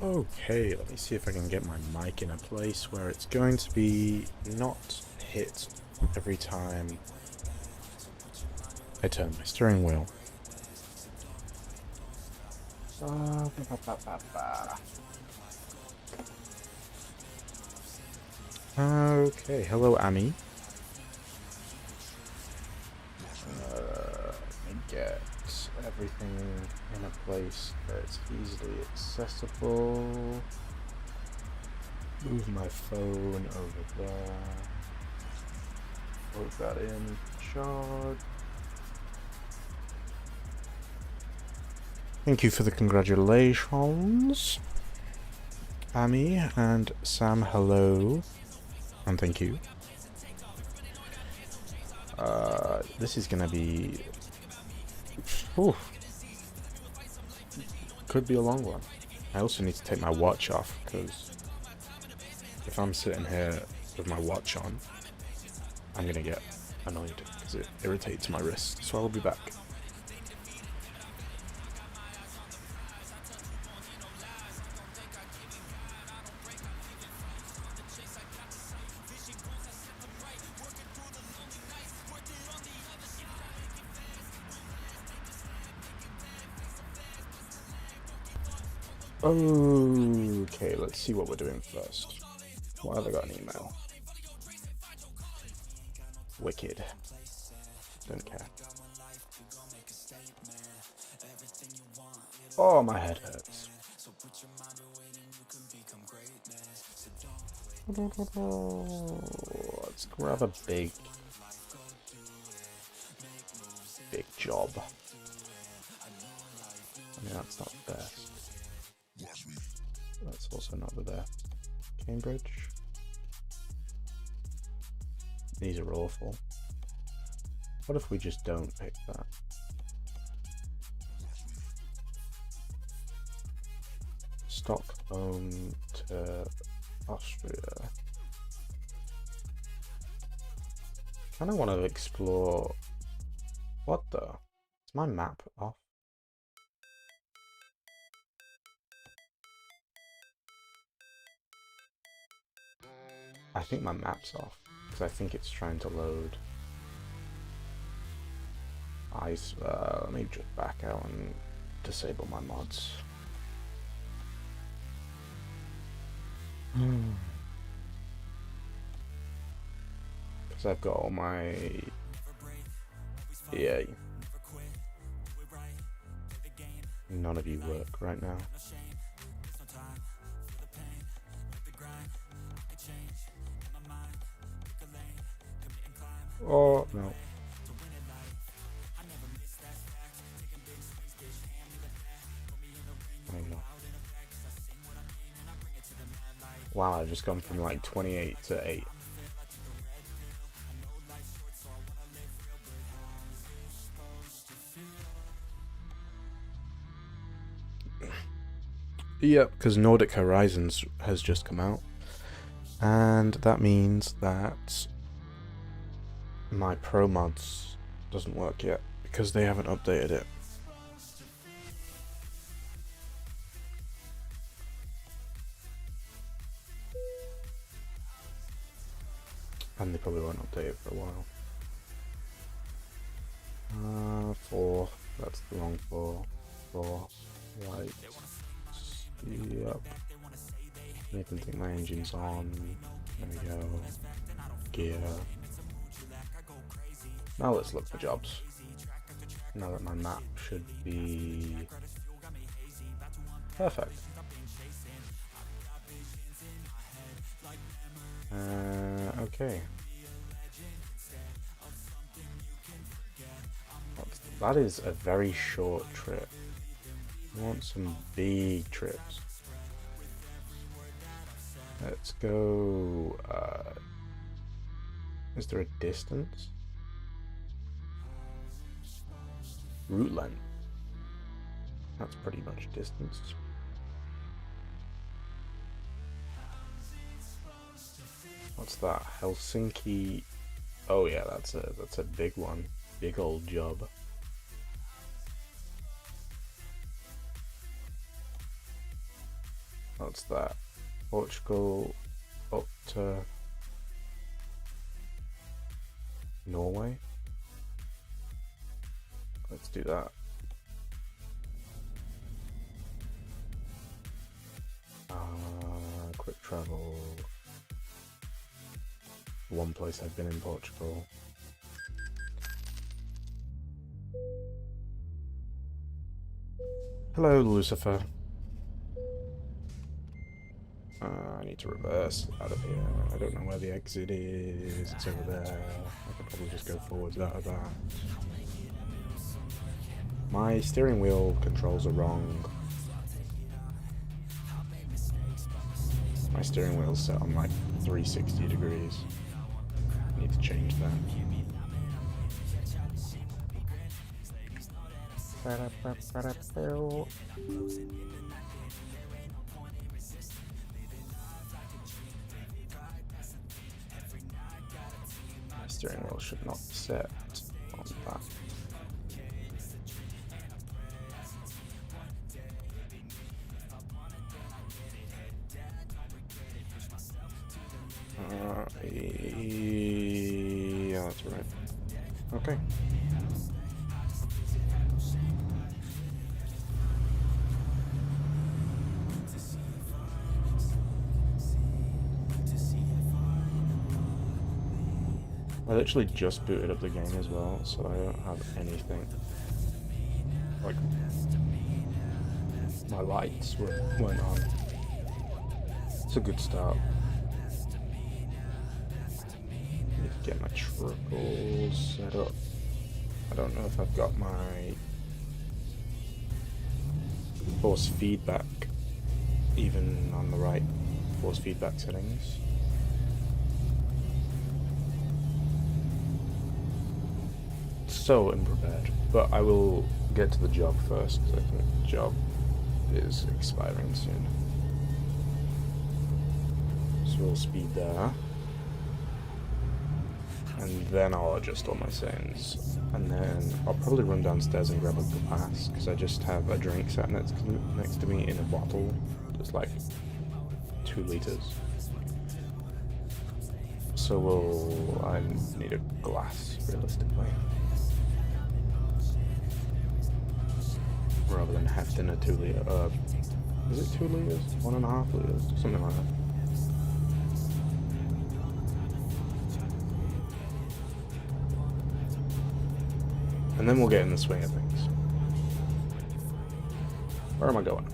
Okay, let me see if I can get my mic in a place where it's going to be not hit every time I turn my steering wheel. Okay, hello Amy. Let me get everything in a place that's easily accessible. Move my phone over there. Plug that in, charge. Thank you for the congratulations, Amy, and Sam, hello, and thank you. This is gonna be... Ooh. Could be a long one. I also need to take my watch off, because if I'm sitting here with my watch on, I'm gonna get annoyed, because it irritates my wrist, so I'll be back. Okay, let's see what we're doing first. Why have I got an email? Wicked. Don't care. Oh, my head hurts. Let's grab a big job. I mean, that's not the best. That's also not the best. Cambridge. These are awful. What if we just don't pick that? Stockholm to Austria. Kind of want to explore... What the? Is my map off? I think my map's off, because I think it's trying to load. Let me just back out and disable my mods. Because I've got all my... Yeah. None of you work right now. Oh, no. Wow, I've just gone from like 28 to 8. Yep, because Nordic Horizons has just come out. And that means that my Pro Mods doesn't work yet, because they haven't updated it. And they probably won't update it for a while. 4. That's the wrong 4. 4. Right. Yep. I even think my engine's on. There we go. Gear. Now let's look for jobs. Now that my map should be perfect. Okay. That is a very short trip. I want some big trips. Let's go. Is there a distance? Route length. That's pretty much distance. What's that? Helsinki. Oh yeah, that's a big one. Big old job. What's that? Portugal up to Norway. Let's do that. Quick travel. One place I've been in Portugal. Hello, Lucifer. I need to reverse out of here. I don't know where the exit is. It's over there. I could probably just go forwards out of that. My steering wheel controls are wrong. My steering wheel's set on like 360 degrees. I need to change that. My steering wheel should not set on that. Yeah, that's right. Okay. I literally just booted up the game as well, so I don't have anything. Like, my lights weren't on. It's a good start. Need to get my trickles set up. I don't know if I've got my force feedback even on the right force feedback settings. So unprepared, but I will get to the job first. I think the job is expiring soon. So we'll speed there. And then I'll adjust all my settings. And then I'll probably run downstairs and grab a glass, because I just have a drink sat next to me in a bottle. Just like 2 liters. So I need a glass, realistically. Rather than hefting a 2 liter, is it 2 liters? 1.5 liters? Something like that. And then we'll get in the swing of things. Where am I going?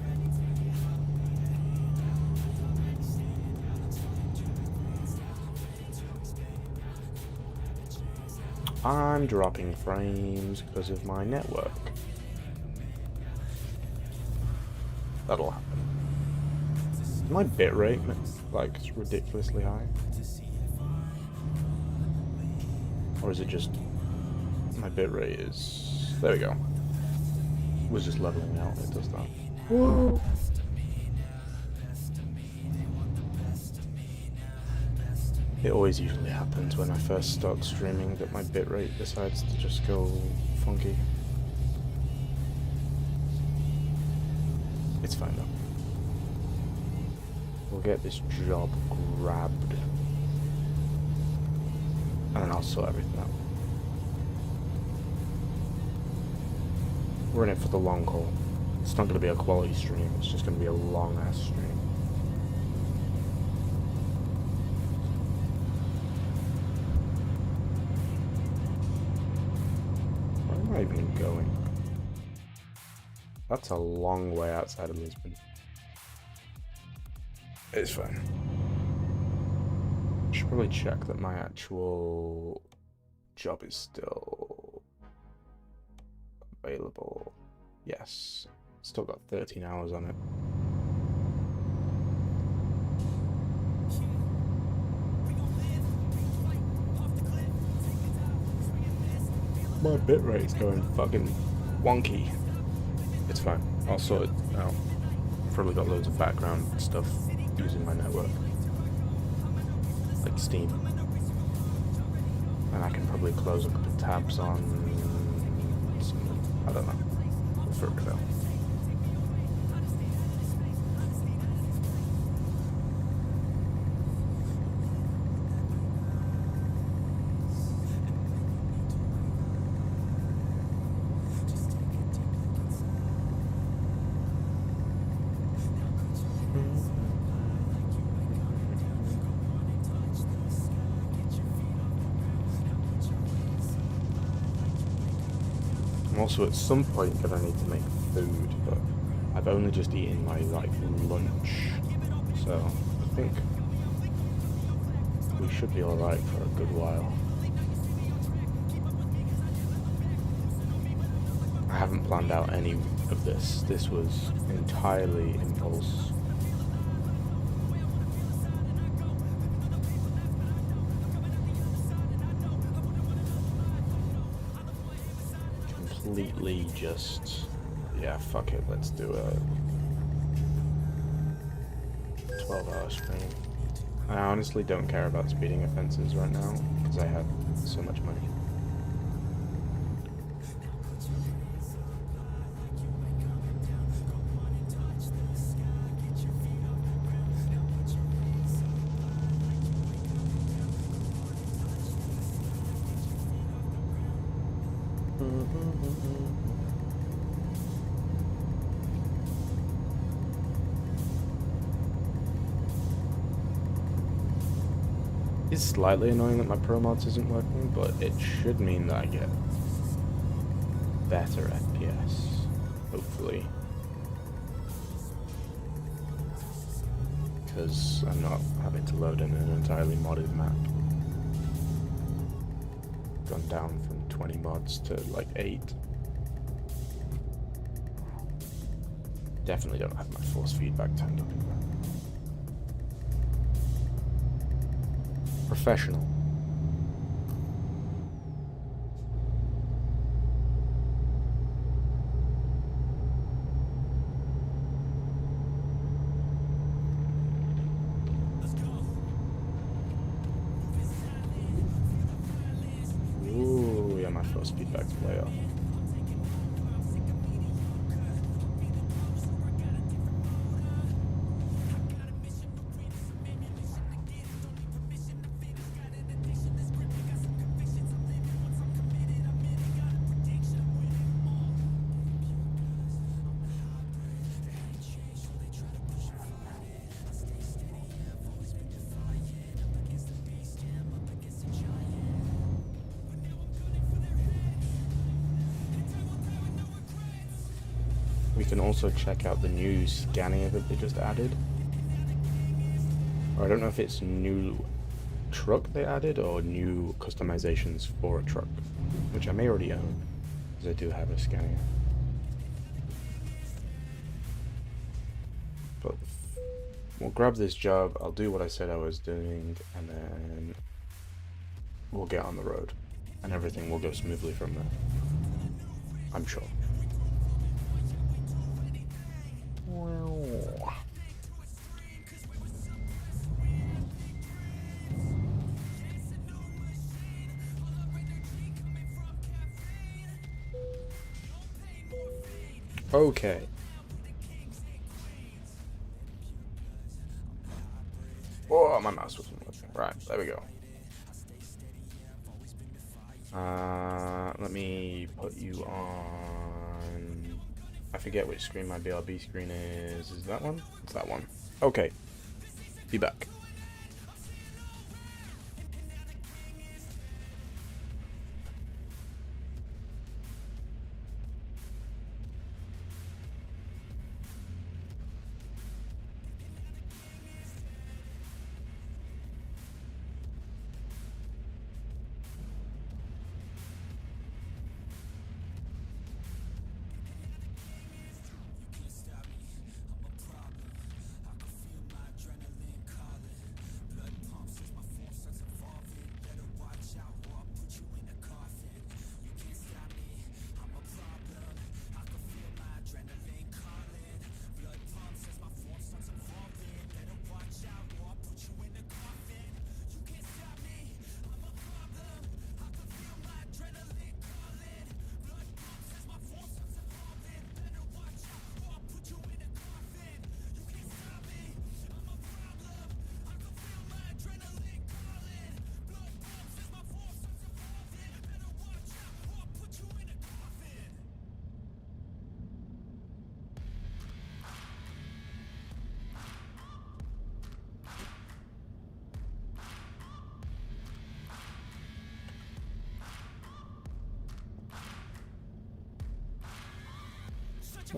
I'm dropping frames because of my network. That'll happen. My bitrate, like, it's ridiculously high. Or is it just my bitrate is... There we go. It was just leveling out, it does that. Whoa. It always usually happens when I first start streaming that my bitrate decides to just go funky. It's fine though. We'll get this job grabbed. And then I'll sort everything out. We're in it for the long haul. It's not going to be a quality stream, it's just going to be a long ass stream. Where am I even going? That's a long way outside of Lisbon. It's fine. I should probably check that my actual job is still available. Yes. Still got 13 hours on it. My bitrate's going fucking wonky. It's fine. I'll sort it out. Probably got loads of background stuff using my network. Like Steam. And I can probably close a couple tabs on some, I don't know. We'll figure it out. also at some point gonna need to make food, but I've only just eaten my like lunch, so I think we should be alright for a good while. I haven't planned out any of this. This was entirely impulse. Completely just, yeah, fuck it, let's do a 12-hour stream. I honestly don't care about speeding offenses right now, because I have so much money. It's slightly annoying that my pro mods isn't working, but it should mean that I get better FPS, hopefully. Because I'm not having to load in an entirely modded map. Gone down from 20 mods to like 8. Definitely don't have my force feedback turned on. Professional. Ooh, yeah, my force feedback's way off. We can also check out the new scanner that they just added. Or I don't know if it's new truck they added or new customizations for a truck, which I may already own, because I do have a scanner. But we'll grab this job, I'll do what I said I was doing, and then we'll get on the road, and everything will go smoothly from there. I'm sure. Okay. Oh, my mouse wasn't working. Right, there we go. Let me put you on... I forget which screen my BRB screen is. Is that one? It's that one. Okay. Be back.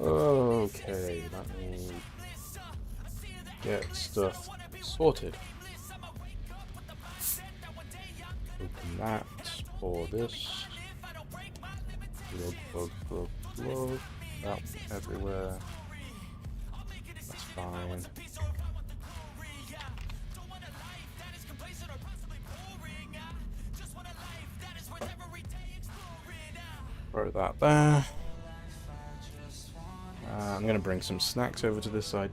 Okay, let me get stuff sorted. Open that, pour this. Plug. That everywhere. That's fine. Throw that there. I'm gonna bring some snacks over to this side.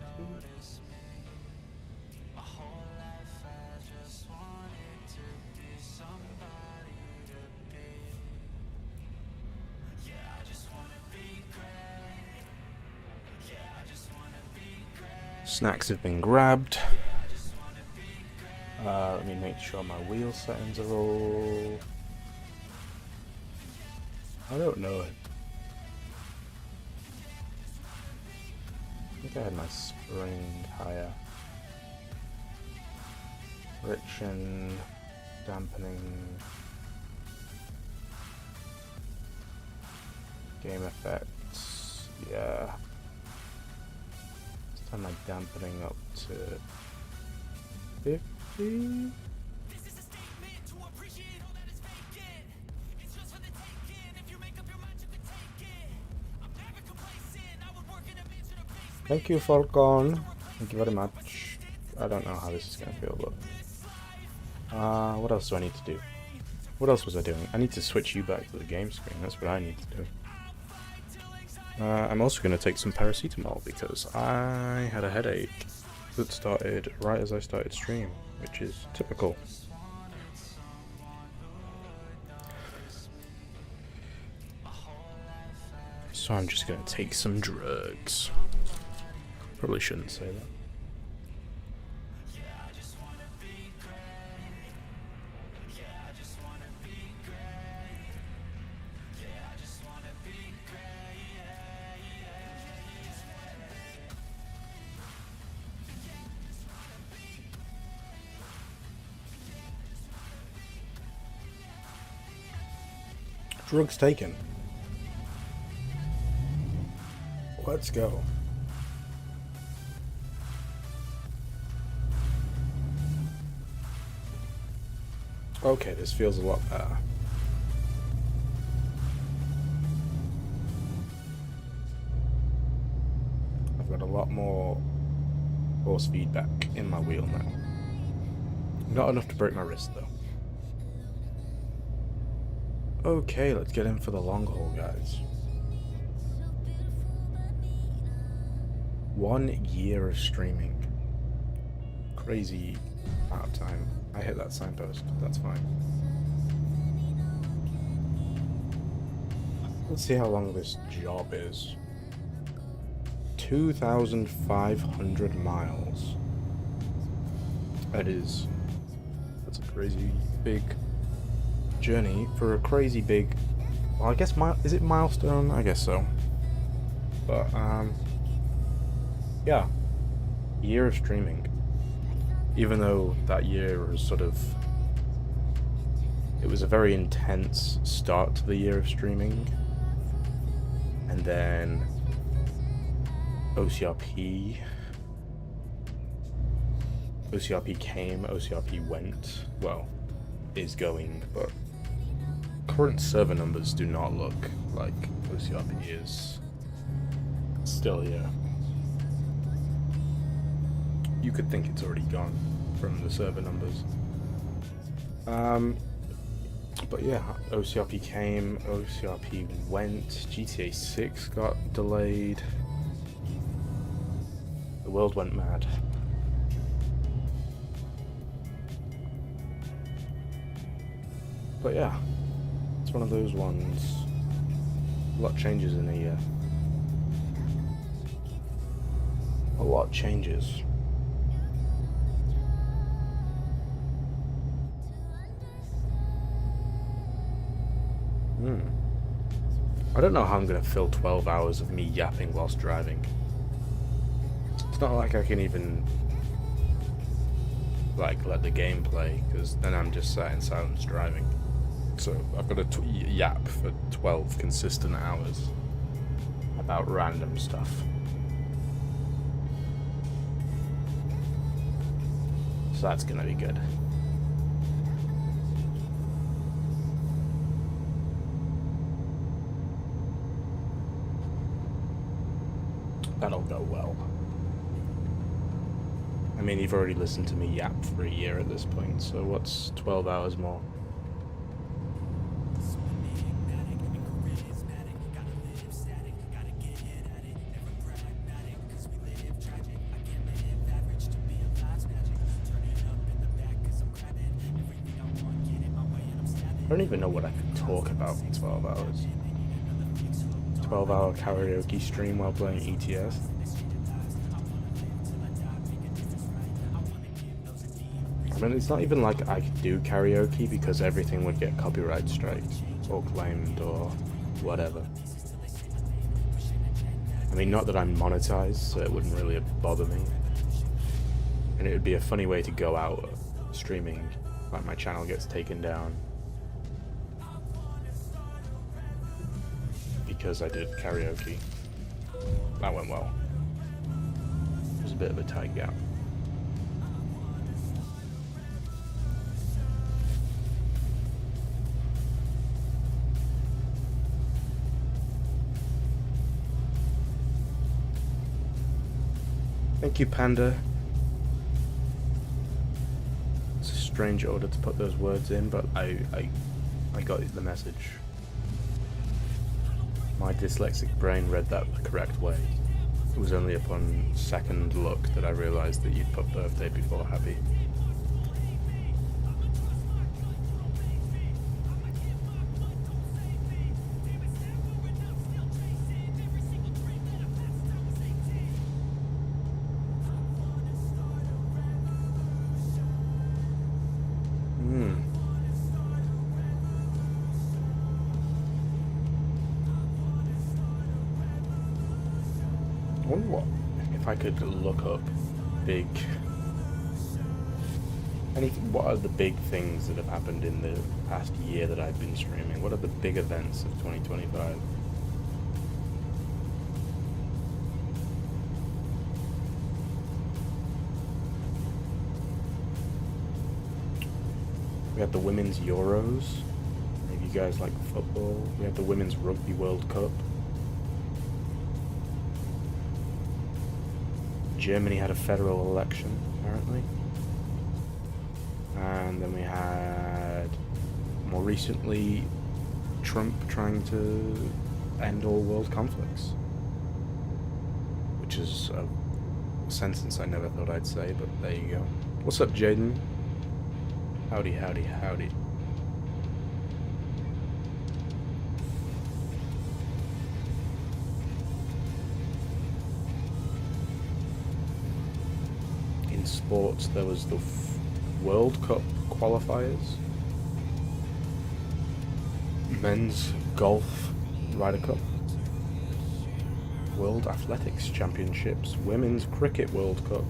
Snacks have been grabbed. Let me make sure my wheel settings are all... I don't know it. I think I had my spring higher. Friction, dampening, game effects, yeah. Let's turn my dampening up to 50. Thank you, Falcon. Thank you very much. I don't know how this is going to feel, but... what else do I need to do? What else was I doing? I need to switch you back to the game screen. That's what I need to do. I'm also going to take some paracetamol because I had a headache that started right as I started stream, which is typical. So I'm just going to take some drugs. Probably shouldn't say that. Drugs taken. Let's go. Okay, this feels a lot better. I've got a lot more force feedback in my wheel now. Not enough to break my wrist though. Okay, let's get in for the long haul, guys. 1 year of streaming. Crazy amount of time. I hit that signpost, that's fine. Let's see how long this job is. 2,500 miles. That's a crazy big journey for a crazy big, well, I guess, is it milestone? I guess so. But, yeah. Year of streaming. Even though that year was sort of... It was a very intense start to the year of streaming. And then... OCRP came, OCRP went. Well, is going, but... Current server numbers do not look like OCRP is still here. You could think it's already gone from the server numbers. But yeah, OCRP came, OCRP went, GTA 6 got delayed. The world went mad. But yeah, it's one of those ones. A lot changes in a year. A lot changes. I don't know how I'm going to fill 12 hours of me yapping whilst driving. It's not like I can even let the game play, because then I'm just sat in silence driving. So I've got to yap for 12 consistent hours. about random stuff. So that's gonna be good. That'll go well. I mean, you've already listened to me yap for a year at this point, so what's 12 hours more? I don't even know what I could talk about for 12 hours. 12-hour karaoke stream while playing ETS. I mean, it's not even like I could do karaoke because everything would get copyright striked or claimed or whatever. I mean, not that I'm monetized, so it wouldn't really bother me. And it would be a funny way to go out streaming, like my channel gets taken down because I did karaoke. That went well. It was a bit of a tight gap. Thank you, Panda. It's a strange order to put those words in, but I got the message. My dyslexic brain read that the correct way. It was only upon second look that I realised that you'd put birthday before happy. I wonder what if I could look up big. What are the big things that have happened in the past year that I've been streaming? What are the big events of 2025? We had the Women's Euros. Maybe you guys like football. We had the Women's Rugby World Cup. Germany had a federal election, apparently. And then we had, more recently, Trump trying to end all world conflicts. Which is a sentence I never thought I'd say, but there you go. What's up, Jaden? Howdy, howdy, howdy. In sports, there was the World Cup qualifiers, Men's Golf Ryder Cup, World Athletics Championships, Women's Cricket World Cup.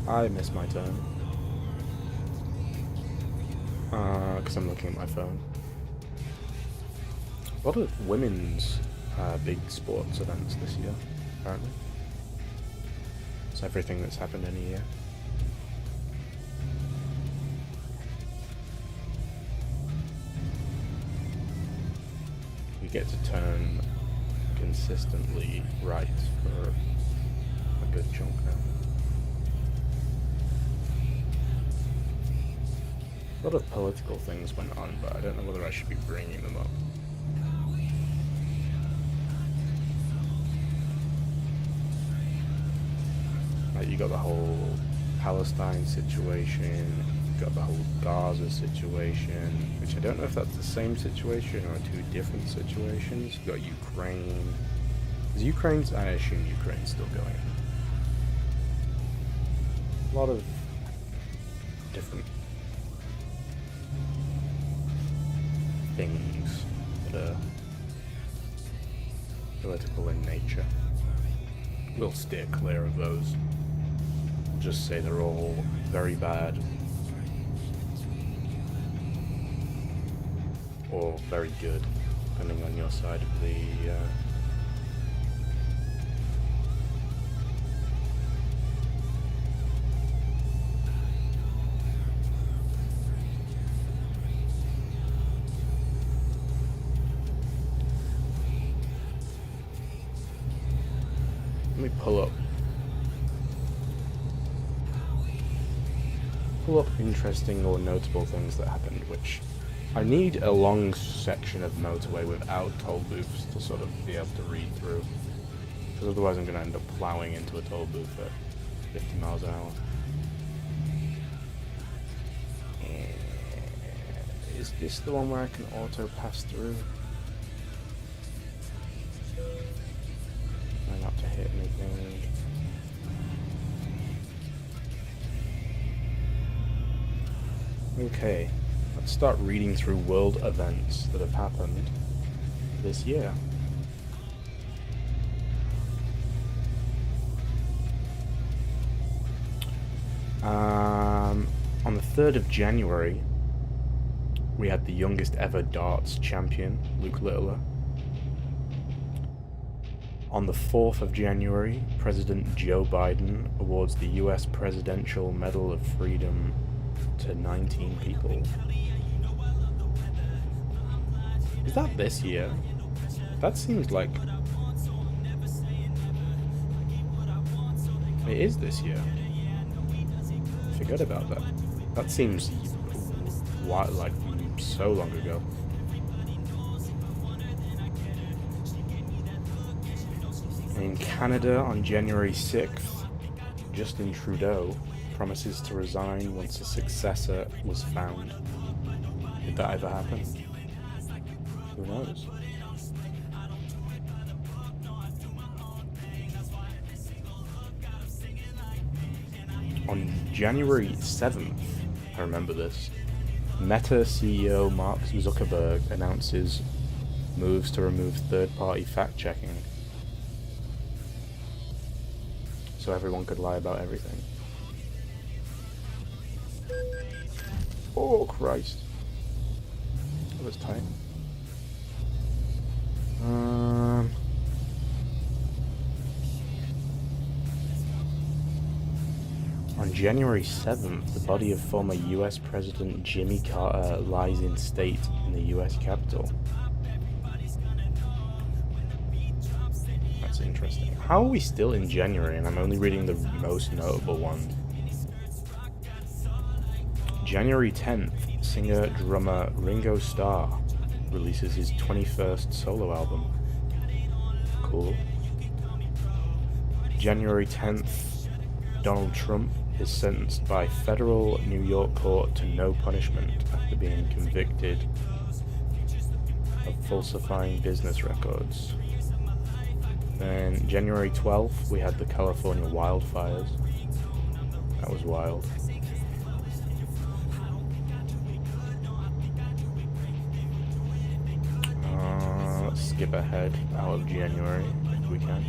I missed my turn. Because I'm looking at my phone. A lot of women's big sports events this year, apparently. It's everything that's happened in a year. We get to turn consistently right for a good chunk now. A lot of political things went on, but I don't know whether I should be bringing them up. Like, you got the whole Palestine situation, you got the whole Gaza situation, which I don't know if that's the same situation or two different situations. You got Ukraine. Is Ukraine's? I assume Ukraine's still going. A lot of different things that are political in nature. We'll steer clear of those. We'll just say they're all very bad or very good, depending on your side of pull up interesting or notable things that happened, which I need a long section of motorway without toll booths to sort of be able to read through, because otherwise I'm going to end up ploughing into a toll booth at 50 miles an hour. Is this the one where I can auto pass through? Try not to hit anything. Okay, let's start reading through world events that have happened this year. On the 3rd of January, we had the youngest ever darts champion, Luke Littler. On the 4th of January, President Joe Biden awards the US Presidential Medal of Freedom to 19 people. Is that this year? That seems like... It is this year. Forgot about that. That seems like so long ago. In Canada on January 6th, Justin Trudeau promises to resign once a successor was found. Did that ever happen? Who knows? On January 7th, I remember this, Meta CEO Mark Zuckerberg announces moves to remove third-party fact-checking, so everyone could lie about everything. Oh Christ. That was tight. On January 7th, the body of former US President Jimmy Carter lies in state in the US Capitol. That's interesting. How are we still in January and I'm only reading the most notable ones? January 10th, singer-drummer Ringo Starr releases his 21st solo album. Cool. January 10th, Donald Trump is sentenced by federal New York court to no punishment after being convicted of falsifying business records. Then January 12th, we had the California wildfires. That was wild. Let's skip ahead out of January if we can.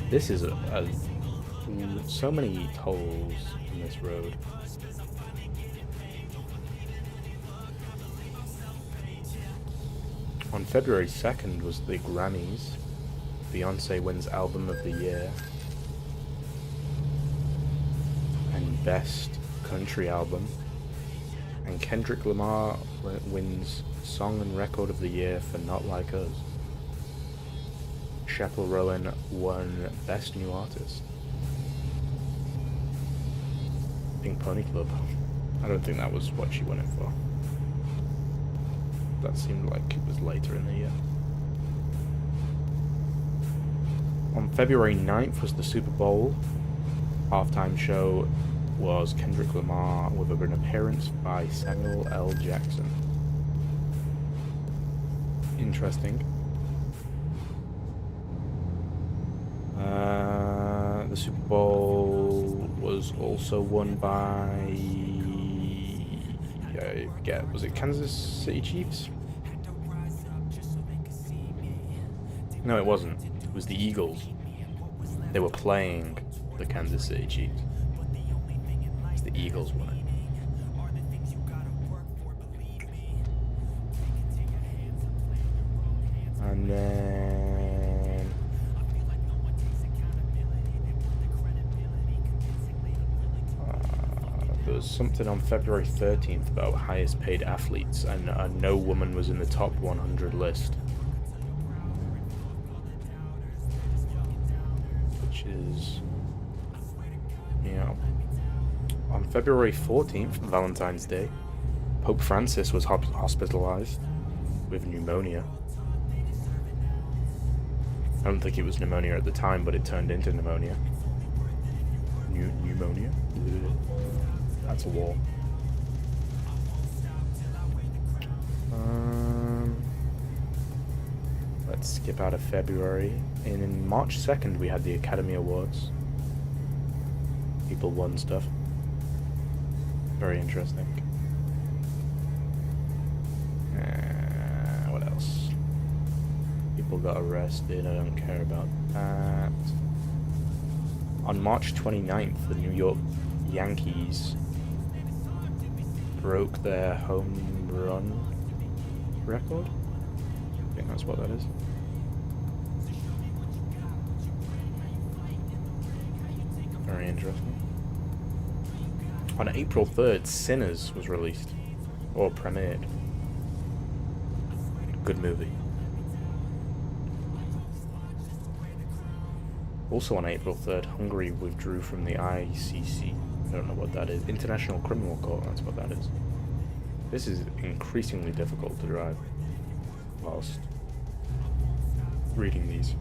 This is so many tolls in this road. On February 2nd was the Grammys. Beyonce wins Album of the Year and Best Country Album. And Kendrick Lamar wins Song and Record of the Year for Not Like Us. Chappell Rowan won Best New Artist. Pink Pony Club. I don't think that was what she won it for. That seemed like it was later in the year. On February 9th was the Super Bowl. Halftime show was Kendrick Lamar with an appearance by Samuel L. Jackson. Interesting. The Super Bowl was also won by, I forget, was it Kansas City Chiefs? No, it wasn't. It was the Eagles. They were playing the Kansas City Chiefs. It's the Eagles won it. And then there was something on February 13th about highest paid athletes, and no woman was in the top 100 list. Which is, on February 14th, Valentine's Day, Pope Francis was hospitalized with pneumonia. I don't think it was pneumonia at the time, but it turned into pneumonia. Pneumonia? That's a war. Let's skip out of February. In March 2nd, we had the Academy Awards. People won stuff. Very interesting. What else? People got arrested. I don't care about that. On March 29th, the New York Yankees broke their home run record. I think that's what that is. Very interesting. On April 3rd, Sinners was released, or premiered. Good movie. Also on April 3rd, Hungary withdrew from the ICC. I don't know what that is. International Criminal Court, that's what that is. This is increasingly difficult to drive whilst reading these.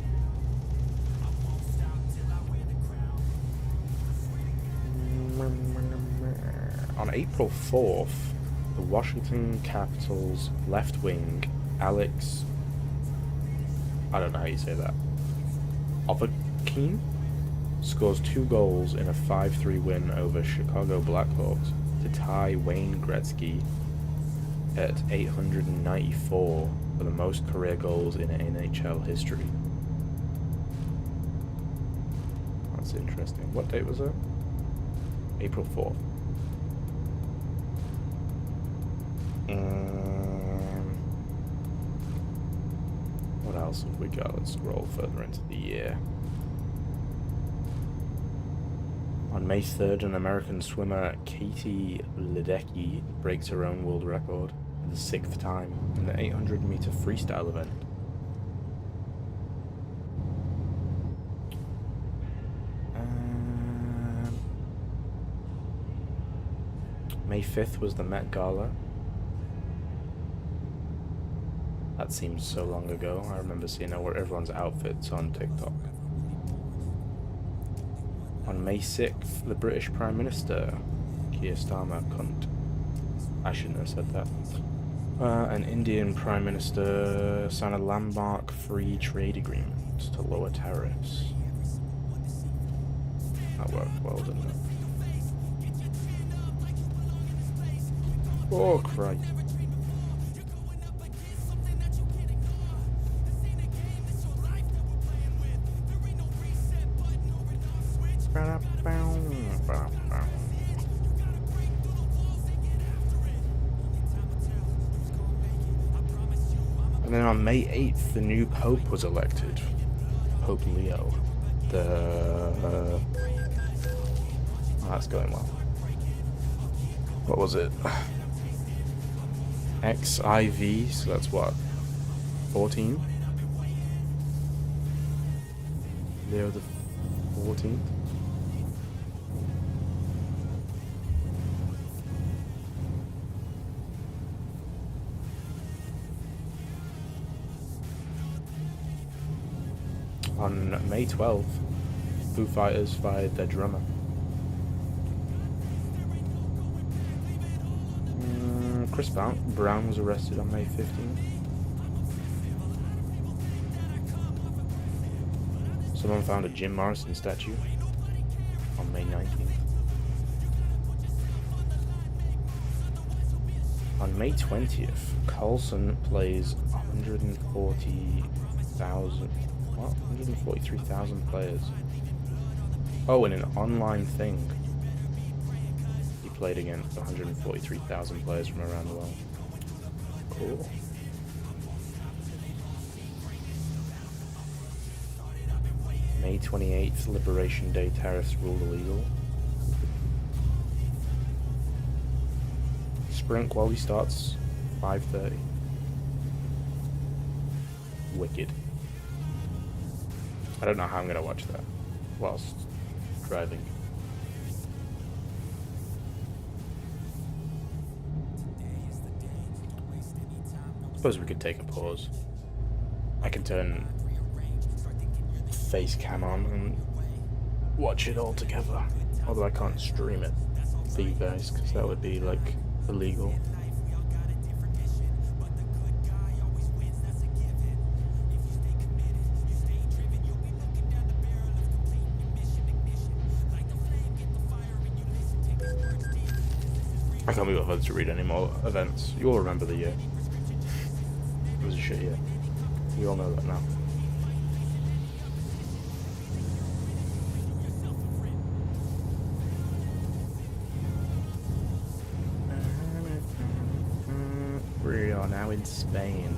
On April 4th, the Washington Capitals left wing, Alex, I don't know how you say that, Ovechkin, scores 2 goals in a 5-3 win over Chicago Blackhawks to tie Wayne Gretzky at 894 for the most career goals in NHL history. That's interesting. What date was that? April 4th. What else have we got? Let's scroll further into the year. On May 3rd, an American swimmer, Katie Ledecky, breaks her own world record for the 6th time in the 800-meter freestyle event. May 5th was the Met Gala. That seems so long ago. I remember seeing everyone's outfits on TikTok. On May 6th, the British Prime Minister, Keir Starmer, cunt. I shouldn't have said that. An Indian Prime Minister signed a landmark free trade agreement to lower tariffs. That worked well, didn't it? Oh, Christ. And then on May 8th, the new Pope was elected. Pope Leo. Oh, that's going well. What was it? XIV, so that's what? 14? Leo the 14th? On May 12th, Foo Fighters fired their drummer. Chris Brown was arrested on May 15th. Someone found a Jim Morrison statue on May 19th. On May 20th, Carlson plays 143,000 players. Oh, in an online thing. He played against 143,000 players from around the world. Cool. May 28th, Liberation Day, tariffs ruled illegal. Sprint quality starts 5:30. Wicked. I don't know how I'm gonna watch that whilst driving. Suppose we could take a pause. I can turn face cam on and watch it all together. Although I can't stream it for you guys because that would be like illegal. I can't be bothered to read any more events. You all remember the year. It was a shit year. We all know that now. We are now in Spain.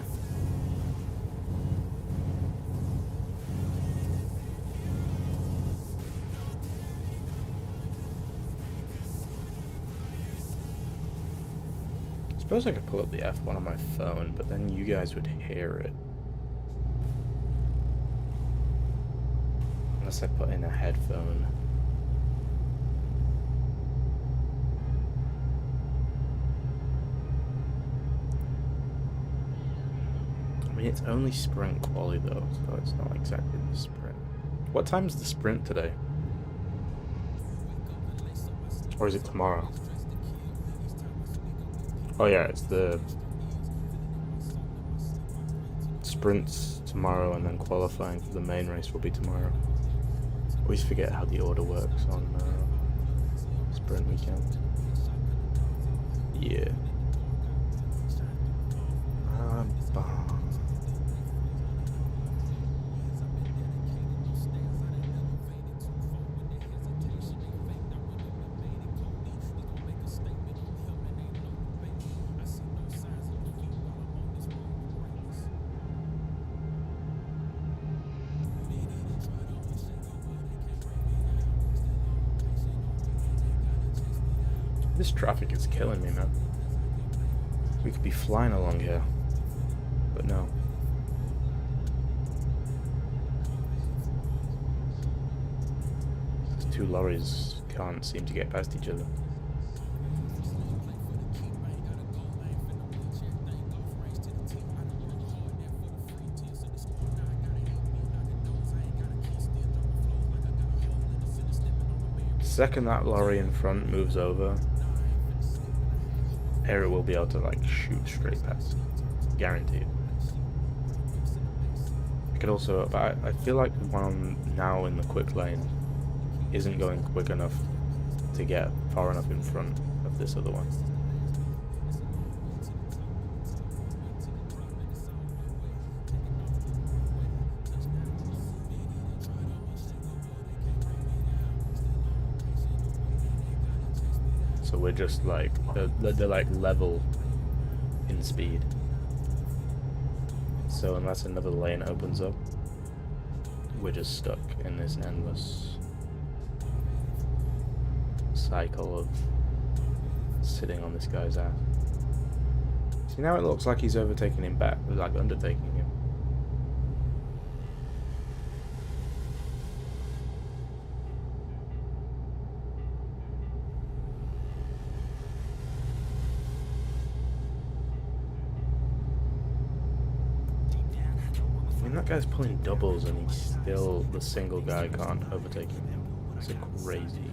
I suppose I could pull up the F1 on my phone, but then you guys would hear it. Unless I put in a headphone. I mean, it's only sprint quality though, so it's not exactly the sprint. What time's the sprint today? Or is it tomorrow? Oh yeah, it's the sprints tomorrow and then qualifying for the main race will be tomorrow. Always forget how the order works on sprint weekend. Yeah. This traffic is killing me, man. We could be flying along here, but no. These two lorries can't seem to get past each other. The second that lorry in front moves over, Aero will be able to like shoot straight past, guaranteed. I could also, but I feel like the one now in the quick lane isn't going quick enough to get far enough in front of this other one. So we're just like they're like level in speed. So unless another lane opens up, we're just stuck in this endless cycle of sitting on this guy's ass. See, now it looks like he's overtaking him back, like undertaking him. That guy's pulling doubles and he's still, the single guy can't overtake him. It's crazy.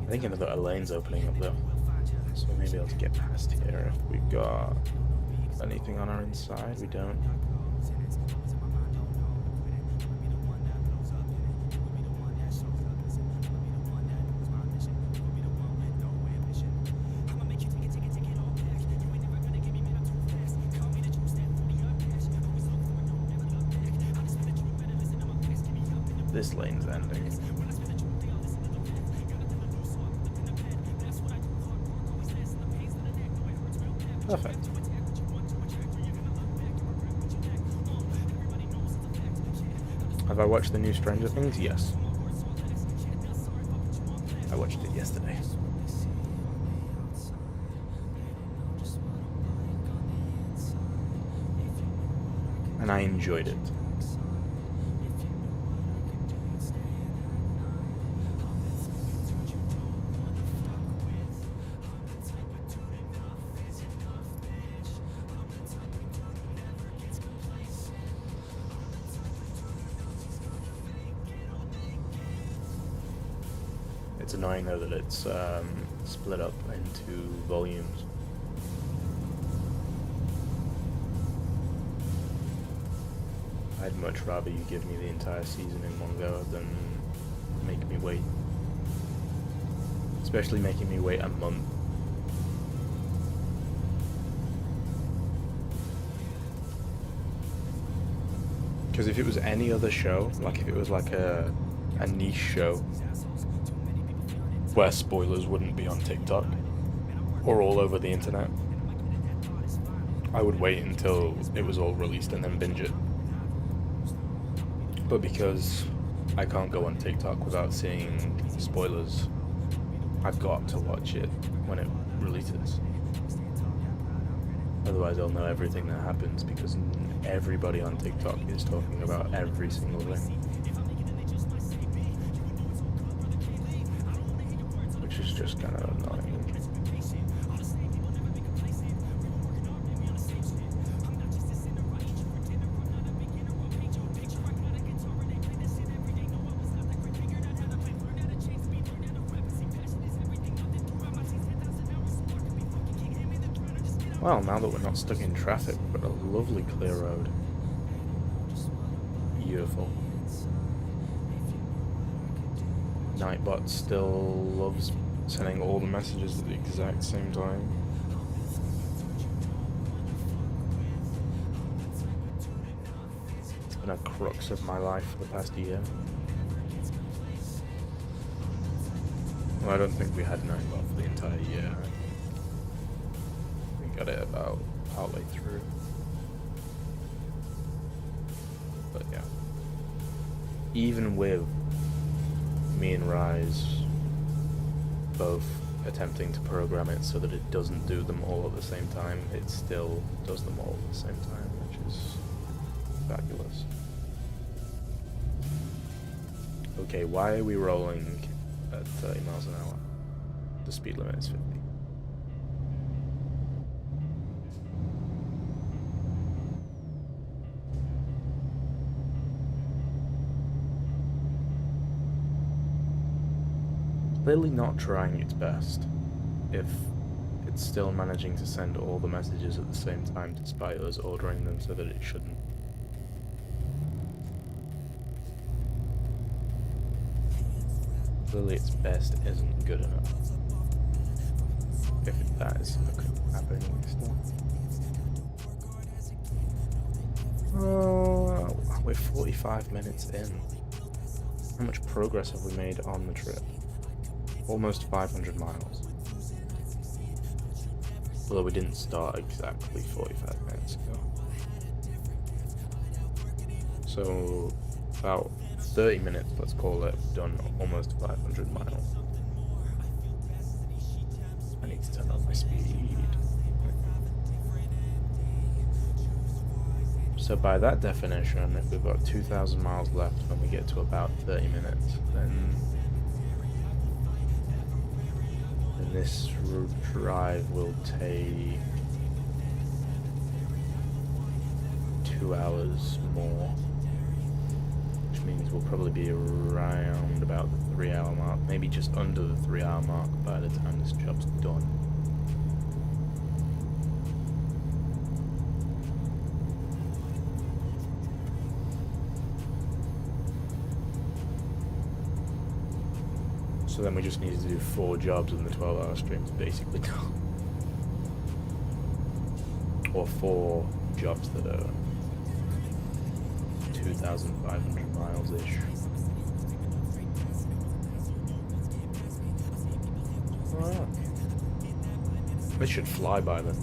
I think another lane's opening up though, so we may be able to get past here if we've got anything on our inside. We don't. This lane's ending. Perfect. Have I watched the new Stranger Things? Yes. I watched it yesterday. and I enjoyed it. It's annoying though that it's split up into volumes. I'd much rather you give me the entire season in one go than make me wait. Especially making me wait a month. Because if it was any other show, like if it was like a niche show where spoilers wouldn't be on TikTok or all over the internet, I would wait until it was all released and then binge it. But because I can't go on TikTok without seeing spoilers, I've got to watch it when it releases. Otherwise I'll know everything that happens, because everybody on TikTok is talking about every single thing. Which is just kind of annoying. Well, now that we're not stuck in traffic, we've got a lovely clear road. Beautiful. Nightbot still loves sending all the messages at the exact same time. It's been a crux of my life for the past year. Well, I don't think we had Nightbot for the entire year. Got it about partway through. But yeah. Even with me and Rise both attempting to program it so that it doesn't do them all at the same time, it still does them all at the same time, which is fabulous. Okay, why are we rolling at 30 miles an hour? The speed limit is 50. Clearly not trying its best if it's still managing to send all the messages at the same time despite us ordering them so that it shouldn't. Clearly its best isn't good enough. If that is happening still. We're 45 minutes in. How much progress have we made on the trip? Almost 500 miles. Although we didn't start exactly 45 minutes ago. So, about 30 minutes, let's call it, done almost 500 miles. I need to turn up my speed. So by that definition, if we've got 2,000 miles left when we get to about 30 minutes, then this drive will take 2 hours more, which means we'll probably be around about the 3-hour mark, maybe just under the 3-hour mark by the time this job's done. So then we just need to do 4 jobs and the 12-hour stream's basically done. Or 4 jobs that are 2,500 miles-ish. Oh. This should fly by then.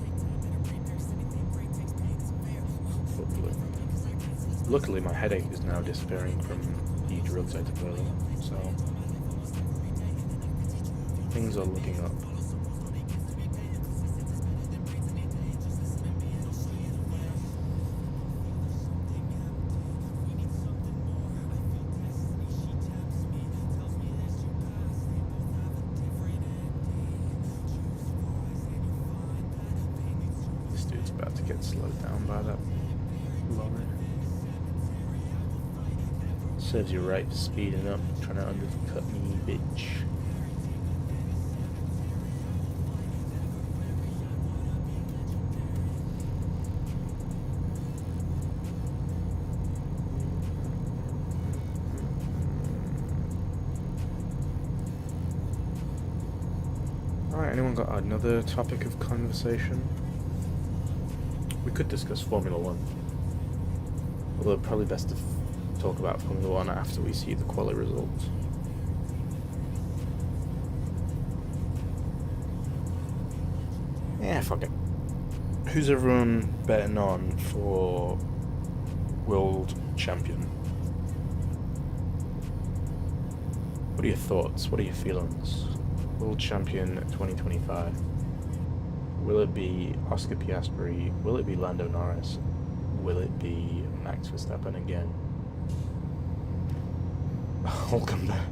Hopefully. Luckily my headache is now disappearing from the drugs I took earlier, so things are looking up. to get slowed down by that lorry. Serves you right for speeding up, trying to undercut me, bitch. Alright, anyone got another topic of conversation? We could discuss Formula 1. Although probably best to talk about Formula 1 after we see the quali results. Yeah, fuck it. Who's everyone betting on for world champion? What are your thoughts? What are your feelings? World champion 2025. Will it be Oscar Piastri? Will it be Lando Norris? Will it be Max Verstappen again? I'll come back.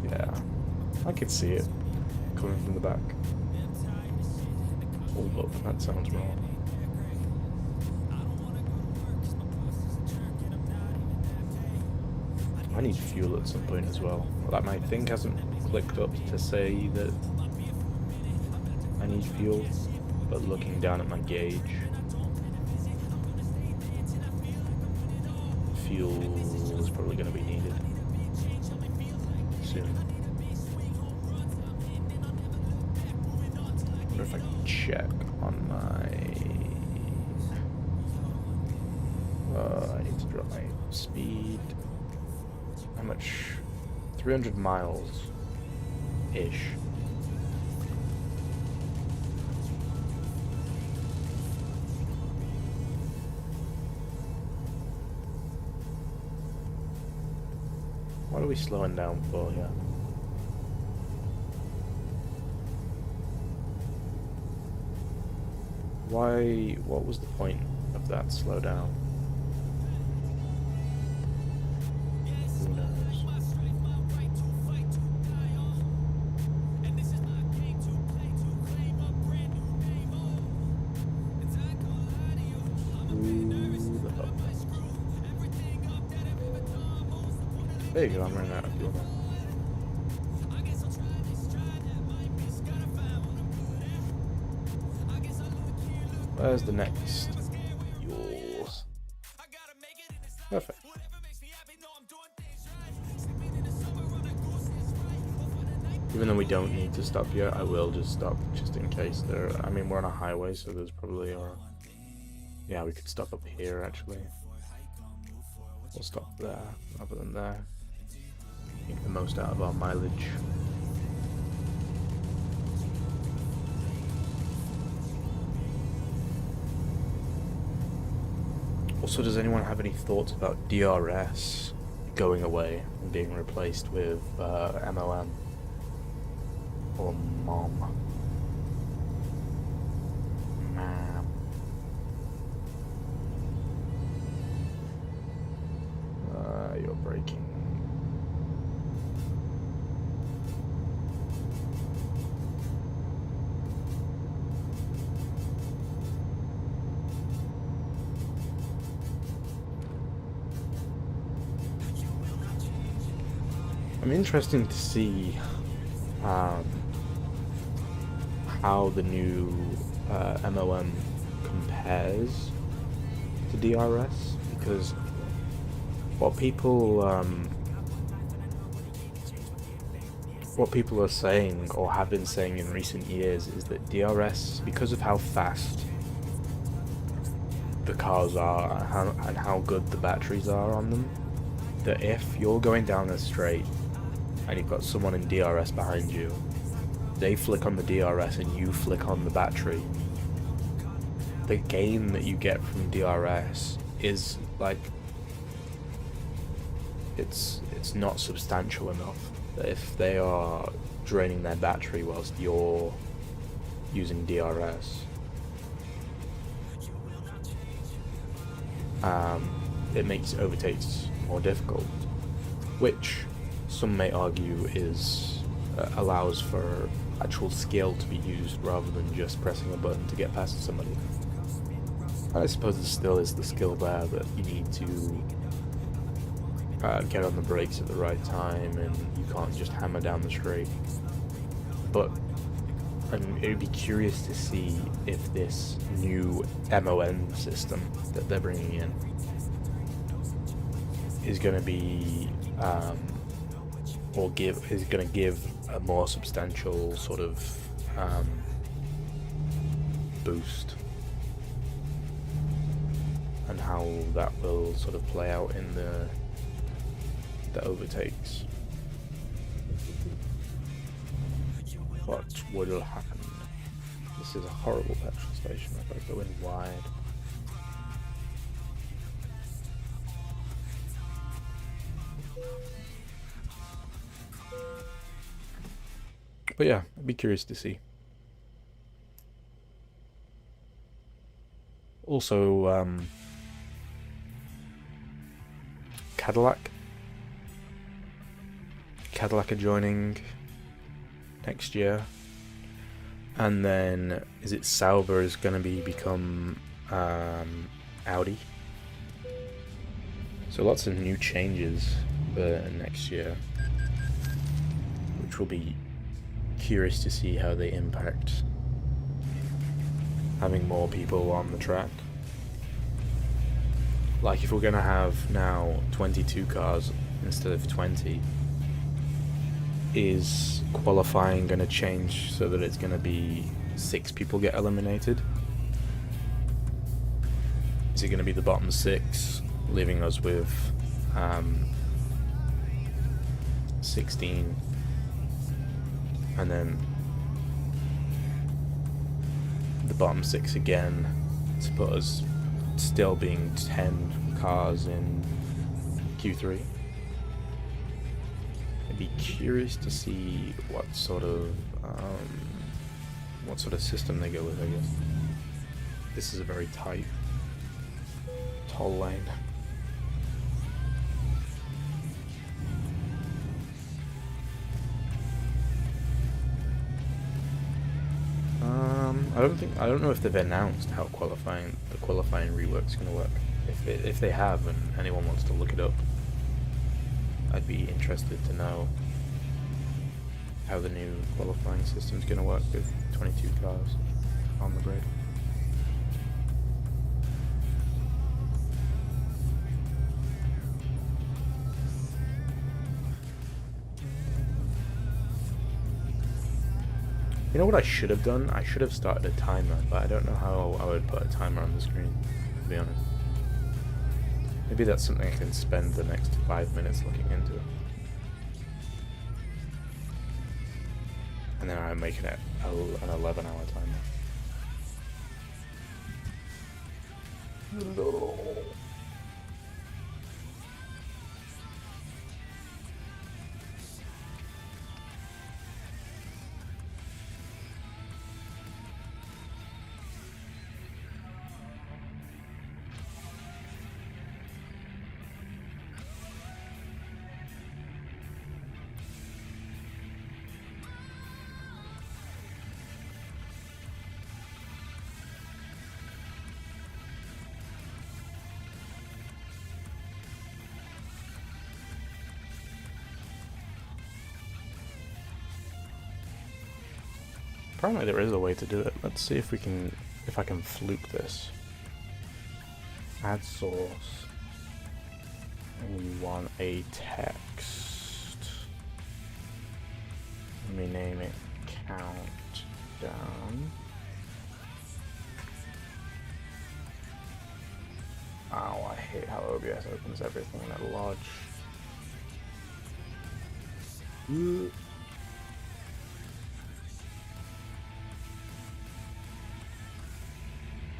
Yeah, I could see it coming from the back. Hold up, that sounds wrong. I need fuel at some point as well. Like, my thing hasn't clicked up to say that I need fuel, but looking down at my gauge, fuel is probably going to be needed soon. I wonder if I can check on my... I need to drop my speed. How much? 300 miles-ish. What are we slowing down for here? Why? What was the point of that slowdown? Who knows? Who the fuck knows? There you go, I'm running out of fuel now. Where's the next? Yours. Perfect. Even though we don't need to stop yet, I will just stop just in case there. I mean, we're on a highway, so there's probably yeah, we could stop up here actually. We'll stop there, rather than there. Make the most out of our mileage. Also, does anyone have any thoughts about DRS going away and being replaced with MOM or MOM? You're braking. I'm interested to see how the new MOM compares to DRS, because what people are saying or have been saying in recent years is that DRS, because of how fast the cars are and how good the batteries are on them, that if you're going down a straight and you've got someone in DRS behind you, they flick on the DRS and you flick on the battery, the gain that you get from DRS is like, it's not substantial enough that if they are draining their battery whilst you're using DRS, it makes overtakes more difficult, which some may argue is allows for actual skill to be used rather than just pressing a button to get past somebody. I suppose there still is the skill there that you need to get on the brakes at the right time, and you can't just hammer down the straight. But it would be curious to see if this new MON system that they're bringing in is going to be is going to give a more substantial sort of boost, and how that will sort of play out in the overtakes. What will happen? This is a horrible petrol station. I've got to go in wide. But yeah, I'd be curious to see. Also, Cadillac are joining next year, and then is it Sauber is going to become Audi? So lots of new changes for next year, which will be curious to see how they impact having more people on the track. Like if we're going to have now 22 cars instead of 20, is qualifying going to change so that it's going to be 6 people get eliminated? Is it going to be the bottom 6, leaving us with 16, and then the bottom 6 again to put us still being 10 cars in Q3? I'd be curious to see what sort of system they go with, I guess. This is a very tight, tall lane. I don't know if they've announced how the qualifying rework's going to work. If they have, and anyone wants to look it up, I'd be interested to know how the new qualifying system's going to work with 22 cars on the grid. You know what I should have done? I should have started a timer, but I don't know how I would put a timer on the screen, to be honest. Maybe that's something I can spend the next 5 minutes looking into. And then I'm making it an 11-hour timer. No. Apparently there is a way to do it. Let's see if I can fluke this. Add source. And we want a text. Let me name it countdown. Oh, I hate how OBS opens everything in a lodge.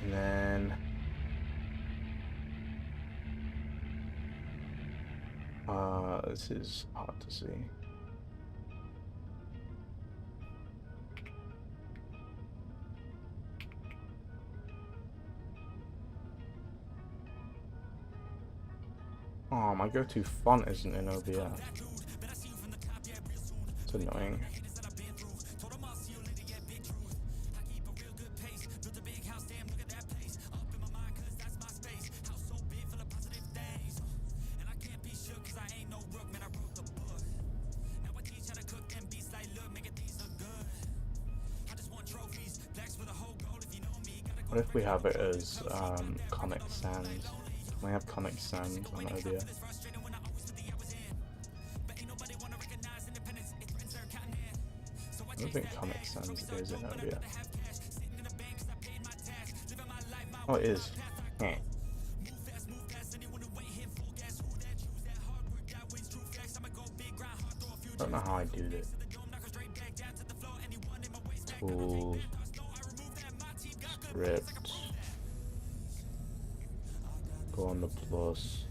And then this is hard to see. Oh, my go-to font isn't in OBS. It's annoying. What if we have it as Comic Sans? Can we have Comic Sans on OBS? I don't think Comic Sans is in OBS. Oh, it is. Oh. I don't know how I do this. Tools, script, go on the plus,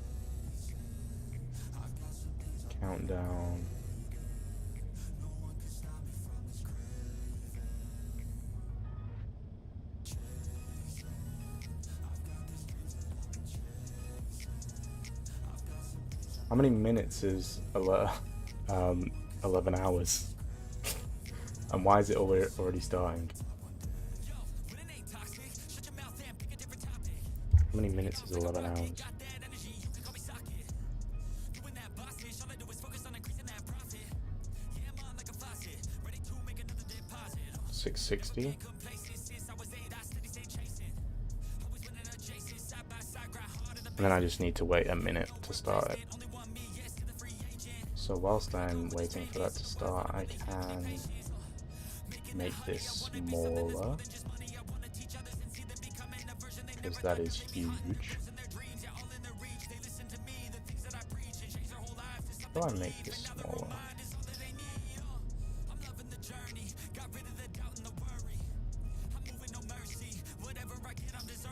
countdown. How many minutes is 11 hours? And why is it already starting? How many minutes is 11 hours? 660. And then I just need to wait a minute to start it. So whilst I'm waiting for that to start, I can make this smaller, because that is huge. How do I make this smaller?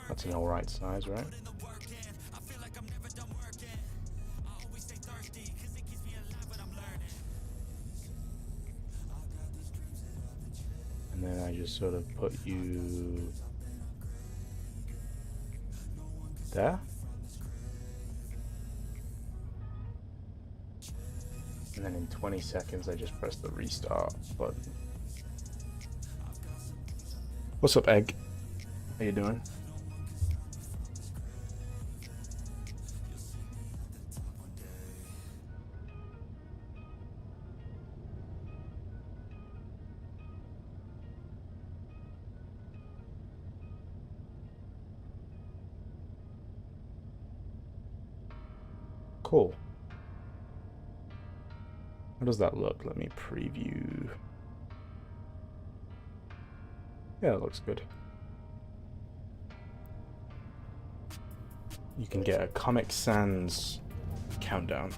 That's an alright size, right? And then I just sort of put you there. And then in 20 seconds I just press the restart button. What's up, Egg? How you doing? Cool. How does that look? Let me preview. Yeah, it looks good. You can get a Comic Sans countdown.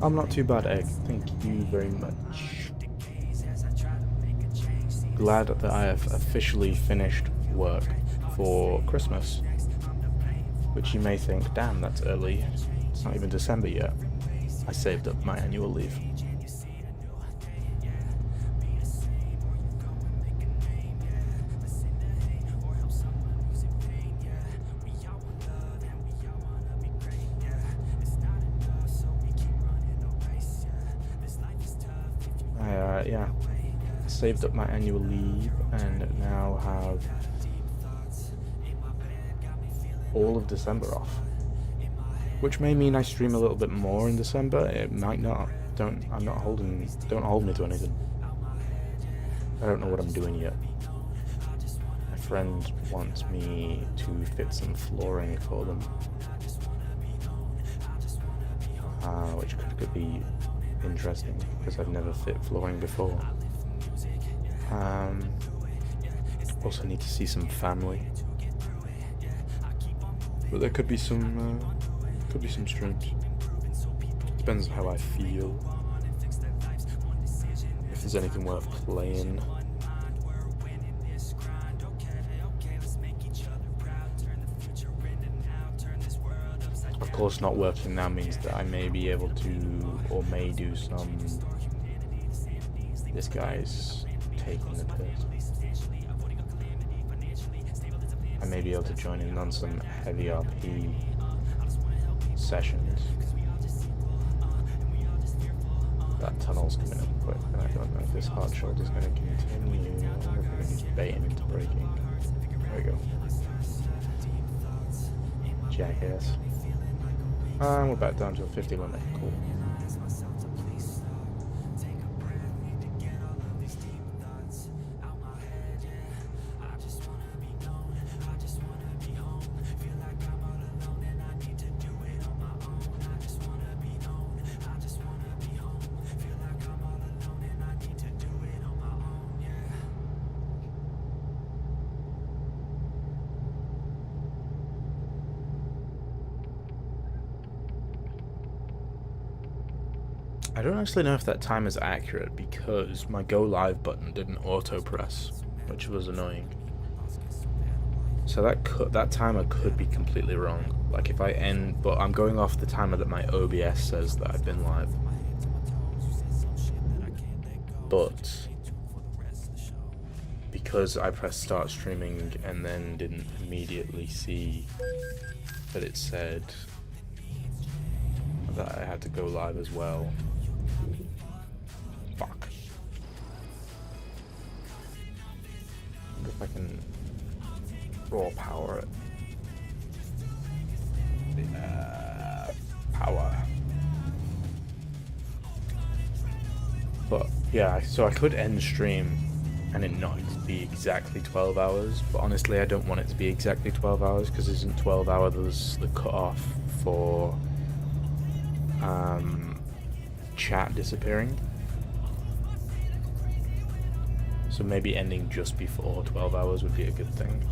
I'm not too bad, Egg. Thank you very much. Glad that I have officially finished work for Christmas. Which you may think, damn, that's early. It's not even December yet. I saved up my annual leave. Yeah, saved up my annual leave and now have all of December off, which may mean I stream a little bit more in December. It might not. Don't hold me to anything. I don't know what I'm doing yet. My friend wants me to fit some flooring for them, which could be interesting because I've never fit flooring before. Also need to see some family, but there could be some streams. Depends on how I feel. If there's anything worth playing. Of course, not working now means that I may be able to, or may do some. This guy's taking the piss. I may be able to join in on some heavy RP sessions. That tunnel's coming up quick, and I don't know if this hard shoulder's going to continue, or if we're going to just bait him into braking. There we go. Jackass. And we're back down to a 50 limit. Cool. I don't actually know if that time is accurate because my go live button didn't auto press, which was annoying. So that timer could be completely wrong. Like if I end, but I'm going off the timer that my OBS says that I've been live. But because I pressed start streaming and then didn't immediately see that it said that I had to go live as well. Fuck. I wonder if I can raw power it. Power. But yeah, so I could end stream and it not be exactly 12 hours, but honestly I don't want it to be exactly 12 hours because isn't 12 hours the cutoff for chat disappearing? So maybe ending just before 12 hours would be a good thing.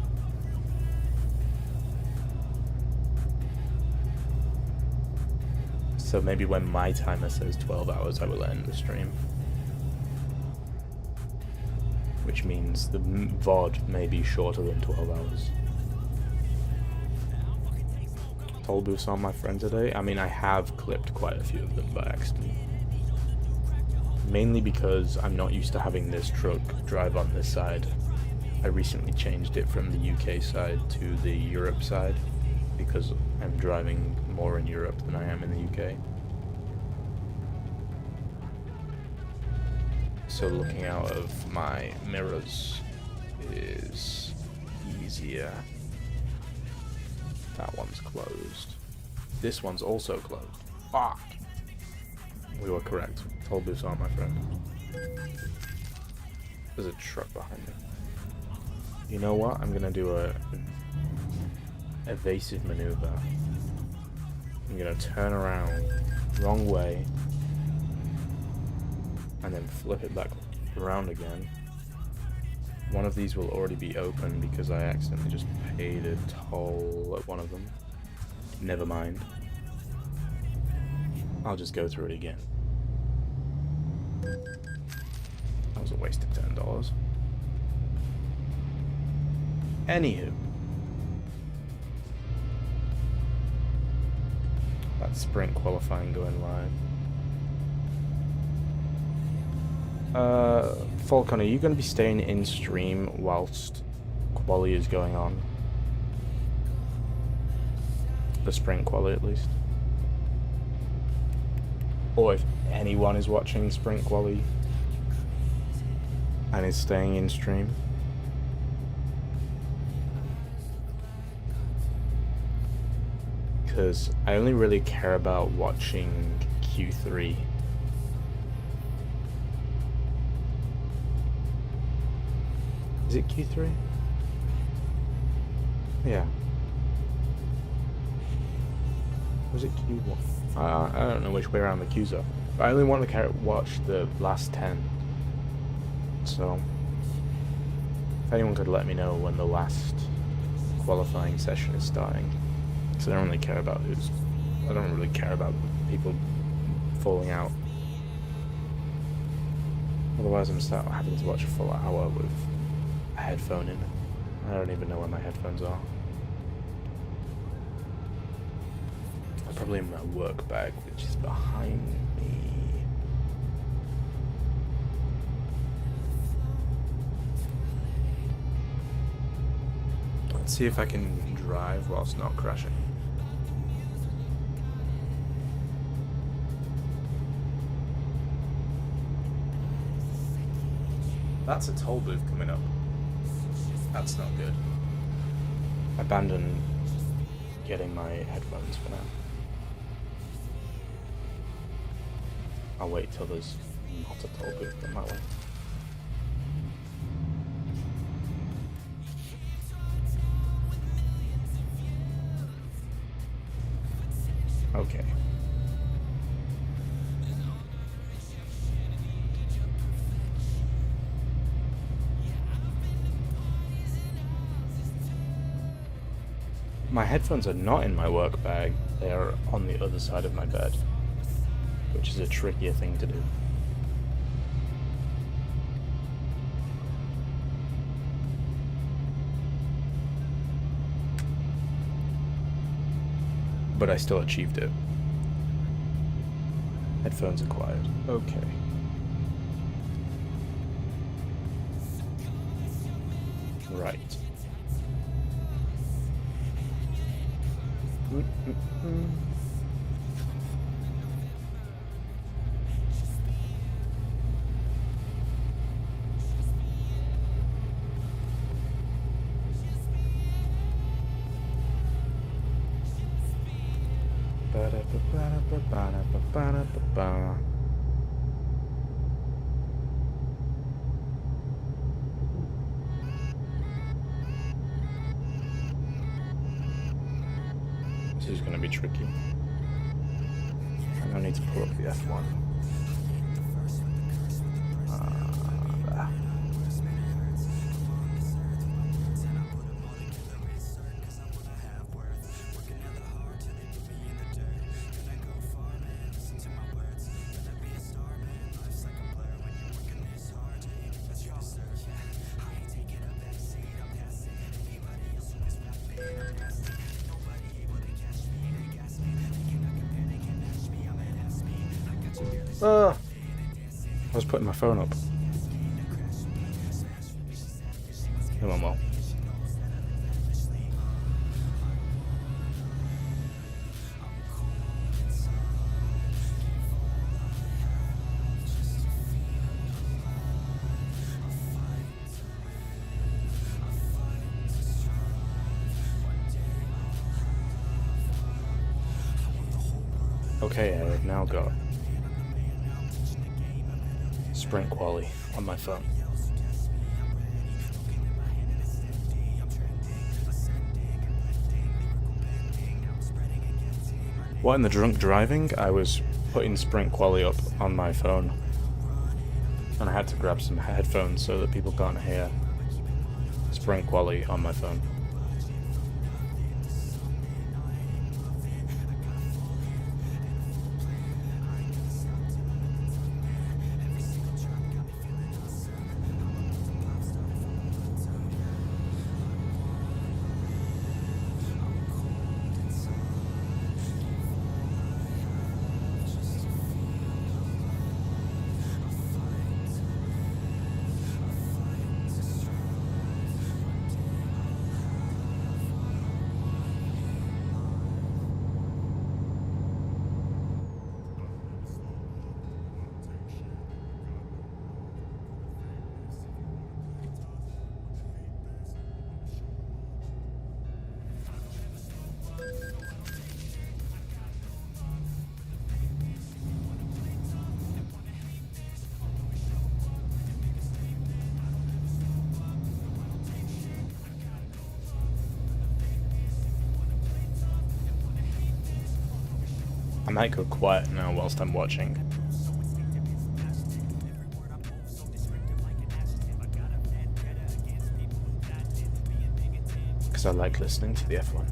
So maybe when my timer says 12 hours I will end the stream. Which means the VOD may be shorter than 12 hours. Toll booths aren't my friend today. I mean, I have clipped quite a few of them by accident. Mainly because I'm not used to having this truck drive on this side. I recently changed it from the UK side to the Europe side because I'm driving more in Europe than I am in the UK. So looking out of my mirrors is easier. That one's closed. This one's also closed. Fuck! We were correct. Toll booths aren't my friend. There's a truck behind me. You know what? I'm gonna do a evasive maneuver. I'm gonna turn around wrong way and then flip it back around again. One of these will already be open because I accidentally just paid a toll at one of them. Never mind. I'll just go through it again. That was a waste of $10. Anywho. That's sprint qualifying going live. Falcon, are you going to be staying in stream whilst quali is going on? The sprint quali at least. Or if anyone is watching sprint quali and is staying in stream. Because I only really care about watching Q3. Is it Q3? Yeah. Was it Q1? I don't know which way around the Qs are. But I only want to watch the last 10. So, if anyone could let me know when the last qualifying session is starting. Because I don't really care about I don't really care about people falling out. Otherwise I'm having to watch a full hour with a headphone in. I don't even know where my headphones are. They're probably in my work bag, which is behind me. Let's see if I can drive whilst not crashing. That's a toll booth coming up. That's not good. Abandon getting my headphones for now. I'll wait till there's not a toll booth on my way. Okay. My headphones are not in my work bag, they are on the other side of my bed, which is a trickier thing to do. But I still achieved it. Headphones acquired. Okay. Right. This is going to be tricky. I'm going to need to pull up the F1. There. I was putting my phone up. Come on, Mo. Okay, I have now got sprint quali on my phone. What in the drunk driving? I was putting sprint quali up on my phone, and I had to grab some headphones so that people can't hear sprint quali on my phone. I might go quiet now whilst I'm watching. Because I like listening to the F1.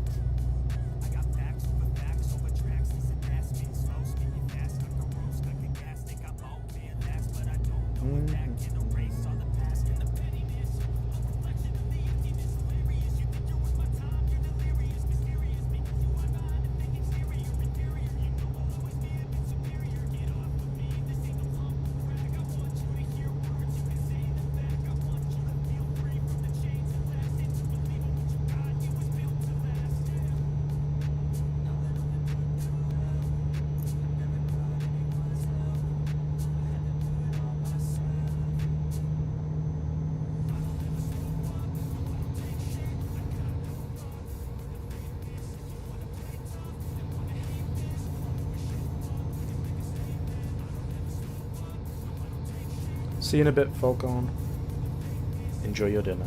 See you in a bit, Falcon. Enjoy your dinner.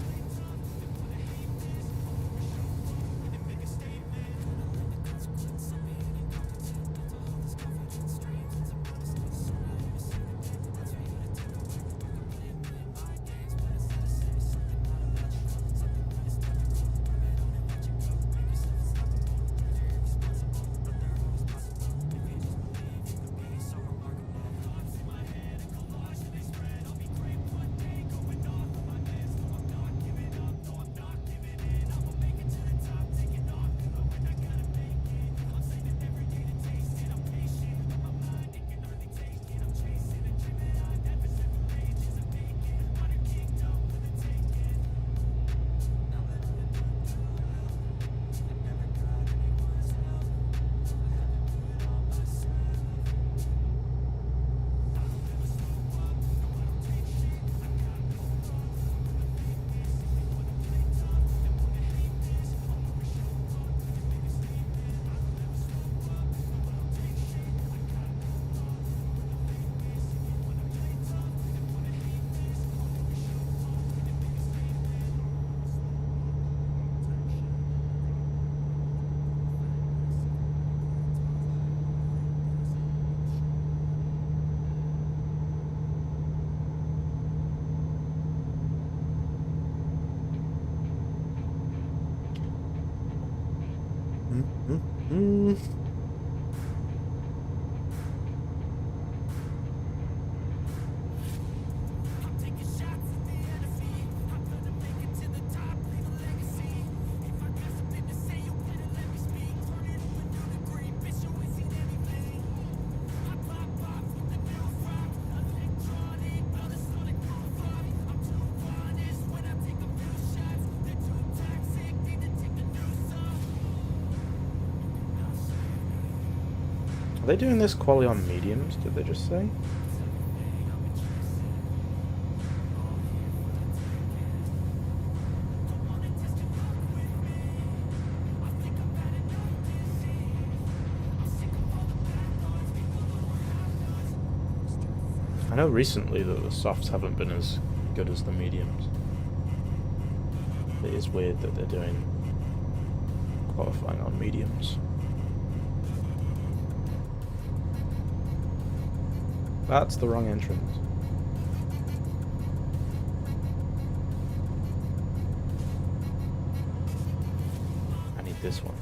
Are they doing this quali on mediums, did they just say? I know recently that the softs haven't been as good as the mediums. It is weird that they're doing qualifying on mediums. That's the wrong entrance. I need this one.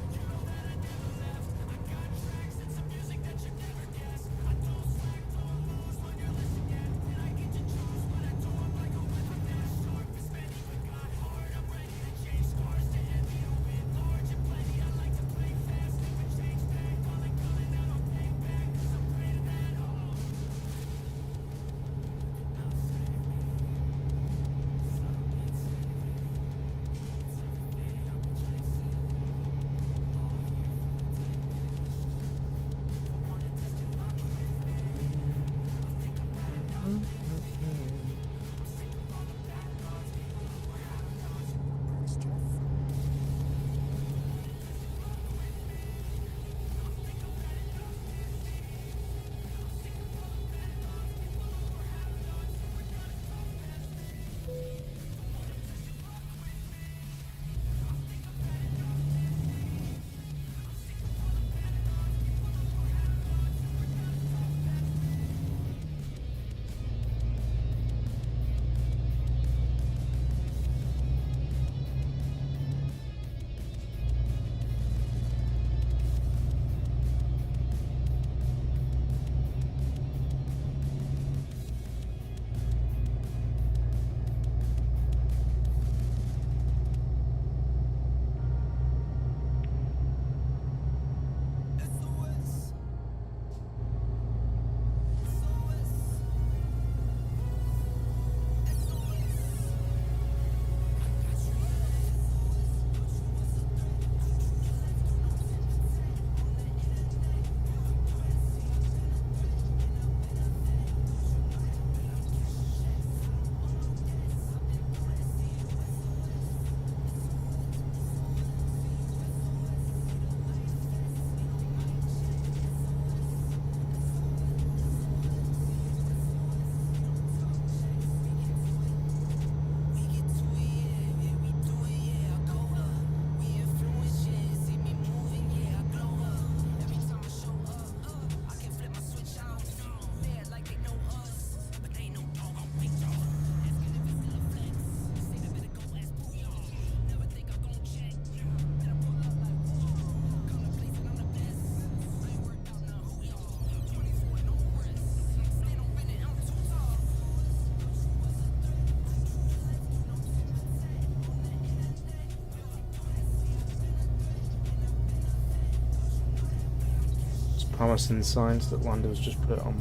promising signs that Lando's just put it on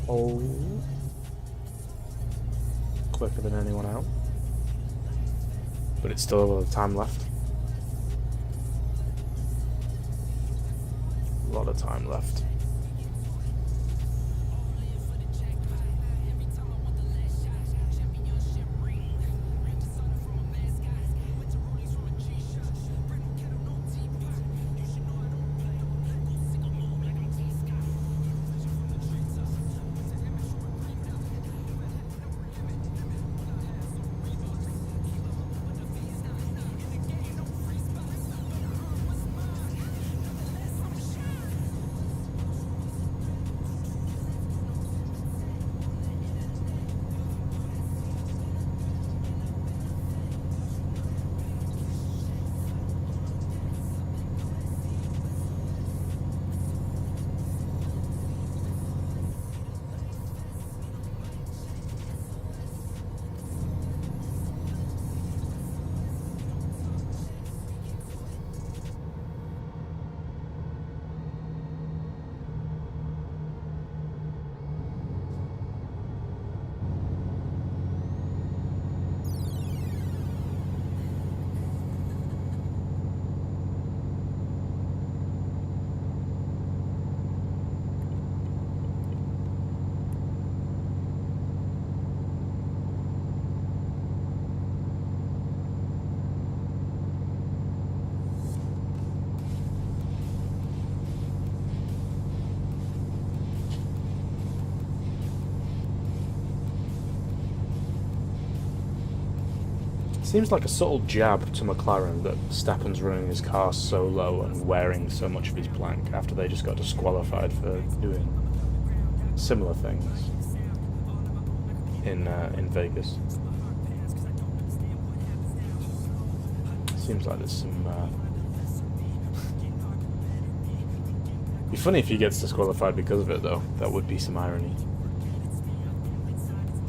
hold quicker than anyone else. But it's still a lot of time left. A lot of time left. Seems like a subtle jab to McLaren that Verstappen's running his car so low and wearing so much of his blank after they just got disqualified for doing similar things in Vegas. Seems like there's some. Be funny if he gets disqualified because of it, though. That would be some irony.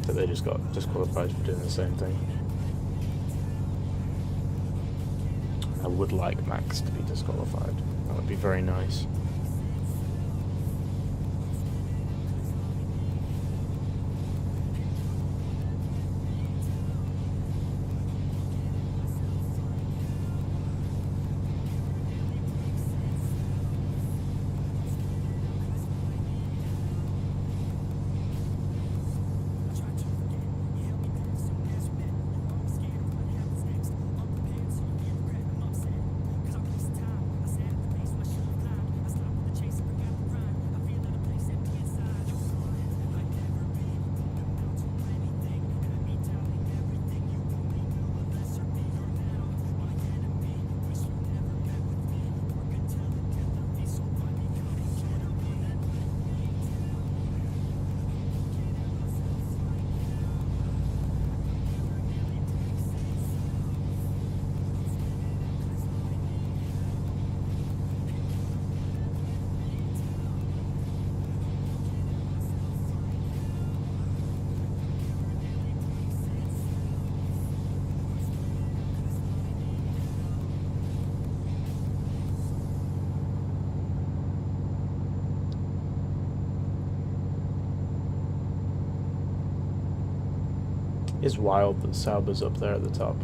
That they just got disqualified for doing the same thing. I would like Max to be disqualified. That would be very nice. It's wild that Sauber's up there at the top.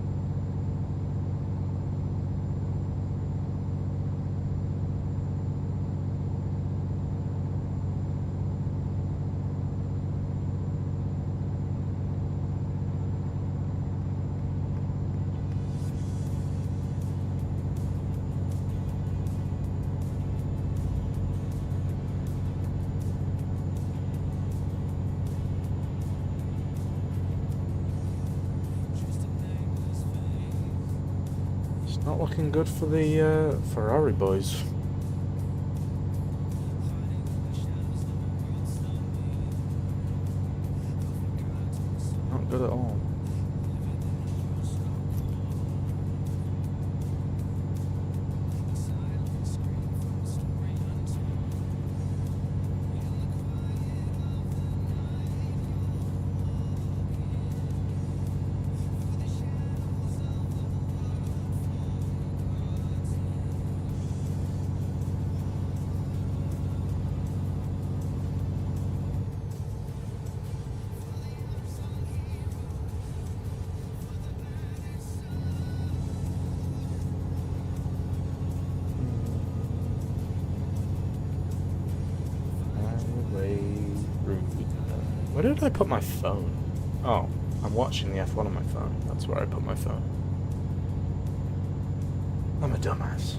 Not looking good for the Ferrari boys. Not good at all. Where did I put my phone? Oh, I'm watching the F1 on my phone. That's where I put my phone. I'm a dumbass.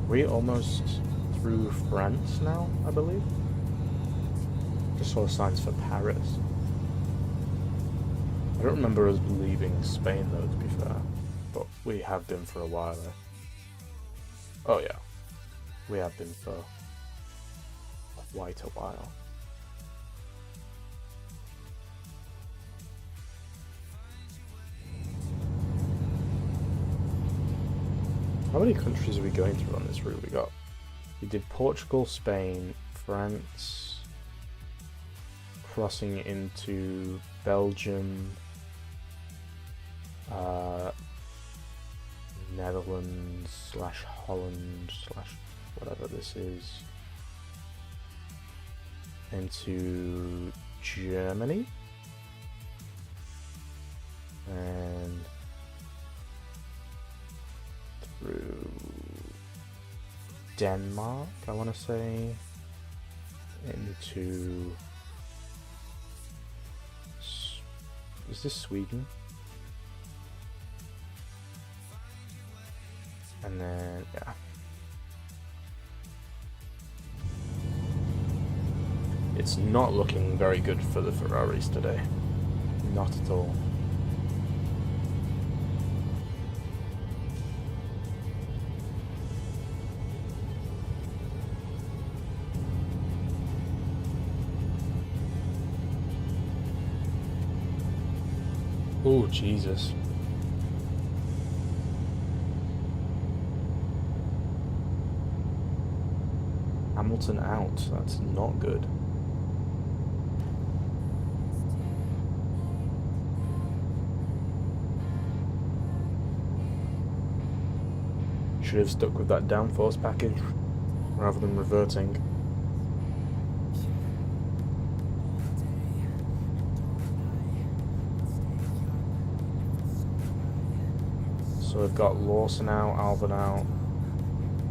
We almost through France now, I believe. Just saw signs for Paris. I don't remember us leaving Spain though, to be fair, but we have been for a while. Oh yeah, we have been for quite a while. How many countries are we going through on this route? We did Portugal, Spain, France, crossing into Belgium, Netherlands / Holland / whatever this is, into Germany, and through Denmark, I want to say, into... Is this Sweden? And then, yeah. It's not looking very good for the Ferraris today. Not at all. Oh, Jesus. Hamilton out. That's not good. Should have stuck with that downforce package rather than reverting. So we've got Lawson out, Albon out,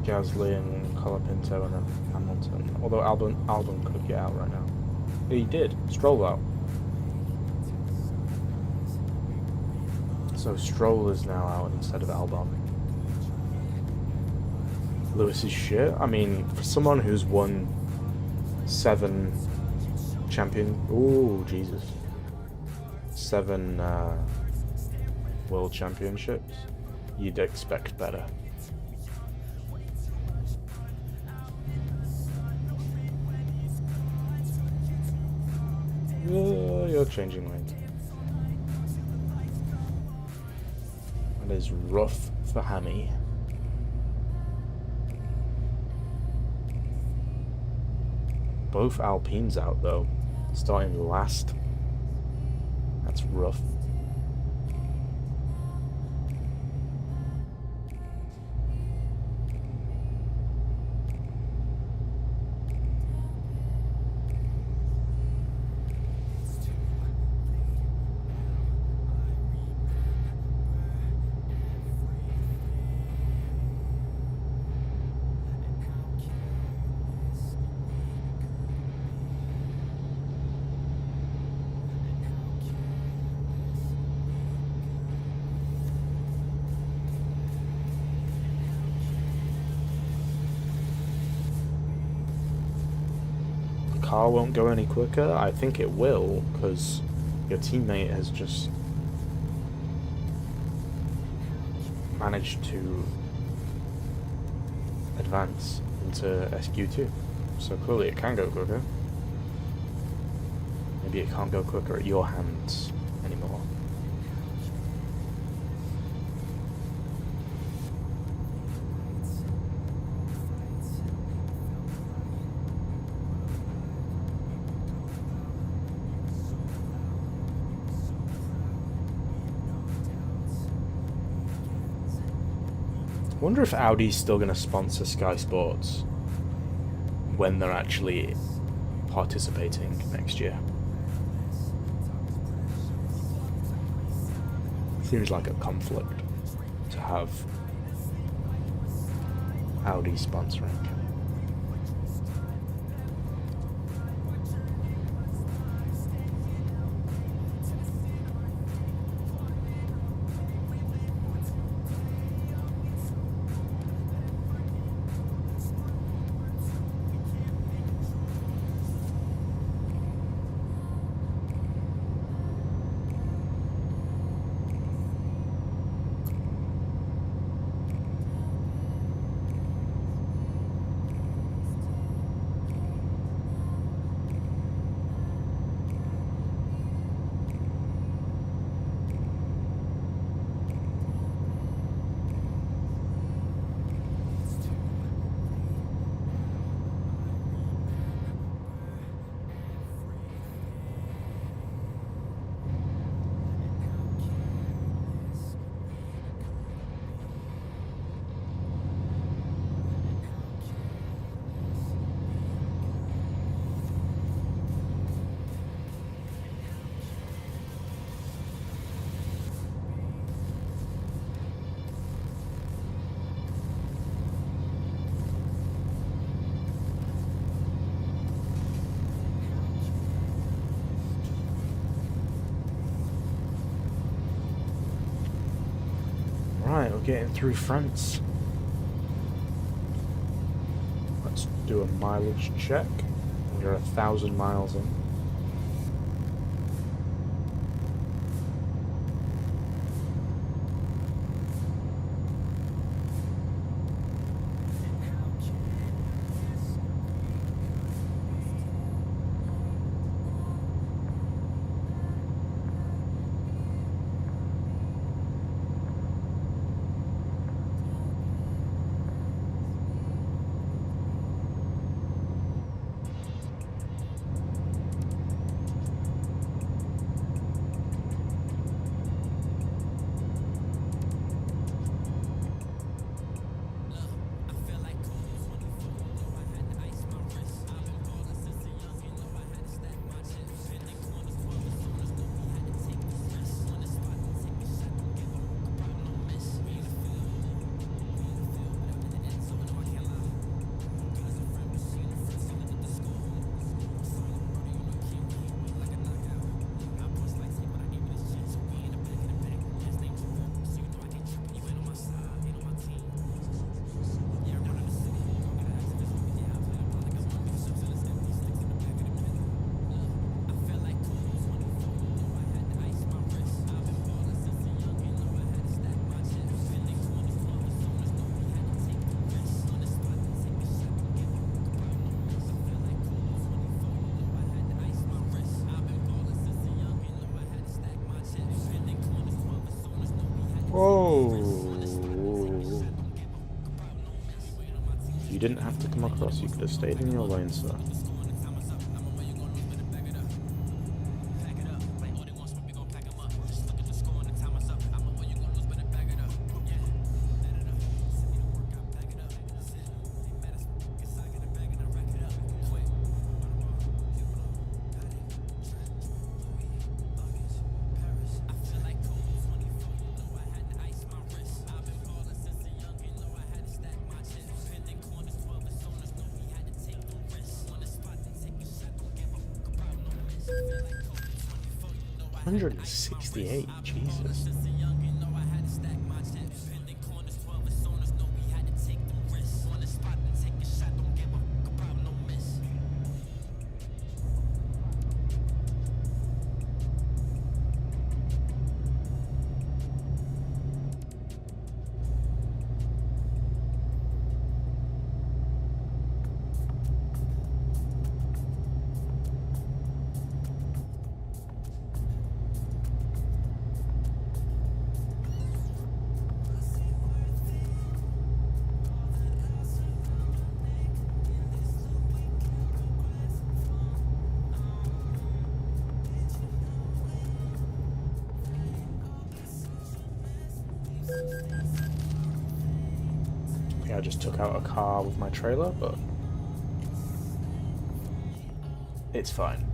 Gasly and Colapinto, and then Hamilton. Although Albon could get out right now. He did. Stroll out. So Stroll is now out instead of Albon. Lewis is shit. I mean, for someone who's won 7 World Championships, you'd expect better. You're changing lanes. That is rough for Hammy. Both Alpines out though, starting last. That's rough. Car won't go any quicker. I think it will, because your teammate has just managed to advance into SQ2. So clearly it can go quicker. Maybe it can't go quicker at your hands anymore. I wonder if Audi's still going to sponsor Sky Sports when they're actually participating next year. Seems like a conflict to have Audi sponsoring. Right, we're getting through France. Let's do a mileage check. We're 1,000 miles in. Whoa! You didn't have to come across, you could have stayed in your lane, sir. $168, Jesus. think I just took out a car with my trailer, but it's fine.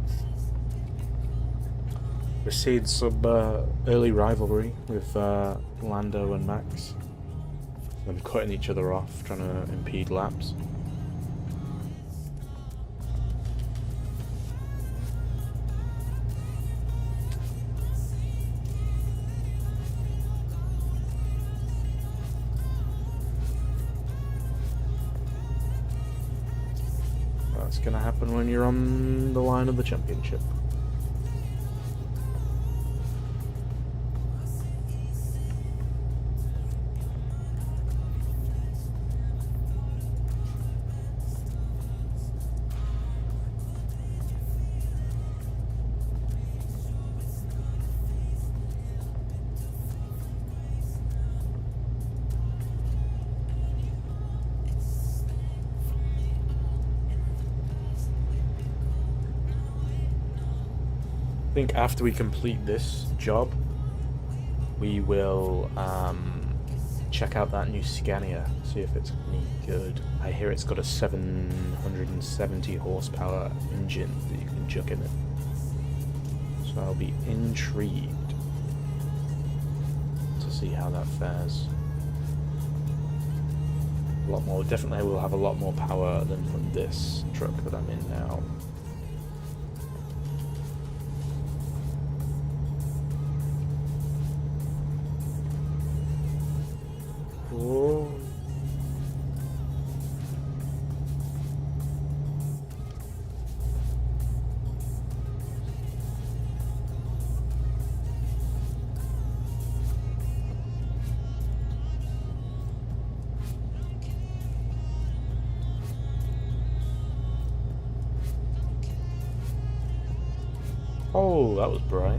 We've seen some early rivalry with Lando and Max. Them cutting each other off, trying to impede laps. That's gonna happen when you're on the line of the championship. I think after we complete this job, we will check out that new Scania, see if it's any good. I hear it's got a 770 horsepower engine that you can chuck in it. So I'll be intrigued to see how that fares. A lot more, definitely will have a lot more power than from this truck that I'm in now. Whoa. Oh, that was bright.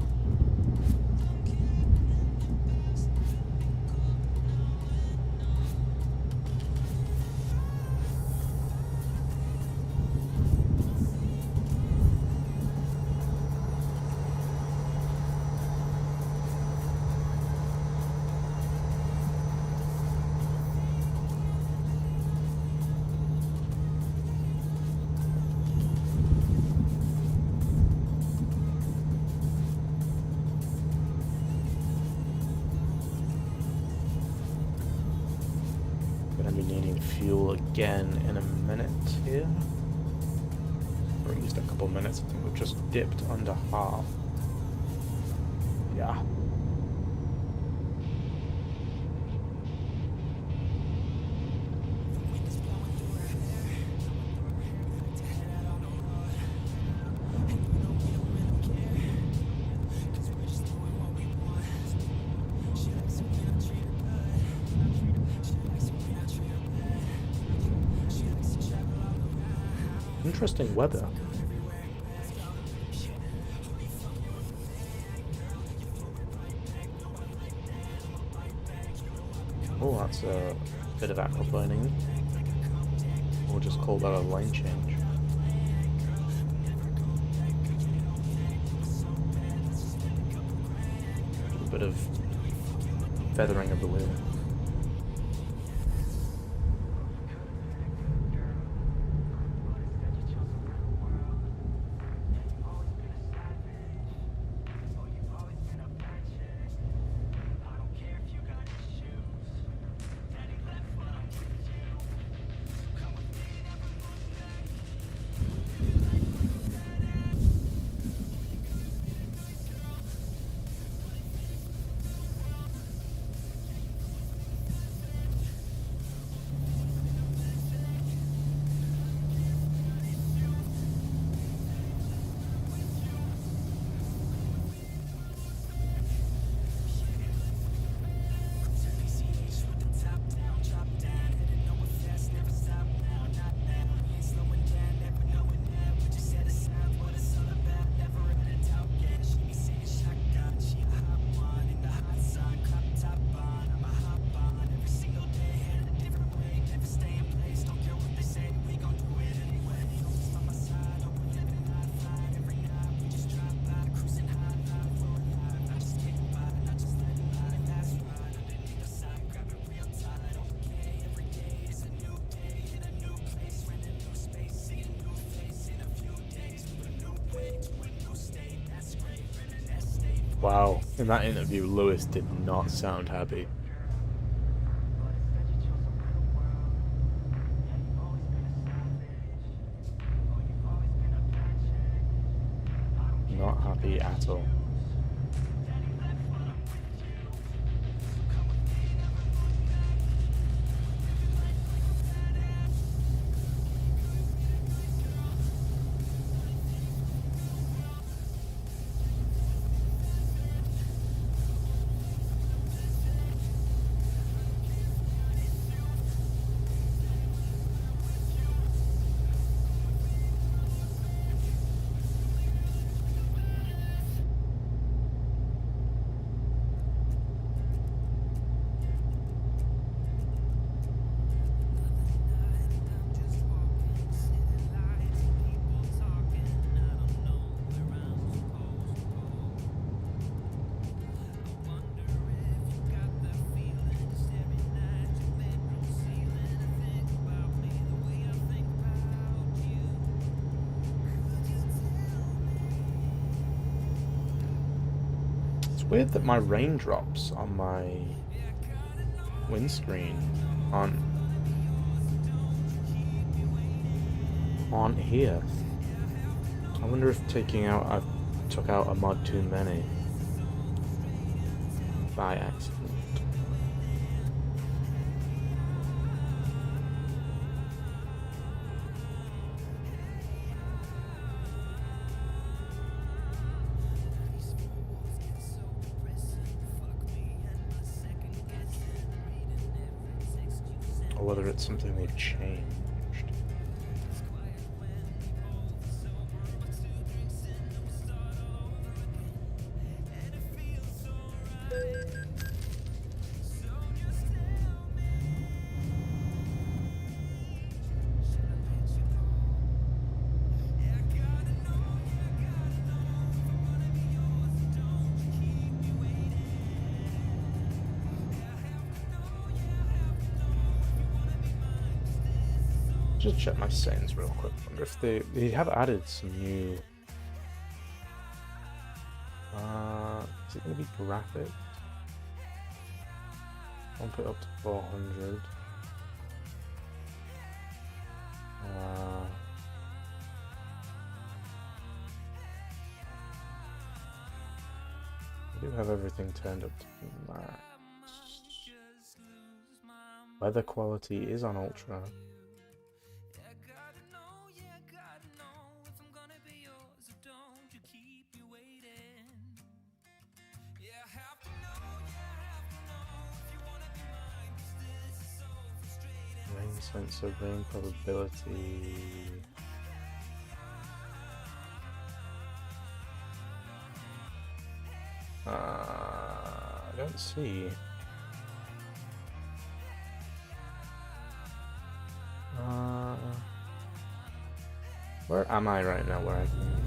Gonna be needing fuel again in a minute here. Or at least a couple minutes. I think we've just dipped under half. Yeah. Interesting weather. Oh, that's a bit of aquaplaning. We'll just call that a lane change. A bit of feathering of the wheel. Wow, in that interview, Lewis did not sound happy. Not happy at all. It's weird that my raindrops on my windscreen aren't here. I wonder if I've took out a mod too many by accident. Or whether it's something they've changed. Just check my settings real quick. Wonder if they have added some new. Is it going to be graphic? Bump it up to 400. I do have everything turned up to max. Weather quality is on ultra. Rain sensor, rain probability. I don't see. Where am I right now? Where I can...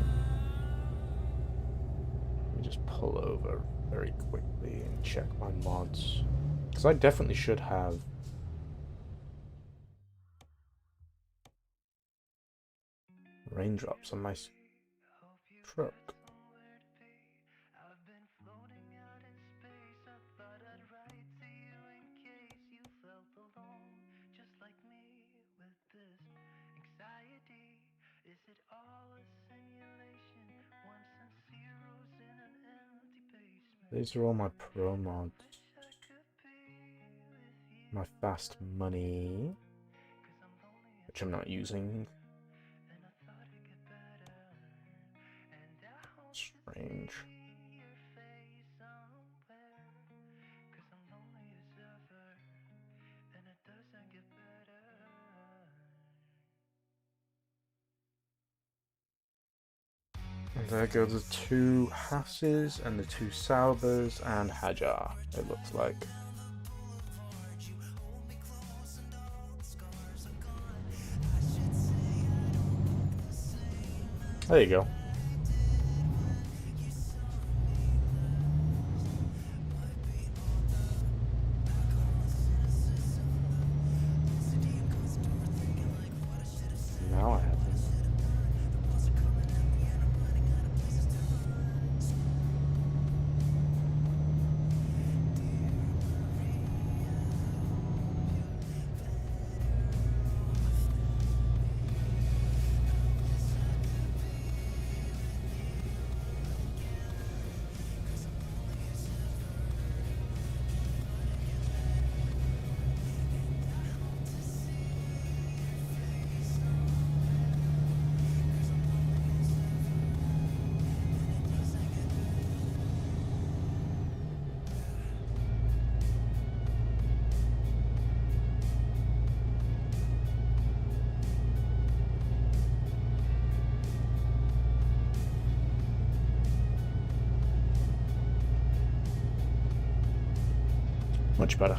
Let me just pull over very quickly and check my mods. Because I definitely should have raindrops on my truck. These are all my pro mods. My fast money, which I'm not using. Strange. And there go the two Hasses and the two Saubers and Hajar, it looks like. There you go. Now I have them. much better.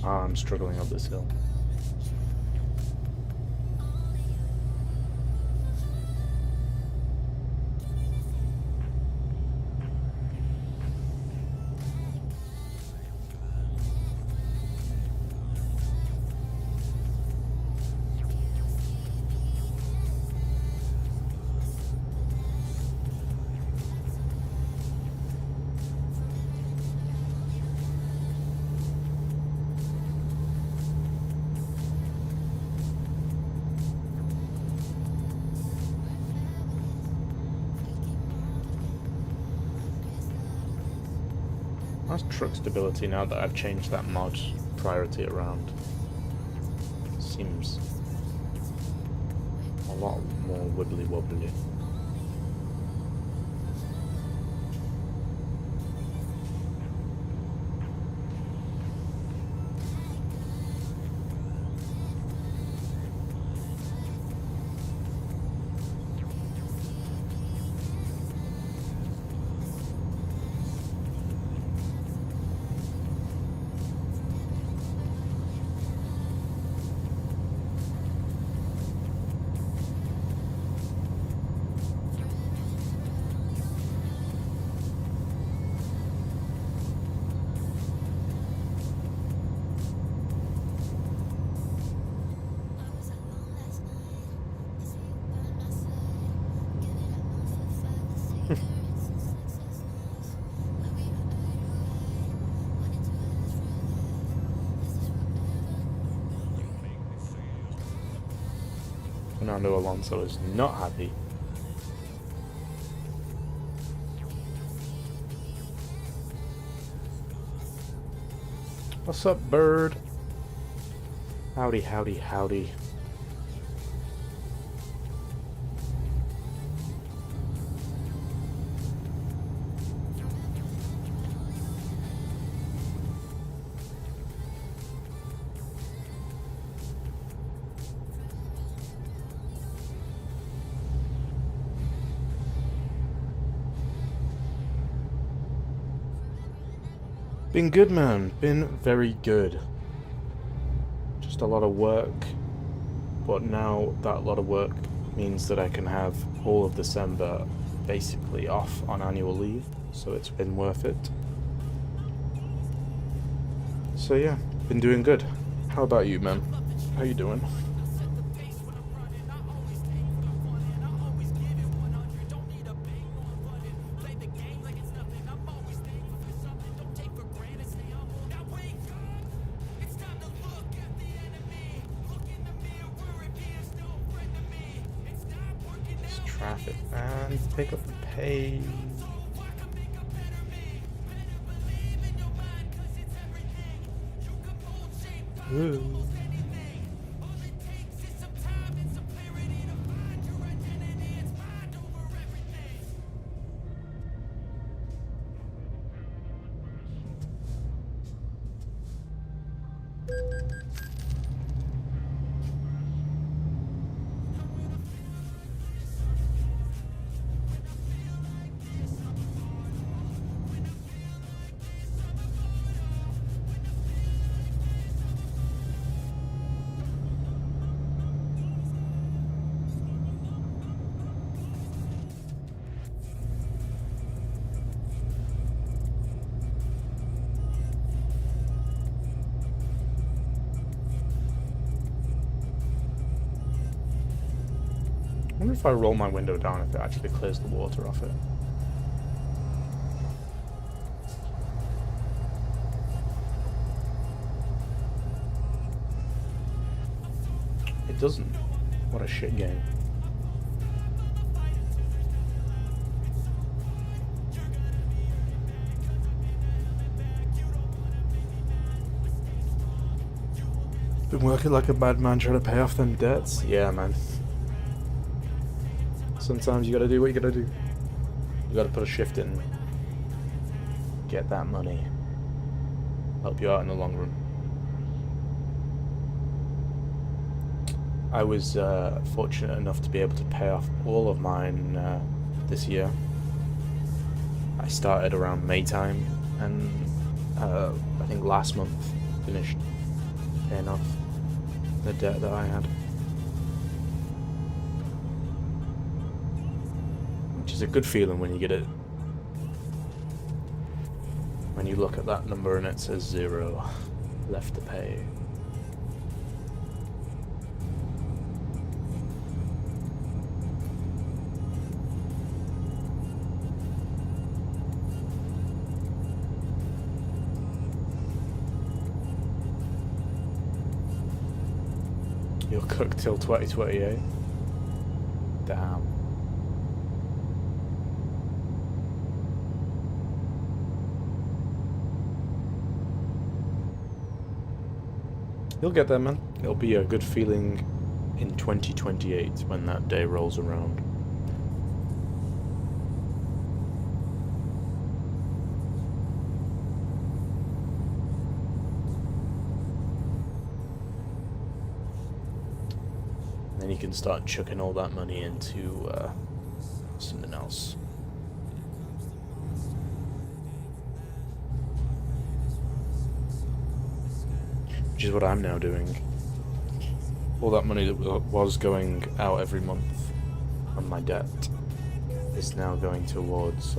I'm struggling up this hill. Nice truck stability now that I've changed that mod priority around. Seems a lot more wibbly wobbly. Fernando Alonso is not happy. What's up, bird? Howdy, howdy, howdy. Been good, man. Been very good. Just a lot of work. But now that lot of work means that I can have all of December basically off on annual leave. So it's been worth it. So yeah, been doing good. How about you, man? How you doing? Traffic, man. Pick up the pace. Ooh. I wonder if I roll my window down if it actually clears the water off it. It doesn't. What a shit game. Been working like a bad man trying to pay off them debts. Yeah, man. Sometimes you gotta do what you gotta do. You gotta put a shift in. Get that money. Help you out in the long run. I was fortunate enough to be able to pay off all of mine this year. I started around May time, and I think last month finished paying off the debt that I had. Which is a good feeling when you get it. When you look at that number and it says 0 left to pay. You'll cook till 2028. Damn. You'll get there, man. It'll be a good feeling in 2028 when that day rolls around. Then you can start chucking all that money into something else. Which is what I'm now doing. All that money that was going out every month on my debt is now going towards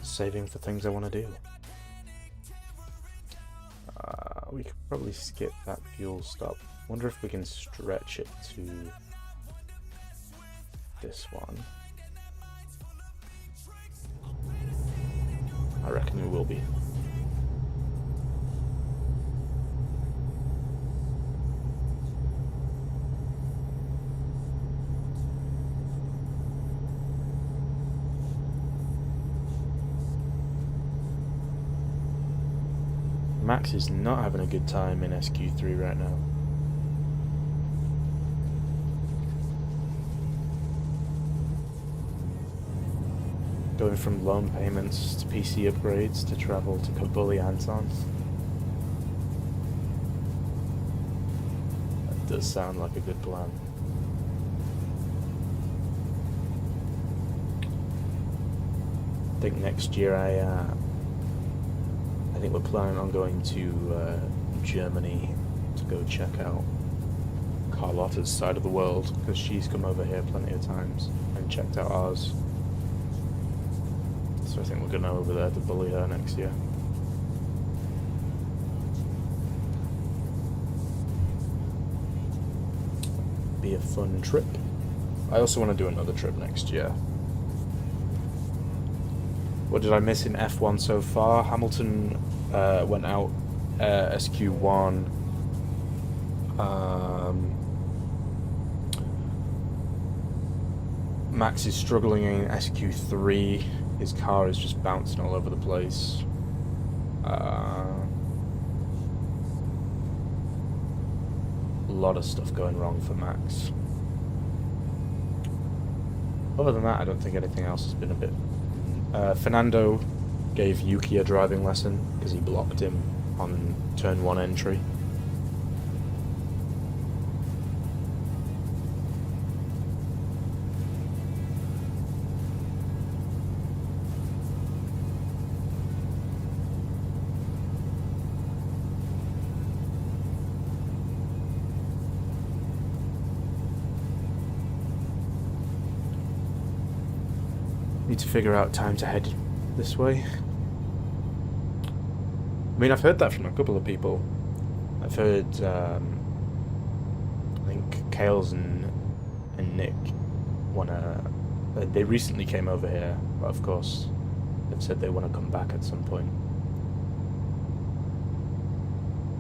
saving for things I want to do. We could probably skip that fuel stop. Wonder if we can stretch it to this one. I reckon we will be. Max is not having a good time in SQ3 right now. Going from loan payments to PC upgrades to travel to bully Anton. That does sound like a good plan. I think next year I think we're planning on going to Germany to go check out Carlotta's side of the world, because she's come over here plenty of times and checked out ours. So I think we're going over there to bully her next year. Be a fun trip. I also want to do another trip next year. What did I miss in F1 so far? Hamilton went out SQ1. Max is struggling in SQ3. His car is just bouncing all over the place. A lot of stuff going wrong for Max. Other than that, I don't think anything else has been a bit... Fernando gave Yuki a driving lesson because he blocked him on turn 1 entry. Need to figure out time to head this way. I mean, I've heard that from a couple of people. I've heard, I think Kales and Nick wanna. They recently came over here, but of course, they've said they want to come back at some point.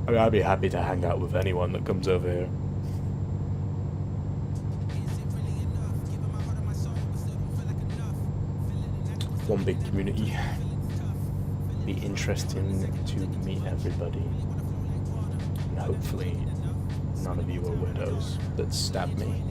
I mean, I'd be happy to hang out with anyone that comes over here. One big community. Be interesting to meet everybody. And hopefully none of you are widows that stab me.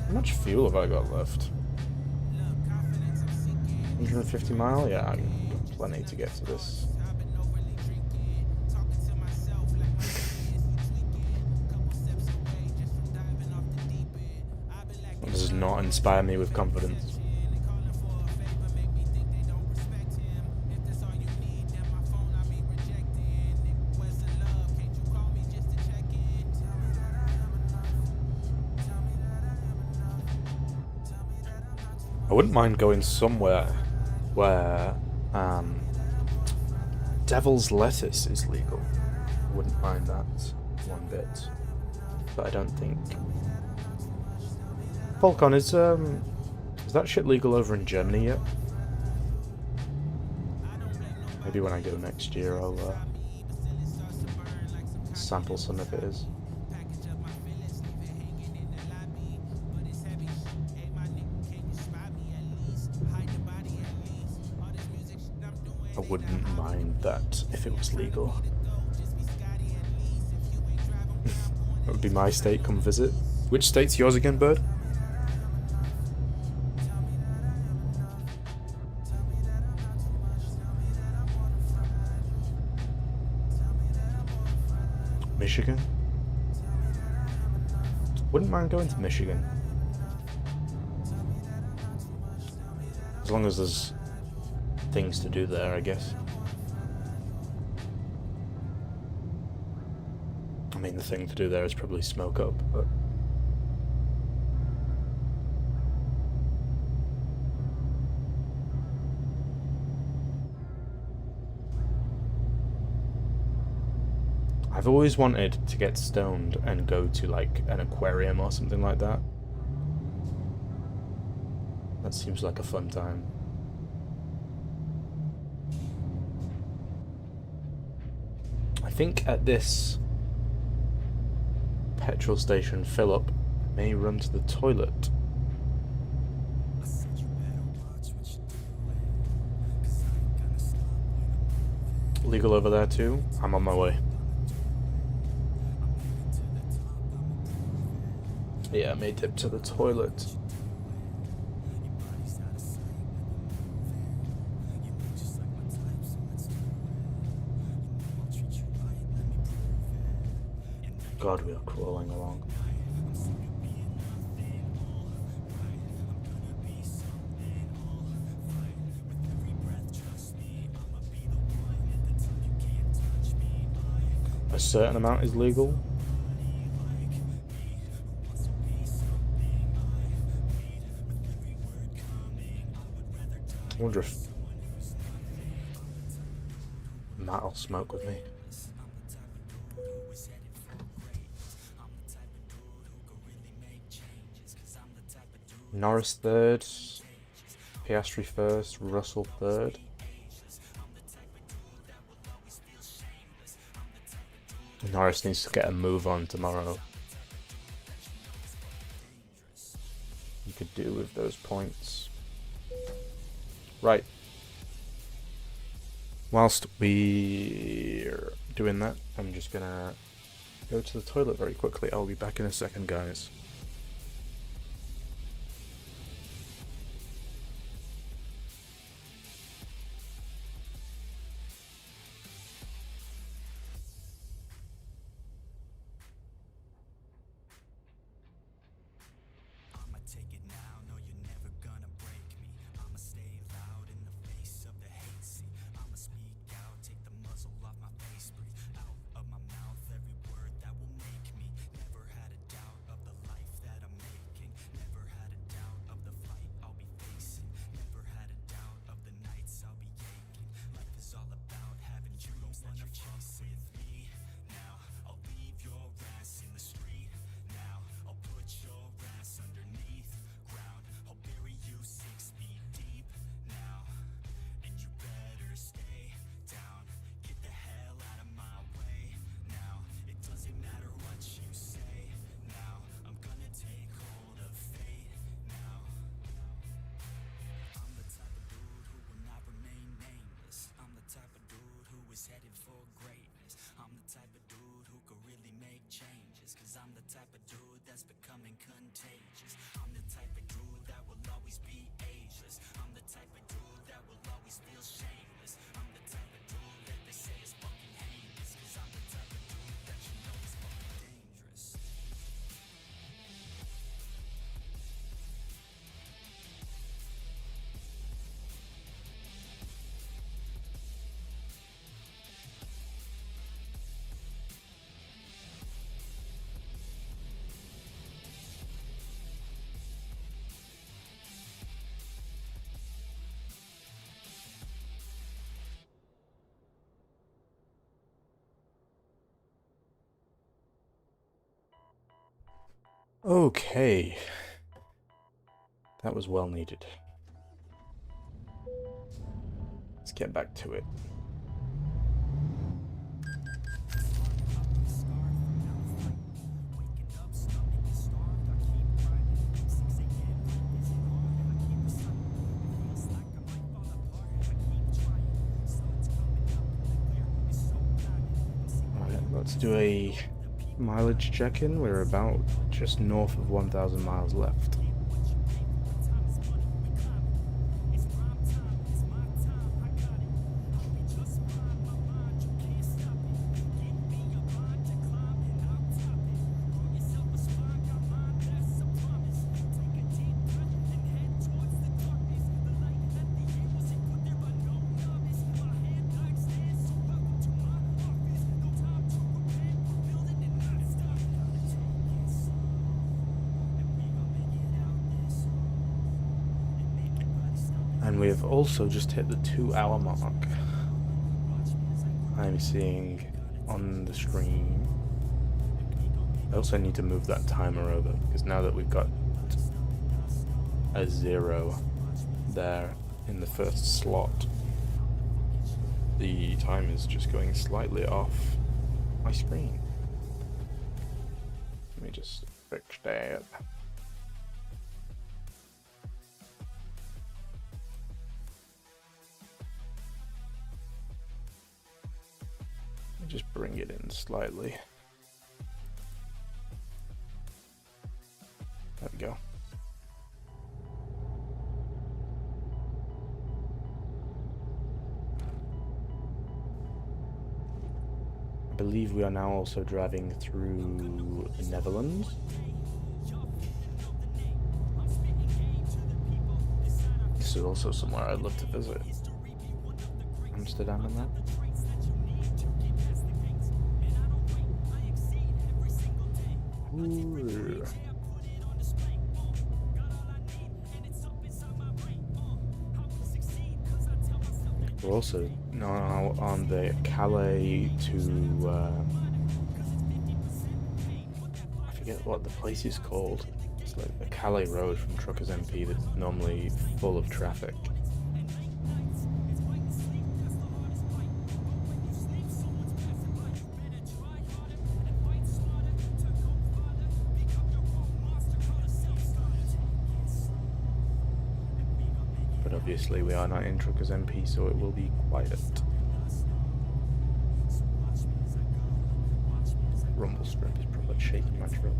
How much fuel have I got left? 150 mile? Yeah, I've got plenty to get to this. This does not inspire me with confidence. I wouldn't mind going somewhere where devil's lettuce is legal. I wouldn't mind that one bit. But I don't think. Falcon, is that shit legal over in Germany yet? Maybe when I go next year I'll sample some if it is. I wouldn't mind that if it was legal. That would be my state, come visit. Which state's yours again, bird? Michigan? Wouldn't mind going to Michigan. As long as there's things to do there, I guess. I mean, the thing to do there is probably smoke up, but... I've always wanted to get stoned and go to, like, an aquarium or something like that. That seems like a fun time. I think at this petrol station, Philip may run to the toilet. Legal over there too? I'm on my way. Yeah, I may dip to the toilet. God, we are crawling along. A certain amount is legal. I wonder if Matt'll smoke with me. Norris third, Piastri first, Russell third. Norris needs to get a move on tomorrow. You could do with those points. Right. Whilst we're doing that, I'm just gonna go to the toilet very quickly. I'll be back in a second, guys. type of dude that's becoming contagious. I'm the type of dude that will always be ageless. I'm the type of dude that will always feel shameless. I'm the type of dude that they say is fucking heinous. Cause I'm the type of dude that you know is fucking dangerous. Okay. That was well needed. Let's get back to it. Alright, let's do a mileage check-in. We're about just north of 1,000 miles left. And we've also just hit the 2-hour mark. I'm seeing on the screen. I also need to move that timer over, because now that we've got a 0 there in the first slot, the time is just going slightly off my screen. Let me just fix that. Just bring it in slightly. There we go. I believe we are now also driving through the Netherlands. This is also somewhere I'd love to visit. Amsterdam and that. Ooh. We're also now on the Calais to I forget what the place is called. It's like the Calais Road from Truckers MP that's normally full of traffic. Obviously, we are not in Truckers MP, so it will be quiet. Rumble strip is probably shaking my throat.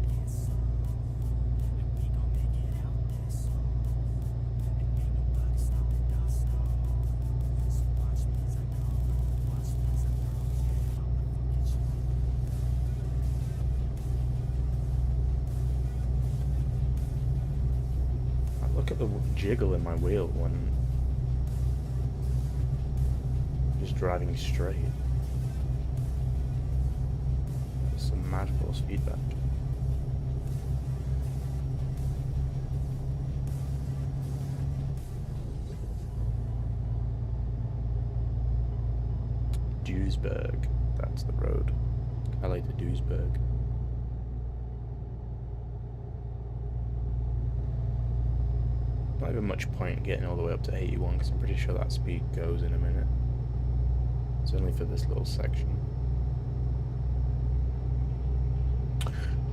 Look at the jiggle in my wheel when just driving straight. There's some mad force feedback. Duisburg, that's the road. Calais to Duisburg. Not even much point getting all the way up to 81 because I'm pretty sure that speed goes in a minute. Certainly for this little section.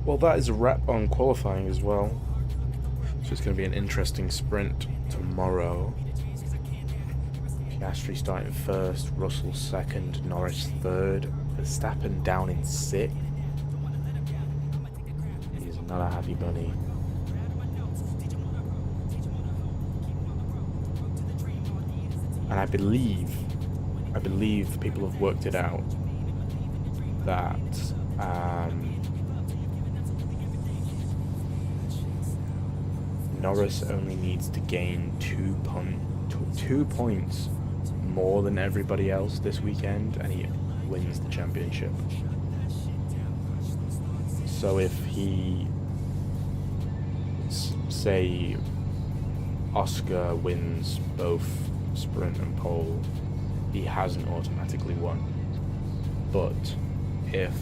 Well, that is a wrap on qualifying as well. So it's going to be an interesting sprint tomorrow. Piastri starting first, Russell second, Norris third, Verstappen down in sixth. not a happy bunny. And I believe people have worked it out that Norris only needs to gain 2 points more than everybody else this weekend, and he wins the championship. So if he, say, Oscar wins both sprint and pole, he hasn't automatically won. But if,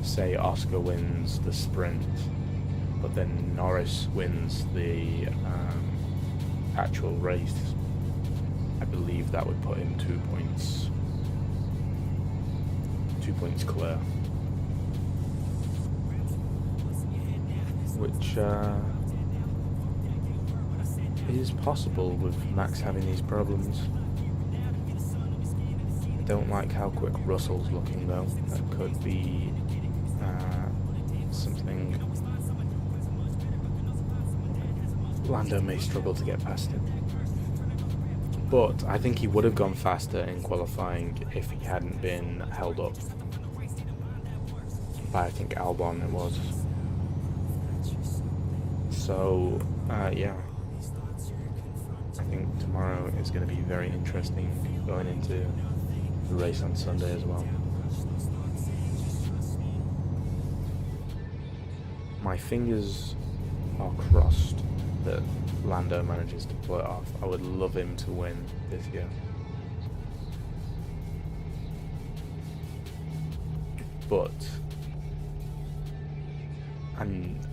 say, Oscar wins the sprint, but then Norris wins the actual race, I believe that would put him 2 points. 2 points clear. Which is possible with Max having these problems. I don't like how quick Russell's looking though. That could be something Lando may struggle to get past him. But I think he would have gone faster in qualifying if he hadn't been held up by, I think, Albon it was. So, yeah. I think tomorrow is going to be very interesting going into the race on Sunday as well. My fingers are crossed that Lando manages to pull it off. I would love him to win this year. But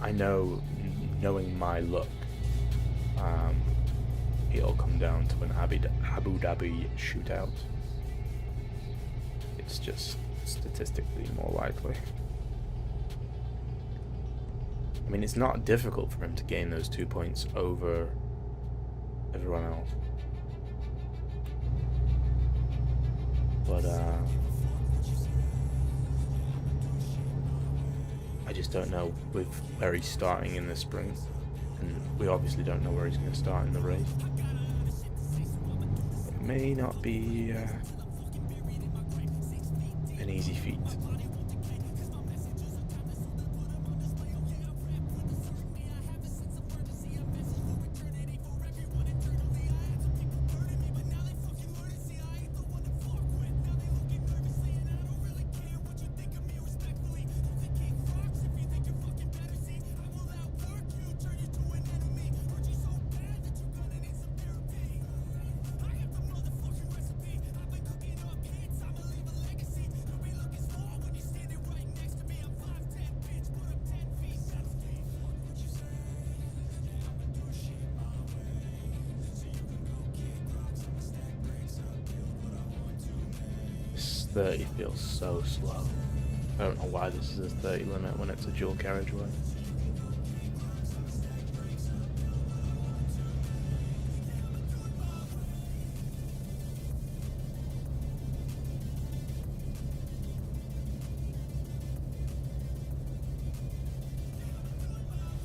I know, knowing my luck, it'll come down to an Abu Dhabi shootout. It's just statistically more likely. I mean, it's not difficult for him to gain those 2 points over everyone else. But, I just don't know with where he's starting in the sprint. And we obviously don't know where he's going to start in the race. It may not be an easy feat. This 30 feels so slow. I don't know why this is a 30 limit when it's a dual carriageway.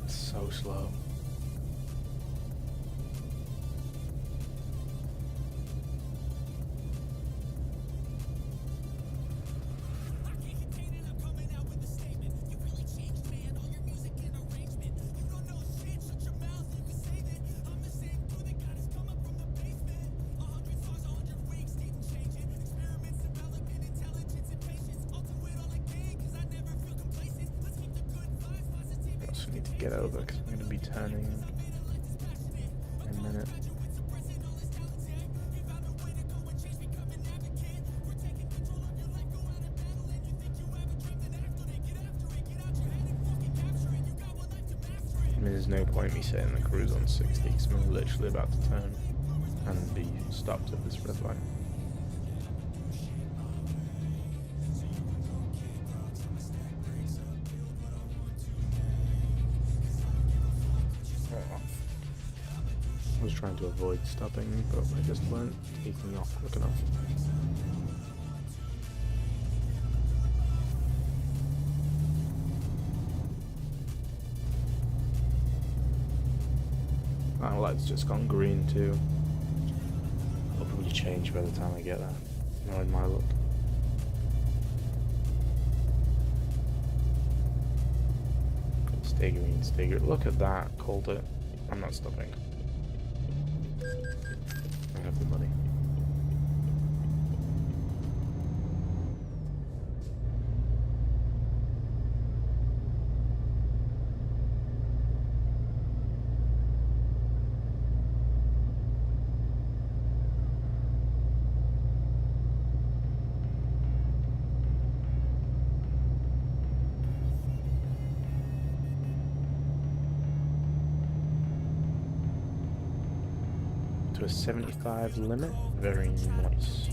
It's so slow. I need to get over because I'm going to be turning in a minute. I mean, there's no point me setting the cruise on 60 because I'm literally about to turn and be stopped at this red light. I was trying to avoid stopping, but I just weren't taking off quick enough. My light's just gone green too. It'll probably change by the time I get there. Knowing my luck. Stay green, stay green. Look at that. Called it. I'm not stopping. I have the money. To a 75 limit. Very nice.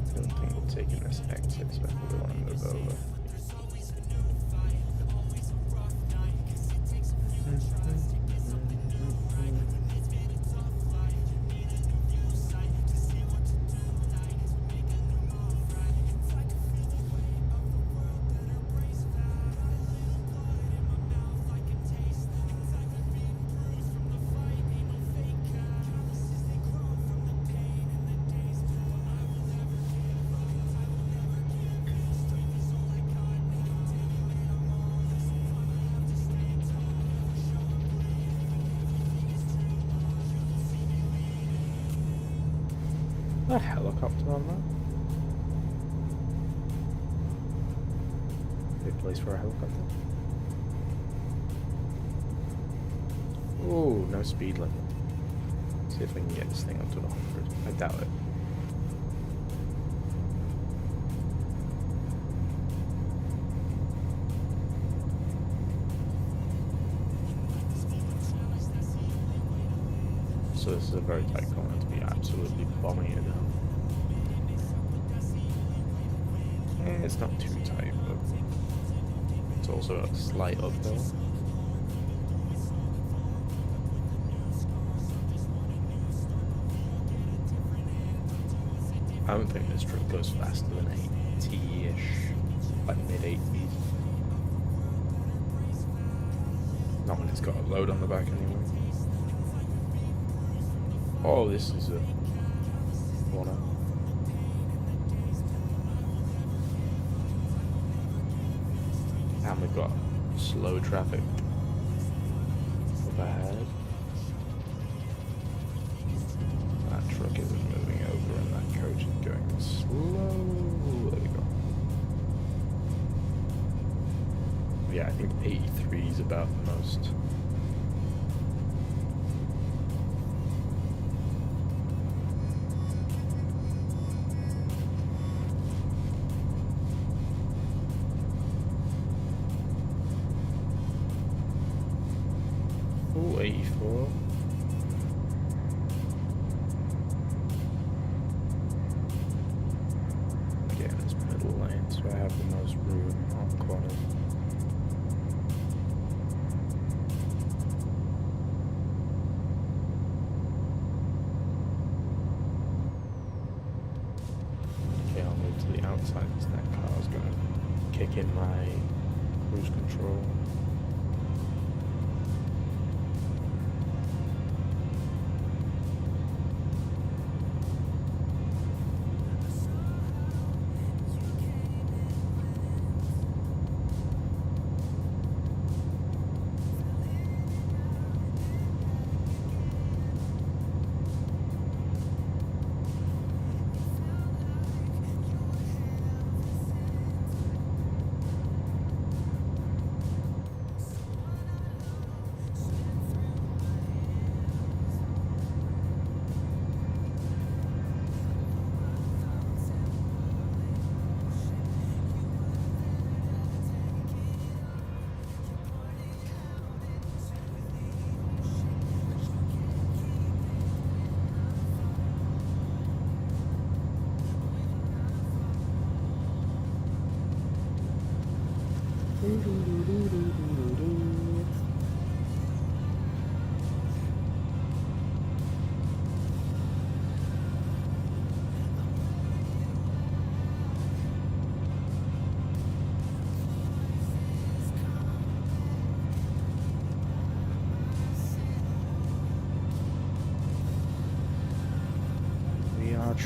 I don't think we're taking this exit, so I probably want to move over. A helicopter on that? Big place for a helicopter. Oh, no speed limit. See if I can get this thing up to 100. I doubt it. So this is a very tight corner to be absolutely bombing it down. It's not too tight, but it's also a slight uphill. I don't think this truck goes faster than 80-ish, like mid-80s. Not when it's got a load on the back anyway. Oh, this is a corner. And we've got slow traffic up ahead. That truck isn't moving over and that coach is going slow. There we go. Yeah, I think 83 is about the most. Ooh, 84. Get in this middle lane so I have the most room on corners. Okay, I'll move to the outside because that car's gonna kick in my cruise control.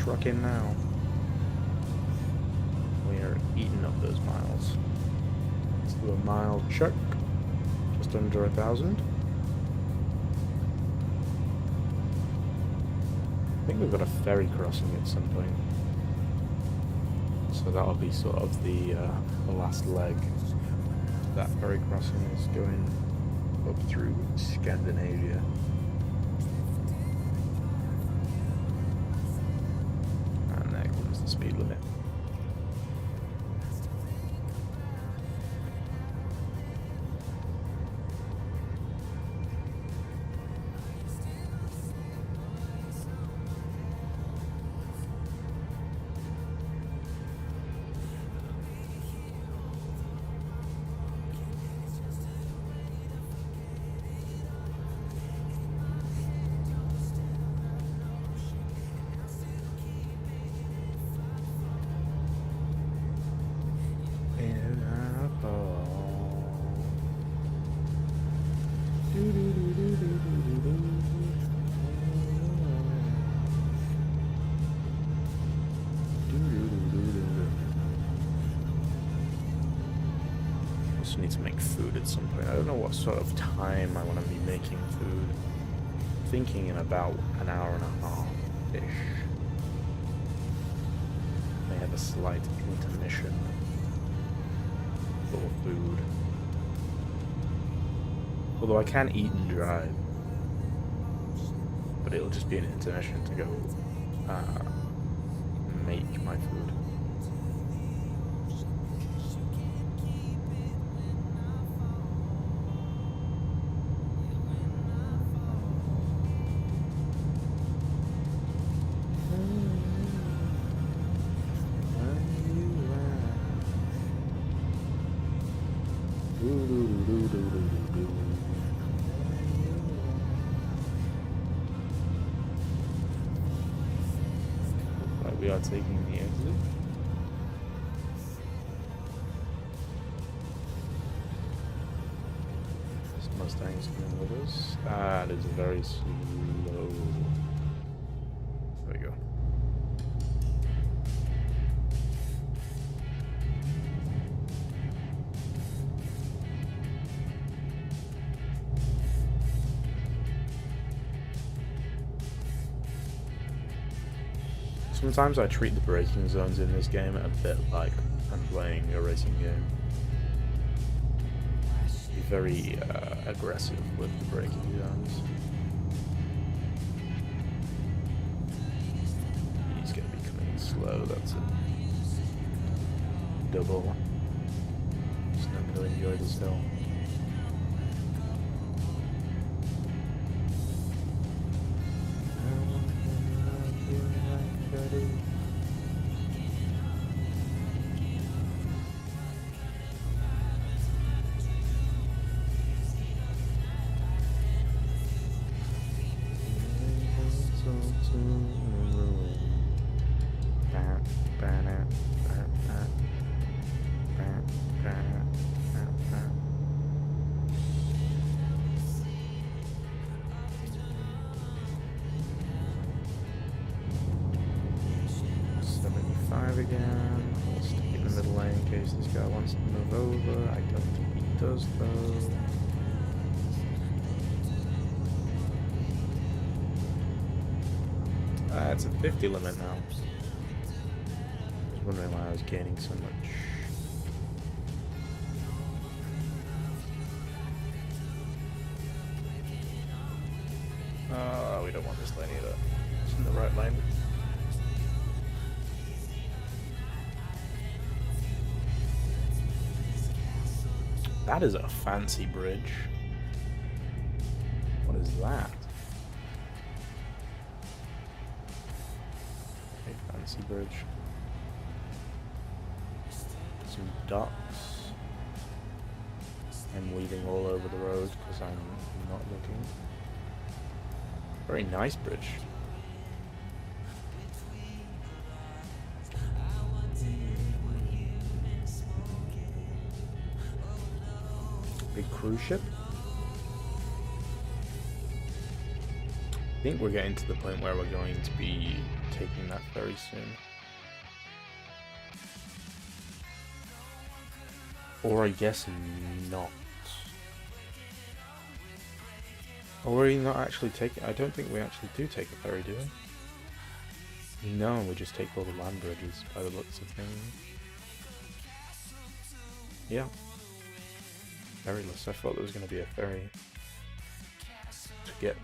trucking now. We are eating up those miles. Let's do a mile check. Just under 1,000. I think we've got a ferry crossing at some point. So that'll be sort of the last leg. That ferry crossing is going up through Scandinavia. And there comes the speed limit. Also need to make food at some point. I don't know what sort of time I want to be making food. I'm thinking in about an hour and a half-ish. May have a slight intermission for food. Although I can eat and drive. But it'll just be an intermission to go make my food. Right, we are taking the exit. This Mustang's coming with us. Ah, it is very slow. There we go. Sometimes I treat the braking zones in this game a bit like I'm playing a racing game. Be very aggressive with the braking zones. He's gonna be coming slow, that's it. Double. Just not gonna enjoy this hill. Again. We'll stick it in the middle lane in case this guy wants to move over. I don't think he does though. It's a 50 limit now. I was wondering why I was gaining so much. We don't want this lane either. It's in the right lane. That is a fancy bridge. What is that? A fancy bridge. Some ducks. I'm weaving all over the road because I'm not looking. Very nice bridge. Big cruise ship. I think we're getting to the point where we're going to be taking that very soon. Or I guess not. Or are we not actually taking... I don't think we actually do take a ferry, do we? No, we just take all the land bridges by the looks of things. Yeah. Ferryless. I thought there was going to be a ferry to get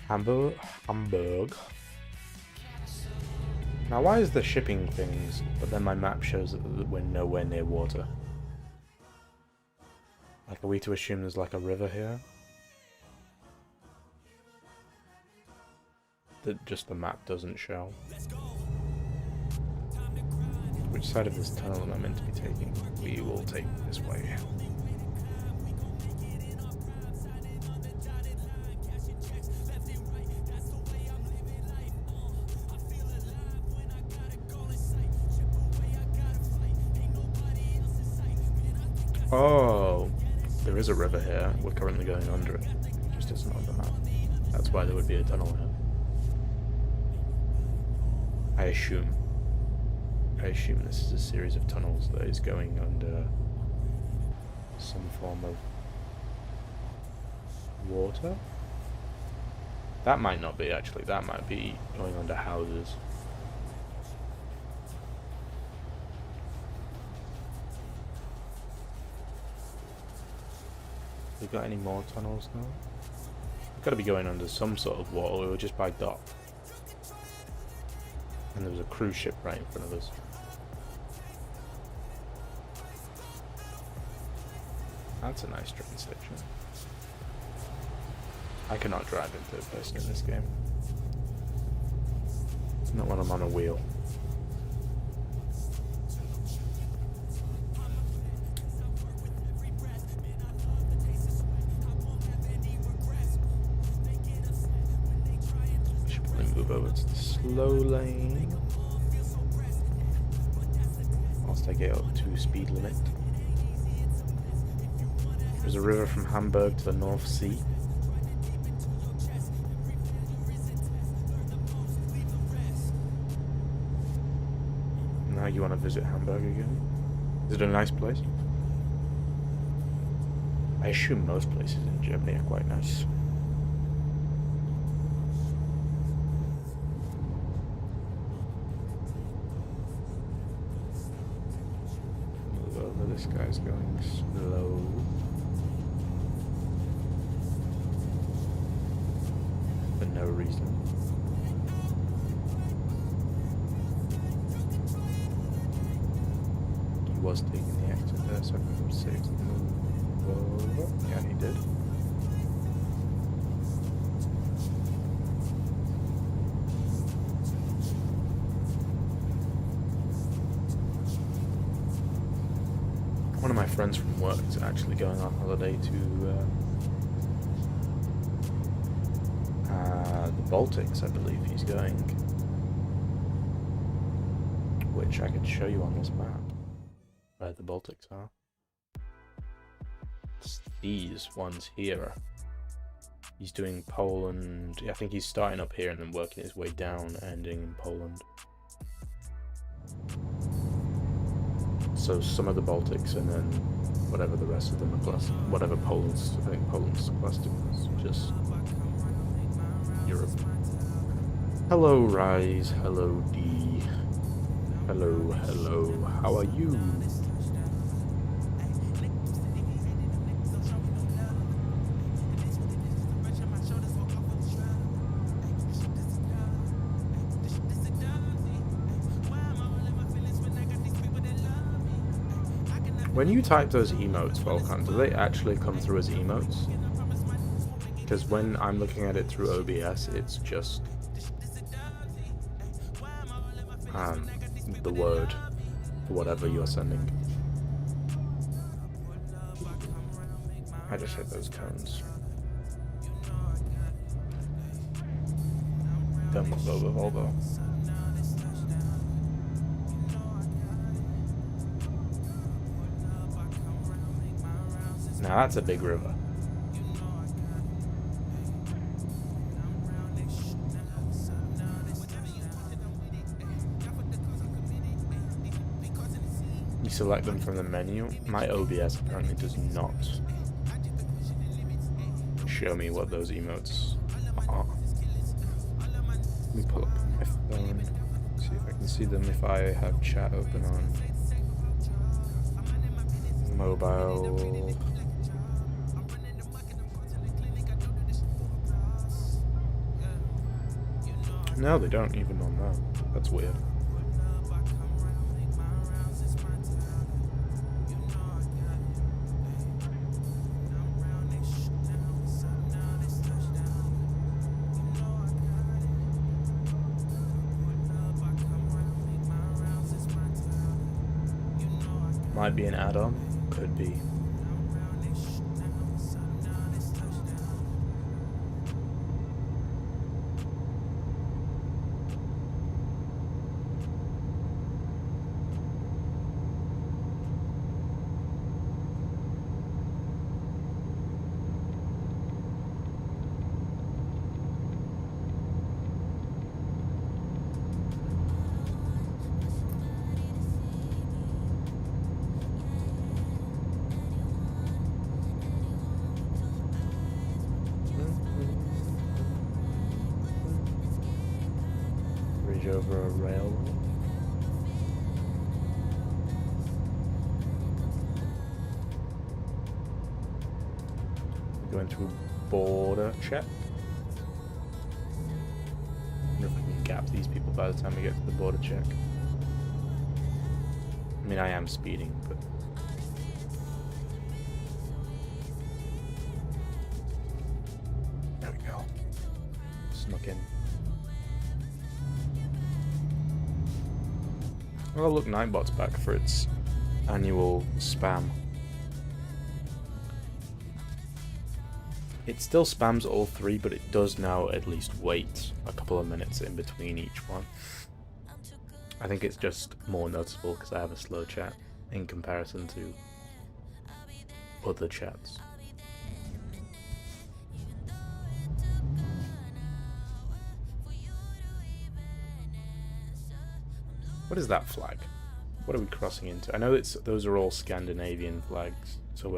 Hamburg. Now, why is the shipping things, but then my map shows that we're nowhere near water? Like, are we to assume there's like a river here? That just the map doesn't show. Which side of this tunnel am I meant to be taking? We will take this way. Oh, there is a river here. We're currently going under it. It just isn't on the map. That's why there would be a tunnel here. I assume this is a series of tunnels that is going under some form of water. That might not be, actually. That might be going under houses. We got any more tunnels now? We've got to be going under some sort of water. We were just by dock. And there was a cruise ship right in front of us. That's a nice train station. I cannot drive in third person in this game. Not when I'm on a wheel. We should probably move over to the slow lane. Whilst I get up to speed limit. There's a river from Hamburg to the North Sea. Now you want to visit Hamburg again? Is it a nice place? I assume most places in Germany are quite nice. Move over, this guy's going slow. For no reason. He was taking the exit there, so I can save the move over. Yeah, he did. One of my friends from work is actually going on holiday to the Baltics, I believe he's going, which I could show you on this map, where the Baltics are. It's these ones here. He's doing Poland. I think he's starting up here and then working his way down, ending in Poland. So some of the Baltics and then whatever the rest of them are classed, whatever Poland's, I think Poland's classed as just Europe. Hello Rise, hello D, hello, hello, how are you? When you type those emotes, Volkan, do they actually come through as emotes? Because when I'm looking at it through OBS, it's just the word for whatever you're sending. I just hit those cones. Don't move over, Volvo. Now that's a big river. You select them from the menu. My OBS apparently does not show me what those emotes are. Let me pull up my phone, see if I can see them if I have chat open on mobile. No, they don't even on that. That's weird. Might be an add-on, could be. Bridge over a railroad. Going through border check. I wonder if we can gap these people by the time we get to the border check. I mean, I am speeding, but there we go. Snuck in. Oh look, Nightbot's back for its annual spam. It still spams all three, but it does now at least wait a couple of minutes in between each one. I think it's just more noticeable because I have a slow chat in comparison to other chats. What is that flag? What are we crossing into? I know those are all Scandinavian flags, so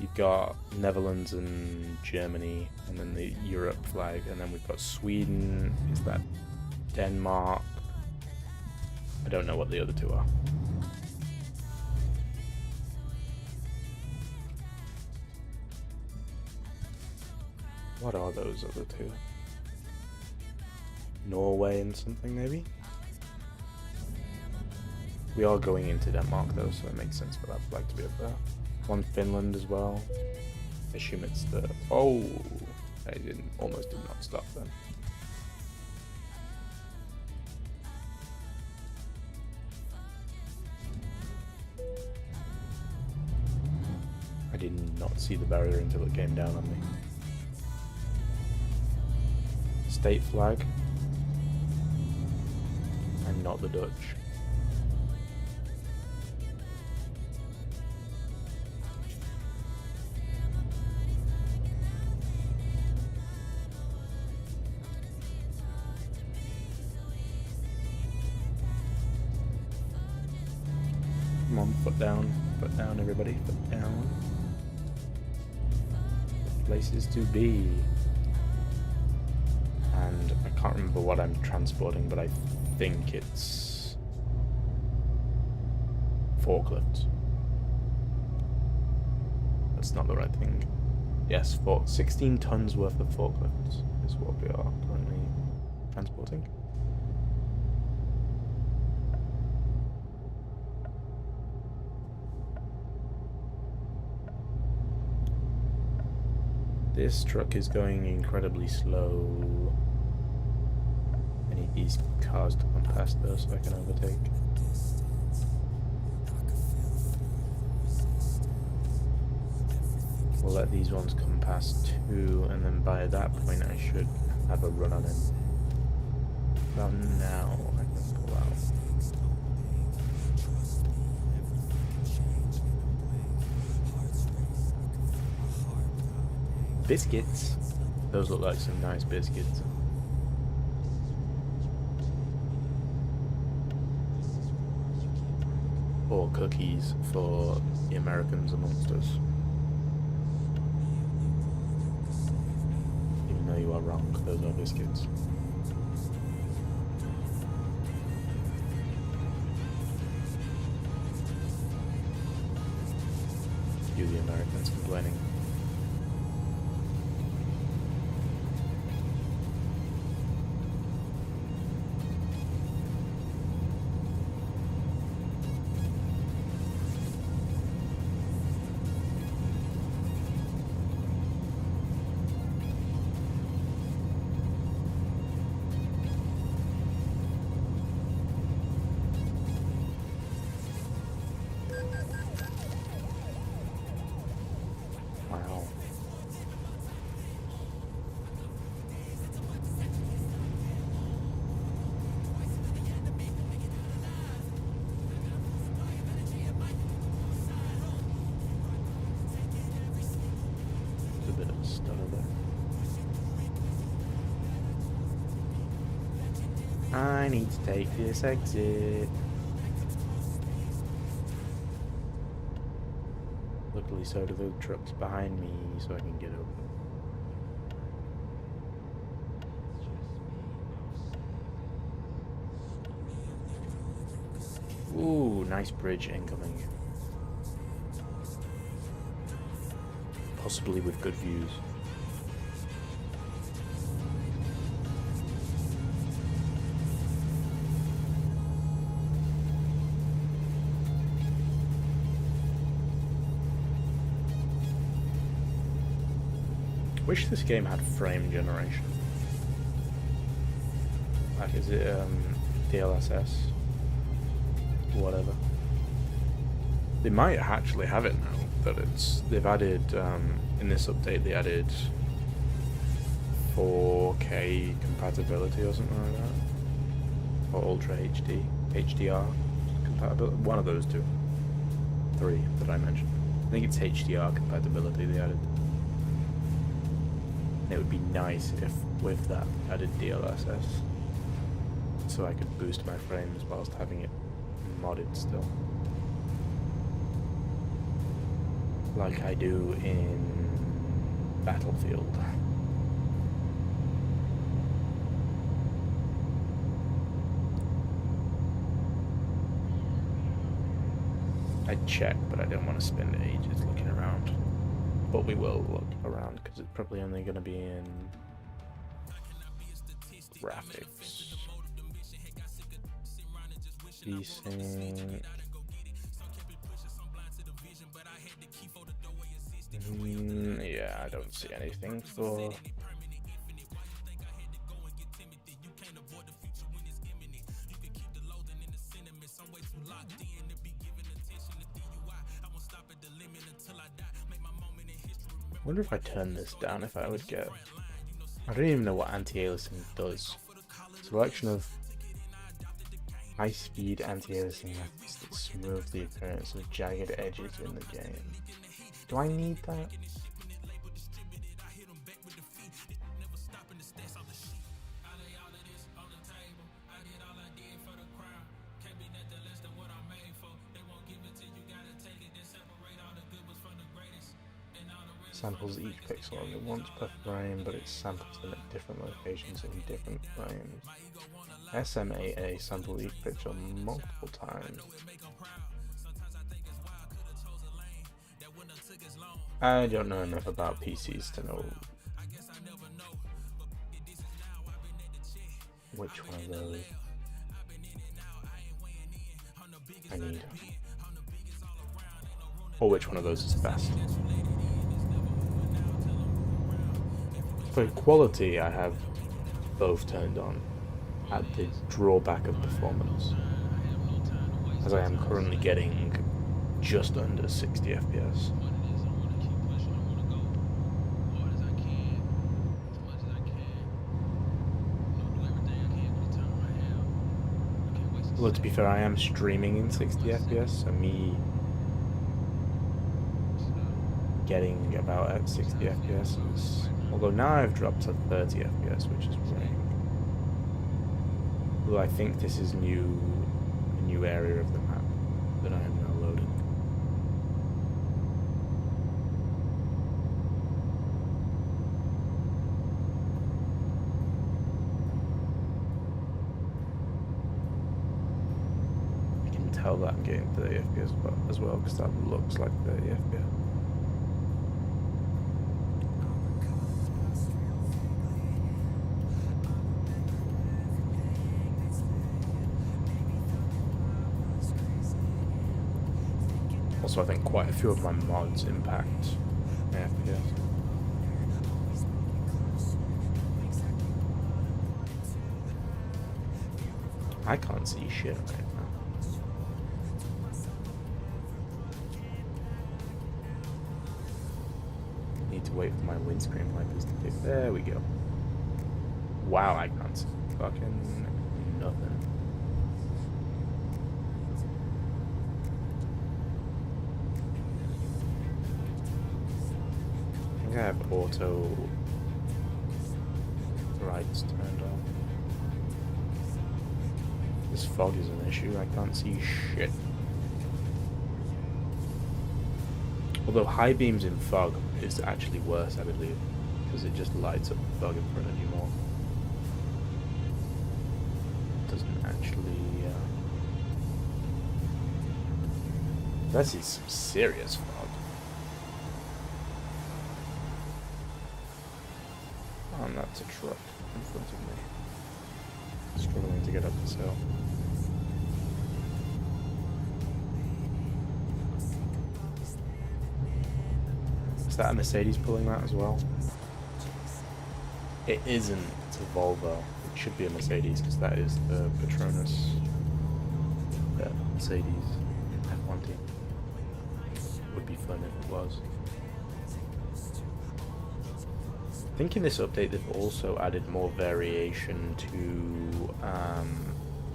you've got Netherlands and Germany, and then the Europe flag, and then we've got Sweden. Is that Denmark? I don't know what the other two are. What are those other two? Norway and something, maybe? We are going into Denmark though, so it makes sense for that flag to be up there. One Finland as well. I assume it's the... Oh! I almost did not stop then. I did not see the barrier until it came down on me. State flag. And not the Dutch. Come on, foot down everybody, foot down. Places to be. And I can't remember what I'm transporting, but I think it's forklifts. That's not the right thing. Yes, 16 tons worth of forklifts is what we are currently transporting. This truck is going incredibly slow. I need these cars to come past though so I can overtake. We'll let these ones come past too, and then by that point I should have a run on him. About now I can pull out. Biscuits. Those look like some nice biscuits. or cookies for the Americans amongst us. Even though you are wrong, those are biscuits. You, the Americans, complaining. Wow. A bit of a stutter there. I need to take this exit. Luckily, so do the trucks behind me, so I can get over. Ooh, nice bridge incoming. Possibly with good views. Wish this game had frame generation. Like, is it DLSS? Whatever. They might actually have it now that they've added in this update they added 4K compatibility or something like that, or Ultra HD, HDR compatibility. One of those two, three that I mentioned. I think it's HDR compatibility they added. And it would be nice if with that added DLSS, so I could boost my frames whilst having it modded still, like I do in Battlefield. I'd check, but I don't want to spend ages looking around. But we will look around because it's probably only going to be in graphics. Decent. Yeah, I don't see anything for. I wonder if I turn this down, if I would get. I don't even know what anti-aliasing does. Selection of high-speed anti-aliasing methods that smooth the appearance of jagged edges in the game. Do I need that? Samples each pixel only once per frame, but it samples them at different locations in different frames. SMAA sample each pixel multiple times. I don't know enough about PCs to know which one of those I need, or which one of those is best. For quality, I have both turned on at the drawback of performance, as I am currently getting just under 60 FPS. Well, to be fair, I am streaming in 60 FPS, so me getting about at 60 FPS is... Although now I've dropped to 30 FPS, which is great. Although I think this is a new area of the map. that I am now loading. I can tell that I'm getting 30 FPS as well because that looks like 30 FPS. Also, I think quite a few of my mods impact FPS. I can't see shit right now. Need to wait for my windscreen wipers to kick. There we go. Wow, I can't see fucking nothing. I have auto lights turned on. This fog is an issue, I can't see shit. Although high beams in fog is actually worse, I believe, because it just lights up the fog in front of you more. It doesn't actually... This is some serious fog. And that's a truck in front of me. Struggling to get up this hill. Is that a Mercedes pulling that as well? It isn't. It's a Volvo. It should be a Mercedes because that is the Petronas Mercedes F1 team. Would be fun if it was. I think in this update they've also added more variation to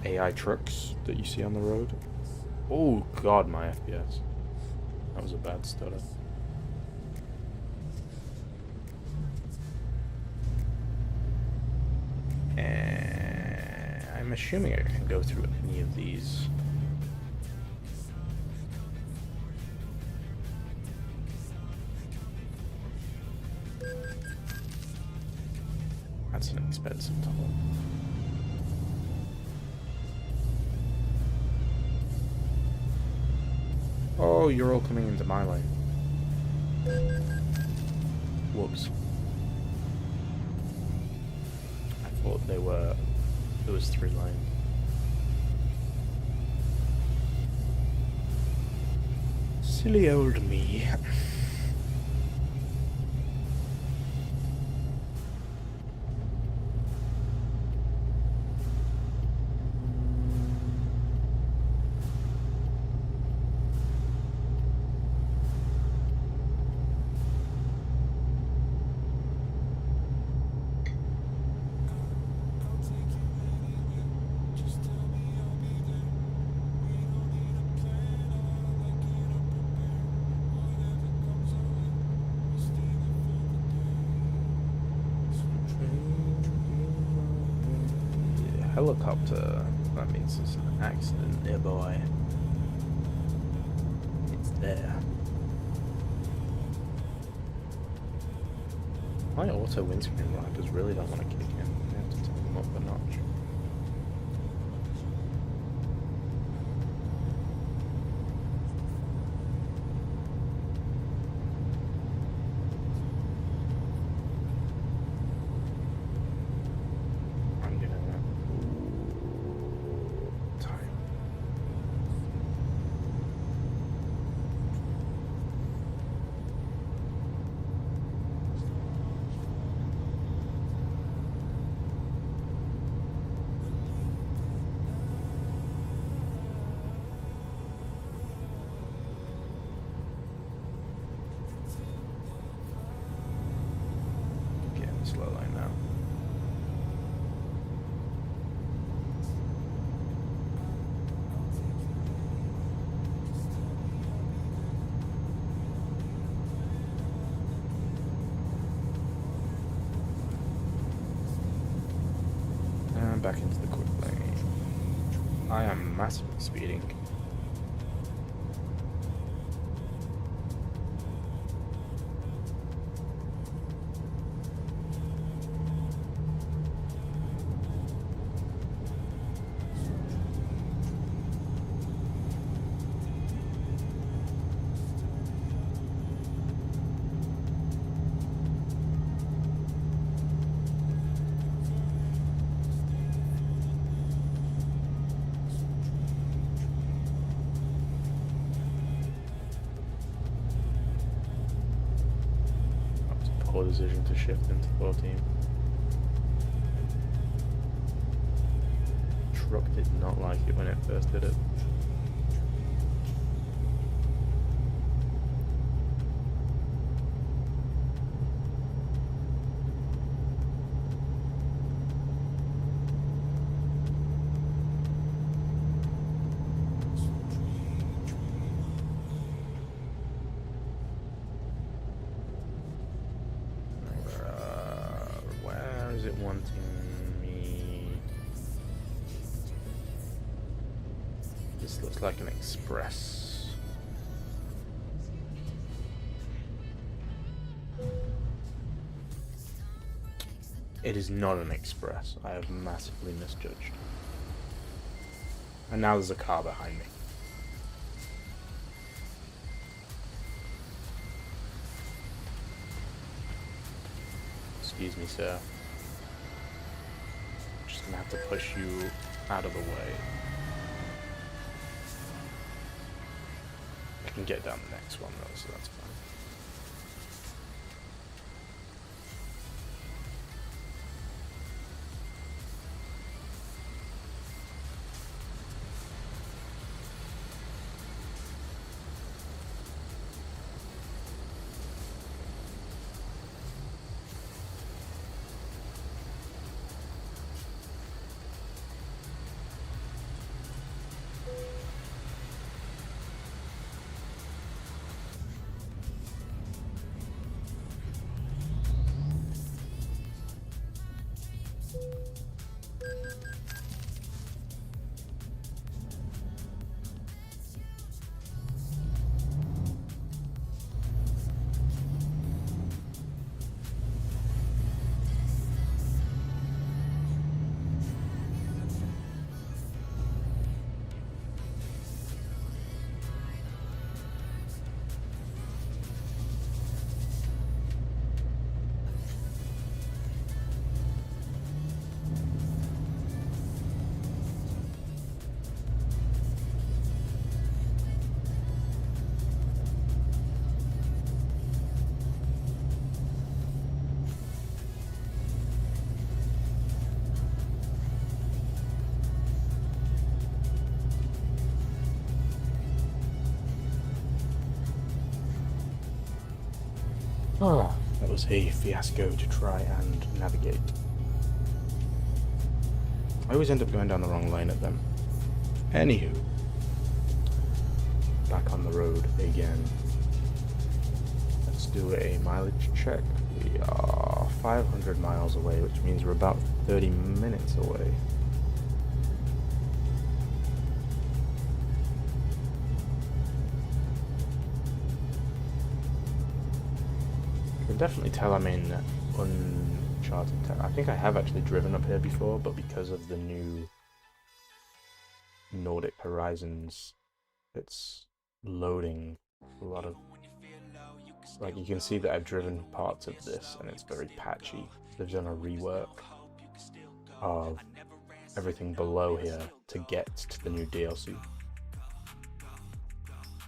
AI trucks that you see on the road. Oh god, my FPS. That was a bad stutter. And I'm assuming I can go through any of these. That's an expensive tunnel. Oh, you're all coming into my lane. Whoops. I thought there was 3 lanes. Silly old me. Helicopter. That means there's an accident nearby. It's there. My auto windscreen wipers really don't want to kick in. I have to turn them up a notch. Slow line now. And back into the quick lane. I am massively speeding. poor decision to shift into 14. Truck did not like it when it first did it. Where is it wanting me? This looks like an express. It is not an express. I have massively misjudged. And now there's a car behind me. Excuse me, sir. I'm just gonna have to push you out of the way. I can get down the next one though, so that's fine. Oh, that was a fiasco to try and navigate. I always end up going down the wrong lane at them. Anywho, back on the road again. Let's do a mileage check. We are 500 miles away, which means we're about 30 minutes away. I can definitely tell I'm in uncharted territory. I think I have actually driven up here before, but because of the new Nordic Horizons, it's loading a lot of, like, you can see that I've driven parts of this and it's very patchy. They've done a rework of everything below here to get to the new DLC.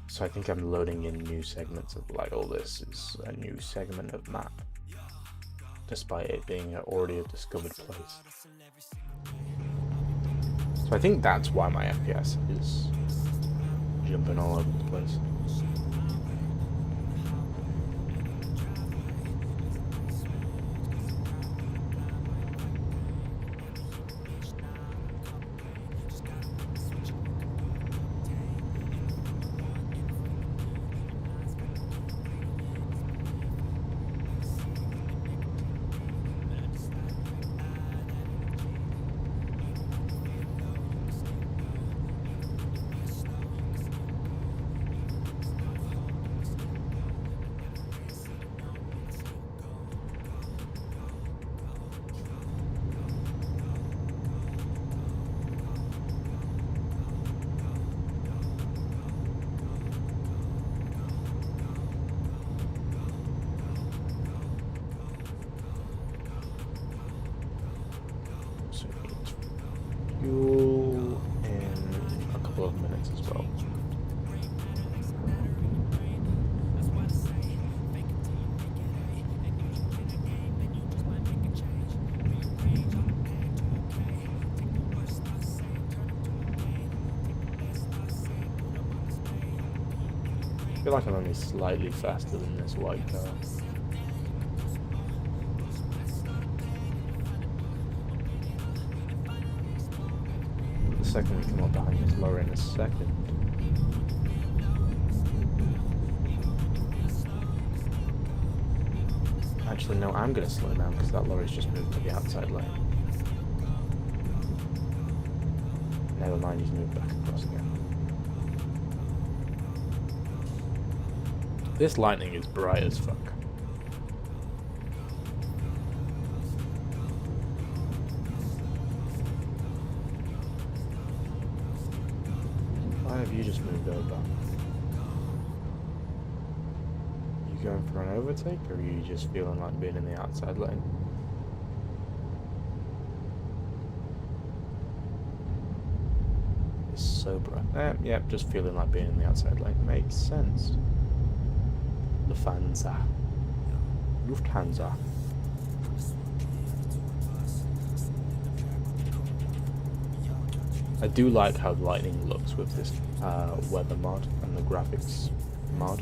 So I think I'm loading in new segments of, like, all this is a new segment of map, despite it being already a discovered place. So I think that's why my FPS is jumping all over the place. Fuel in a couple of minutes as well. I feel like I'm only slightly faster than this white car. The second we come up behind this lorry in a second. Actually, no, I'm going to slow down because that lorry's just moved to the outside lane. Never mind, he's moved back across again. This lightning is bright as fuck. Why have you just moved over? You going for an overtake, or are you just feeling like being in the outside lane? It's so bright. Yep, just feeling like being in the outside lane. Makes sense. Lufthansa. Lufthansa. I do like how lightning looks with this weather mod and the graphics mod.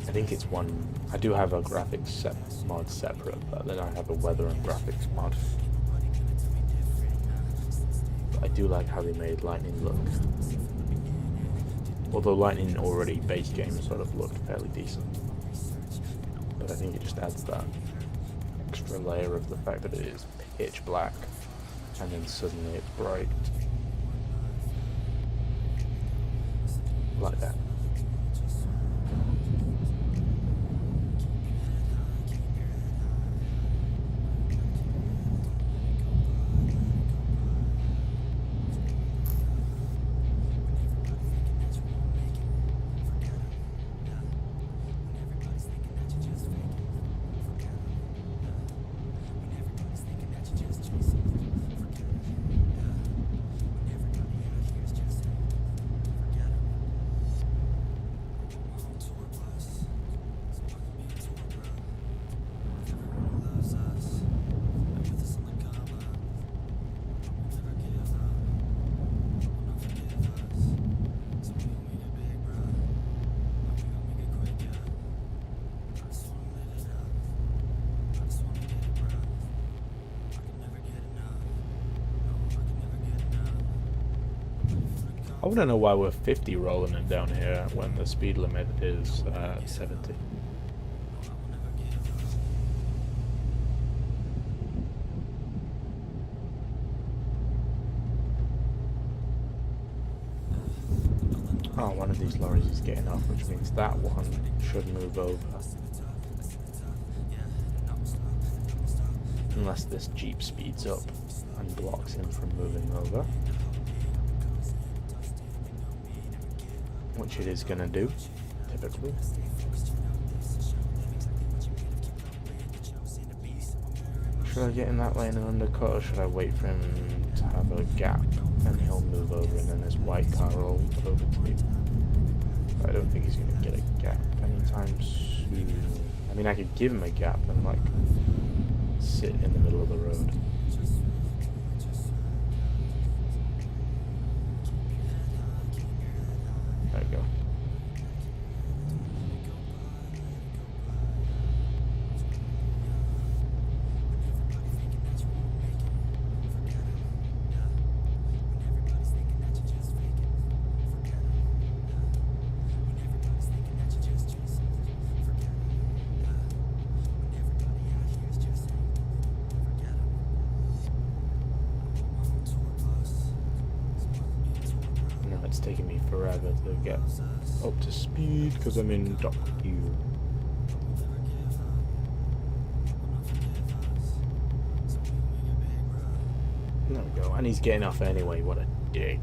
I think it's one. I do have a graphics mod separate, but then I have a weather and graphics mod. But I do like how they made lightning look. Although lightning already base game sort of looked fairly decent, but I think it just adds that extra layer of the fact that it is pitch black and then suddenly it's bright like that. I want to know why we're 50 rolling it down here when the speed limit is 70. Oh, one of these lorries is getting off, which means that one should move over. Unless this Jeep speeds up and blocks him from moving over. Which it is going to do, typically. Should I get in that lane and undercut, or should I wait for him to have a gap and he'll move over and then this white car will overtake? I don't think he's going to get a gap anytime soon. I mean, I could give him a gap and like sit in the middle of the road. There we go. It's taking me forever to get up to speed because I'm in dock queue. There we go, and he's getting off anyway, what a dick.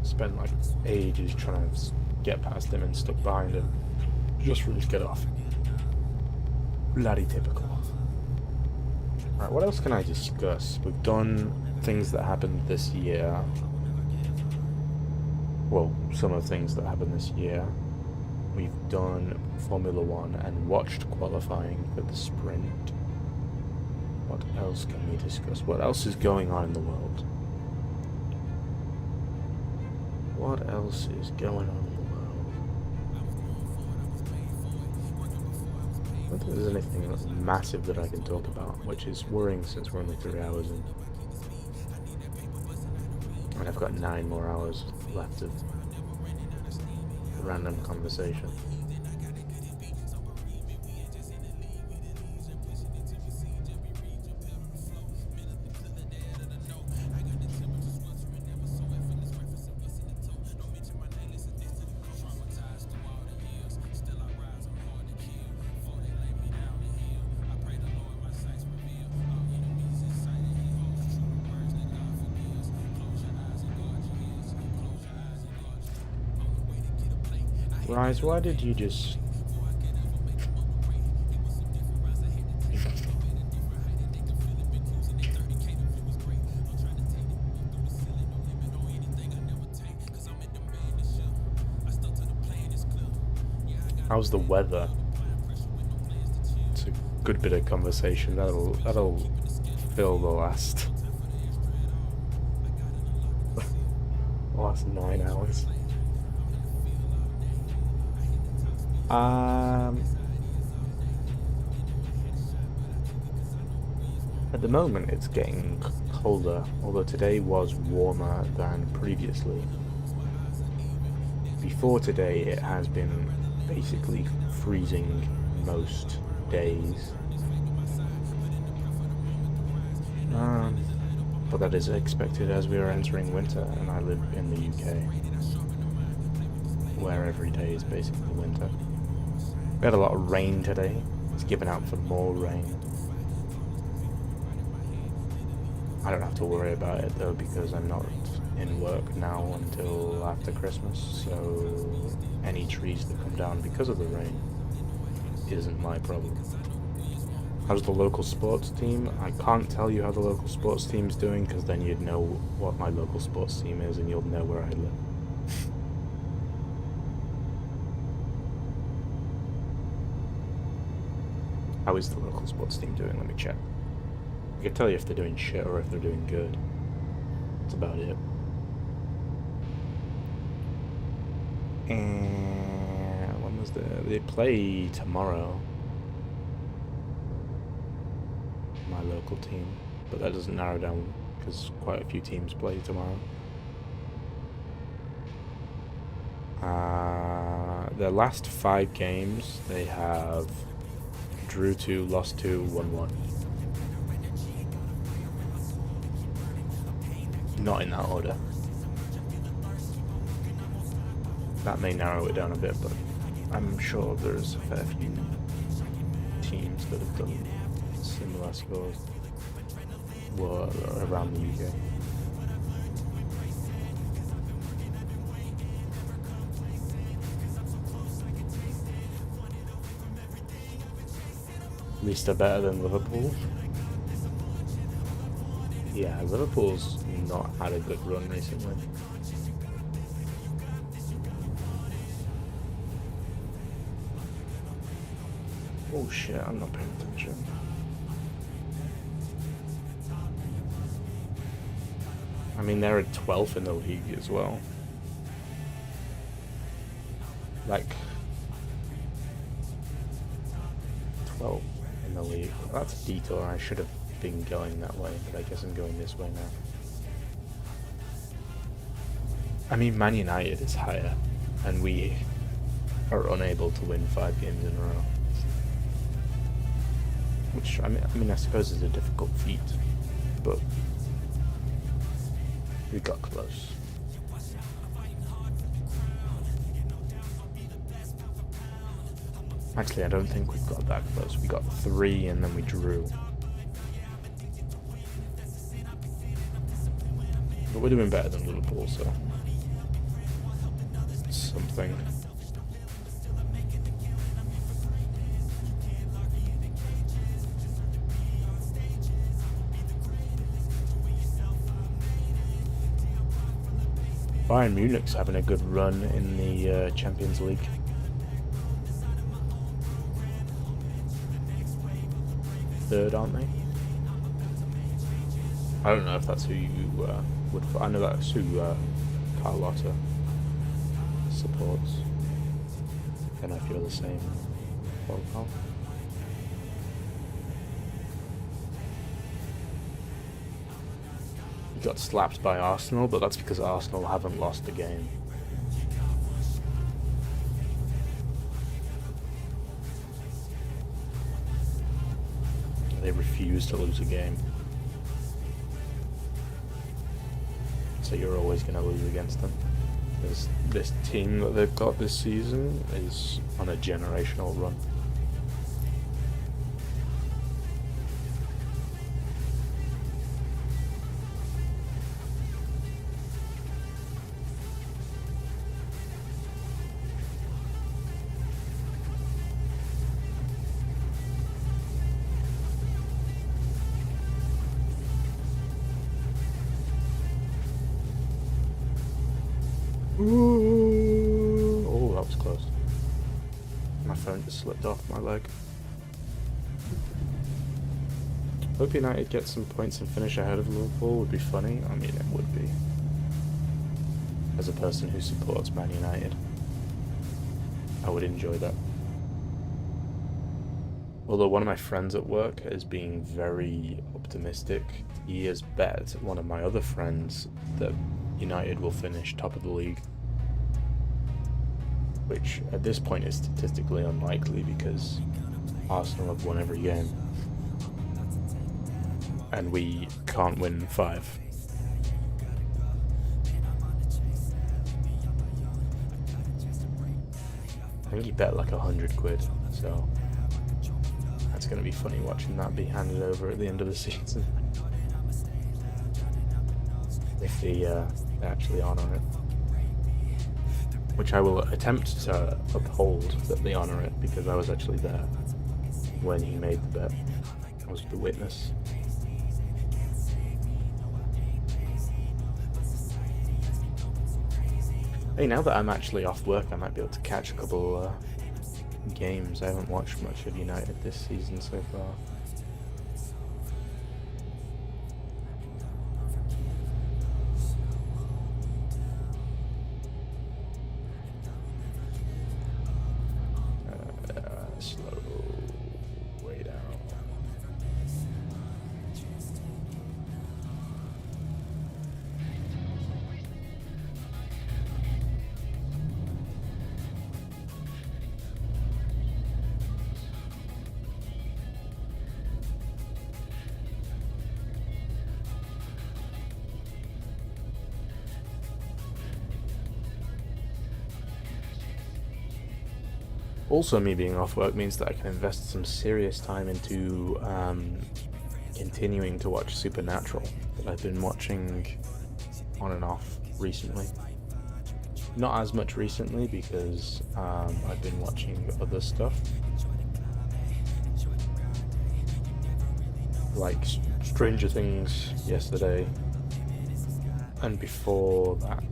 Spent like ages trying to get past him and stuck behind him just for him to get off. Bloody typical. Alright, what else can I discuss? We've done things that happened this year. Well, some of the things that happened this year. We've done Formula 1 and watched qualifying for the sprint. What else can we discuss? What else is going on in the world? What else is going on in I don't think there's anything massive that I can talk about, which is worrying since we're only 3 hours in. And I've got 9 more hours left of random conversation. Rise, why did you just... How's the weather? It's a good bit of conversation. That'll fill the last 9 hours. At the moment it's getting colder, although today was warmer than previously. Before today it has been basically freezing most days. But that is expected as we are entering winter, and I live in the UK, where every day is basically winter. We had a lot of rain today. It's given out for more rain. I don't have to worry about it though, because I'm not in work now until after Christmas, so any trees that come down because of the rain isn't my problem. How's the local sports team? I can't tell you how the local sports team's doing, because then you'd know what my local sports team is and you'll know where I live. How is the local sports team doing? Let me check. I can tell you if they're doing shit or if they're doing good. That's about it. And when was they play tomorrow? My local team, but that doesn't narrow down because quite a few teams play tomorrow. Their last 5 games, they have drew 2, lost 2, won 1. Not in that order. That may narrow it down a bit, but I'm sure there's a fair few teams that have done similar scores around the UK. At least they're better than Liverpool. Yeah, Liverpool's not had a good run recently. Oh shit, I'm not paying attention. I mean, they're at 12th in the league as well. Like, 12 in the league. That's a detour. I should have been going that way, but I guess I'm going this way now. I mean, Man United is higher, and we are unable to win 5 games in a row. Which, I mean, I suppose is a difficult feat, but we got close. Actually, I don't think we got that close. We got 3 and then we drew. But we're doing better than Liverpool, so something. Bayern Munich's having a good run in the Champions League. Third, aren't they? I don't know if that's who you would. I know that's who Carlotta supports. And I feel the same. Well, got slapped by Arsenal, but that's because Arsenal haven't lost a game. They refuse to lose a game. So you're always going to lose against them. This team that they've got this season is on a generational run. Ooh. Oh, that was close. My phone just slipped off my leg. Hope United get some points and finish ahead of Liverpool would be funny. I mean, it would be. As a person who supports Man United, I would enjoy that. Although one of my friends at work is being very optimistic. He has bet one of my other friends that United will finish top of the league, which at this point is statistically unlikely because Arsenal have won every game and we can't win 5. I think he bet like £100, so that's going to be funny watching that be handed over at the end of the season. If they actually honour it. Which I will attempt to uphold that they honour it, because I was actually there when he made the bet. I was the witness. Hey, now that I'm actually off work, I might be able to catch a couple games. I haven't watched much of United this season so far. Slow way down. Also, me being off work means that I can invest some serious time into continuing to watch Supernatural that I've been watching on and off recently. Not as much recently because I've been watching other stuff. Like Stranger Things yesterday. And before that,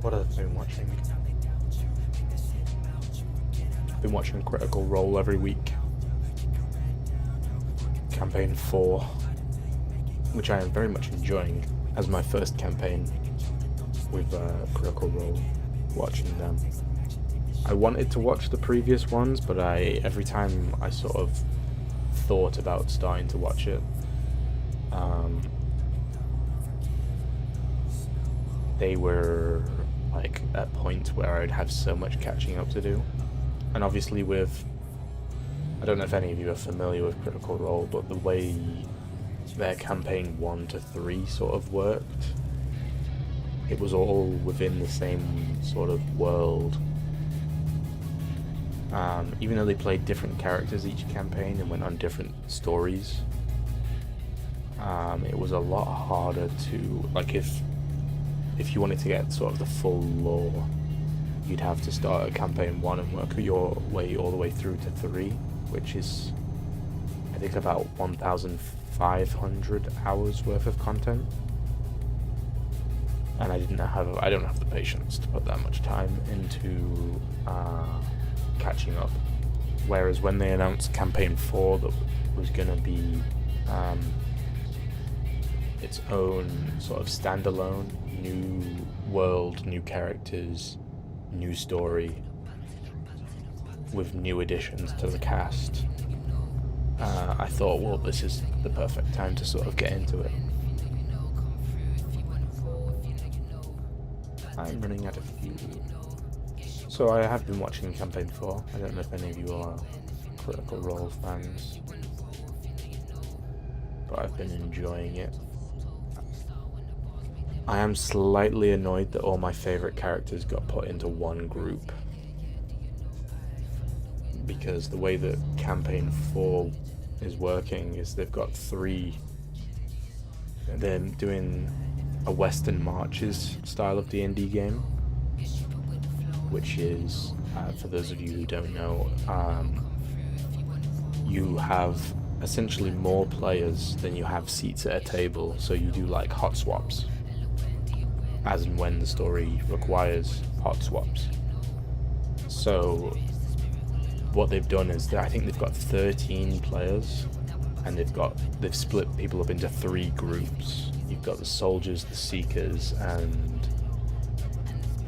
what have I been watching? Been watching Critical Role every week. Campaign 4, which I am very much enjoying as my first campaign with Critical Role, watching them. I wanted to watch the previous ones, but every time I sort of thought about starting to watch it, they were like at points where I'd have so much catching up to do. And obviously I don't know if any of you are familiar with Critical Role, but the way their campaign 1 to 3 sort of worked, it was all within the same sort of world. Even though they played different characters each campaign and went on different stories, it was a lot harder to, like, if you wanted to get sort of the full lore, you'd have to start at campaign 1 and work your way all the way through to 3, which is, I think, about 1,500 hours worth of content. And I don't have the patience to put that much time into catching up. Whereas when they announced campaign 4 that was going to be its own sort of standalone, new world, new characters, new story, with new additions to the cast, I thought, well, this is the perfect time to sort of get into it. I'm running out of fuel. So I have been watching Campaign 4. I don't know if any of you are Critical Role fans, but I've been enjoying it. I am slightly annoyed that all my favourite characters got put into one group, because the way that Campaign 4 is working is they've got three. They're doing a Western Marches style of D&D game, which is, for those of you who don't know, you have essentially more players than you have seats at a table, so you do like hot swaps, as and when the story requires hot swaps. So what they've done is that I think they've got 13 players, and they've split people up into 3 groups. You've got the soldiers, the seekers, and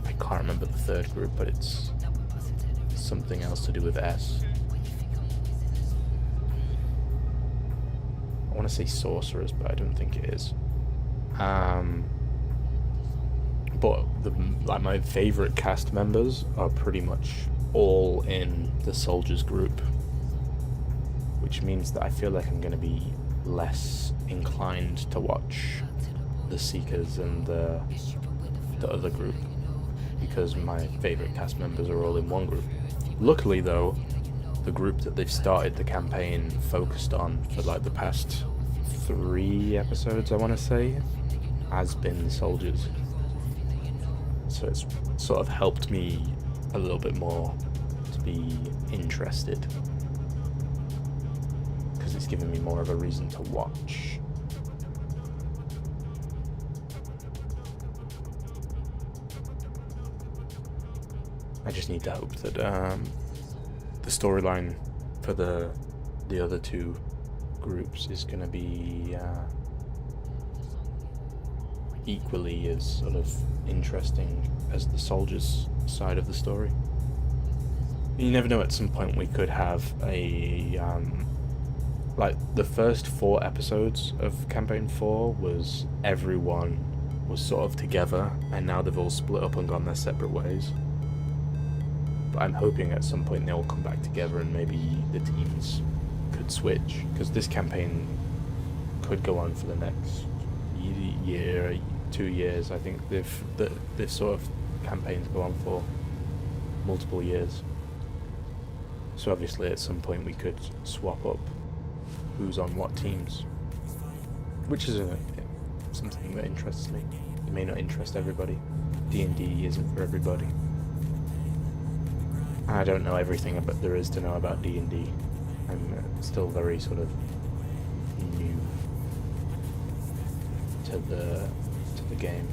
I can't remember the third group, but it's something else to do with S. I want to say sorcerers, but I don't think it is. But my favorite cast members are pretty much all in the soldiers group, which means that I feel like I'm going to be less inclined to watch the seekers and the other group, because my favorite cast members are all in one group. Luckily though, the group that they've started the campaign focused on for like the past 3 episodes, I want to say, has been the soldiers. So it's sort of helped me a little bit more to be interested, because it's given me more of a reason to watch. I just need to hope that the storyline for the other 2 groups is going to be equally as sort of interesting as the soldiers side of the story. You never know, at some point we could have a like the first 4 episodes of Campaign 4 was everyone was sort of together, and now they've all split up and gone their separate ways. But I'm hoping at some point they'll come back together and maybe the teams could switch, because this campaign could go on for the next year, 2 years. I think this sort of campaigns go on for multiple years. So obviously at some point we could swap up who's on what teams, which is something that interests me. It may not interest everybody. D&D isn't for everybody. I don't know everything there is to know about D&D. I'm still very sort of new to the game.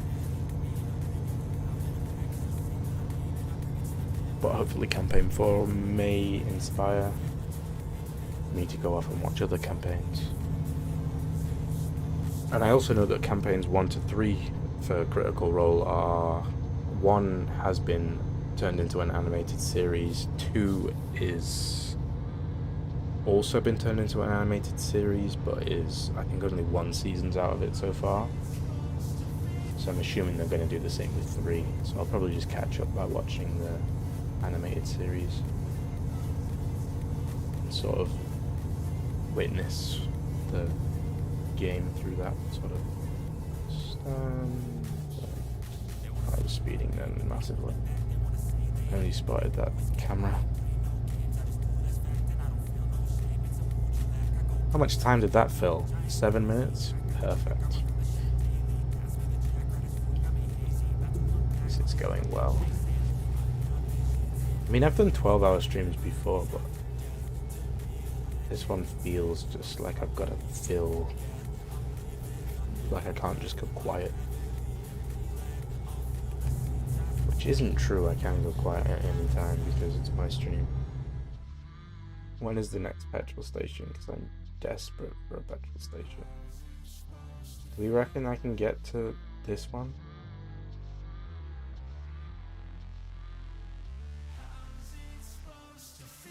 But hopefully Campaign 4 may inspire me to go off and watch other campaigns. And I also know that campaigns 1 to 3 for Critical Role are... 1 has been turned into an animated series, 2 is also been turned into an animated series, but is, I think, only 1 season's out of it so far. So I'm assuming they're going to do the same with 3, so I'll probably just catch up by watching the animated series and sort of witness the game through that sort of I was speeding then massively. I only spotted that camera. How much time did that fill? 7 minutes? Perfect. This is going well. I mean, I've done 12-hour streams before, but this one feels just like I've got to fill, like I can't just go quiet. Which isn't true, I can go quiet at any time because it's my stream. When is the next petrol station? Because I'm desperate for a petrol station. Do we reckon I can get to this one?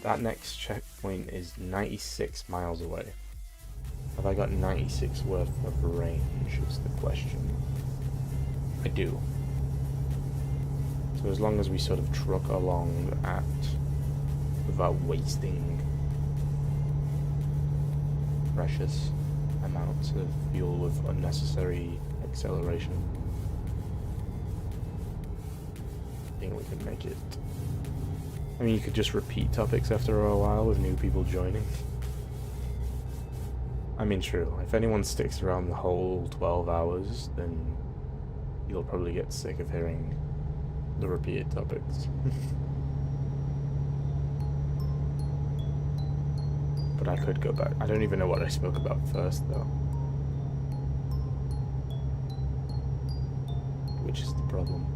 That next checkpoint is 96 miles away. Have I got 96 worth of range is the question. I do. So as long as we sort of truck along at without wasting precious amounts of fuel with unnecessary acceleration, I think we can make it. I mean, you could just repeat topics after a while with new people joining. I mean, true, if anyone sticks around the whole 12 hours, then you'll probably get sick of hearing the repeated topics. But I could go back. I don't even know what I spoke about first, though. Which is the problem.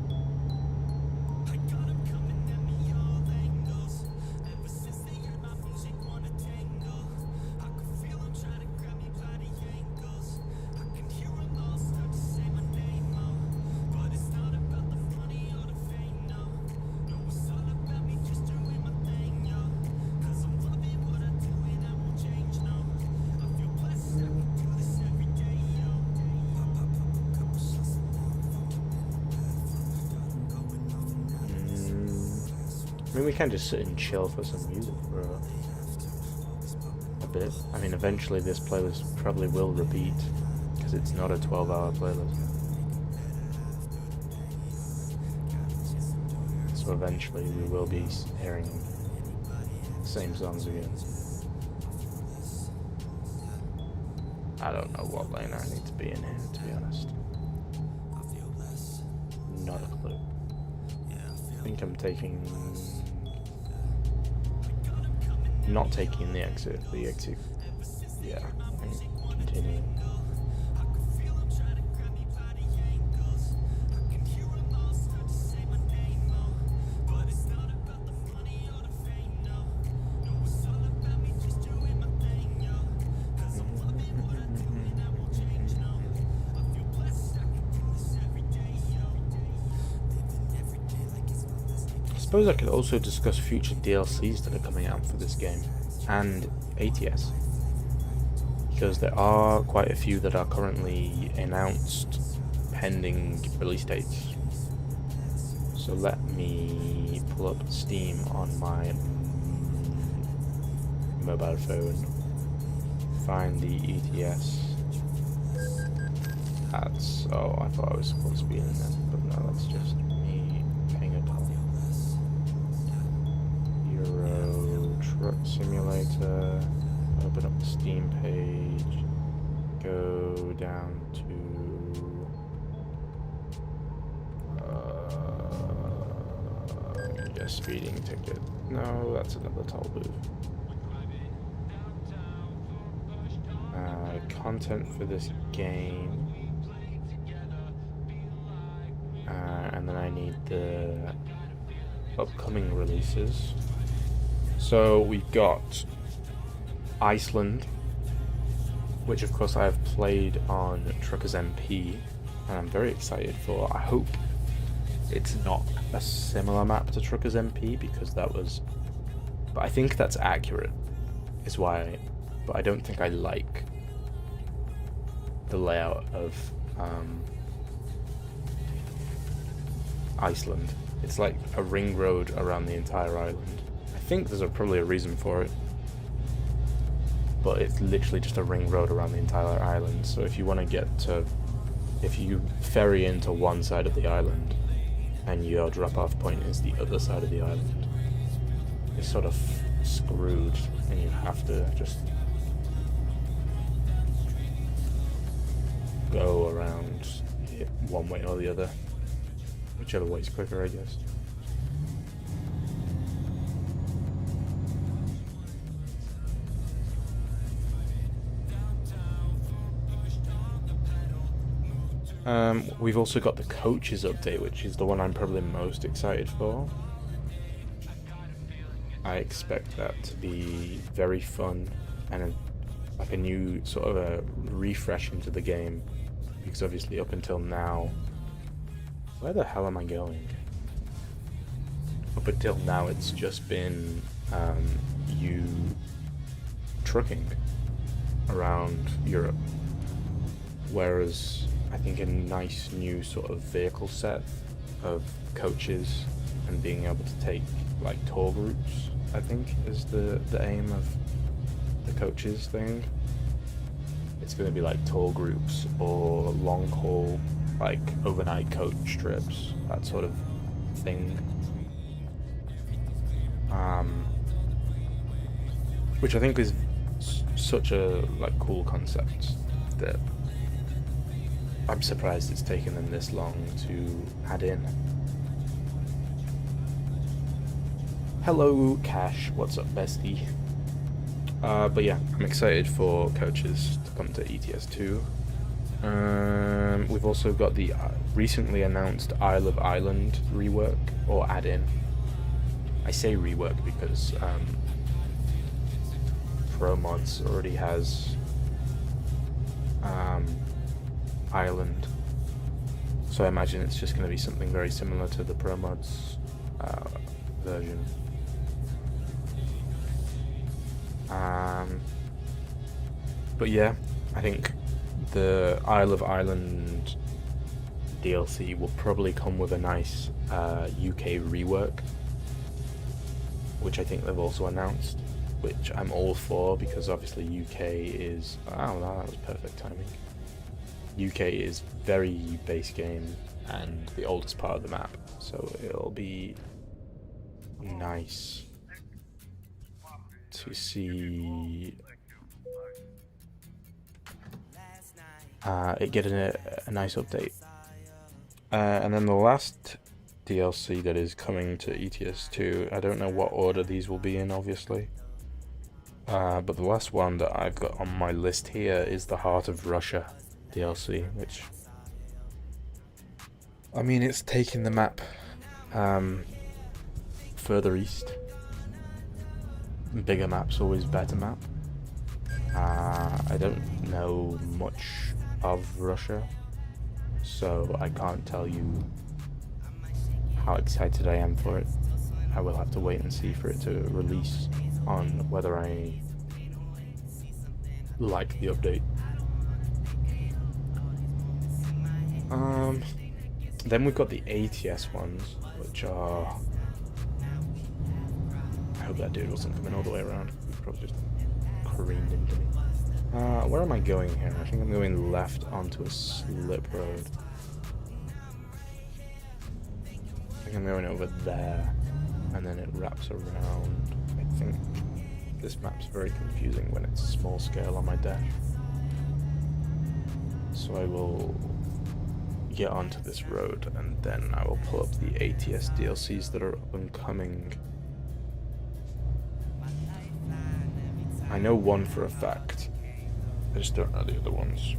I mean, we can just sit and chill for some music for a bit. I mean, eventually this playlist probably will repeat, because it's not a 12-hour playlist. So eventually we will be hearing the same songs again. I don't know what lane I need to be in here, to be honest. Not a clue. I think I'm taking... not taking the exit. The exit... yeah, I'm continuing. I suppose I could also discuss future DLCs that are coming out for this game and ATS, because there are quite a few that are currently announced pending release dates. So let me pull up Steam on my mobile phone, find the ETS ads. Oh, I thought I was supposed to be in there, but no, that's just me paying a dollar. Truck Simulator, open up the Steam page, go down to get a speeding ticket. No, that's another toll booth. Content for this game, and then I need the upcoming releases. So we've got Iceland, which of course I have played on Truckers MP, and I'm very excited for. I hope it's not a similar map to Truckers MP, because that was... but I think that's accurate, is why... but I don't think I like the layout of Iceland. It's like a ring road around the entire island. I think there's probably a reason for it, but it's literally just a ring road around the entire island. So if you want to get to, if you ferry into one side of the island and your drop-off point is the other side of the island, you're sort of screwed, and you have to just go around it one way or the other, whichever way is quicker, I guess. We've also got the coaches update, which is the one I'm probably most excited for. I expect that to be very fun and like a new sort of a refresh into the game, because obviously up until now, where the hell am I going? Up until now it's just been you trucking around Europe, whereas I think a nice new sort of vehicle set of coaches and being able to take like tour groups, I think, is the aim of the coaches thing. It's going to be like tour groups or long haul, like overnight coach trips, that sort of thing. Which I think is such a like cool concept that I'm surprised it's taken them this long to add in. Hello, Cash. What's up, bestie? But yeah, I'm excited for coaches to come to ETS2. We've also got the recently announced Isle of Ireland rework, or add-in. I say rework because Pro Mods already has Ireland, so I imagine it's just going to be something very similar to the Pro Mods version. But yeah, I think the Isle of Ireland DLC will probably come with a nice UK rework, which I think they've also announced, which I'm all for, because obviously UK is... Oh, no, that was perfect timing. UK is very base game and the oldest part of the map, so it'll be nice to see it getting a nice update. And then the last DLC that is coming to ETS2, I don't know what order these will be in, obviously, but the last one that I've got on my list here is the Heart of Russia DLC, which, I mean, it's taking the map further east. Bigger map's always better map. I don't know much of Russia, so I can't tell you how excited I am for it. I will have to wait and see for it to release on whether I like the update. Then we've got the ATS ones, which are... I hope that dude wasn't coming all the way around. He probably just careened into me. Where am I going here? I think I'm going left onto a slip road. I think I'm going over there, and then it wraps around. I think this map's very confusing when it's small scale on my dash. So I will get onto this road, and then I will pull up the ATS DLCs that are up and coming. I know one for a fact, I just don't know the other ones,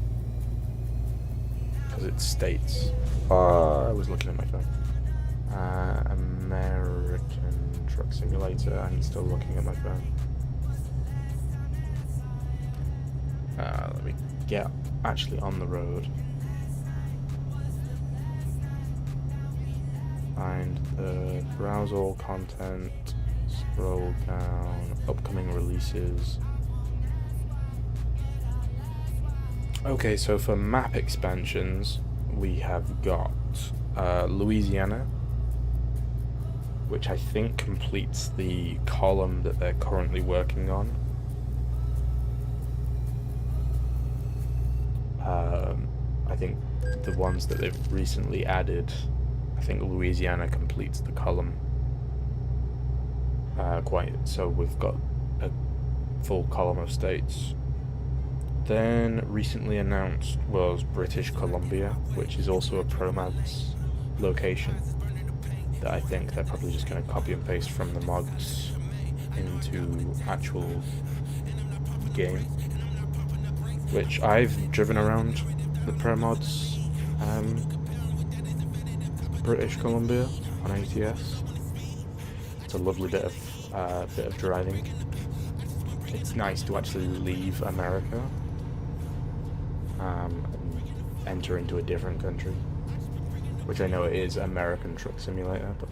because it states... I was looking at my phone. American Truck Simulator, I'm still looking at my phone. Let me get actually on the road. Find the browse all content, scroll down, upcoming releases. Okay, so for map expansions, we have got Louisiana, which I think completes the column that they're currently working on. I think the ones that they've recently added, I think Louisiana completes the column. So we've got a full column of states. Then recently announced was British Columbia, which is also a Pro-Mods location that I think they're probably just going to copy and paste from the mods into actual game, which I've driven around the Pro-Mods British Columbia on ATS. It's a lovely bit of driving. It's nice to actually leave America and enter into a different country, which I know it is American Truck Simulator, but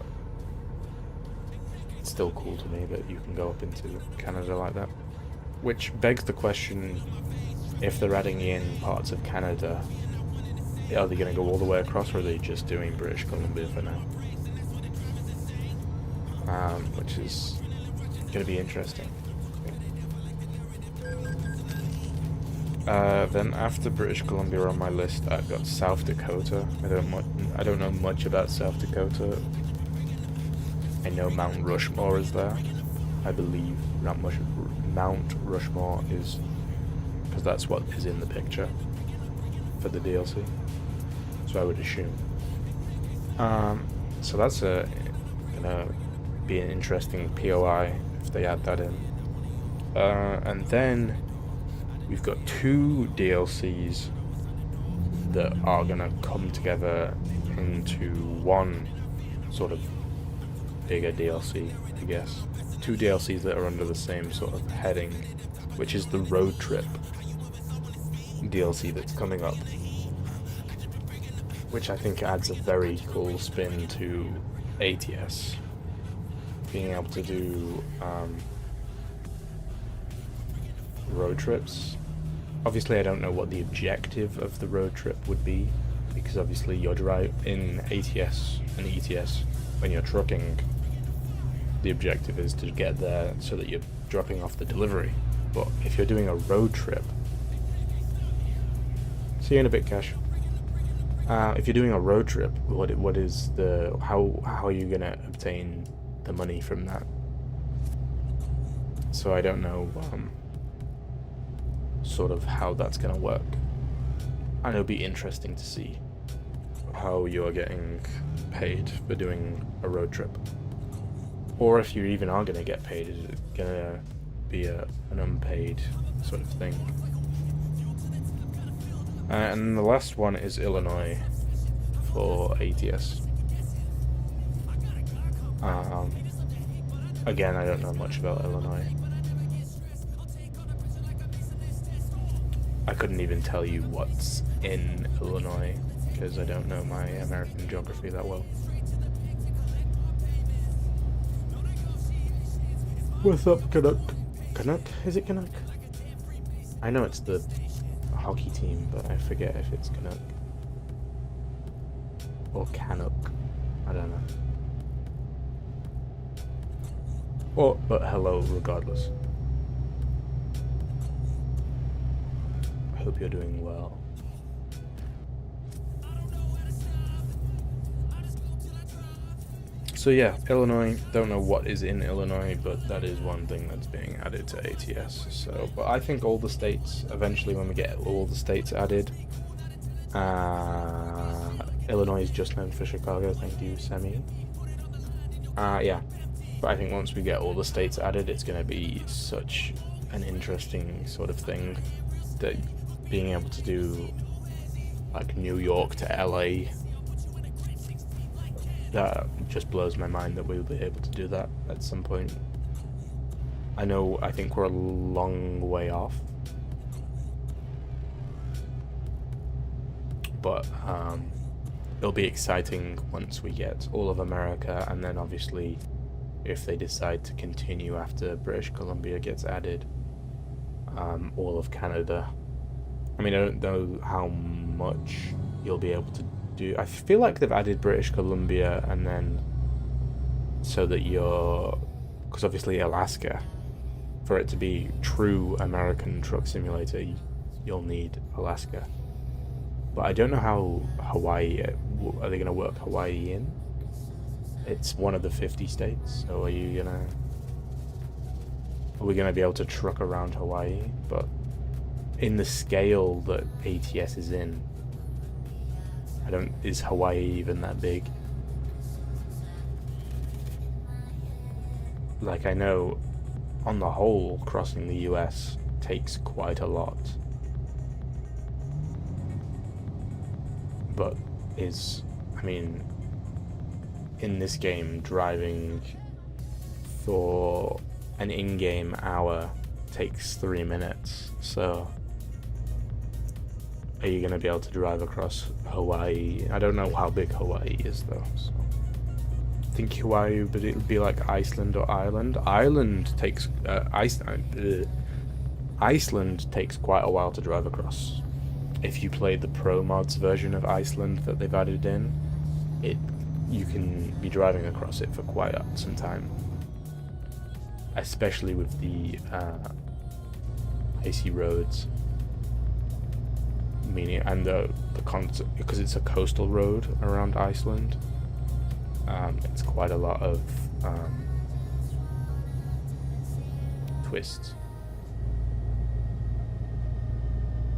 it's still cool to me that you can go up into Canada like that. Which begs the question, if they're adding in parts of Canada, are they going to go all the way across, or are they just doing British Columbia for now? which is going to be interesting. Then after British Columbia on my list, I've got South Dakota. I don't know much about South Dakota. I know Mount Rushmore is there. I believe Mount Rushmore is, because that's what is in the picture for the DLC. So I would assume. So that's gonna be an interesting POI if they add that in. And then we've got 2 DLCs that are gonna come together into one sort of bigger DLC, I guess. 2 DLCs that are under the same sort of heading, which is the road trip DLC that's coming up, which I think adds a very cool spin to ATS. Being able to do road trips. Obviously, I don't know what the objective of the road trip would be, because obviously you're in ATS and ETS when you're trucking. The objective is to get there so that you're dropping off the delivery. But if you're doing a road trip, see you in a bit, Cash. If you're doing a road trip, what is the how are you gonna obtain the money from that? So I don't know sort of how that's gonna work. And it'll be interesting to see how you're getting paid for doing a road trip. Or if you even are gonna get paid, is it gonna be an unpaid sort of thing? And the last one is Illinois for ATS. Again, I don't know much about Illinois. I couldn't even tell you what's in Illinois because I don't know my American geography that well. What's up, Canuck? Canuck? Is it Canuck? I know it's the hockey team, but I forget if it's Canuck or Canuck. I don't know. But hello, regardless. I hope you're doing well. So yeah, Illinois, don't know what is in Illinois, but that is one thing that's being added to ATS. So, but I think all the states, eventually when we get all the states added, Illinois is just known for Chicago, thank you, Semi. Yeah, but I think once we get all the states added, it's going to be such an interesting sort of thing that being able to do like New York to LA, that just blows my mind that we'll be able to do that at some point. I think we're a long way off, but it'll be exciting once we get all of America, and then obviously if they decide to continue after British Columbia gets added, all of Canada. I mean, I don't know how much you'll be able to do. I feel like they've added British Columbia and then so that because obviously Alaska, for it to be true American Truck Simulator, you'll need Alaska. But I don't know how Hawaii, are they going to work Hawaii in? It's one of the 50 states, so are we going to be able to truck around Hawaii? But in the scale that ATS is in, is Hawaii even that big? Like, I know on the whole crossing the US takes quite a lot, but in this game, driving for an in-game hour takes 3 minutes, so are you going to be able to drive across Hawaii? I don't know how big Hawaii is though, so I think Hawaii, but it'll be like Iceland or Ireland. Iceland takes quite a while to drive across. If you play the Pro Mods version of Iceland that they've added in, it you can be driving across it for quite some time, especially with the icy roads. Meaning, and because it's a coastal road around Iceland, it's quite a lot of twists.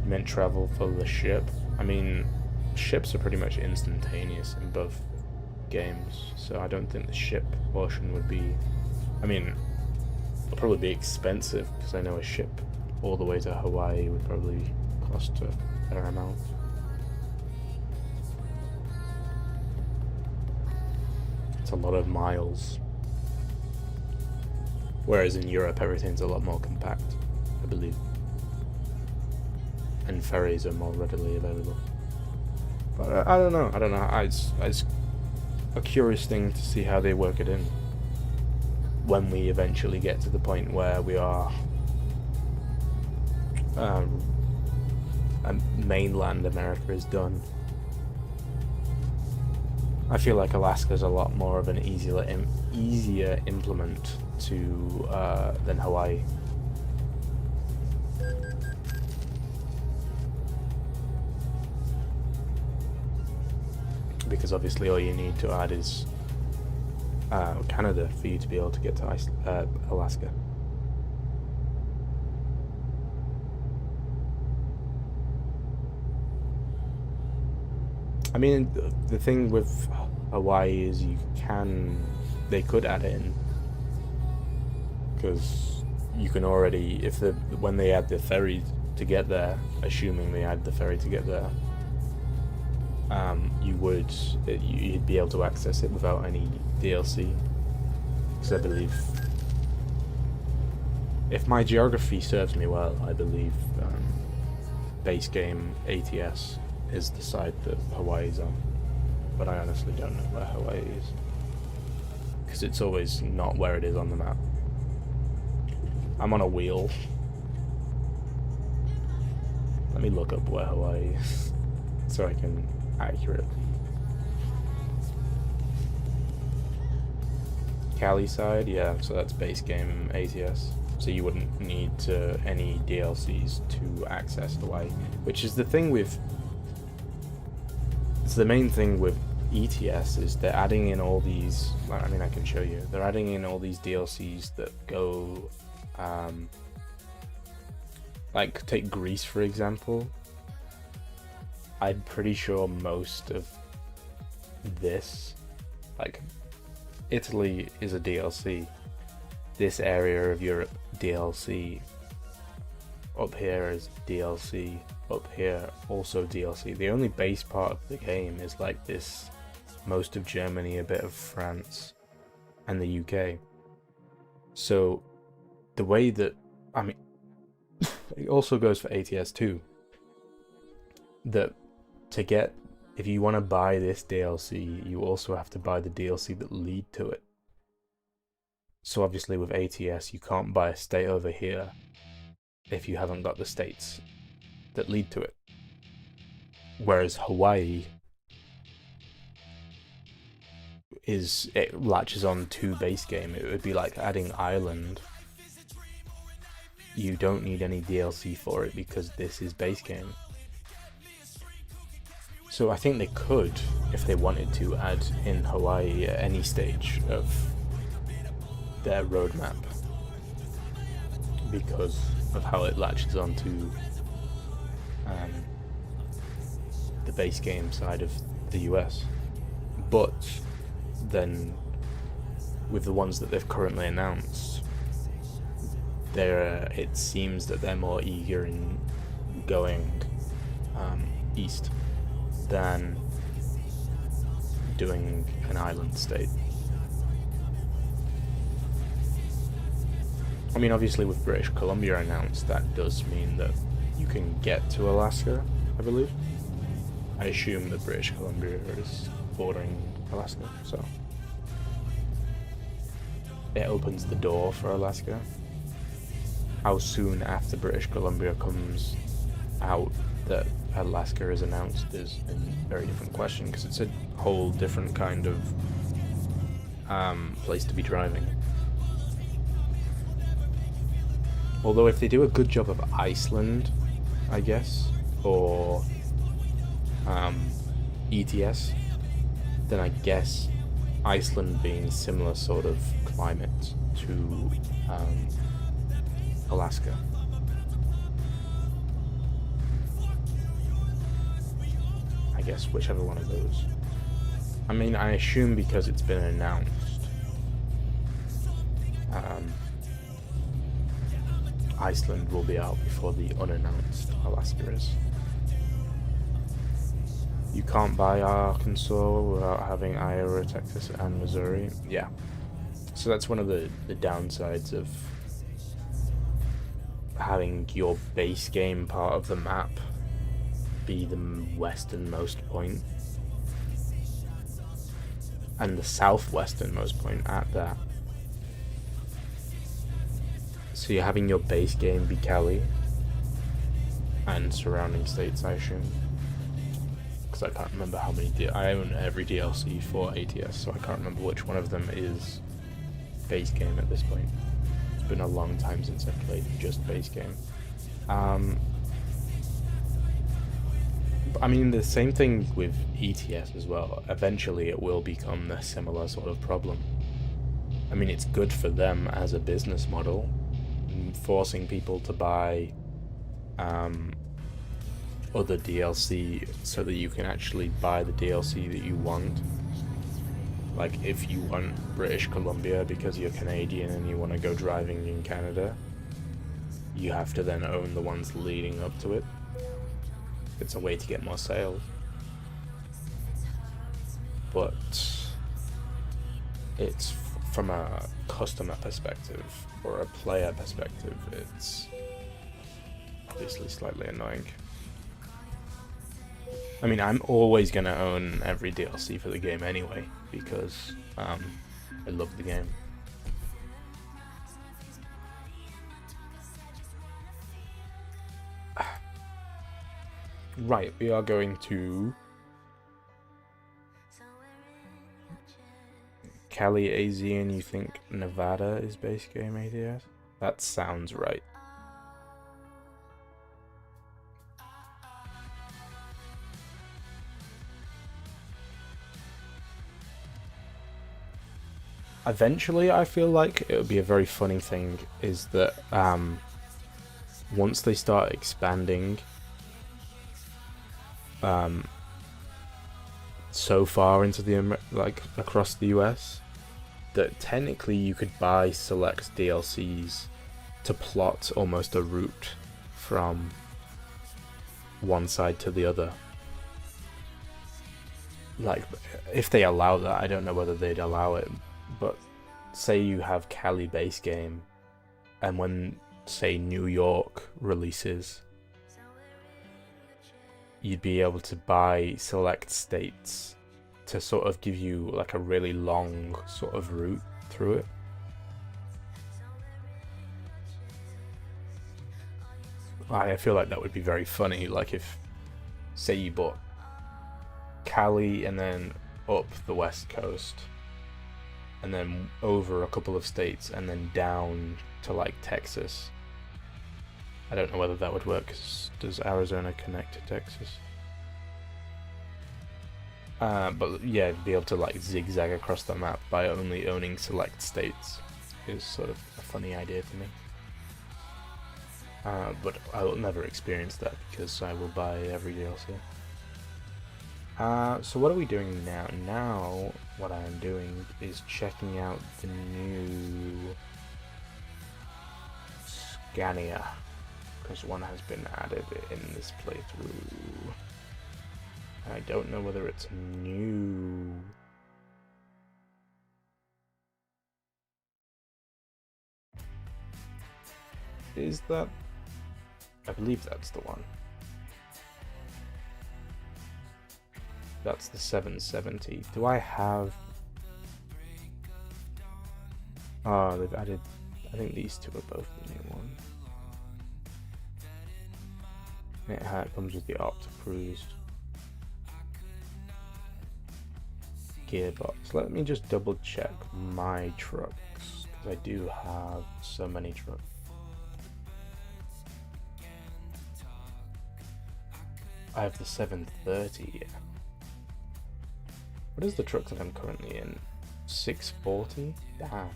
Meant travel for the ship. I mean, ships are pretty much instantaneous in both games, so I don't think the ship portion would be. I mean, it'll probably be expensive because I know a ship all the way to Hawaii would probably cost a fair amount. It's a lot of miles. Whereas in Europe, everything's a lot more compact, I believe. And ferries are more readily available. But I don't know. It's a curious thing to see how they work it in when we eventually get to the point where we are mainland America is done. I feel like Alaska's a lot more of an easier implement to than Hawaii. Because obviously all you need to add is Canada for you to be able to get to Alaska. I mean, the thing with Hawaii is they could add it in, because you can already, when they add the ferry to get there, assuming they add the ferry to get there, you'd be able to access it without any DLC. Because I believe, if my geography serves me well, I believe base game ATS is the side that Hawaii's on. But I honestly don't know where Hawaii is, because it's always not where it is on the map. I'm on a wheel. Let me look up where Hawaii is so I can accurately. Cali side, yeah, so that's base game ATS. So you wouldn't need any DLCs to access Hawaii, which is the thing with. It's the main thing with ETS is they're adding in all these. I mean, I can show you. They're adding in all these DLCs that go, like take Greece for example. I'm pretty sure most of this, like Italy is a DLC, this area of Europe DLC, up here is DLC, up here also DLC. The only base part of the game is like this, most of Germany, a bit of France, and the UK. So the way that, I mean, it also goes for ATS2, that to get, if you want to buy this DLC, you also have to buy the DLC that lead to it. So obviously with ATS, you can't buy a state over here if you haven't got the states that lead to it. Whereas Hawaii it latches on to base game. It would be like adding Ireland. You don't need any DLC for it because this is base game. So I think they could, if they wanted to, add in Hawaii at any stage of their roadmap, because of how it latches onto the base game side of the US. But then with the ones that they've currently announced, it seems that they're more eager in going east than doing an island state. I mean, obviously with British Columbia announced, that does mean that you can get to Alaska, I believe. I assume that British Columbia is bordering Alaska, so it opens the door for Alaska. How soon after British Columbia comes out that Alaska is announced is a very different question, because it's a whole different kind of place to be driving. Although if they do a good job of Iceland, I guess, or ETS, then I guess Iceland being similar sort of climate to Alaska. I guess whichever one of those. I mean, I assume because it's been announced. Iceland will be out before the unannounced Alaska is. You can't buy Arkansas without having Iowa, Texas, and Missouri. Yeah. So that's one of the downsides of having your base game part of the map be the westernmost point. And the southwesternmost point at that. So you're having your base game be Cali and surrounding states, I assume. Because I can't remember how many. I own every DLC for ATS, so I can't remember which one of them is base game at this point. It's been a long time since I've played just base game. I mean, the same thing with ETS as well. Eventually, it will become a similar sort of problem. I mean, it's good for them as a business model, forcing people to buy other DLC so that you can actually buy the DLC that you want. Like, if you want British Columbia because you're Canadian and you want to go driving in Canada, you have to then own the ones leading up to it. It's a way to get more sales. But it's from a customer perspective or a player perspective, it's obviously slightly annoying. I mean, I'm always going to own every DLC for the game anyway, because I love the game. Right, we are going to Cali AZ, and you think Nevada is base game ADS? That sounds right. Eventually, I feel like it would be a very funny thing is that once they start expanding so far into the across the US, that technically you could buy select DLCs to plot almost a route from one side to the other. Like, if they allow that, I don't know whether they'd allow it, but say you have Cali base game, and when, say, New York releases, you'd be able to buy select states to sort of give you like a really long sort of route through it. I feel like that would be very funny, like if, say, you bought Cali and then up the west coast, and then over a couple of states, and then down to like Texas. I don't know whether that would work, 'cause does Arizona connect to Texas? But yeah, be able to like zigzag across the map by only owning select states is sort of a funny idea to me. But I will never experience that because I will buy every DLC. So what are we doing now? Now, what I am doing is checking out the new Scania, because one has been added in this playthrough. I don't know whether it's new. Is that? I believe that's the one. That's the 770. Do I have... Oh, they've added... I think these two are both the new one. It comes with the Opta Cruise gearbox. Let me just double check my trucks, because I do have so many trucks. I have the 730 here. What is the truck that I'm currently in? 640? Damn.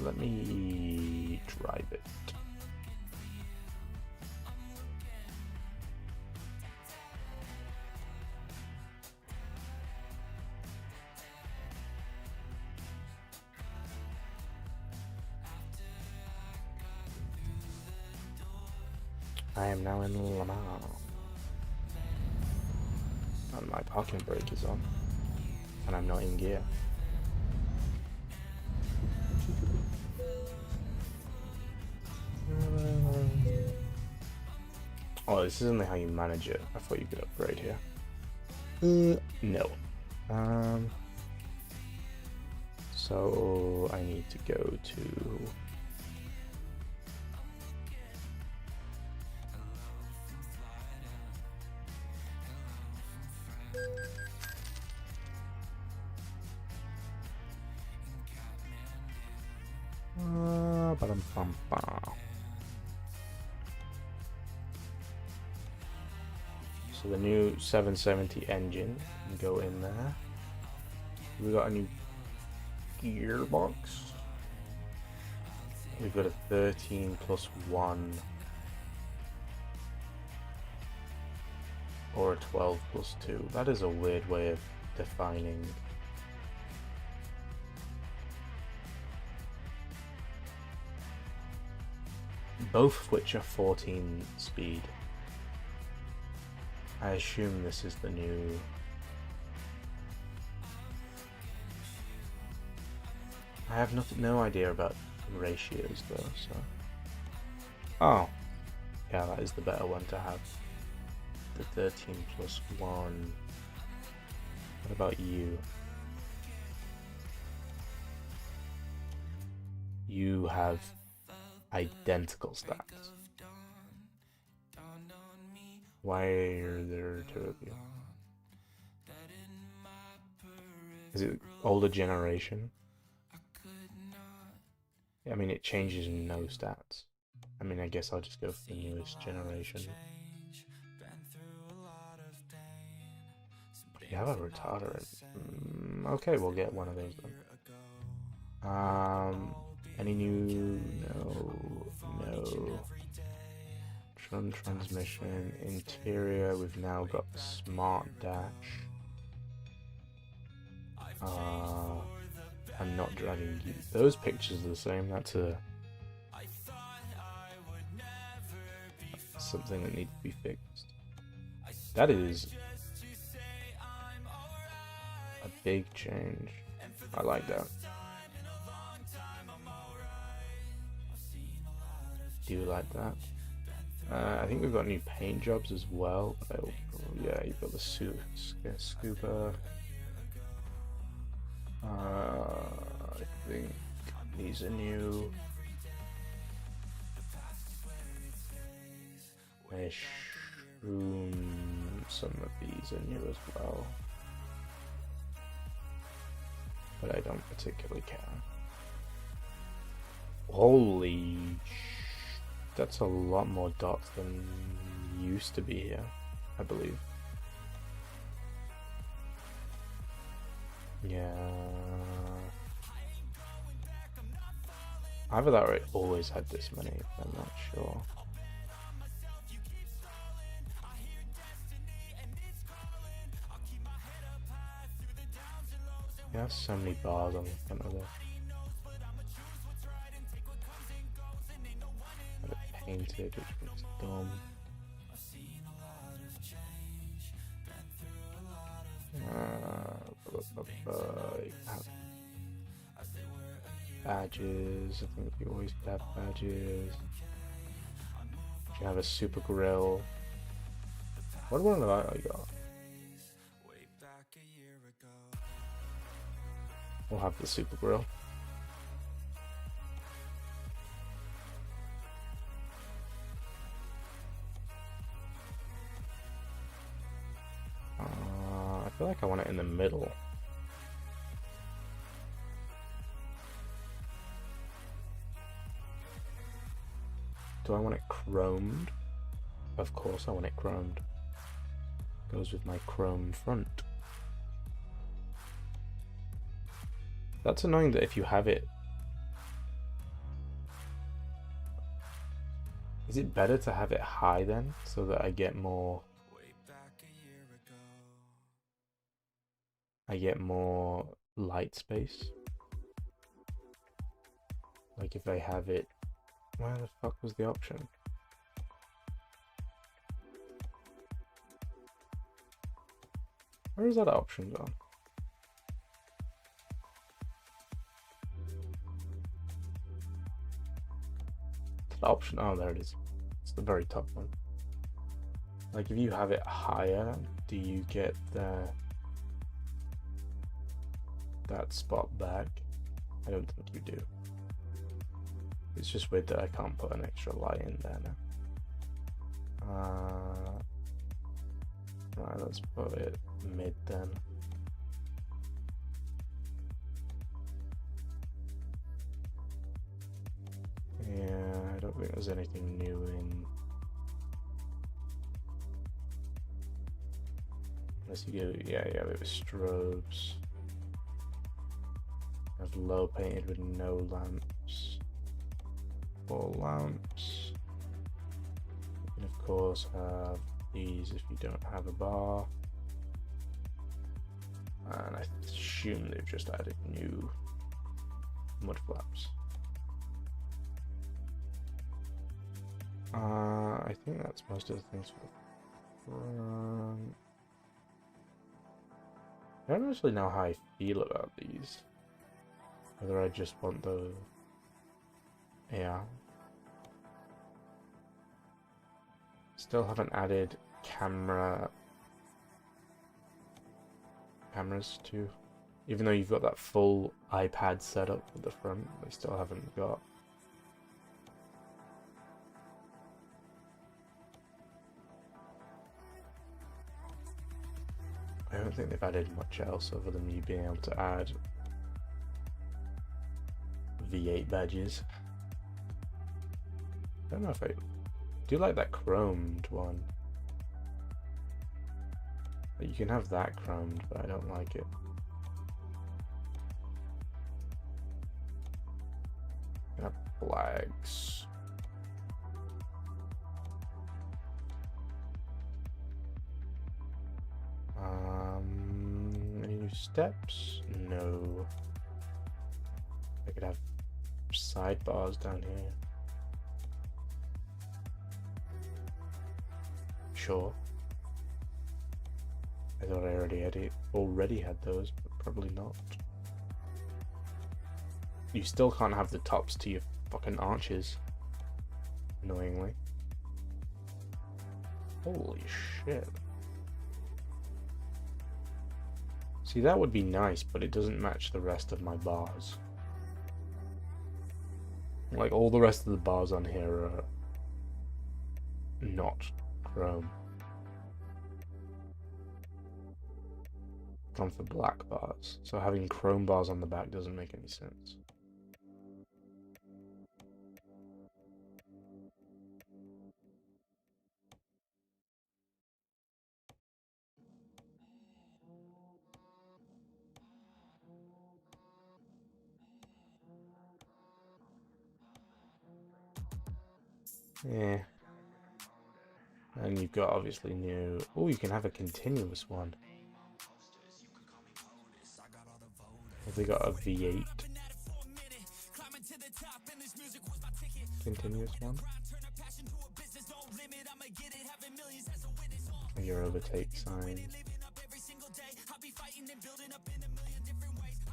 Let me drive it. I am now in Le Mans. And my parking brake is on. And I'm not in gear. Oh, this isn't how you manage it. I thought you could upgrade here. No. So I need to go to ba-dum-bum-bum. So the new 770 engine can go in there. We got a new gearbox. We've got a 13 plus 1 or a 12 plus 2. That is a weird way of defining. Both of which are 14 speed. I assume this is the new. I have no idea about ratios though, so. Oh. Yeah, that is the better one to have. The 13 plus 1. What about you? You have identical stats. Why are there two of you? Is it older generation? I mean, it changes no stats. I mean, I guess I'll just go for the newest generation. You have a retarder. Okay, we'll get one of those then. Any new? No. Transmission, interior. We've now got smart dash. I'm not driving you. Those pictures are the same. That's something that needs to be fixed. That is a big change. I like that. Do you like that? I think we've got new paint jobs as well. Yeah, you've got the scuba. I think these are new. Some of these are new as well. But I don't particularly care. Holy that's a lot more dots than used to be here, I believe. Yeah. Either that or it always had this many, I'm not sure. You have so many bars on the front of it. Painted, which looks dumb. Badges. I think you always have badges. You have a super grill. What one have I got? We'll have the super grill. feel like I want it in the middle. Do I want it chromed? Of course I want it chromed. Goes with my chrome front. That's annoying that if you have it... Is it better to have it high then, so that I get more... I get more light space? Like if I have it... Where the fuck was the option? Where is that option gone? The option, oh there it is. It's the very top one. Like if you have it higher, do you get that spot back? I don't think you do. It's just weird that I can't put an extra light in there now. Right, let's put it mid then. Yeah, I don't think there's anything new in. Unless you go, yeah, it was strobes. Have low painted with no lamps. Full lamps. You can of course have these if you don't have a bar. And I assume they've just added new mud flaps. I think that's most of the things for the front. I don't actually know how I feel about these. Whether I just want the... Yeah. Still haven't added cameras to... Even though you've got that full iPad setup at the front, they still haven't got... I don't think they've added much else other than you being able to add V8 badges. I don't know if I do like that chromed one. You can have that chromed, but I don't like it. You can have flags. Any new steps? No. I could have sidebars down here. Sure. I thought I already had those, but probably not. You still can't have the tops to your fucking arches. Annoyingly. Holy shit. See, that would be nice, but it doesn't match the rest of my bars. Like, all the rest of the bars on here are not chrome. Gone for black bars, so having chrome bars on the back doesn't make any sense. Yeah. And you've got obviously new... Oh, you can have a continuous one. Have they got a V8 continuous one? Your overtake sign.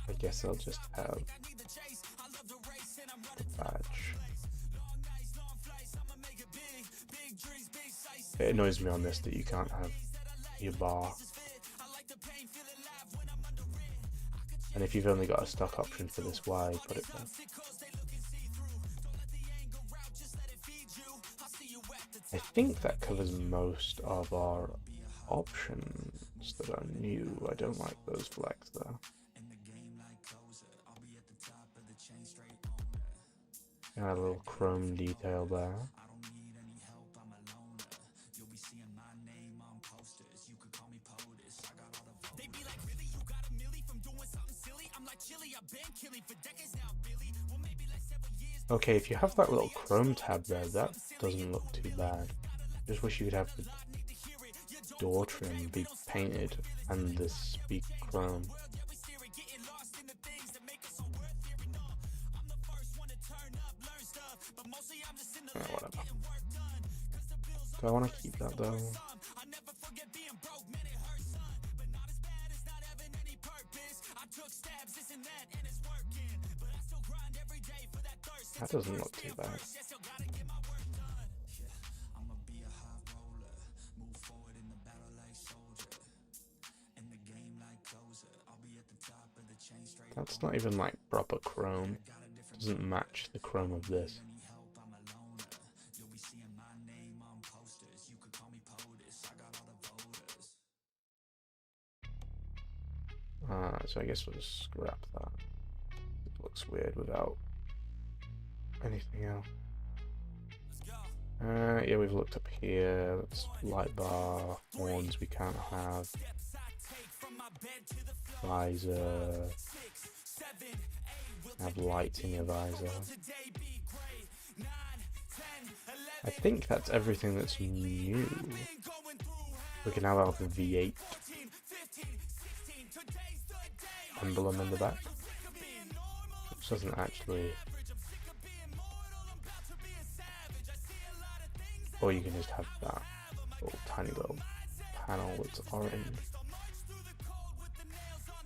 I guess I'll just have the badge. It annoys me on this that you can't have your bar. And if you've only got a stock option for this, why put it there? I think that covers most of our options, that are new. I don't like those flags though. Got a little chrome detail there. Okay, if you have that little chrome tab there, that doesn't look too bad. Just wish you could have the door trim be painted and this be chrome. Whatever. Do I want to keep that though? That doesn't look too bad. That's not even like proper chrome. Doesn't match the chrome of this. So I guess we'll just scrap that. It looks weird without anything else. Yeah, we've looked up here. That's light bar, horns we can't have. Visor. Have lights in your visor. I think that's everything that's new. We can now have the V8 emblem in the back, which doesn't actually. Or you can just have that little tiny little panel that's orange.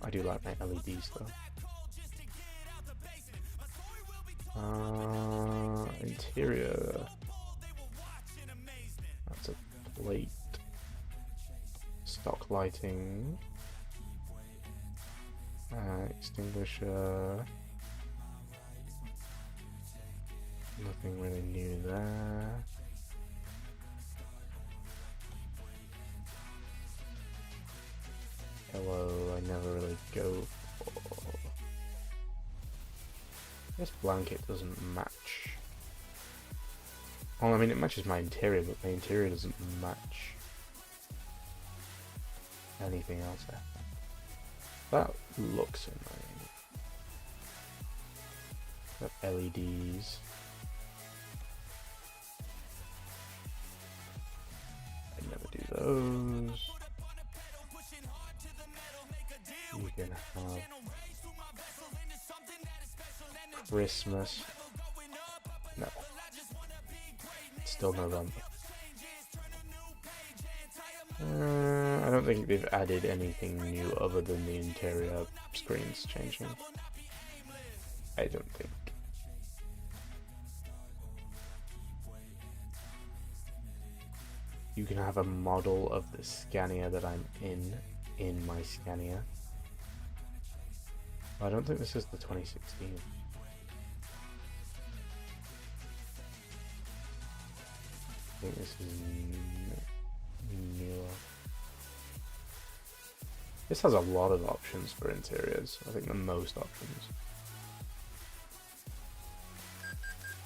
I do like my LEDs though. Interior. That's a plate. Stock lighting. Extinguisher. Nothing really new there. Hello, I never really go for. This blanket doesn't match. Well, I mean, it matches my interior, but my interior doesn't match anything else there. That looks annoying. Got LEDs. I never do those. You can have Christmas. No. Still November. I don't think they've added anything new other than the interior screens changing. I don't think. You can have a model of the Scania that I'm in my Scania. I don't think this is the 2016. I think this is newer. This has a lot of options for interiors. I think the most options.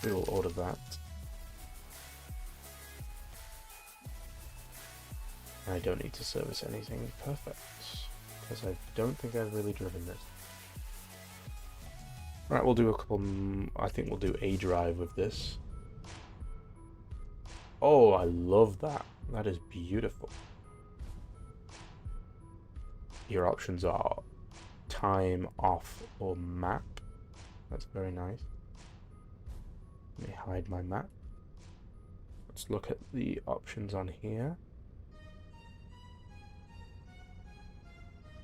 We will order that. I don't need to service anything. Perfect. Because I don't think I've really driven this. Right, we'll do a couple. I think we'll do a drive with this. Oh, I love that. That is beautiful. Your options are time, off, or map. That's very nice. Let me hide my map. Let's look at the options on here.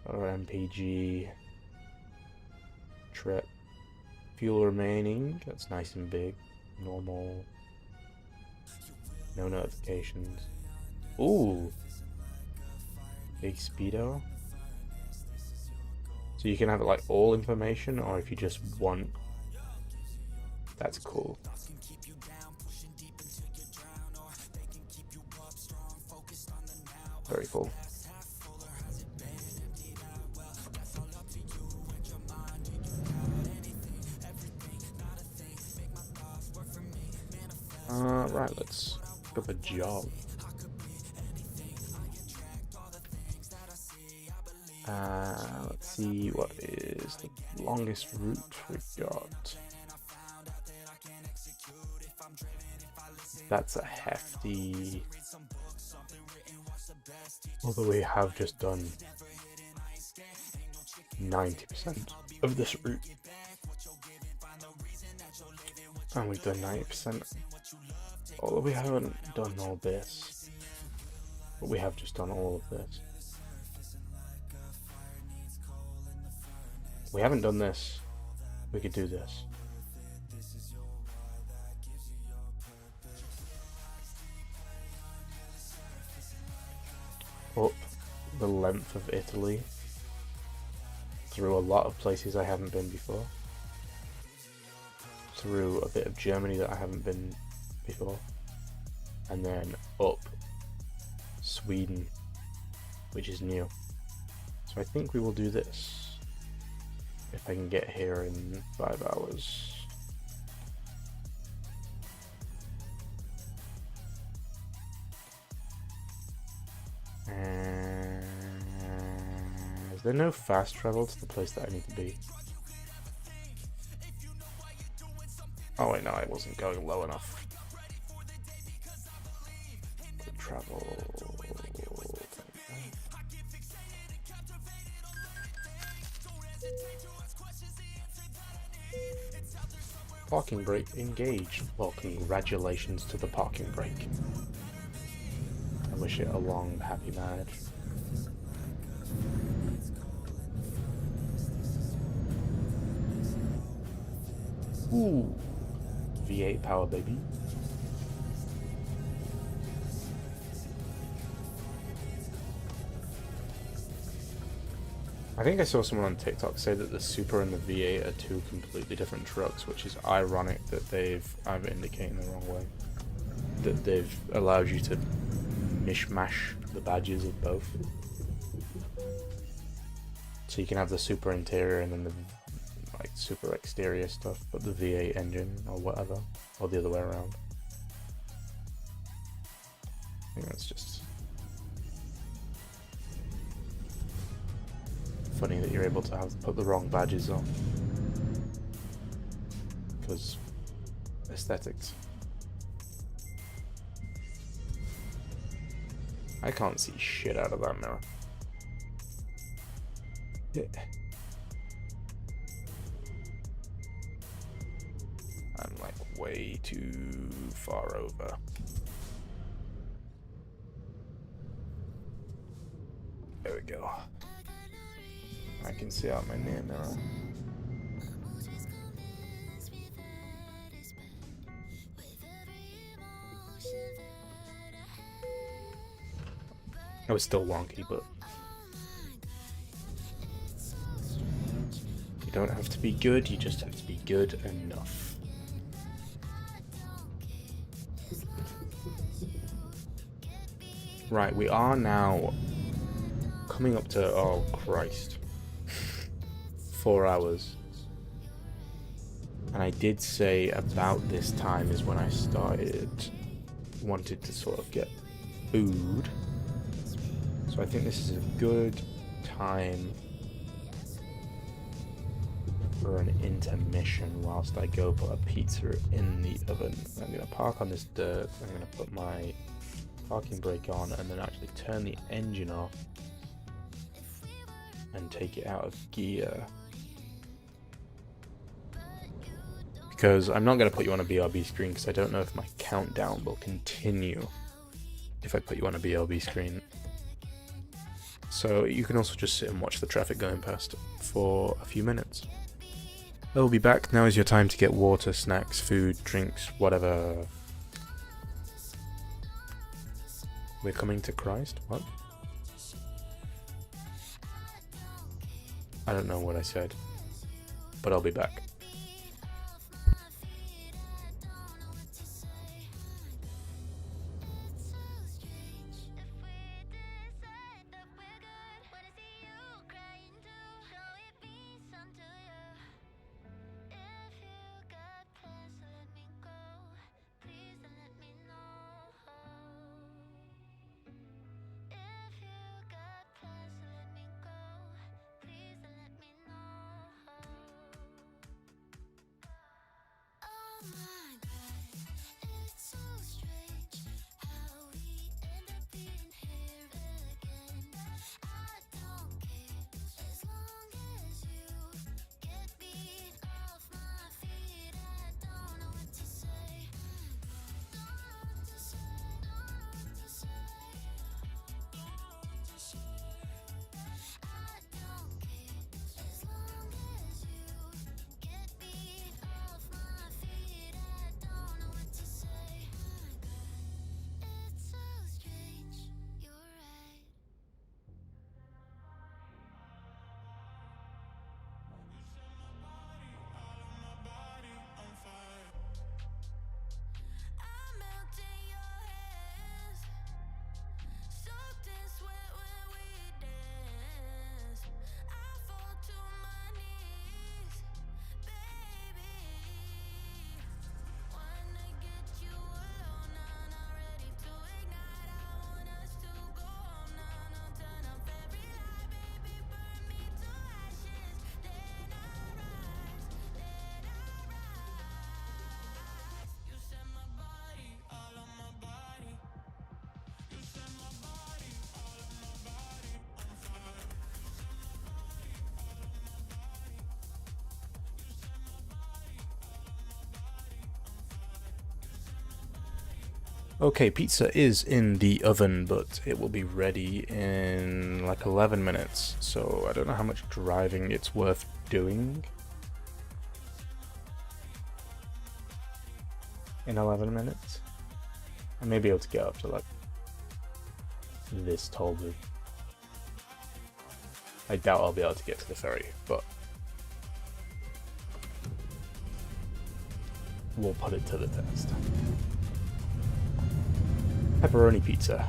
Or MPG. Trip. Fuel remaining. That's nice and big. Normal. No notifications. Ooh. Big speedo. So you can have it like all information, or if you just want. That's cool. Very cool. Right, let's pick up a job. Let's see what is the longest route we've got. That's a hefty. Although we have just done 90% of this route. And we've done 90%. Although we haven't done all this. But we have just done all of this. We haven't done this. We could do this. Up the length of Italy through a lot of places I haven't been before, through a bit of Germany that I haven't been before, and then up Sweden, which is new. So I think we will do this if I can get here in 5 hours. Is there no fast travel to the place that I need to be? Oh wait, no, I wasn't going low enough. Quick travel. Parking brake engaged. Well, congratulations to the parking brake. I wish it a long, happy marriage. Ooh, V8 power, baby. I think I saw someone on TikTok say that the Super and the V8 are two completely different trucks, which is ironic that I'm indicating the wrong way, that they've allowed you to mishmash the badges of both. So you can have the Super interior and then the Super exterior stuff, but the V8 engine or whatever, or the other way around. I think that's just funny that you're able to put the wrong badges on, because aesthetics. I can't see shit out of that mirror. Yeah. I'm like way too far over. There we go. I can see out my near mirror. I was still wonky, but you don't have to be good, you just have to be good enough. Right, we are now coming up to, oh Christ, 4 hours. And I did say about this time is when I wanted to sort of get food. So I think this is a good time for an intermission whilst I go put a pizza in the oven. I'm going to park on this dirt, I'm going to put my parking brake on and then actually turn the engine off and take it out of gear. Because I'm not going to put you on a BRB screen because I don't know if my countdown will continue if I put you on a BRB screen. So you can also just sit and watch the traffic going past for a few minutes. I will be back. Now is your time to get water, snacks, food, drinks, whatever. We're coming to Christ? What? I don't know what I said, but I'll be back. If you got plans, let me go. Please don't Okay, pizza is in the oven, but it will be ready in like 11 minutes. So I don't know how much driving it's worth doing. In 11 minutes? I may be able to get up to like this tall booth. I doubt I'll be able to get to the ferry, but we'll put it to the test. Pepperoni pizza.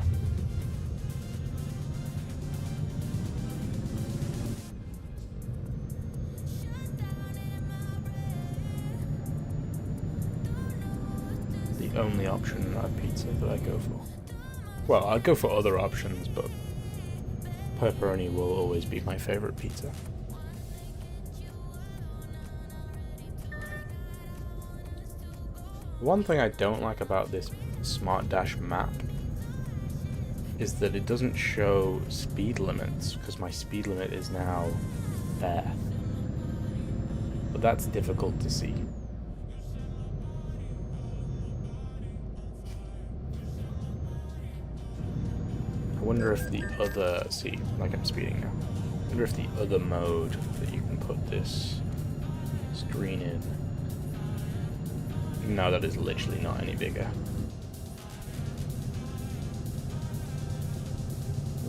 The only option of pizza that I go for. Well, I'd go for other options, but pepperoni will always be my favorite pizza. One thing I don't like about this Smart Dash map is that it doesn't show speed limits, because my speed limit is now there. But that's difficult to see. I wonder if the other, see, like I'm speeding now. I wonder if the other mode that you can put this screen in. No, that is literally not any bigger.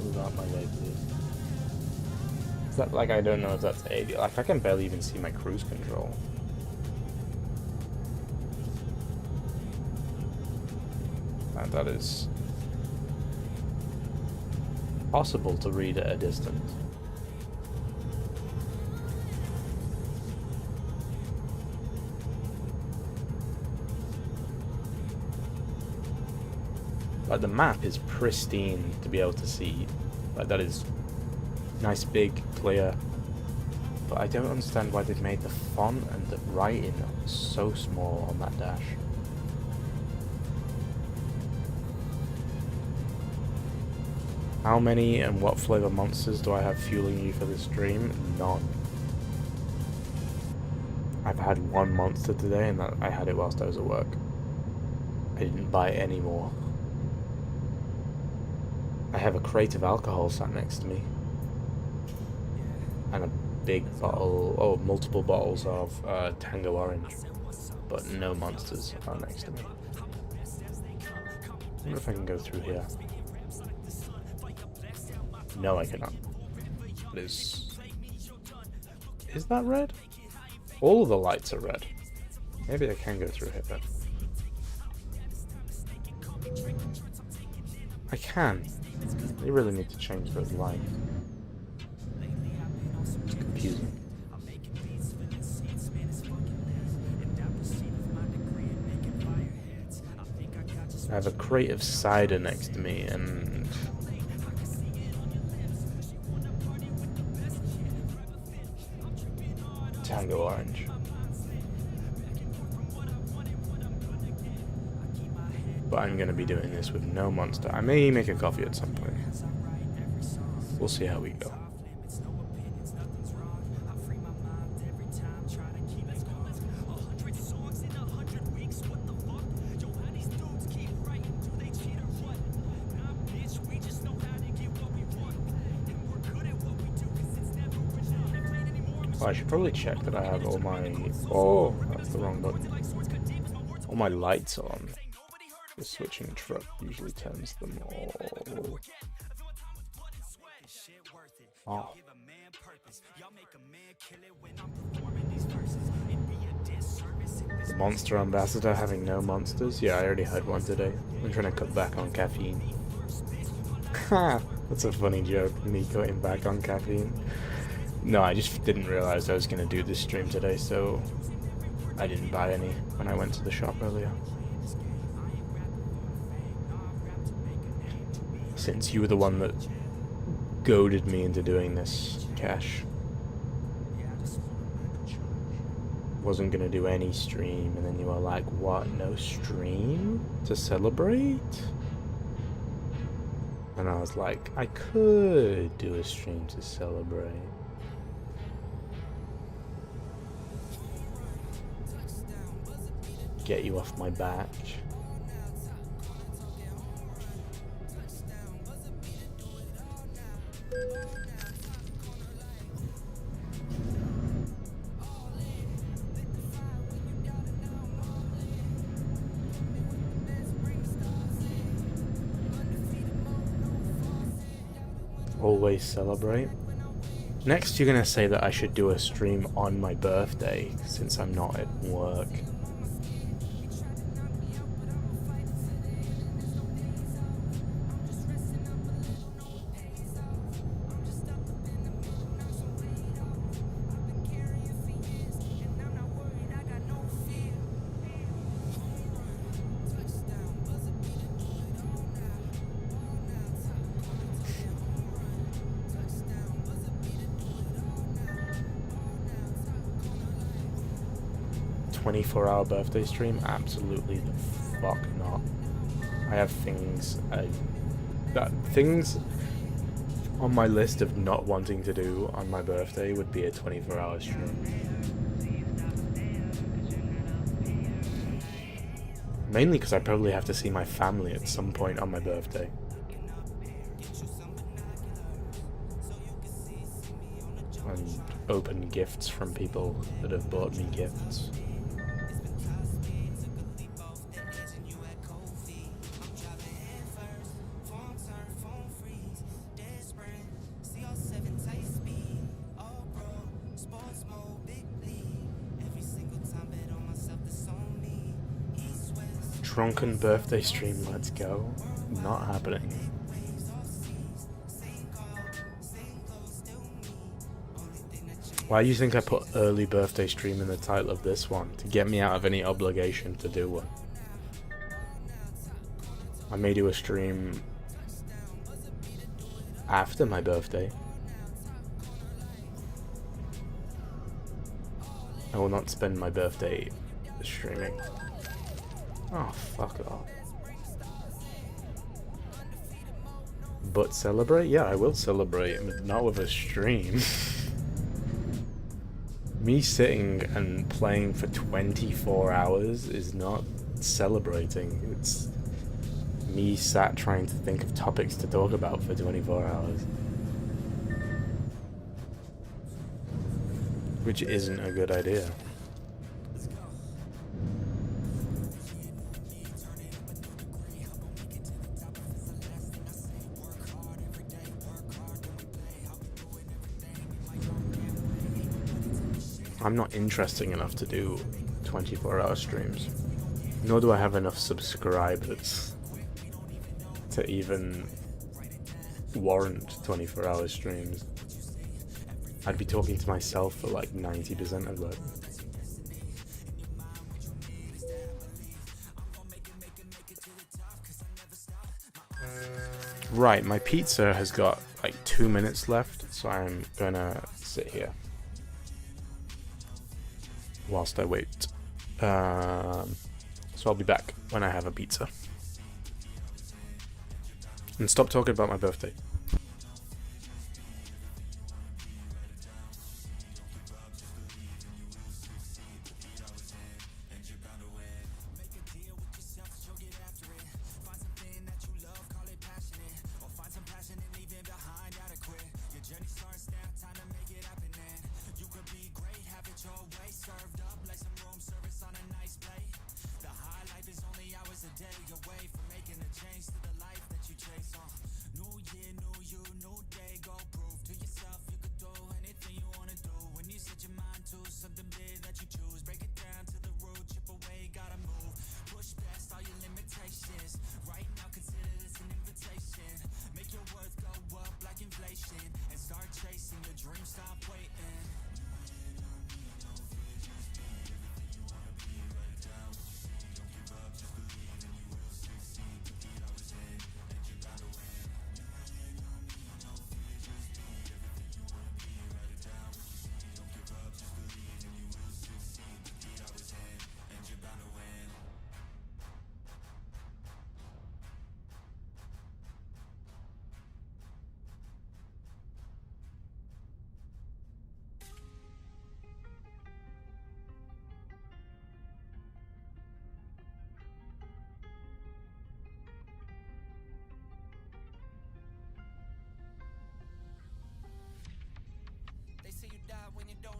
Move out my way, please. Is that like, I don't know if that's AD. Like, I can barely even see my cruise control. And that is possible to read at a distance. Like, the map is pristine to be able to see. Like, that is nice, big, clear. But I don't understand why they've made the font and the writing so small on that dash. How many and what flavor monsters do I have fueling you for this stream? None. I've had one monster today, and I had it whilst I was at work. I didn't buy any more. I have a crate of alcohol sat next to me. And a big bottle, oh, multiple bottles of Tango Orange. But no monsters are next to me. I wonder if I can go through here. No, I cannot. Is that red? All of the lights are red. Maybe I can go through here then. I can. They really need to change those lights. It's confusing. I have a crate of cider next to me and Tango Orange. But I'm going to be doing this with no monster. I may make a coffee at some point. We'll see how we go. Well, I should probably check that I have all my... Oh, that's the wrong button. All my lights on. The switching truck usually turns them all off. The monster ambassador having no monsters? Yeah, I already had one today. I'm trying to cut back on caffeine. Ha! That's a funny joke, me cutting back on caffeine. No, I just didn't realize I was going to do this stream today, so I didn't buy any when I went to the shop earlier. Since you were the one that goaded me into doing this, Cash. Wasn't gonna do any stream, and then you were like, what, no stream? To celebrate? And I was like, I could do a stream to celebrate. Get you off my back. Always celebrate. Next, you're gonna say that I should do a stream on my birthday since I'm not at work. ...24-hour birthday stream? Absolutely the fuck not. I have things things on my list of not wanting to do on my birthday would be a 24-hour stream. Mainly because I probably have to see my family at some point on my birthday. And open gifts from people that have bought me gifts. Drunken birthday stream, let's go. Not happening. Why do you think I put early birthday stream in the title of this one? To get me out of any obligation to do one. I may do a stream after my birthday. I will not spend my birthday streaming. Oh, fuck off. But celebrate? Yeah, I will celebrate, but not with a stream. Me sitting and playing for 24 hours is not celebrating. It's me sat trying to think of topics to talk about for 24 hours. Which isn't a good idea. I'm not interesting enough to do 24-hour streams. Nor do I have enough subscribers to even warrant 24-hour streams. I'd be talking to myself for like 90% of that. Right, my pizza has got like 2 minutes left, so I'm gonna sit here whilst I wait. So I'll be back when I have a pizza. And stop talking about my birthday. Away from making a change to the life that you chase on. New year, new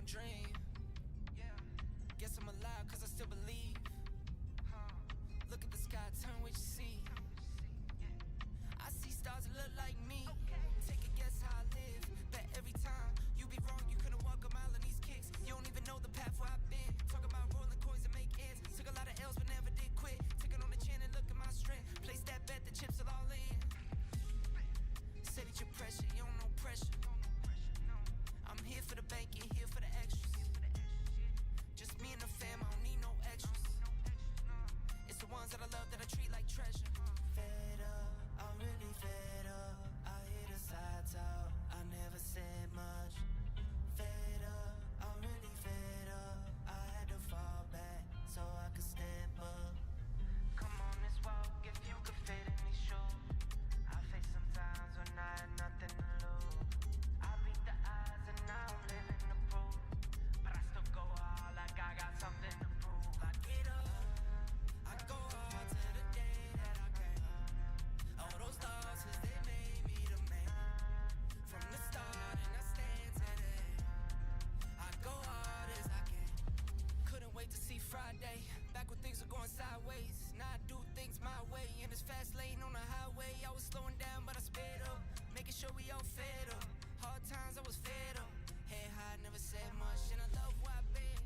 dream. Guess I'm alive cause I still believe. Look at the sky, turn what you see. I see stars that look like me. Take a guess how I live. Bet every time you be wrong, you couldn't walk a mile in these kicks. You don't even know the path where I've been. Talk about rolling coins and make ends. Took a lot of L's but never did quit. Took it on the chin and look at my strength. Place that bet, the chips are all in. Say that you're pressure, you don't know pressure. I'm here for the bank, you're here for the extras. Just me and the fam, I don't need no extras. It's the ones that I love that I treat like treasure. Fed up, I'm really fed up. I hear the side talk, I never said much. Fed up, I'm really fed up. I had to fall back so I could step up. Come on this walk if you could fit in these shoes. I face some times when I had nothing to lose. I beat the odds and now I'm living the proof. But I still go hard like I got something to prove. I get up, I go hard to the day that I came. All those losses, they made me the man. From the start and I stand today. I go hard as I can. Couldn't wait to see Friday. Back when things were going sideways. Now I do things my way. In this fast lane on the highway, I was slowing down, but I sped up. Making sure we all fed up. Hard times, I was fed up. Head high, never said much. And I love where I've been.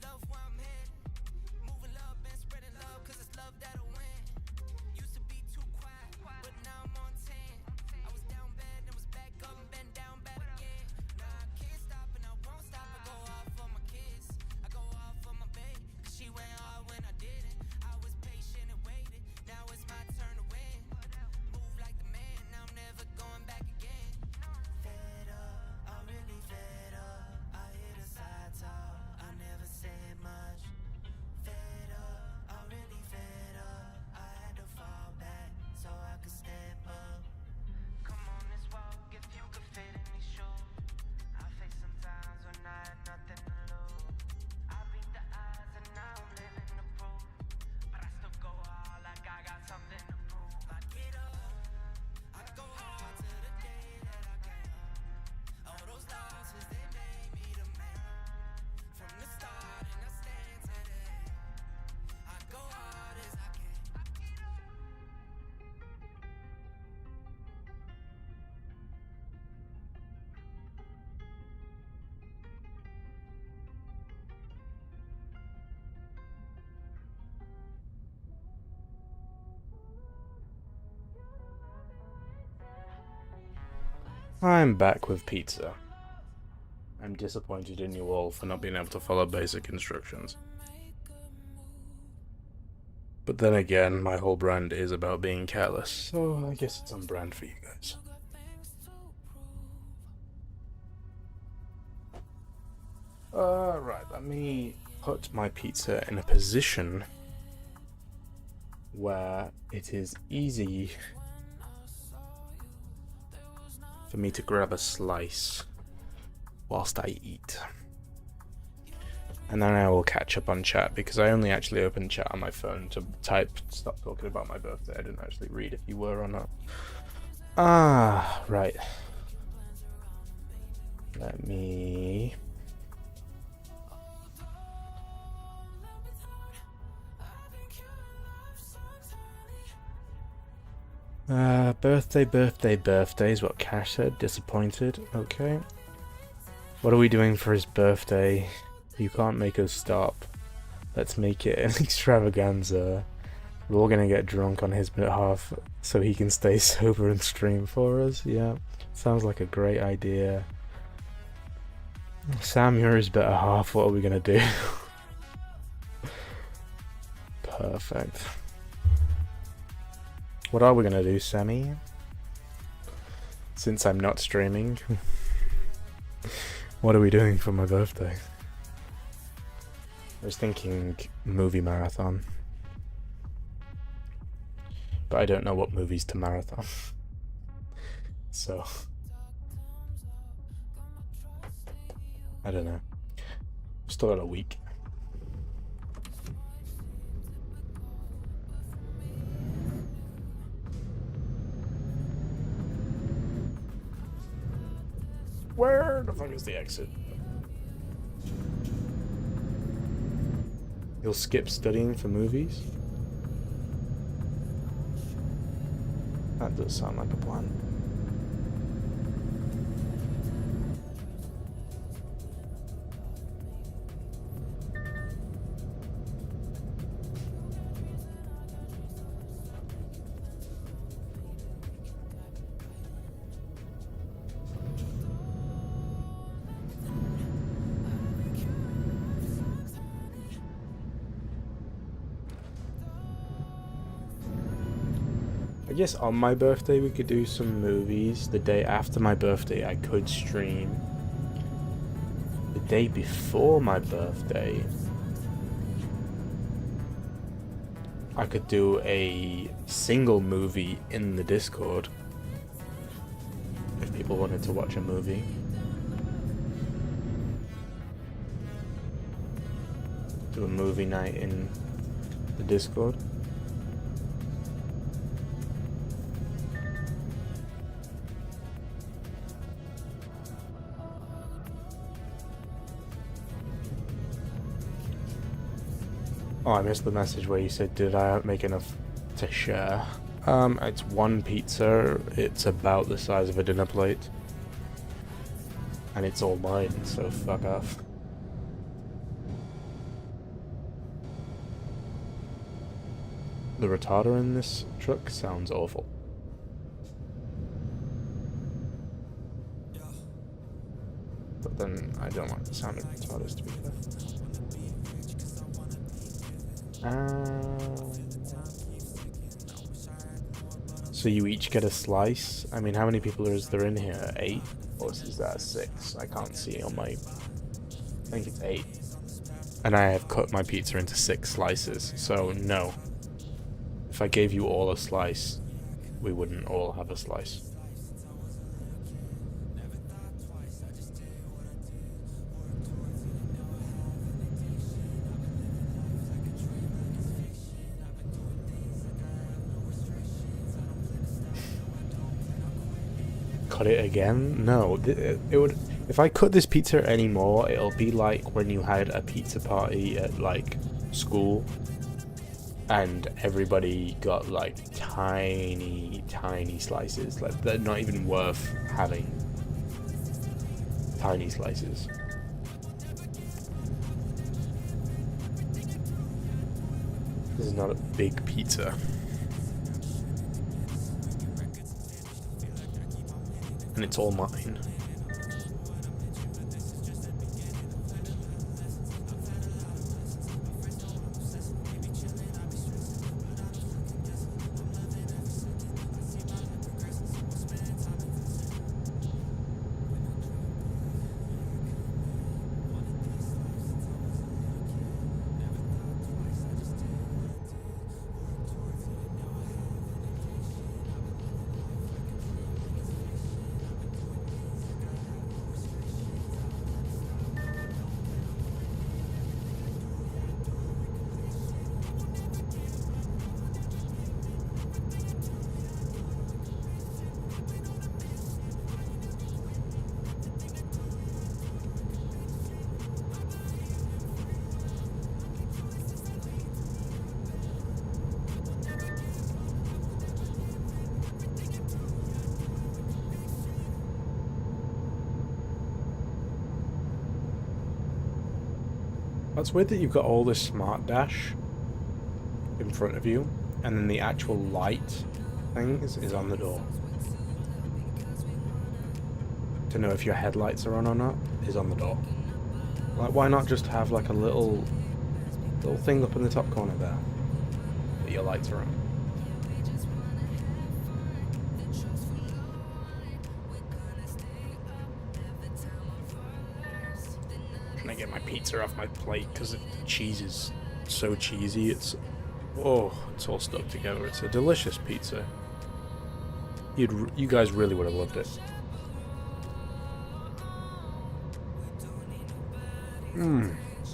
Love where I'm headed. Moving love, been spreading love, cause it's love that'll win. Used to be too quiet, but now I'm on 10. I was down bad, then was back up and been down bad again. Nah, I can't stop and I won't stop. I go off for my kids. I go off for my babe, cause she went hard when I didn't. I was patient and waited. Now it's my turn to win. Move like the man, now I'm never going back again. Fed up, I'm really fed up. I hear the side talk, I never said much. Fed up, I'm really fed up. I had to fall back so I could step up. Come on this walk if you could fit in these shoes. I face some times when I had nothing to lose. I beat the odds and now I'm living the proof. But I still go hard like I got something to prove. I get up, I go hard to the day that I came. All those losses, they made me the man. From the start and I stand today. I go hard as I can. I'm back with pizza. I'm disappointed in you all for not being able to follow basic instructions. But then again, my whole brand is about being careless, so I guess it's on brand for you guys. Right, let me put my pizza in a position where it is easy for me to grab a slice whilst I eat. And then I will catch up on chat, because I only actually opened chat on my phone to type, stop talking about my birthday. I didn't actually read if you were or not. Ah, right. Let me... birthday is what Cash said. Disappointed. Okay. What are we doing for his birthday? You can't make us stop. Let's make it an extravaganza. We're all gonna get drunk on his behalf so he can stay sober and stream for us. Yeah, sounds like a great idea. Sam, you're his better half. What are we gonna do? Perfect. What are we gonna do, Sammy? Since I'm not streaming, what are we doing for my birthday? I was thinking movie marathon, but I don't know what movies to marathon. So I don't know. Still got a week. Where the fuck is the exit? You'll skip studying for movies? That does sound like a plan. I guess on my birthday we could do some movies. The day after my birthday I could stream. The day before my birthday I could do a single movie in the Discord if people wanted to watch a movie. Do a movie night in the Discord. Oh, I missed the message where you said, did I make enough to share? It's one pizza. It's about the size of a dinner plate. And it's all mine, so fuck off. The retarder in this truck sounds awful. But then I don't like the sound of retarders, to be fair. So you each get a slice? I mean, how many people is there in here? 8? Or is that 6? I can't see on my... I think it's 8. And I have cut my pizza into 6 slices, so no. If I gave you all a slice, we wouldn't all have a slice. Cut it again? No, it would. If I cut this pizza anymore, it'll be like when you had a pizza party at like school, and everybody got like tiny slices. Like they're not even worth having. Tiny slices. This is not a big pizza. And it's all mine. That's weird that you've got all this smart dash in front of you, and then the actual light thing is on the door. To know if your headlights are on or not is on the door. Like, why not just have like a little thing up in the top corner there that your lights are on? Trying to get my pizza off my plate because the cheese is so cheesy. It's all stuck together. It's a delicious pizza. You guys really would have loved it.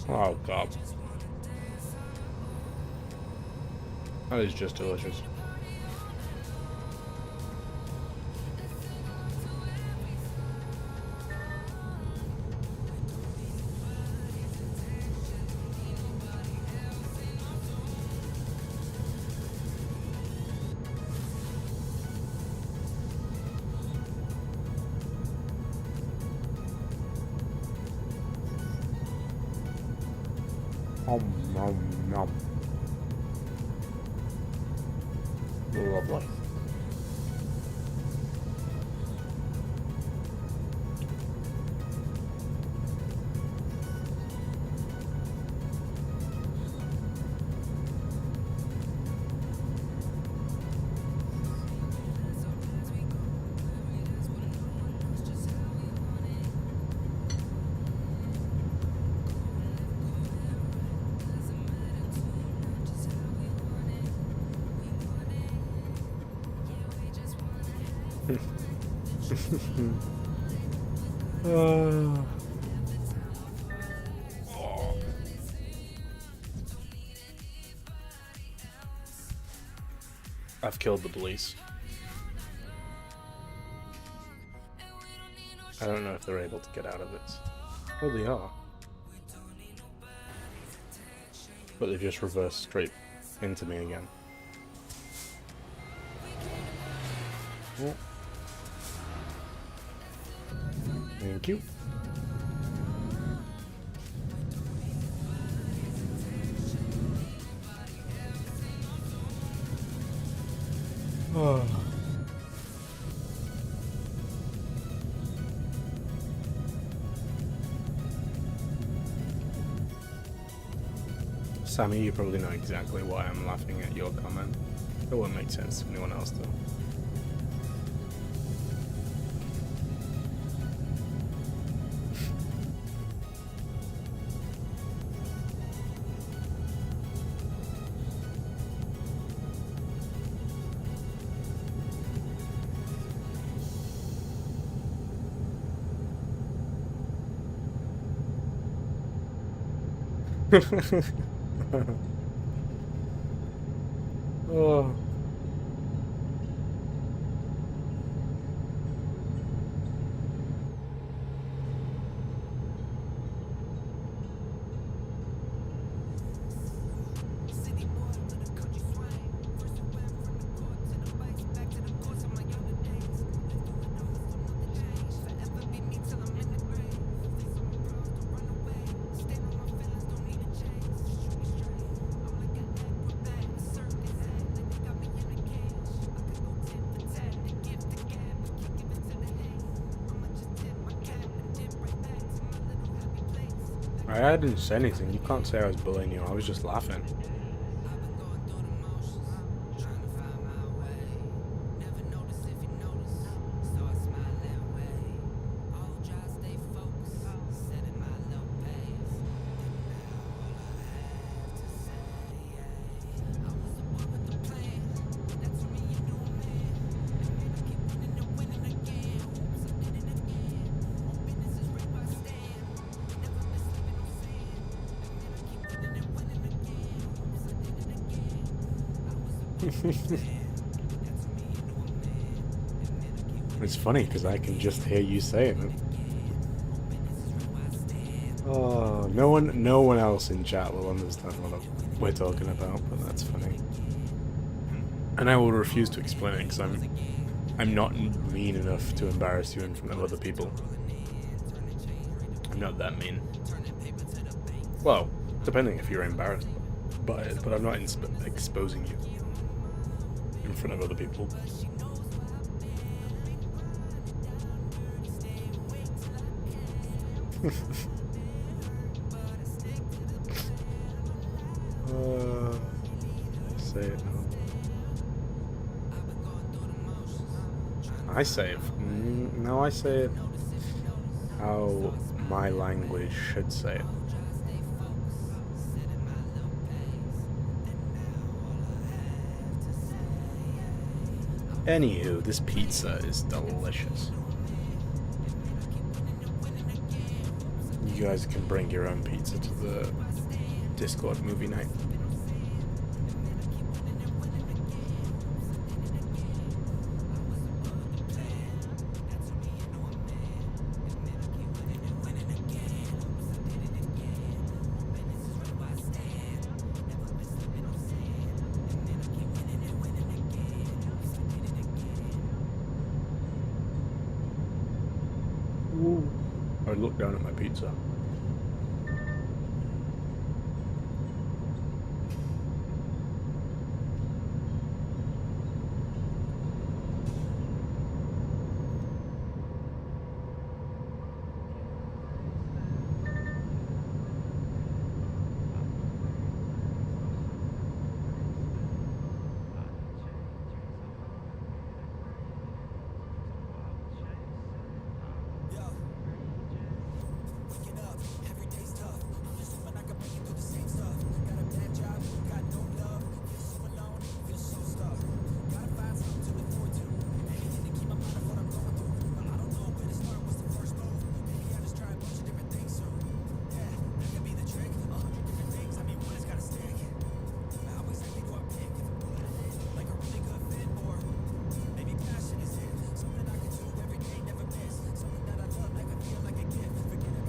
Oh god. That is just delicious. Nom, nom. Lovely. I've killed the police. I don't know if they're able to get out of it. Oh, they are. But they just reversed straight into me again. Oh. Thank you. Oh. Sammy, you probably know exactly why I'm laughing at your comment. It won't make sense to anyone else though. Oh. I didn't say anything. You can't say I was bullying you. I was just laughing. It's funny because I can just hear you say it. Oh, no one else in chat will understand what we're talking about, but that's funny. And I will refuse to explain it because I'm not mean enough to embarrass you in front of other people. I'm not that mean. Well, depending if you're embarrassed by it, but I'm not exposing you in front of other people. Say it now. I say it. No, I say it how my language should say it. Anywho, this pizza is delicious. You guys can bring your own pizza to the Discord movie night. Ooh. I look down at my pizza.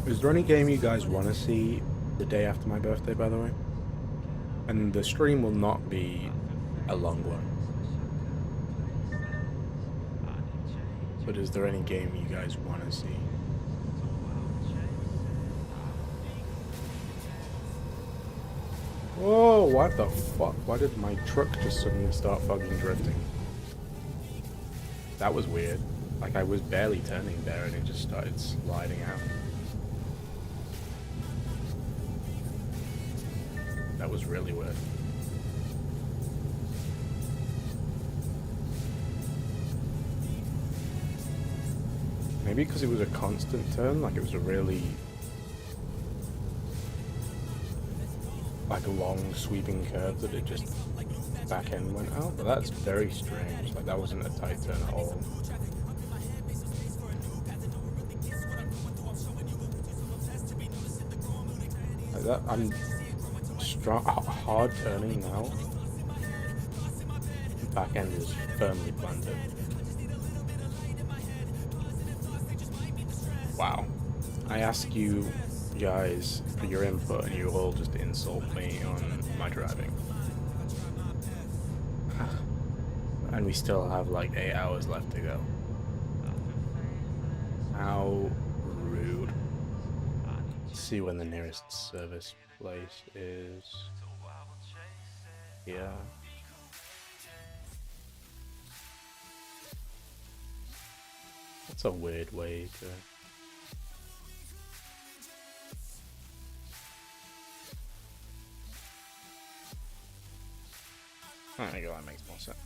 Is there any game you guys want to see the day after my birthday, by the way? And the stream will not be a long one. But is there any game you guys want to see? Whoa, what the fuck? Why did my truck just suddenly start fucking drifting? That was weird. Like, I was barely turning there and it just started sliding out. That was really weird. Maybe because it was a constant turn, like it was a really like a long sweeping curve that it just back end went out, but that's very strange. Like that wasn't a tight turn at all. Like that, I'm hard turning now. Back end is firmly planted. Wow. I ask you guys for your input and you all just insult me on my driving. And we still have like 8 hours left to go. How rude. Let's see when the nearest service place is. Yeah. That's a weird way to... There you go, that makes more sense.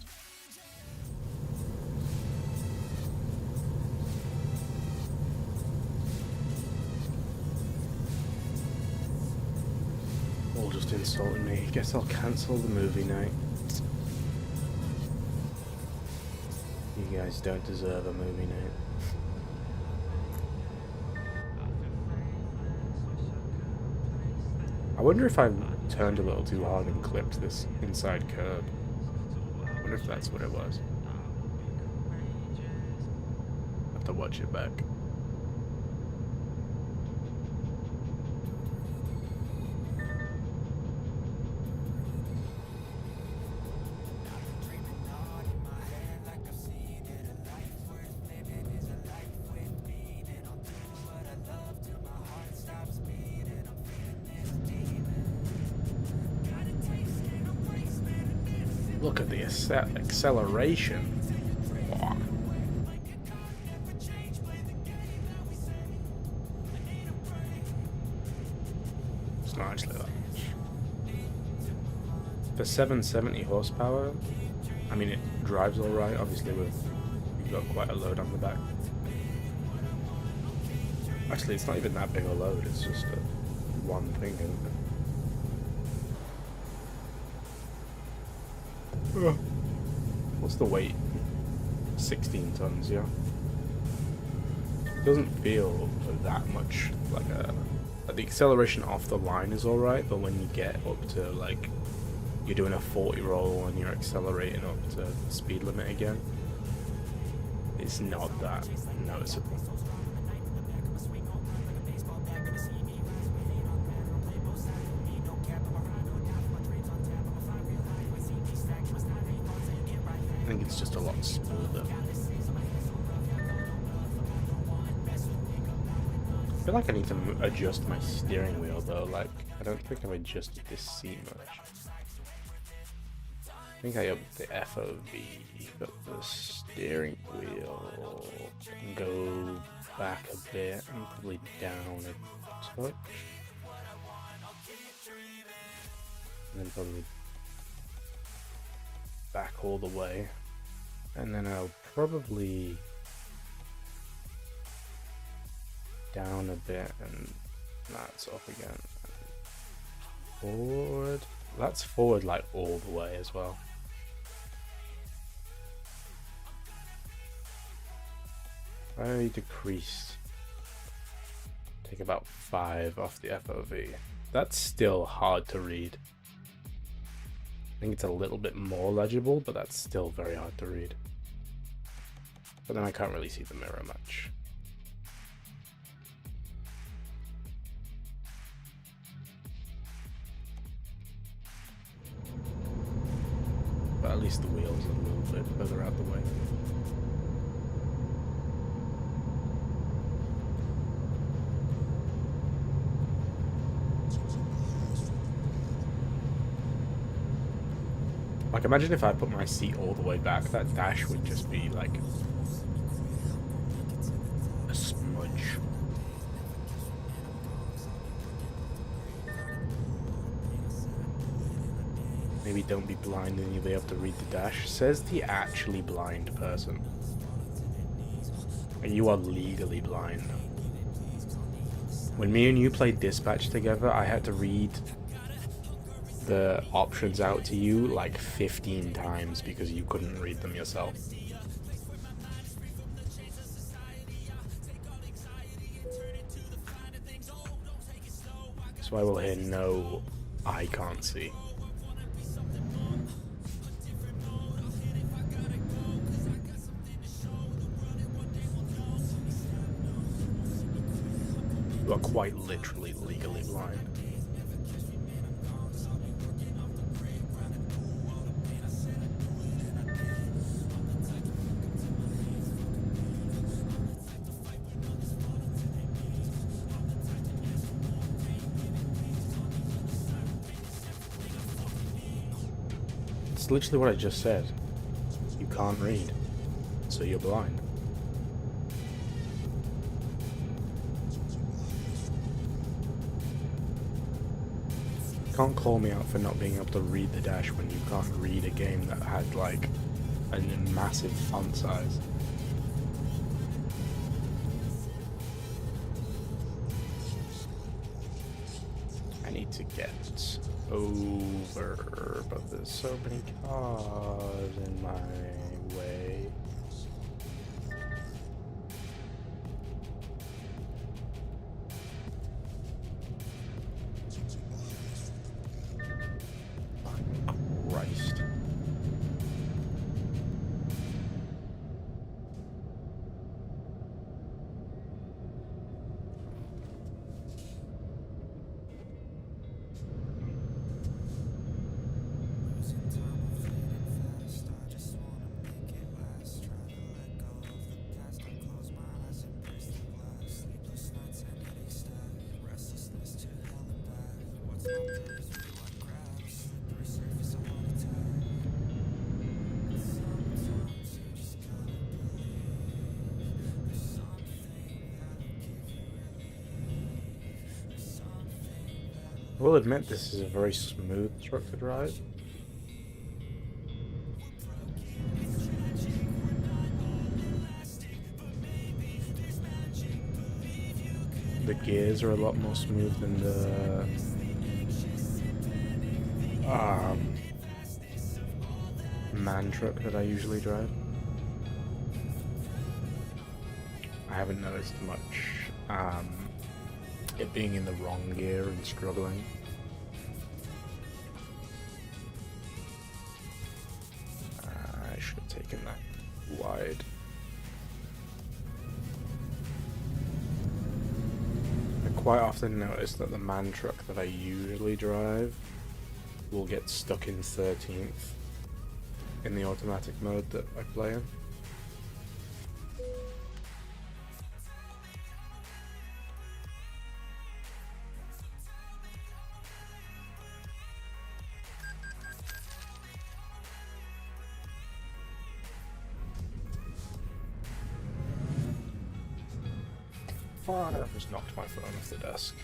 All just insulting me. Guess I'll cancel the movie night. You guys don't deserve a movie night. I wonder if I've turned a little too hard and clipped this inside curb. I wonder if that's what it was. I have to watch it back. Look at the acceleration. Wow. It's not actually that much. For 770 horsepower, I mean, it drives alright. Obviously, we've got quite a load on the back. Actually, it's not even that big a load. It's just one thing, isn't it? What's the weight? 16 tons, yeah. It doesn't feel that much like the acceleration off the line is alright, but when you get up to like you're doing a 40 roll and you're accelerating up to the speed limit again, it's not that noticeable. I think it's just a lot smoother. I feel like I need to adjust my steering wheel though, like I don't think I've adjusted this seat much. I think I upped the FOV, but the steering wheel can go back a bit and probably down a touch. And then probably back all the way. And then I'll probably down a bit and that's up again. Forward. That's forward like all the way as well. I decrease. Take about 5 off the FOV. That's still hard to read. I think it's a little bit more legible, but that's still very hard to read. But then I can't really see the mirror much. At least the wheels are a little bit further out the way. Like, imagine if I put my seat all the way back, that dash would just be like a smudge. Maybe don't be blind and you'll be able to read the dash. Says the actually blind person. And you are legally blind. When me and you played Dispatch together, I had to read the options out to you like 15 times because you couldn't read them yourself. So I will hear no, I can't see. You are quite literally legally blind. It's literally what I just said. You can't read, so you're blind. You can't call me out for not being able to read the dash when you can't read a game that had like a massive font size. I need to get over, but there's so many cars in my way. Christ. I will admit this is a very smooth truck to drive. The gears are a lot more smooth than the man truck that I usually drive. I haven't noticed much it being in the wrong gear and struggling. I should have taken that wide. I quite often notice that the man truck that I usually drive will get stuck in 13th in the automatic mode that I play in. I just knocked my phone off the desk.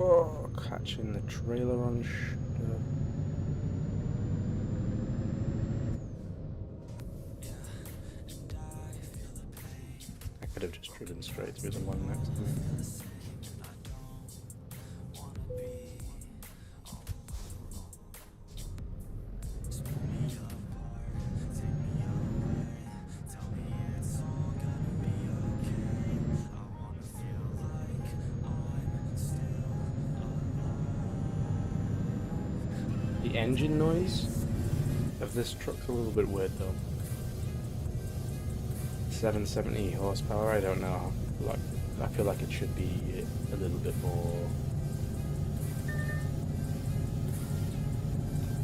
Oh, catching the trailer on stuff. straight to be the one next to me. The engine noise of this truck's a little bit weird though. 770 horsepower, I don't know. Like, I feel like it should be a little bit more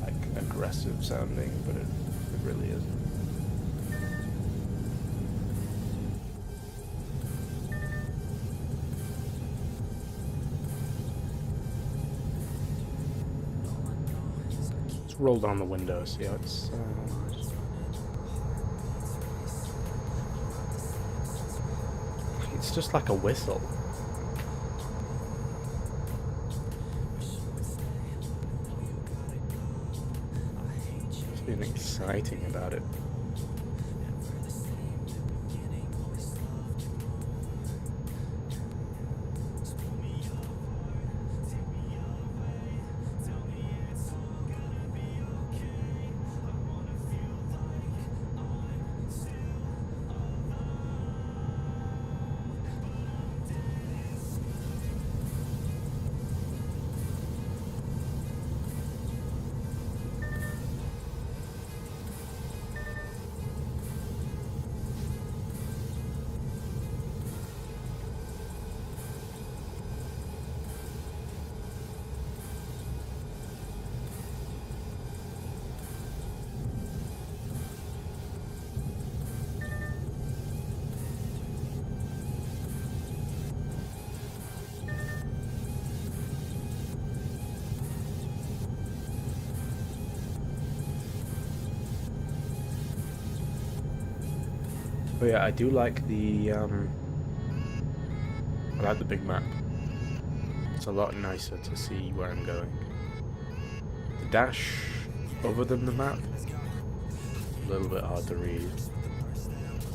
like aggressive sounding, but it really isn't. Let's roll down the window, see how it sounds. It's just like a whistle. There's something exciting about it. But yeah, I do like the big map. It's a lot nicer to see where I'm going. The dash, other than the map, a little bit hard to read.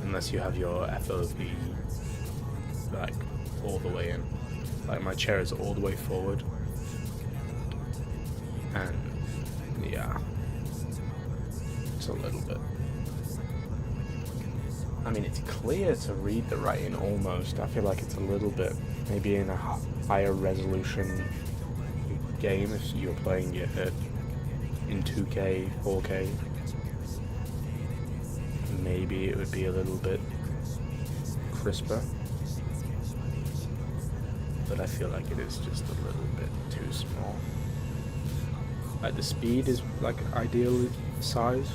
Unless you have your FOV like all the way in. Like my chair is all the way forward. And yeah, it's a little bit. I mean, it's clear to read the writing almost. I feel like it's a little bit, maybe in a higher resolution game if you're playing it in 2K, 4K. Maybe it would be a little bit crisper. But I feel like it is just a little bit too small. Like the speed is like ideal size.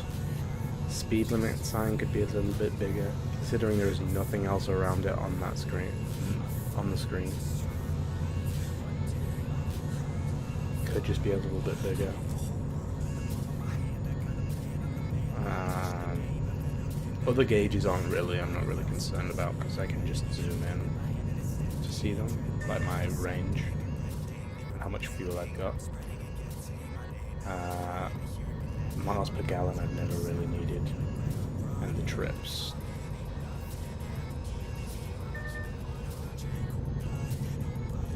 Speed limit sign could be a little bit bigger, considering there is nothing else around it on that screen. On the screen, could just be a little bit bigger. Other gauges aren't really. I'm not really concerned about because I can just zoom in to see them, like my range and how much fuel I've got. Miles per gallon I've never really needed, and the trips.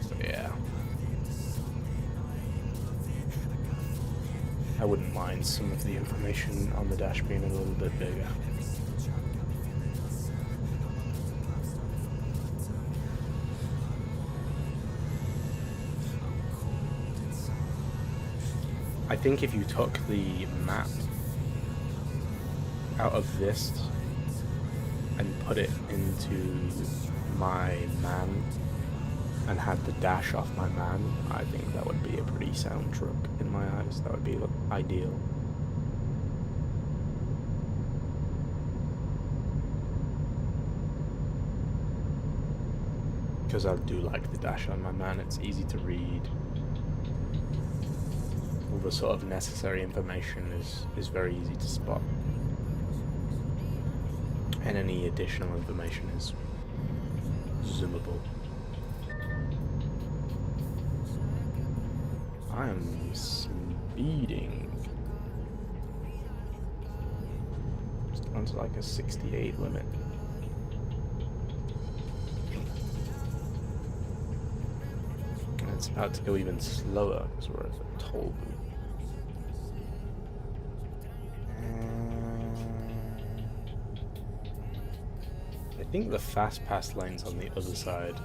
So yeah, I wouldn't mind some of the information on the dash being a little bit bigger. I think if you took the map out of this and put it into my man and had the dash off my man, I think that would be a pretty sound truck in my eyes. That would be ideal. Because I do like the dash on my man, it's easy to read. All the sort of necessary information is very easy to spot. And any additional information is zoomable. I am speeding. Just onto like a 68 limit. it's about to go even slower because we're at a toll booth. I think the fast pass lane's on the other side.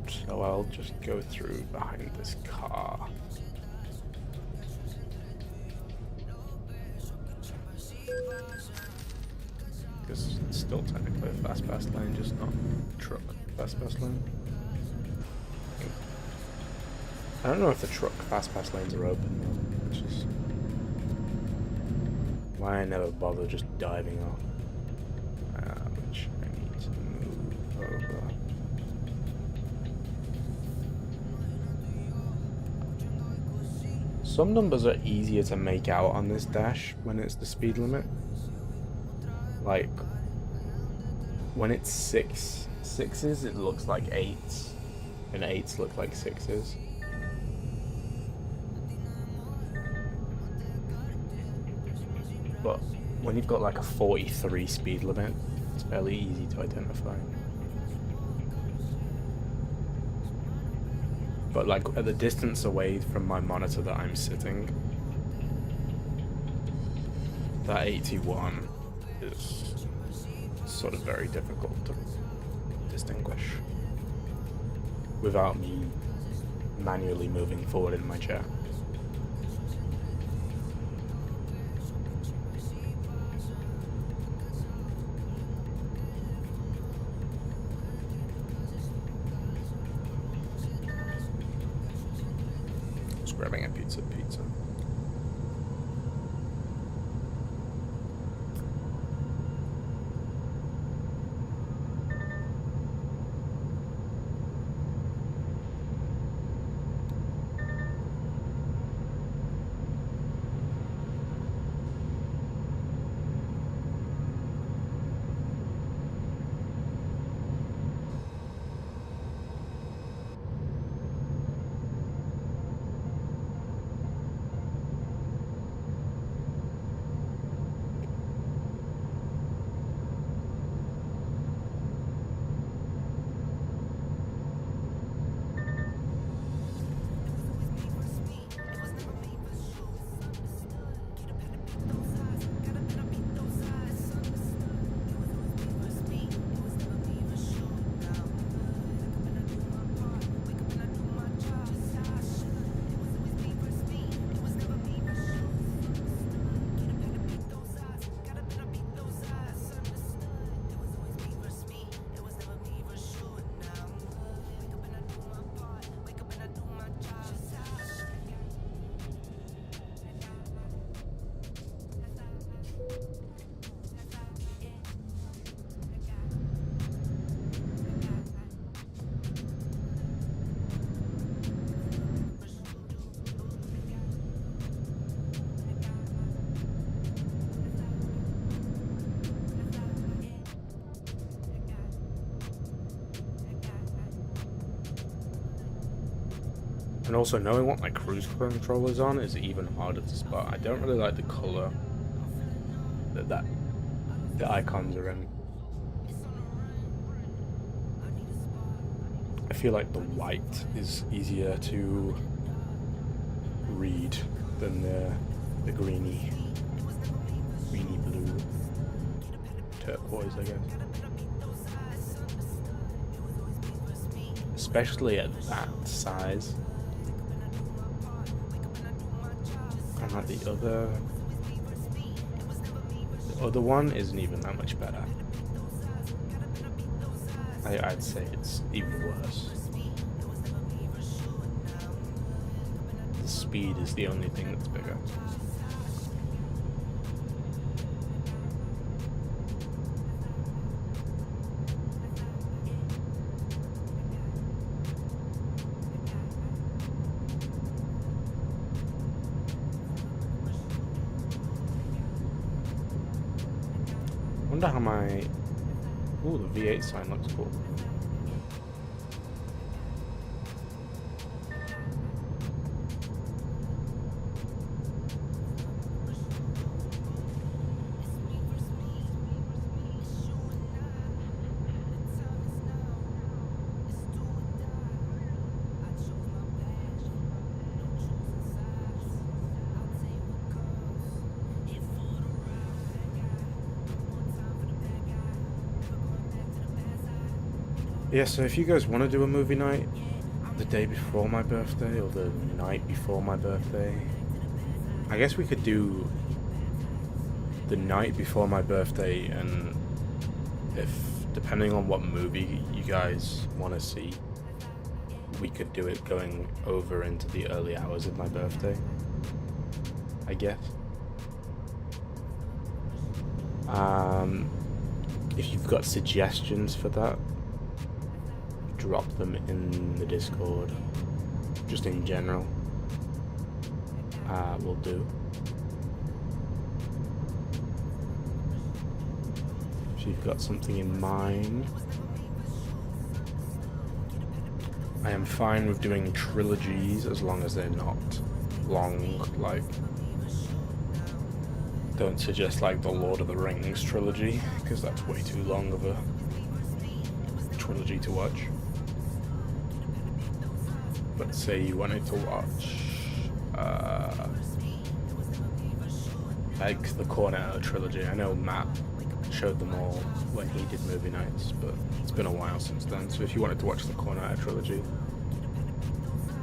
So I'll just go through behind this car. Because it's still technically a fast pass lane, just not truck fast pass lane. I don't know if the truck fast pass lanes are open though. It's just why I never bother just diving off. Which I need to move over. Some numbers are easier to make out on this dash when it's the speed limit. Like when it's sixes, it looks like eights, and eights look like sixes. But when you've got like a 43 speed limit, it's fairly easy to identify. But like at the distance away from my monitor that I'm sitting, that 81 is sort of very difficult to distinguish without me manually moving forward in my chair. Just grabbing a pizza. And also knowing what my cruise control is on is even harder to spot. I don't really like the color that the icons are in. I feel like the white is easier to read than the greeny blue, turquoise, I guess. Especially at that size. And like the other one isn't even that much better. I'd say it's even worse. The speed is the only thing that's bigger. Wonder how my... Ooh, the V8 sign looks cool. Yeah, so if you guys want to do a movie night the day before my birthday or the night before my birthday, I guess we could do the night before my birthday, and if depending on what movie you guys want to see, we could do it going over into the early hours of my birthday, I guess. If you've got suggestions for that, drop them in the Discord, just in general. Will do. If you've got something in mind, I am fine with doing trilogies as long as they're not long. Like, don't suggest like the Lord of the Rings trilogy, because that's way too long of a trilogy to watch. But say you wanted to watch like the Cornetto trilogy. I know Matt showed them all when he did movie nights, but it's been a while since then. So if you wanted to watch the Cornetto trilogy,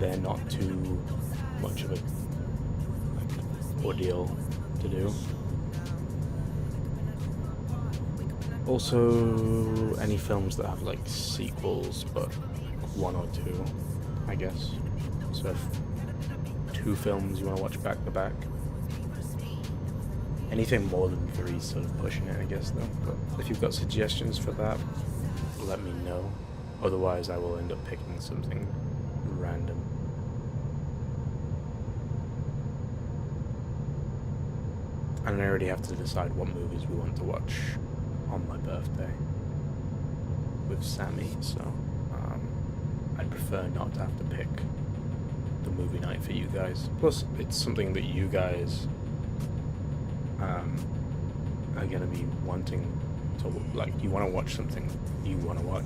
they're not too much of a ordeal to do. Also, any films that have like sequels, but one or two, I guess. So if 2 films you want to watch back to back. Anything more than 3 is sort of pushing it, I guess, though. But if you've got suggestions for that, let me know. Otherwise, I will end up picking something random. And I already have to decide what movies we want to watch on my birthday with Sammy, so I'd prefer not to have to pick the movie night for you guys. Plus, it's something that you guys are gonna be wanting to, like, you want to watch something you want to watch.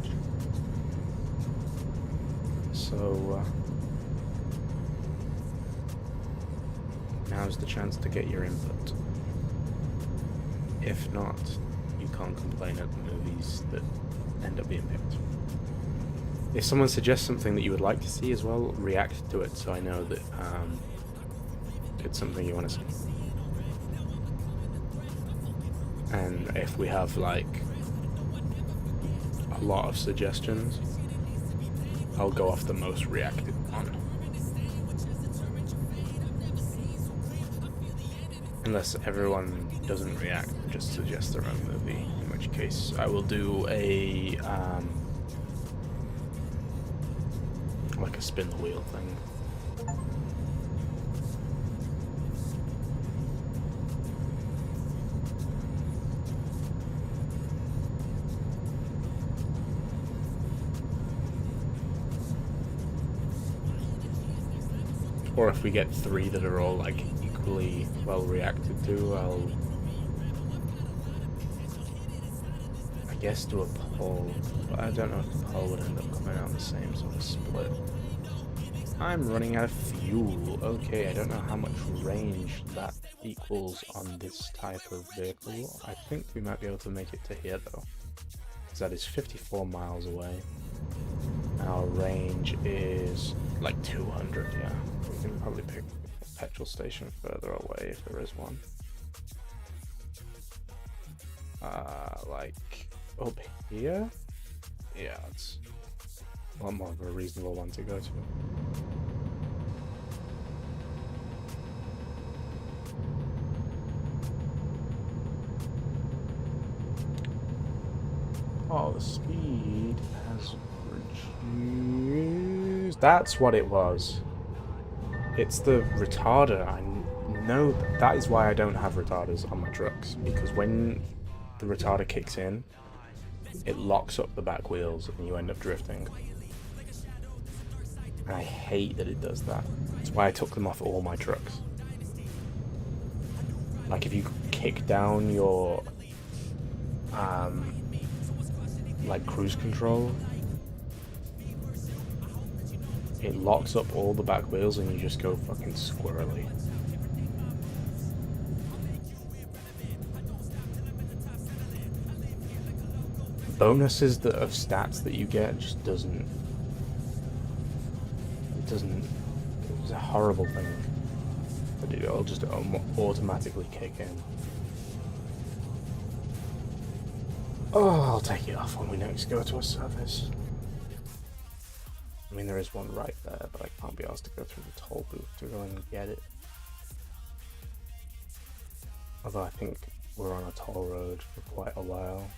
So now's the chance to get your input. If not, you can't complain at the movies that end up being picked. If someone suggests something that you would like to see as well, react to it so I know that it's something you want to see. And if we have like a lot of suggestions, I'll go off the most reacted one. Unless everyone doesn't react and just suggest their own movie, in which case I will do a like a spin the wheel thing. Or if we get 3 that are all like equally well reacted to, I'll I guess do a poll, but I don't know if the poll would end up coming out the same sort of split. I'm running out of fuel. Okay, I don't know how much range that equals on this type of vehicle. I think we might be able to make it to here though, because that is 54 miles away. Our range is like 200, yeah. We can probably pick a petrol station further away if there is one. Like up here? Yeah, it's a lot more of a reasonable one to go to. Oh, the speed has reduced. That's what it was. It's the retarder. I know that is why I don't have retarders on my trucks, because when the retarder kicks in, it locks up the back wheels and you end up drifting. And I hate that it does that. That's why I took them off all my trucks. Like if you kick down your like cruise control, it locks up all the back wheels and you just go fucking squirrely. bonuses that of stats that you get just doesn't. It doesn't. It's a horrible thing. But it'll just automatically kick in. Oh, I'll take it off when we next go to a service. I mean, there is one right there, but I can't be asked to go through the toll booth to go and get it. Although I think we're on a toll road for quite a while.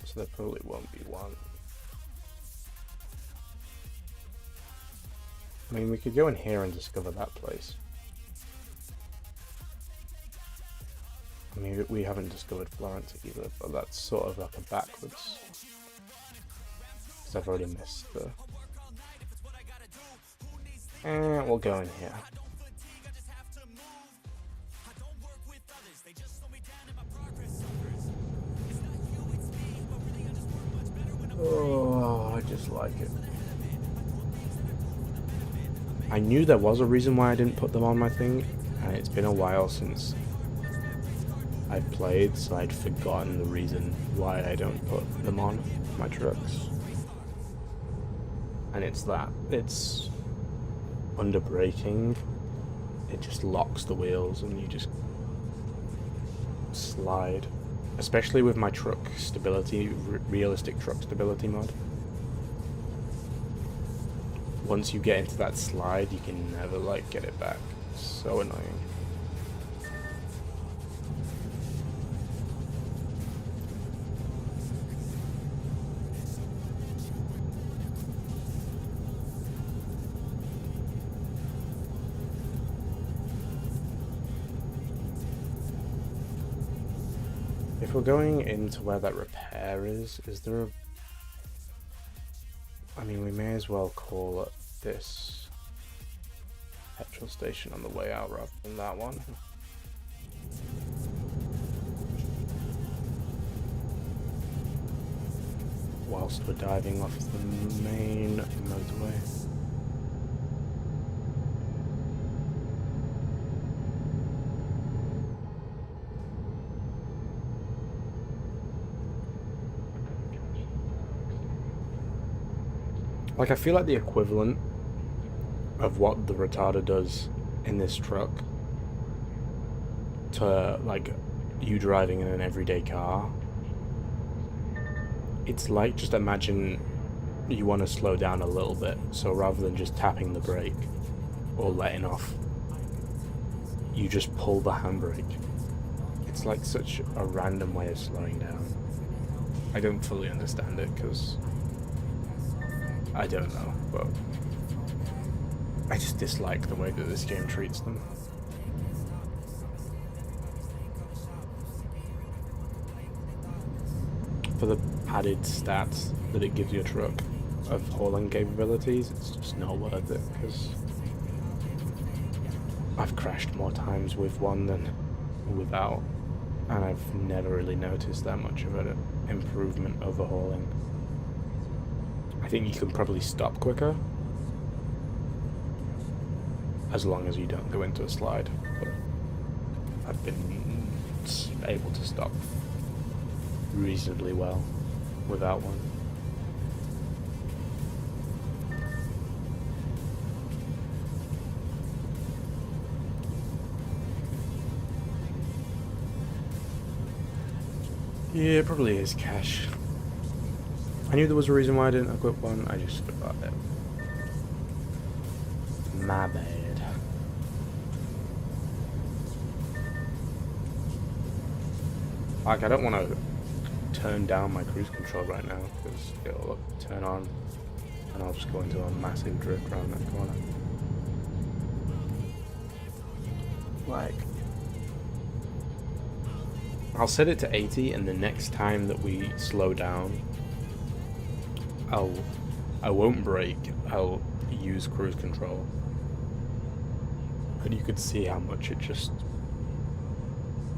So there probably won't be one. I mean, we could go in here and discover that place. I mean, we haven't discovered Florence either, but that's sort of like a backwards. Because I've already missed the... we'll go in here. Oh, I just like it. I knew there was a reason why I didn't put them on my thing, and it's been a while since I've played, so I'd forgotten the reason why I don't put them on my trucks. And it's that. It's under braking, it just locks the wheels and you just slide. Especially with my truck stability, realistic truck stability mod. Once you get into that slide, you can never, like, get it back. It's so annoying. If we're going into where that repair is there a... I mean, we may as well call it this petrol station on the way out rather than that one. Whilst we're diving off the main motorway. Like, I feel like the equivalent of what the retarder does in this truck to, like, you driving in an everyday car. It's like, just imagine you want to slow down a little bit, so rather than just tapping the brake or letting off, you just pull the handbrake. It's like such a random way of slowing down. I don't fully understand it, because I don't know, but I just dislike the way that this game treats them. For the added stats that it gives your truck of hauling capabilities, it's just not worth it, because I've crashed more times with one than without, and I've never really noticed that much of an improvement over hauling. I think you can probably stop quicker, as long as you don't go into a slide, but I've been able to stop reasonably well without one. Yeah, it probably is cash. I knew there was a reason why I didn't equip one, I just forgot it. My bad. Like, I don't want to turn down my cruise control right now, because it'll turn on and I'll just go into a massive drift around that corner. Like, I'll set it to 80, and the next time that we slow down, I won't brake, I'll use cruise control. And you could see how much it just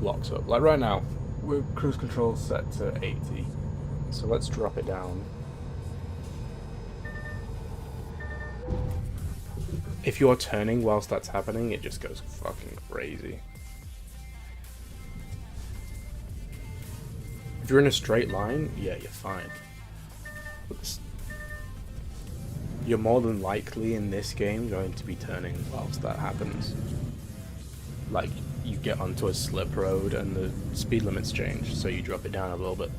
locks up. Like right now, we're cruise control set to 80. So let's drop it down. If you're turning whilst that's happening, it just goes fucking crazy. If you're in a straight line, yeah, you're fine. But you're more than likely in this game going to be turning whilst that happens. Like, you get onto a slip road and the speed limits change, so you drop it down a little bit.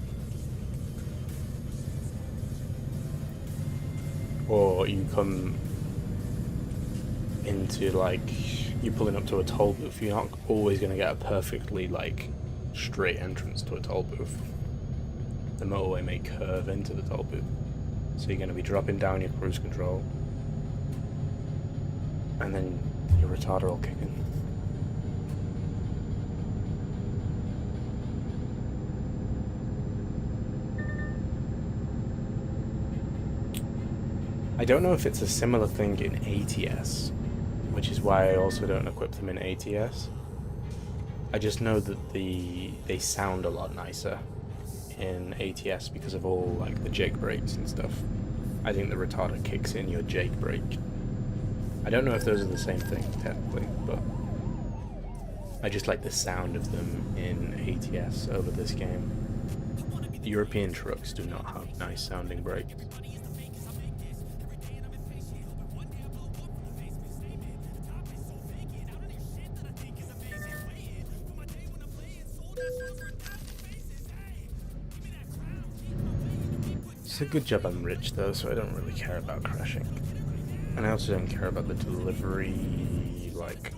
Or you come into, like, you're pulling up to a toll booth. You're not always going to get a perfectly, like, straight entrance to a toll booth. The motorway may curve into the toll booth. So you're going to be dropping down your cruise control. And then your retarder will kick in. I don't know if it's a similar thing in ATS, which is why I also don't equip them in ATS. I just know that they sound a lot nicer in ATS because of all like the jake brakes and stuff. I think the retarder kicks in your jake brake. I don't know if those are the same thing technically, but I just like the sound of them in ATS over this game. European trucks do not have nice sounding brakes. It's a good job I'm rich though, so I don't really care about crashing. And I also don't care about the delivery, like,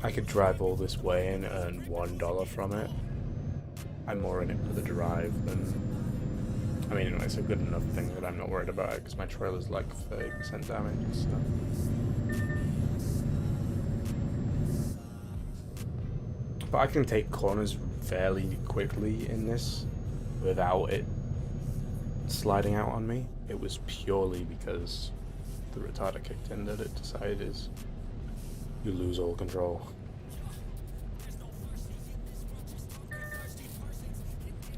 I could drive all this way and earn $1 from it. I'm more in it for the drive than... I mean, it's a good enough thing that I'm not worried about it, because my trailer's like 30% damage, so... But I can take corners fairly quickly in this, without it sliding out on me. It was purely because the retarder kicked in that it decided is you lose all control.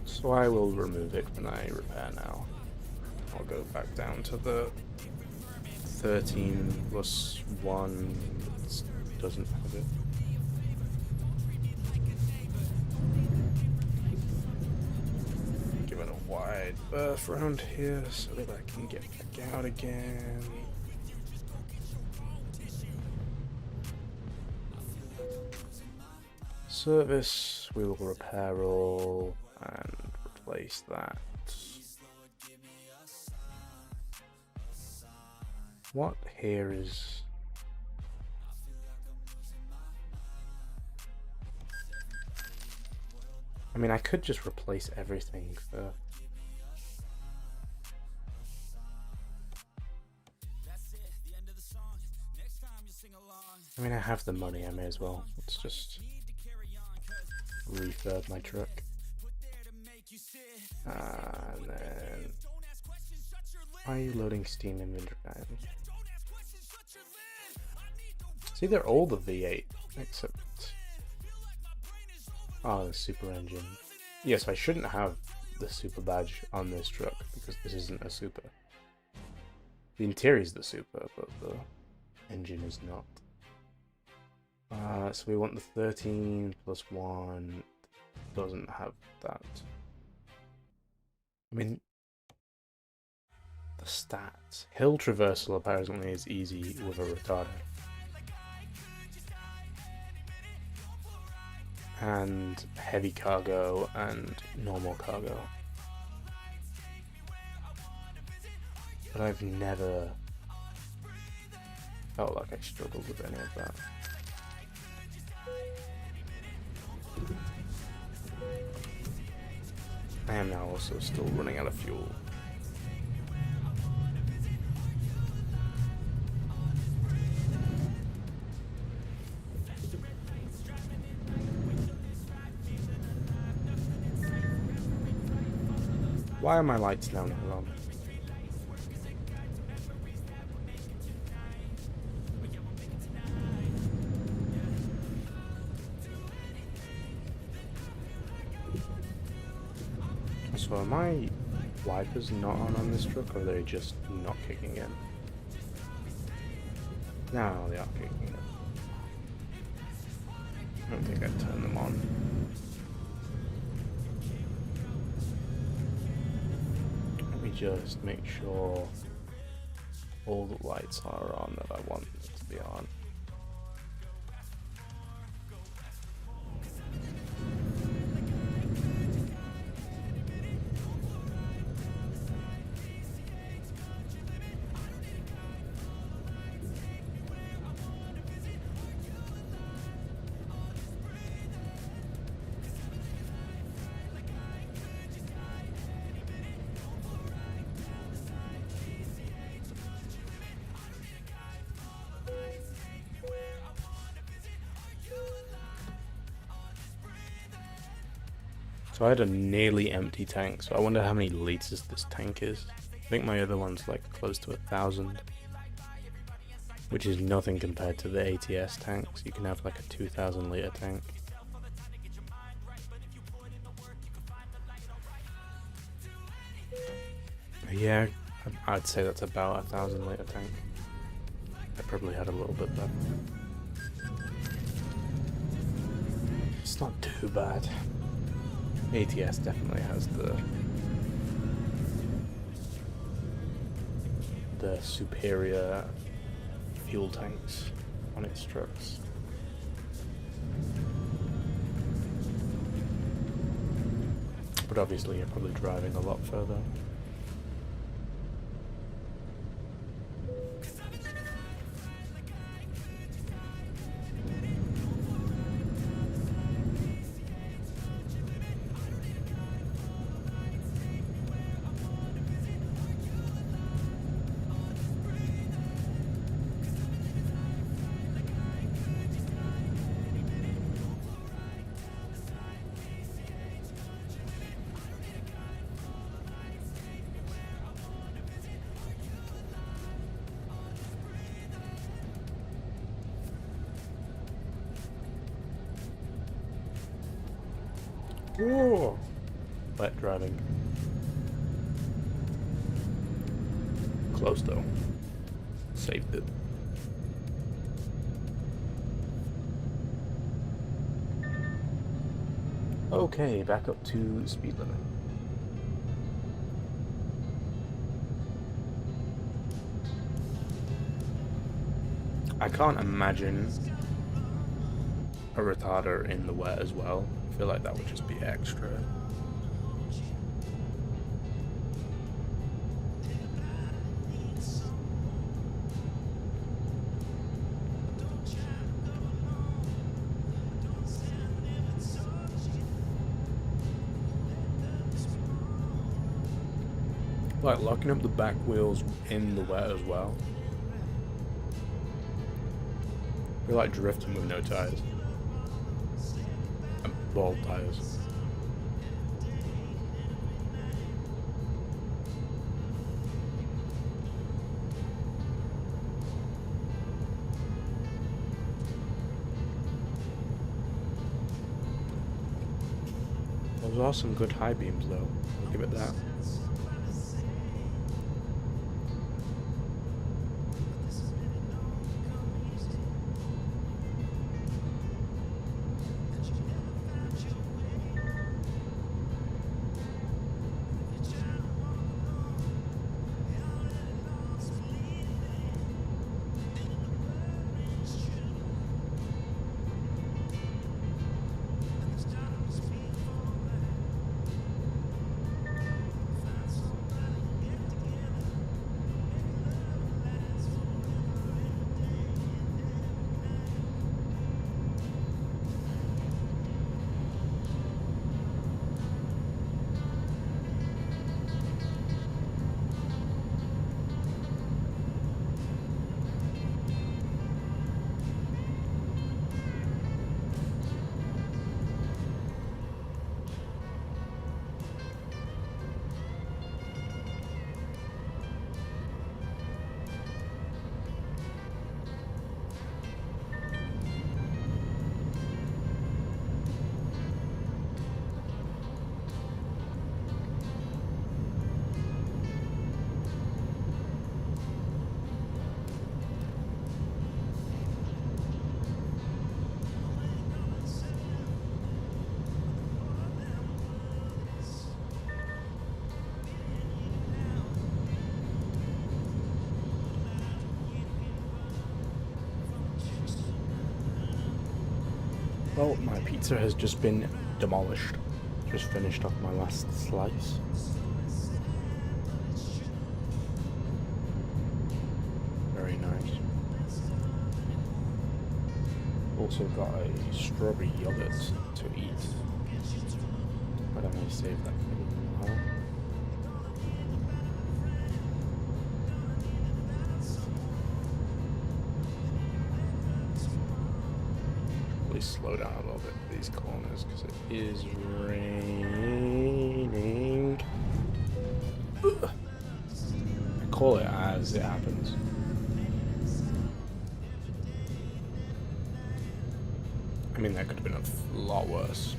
So I will remove it when I repair now. I'll go back down to the 13 plus 1 doesn't have it. Given a wide berth around here so that I can get back out again. Service, we will repair all and replace that. What here is... I mean, I could just replace everything for... I mean, I have the money, I may as well. Let's just refurb my truck. And then... Why are you loading Steam inventory items? See, they're all the V8, except... Oh, the super engine. Yes, I shouldn't have the super badge on this truck, because this isn't a super. The interior is the super, but the engine is not. So we want the 13 plus 1, doesn't have that. I mean, the stats. Hill traversal apparently is easy with a retarder. And heavy cargo and normal cargo. But I've never felt like I struggled with any of that. I am now also still running out of fuel. Why are my lights now not on? So are my wipers not on this truck, or are they just not kicking in? No, they are kicking in. I don't think I'd turn them on. just make sure all the lights are on that I want them to be on. So I had a nearly empty tank, so I wonder how many liters this tank is. I think my other one's like close to 1,000, which is nothing compared to the ATS tanks. You can have like a 2,000 liter tank. Yeah, I'd say that's about 1,000 liter tank. I probably had a little bit better. It's not too bad. ATS definitely has the superior fuel tanks on its trucks. But obviously you're probably driving a lot further. Whoa! Wet driving. Close though. Saved it. Okay, back up to speed limit. I can't imagine a retarder in the wet as well. I feel like that would just be extra. Like locking up the back wheels in the wet as well. I feel like drifting with no tires. And bald tires. Those are some good high beams though, I'll give it that. Well, my pizza has just been demolished. Just finished off my last slice. Very nice. Also got a strawberry yogurt to eat, but I may save that for a while. Really slow down a little bit for these corners because it is raining. Ugh. I call it as it happens. I mean, that could have been a lot worse.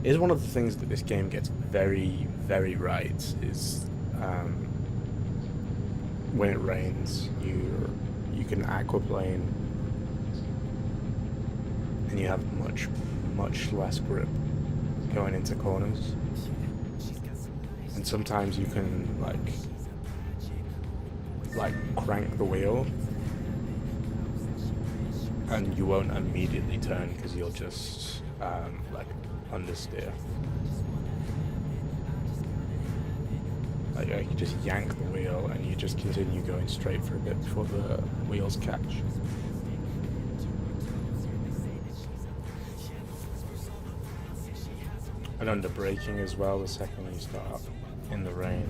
It is one of the things that this game gets very, very right is when it rains, you can aquaplane and you have much less grip going into corners. And sometimes you can like crank the wheel and you won't immediately turn because you'll just like understeer. Like you just yank the wheel and you just continue going straight for a bit before the wheels catch. And under braking as well the second you start in the rain.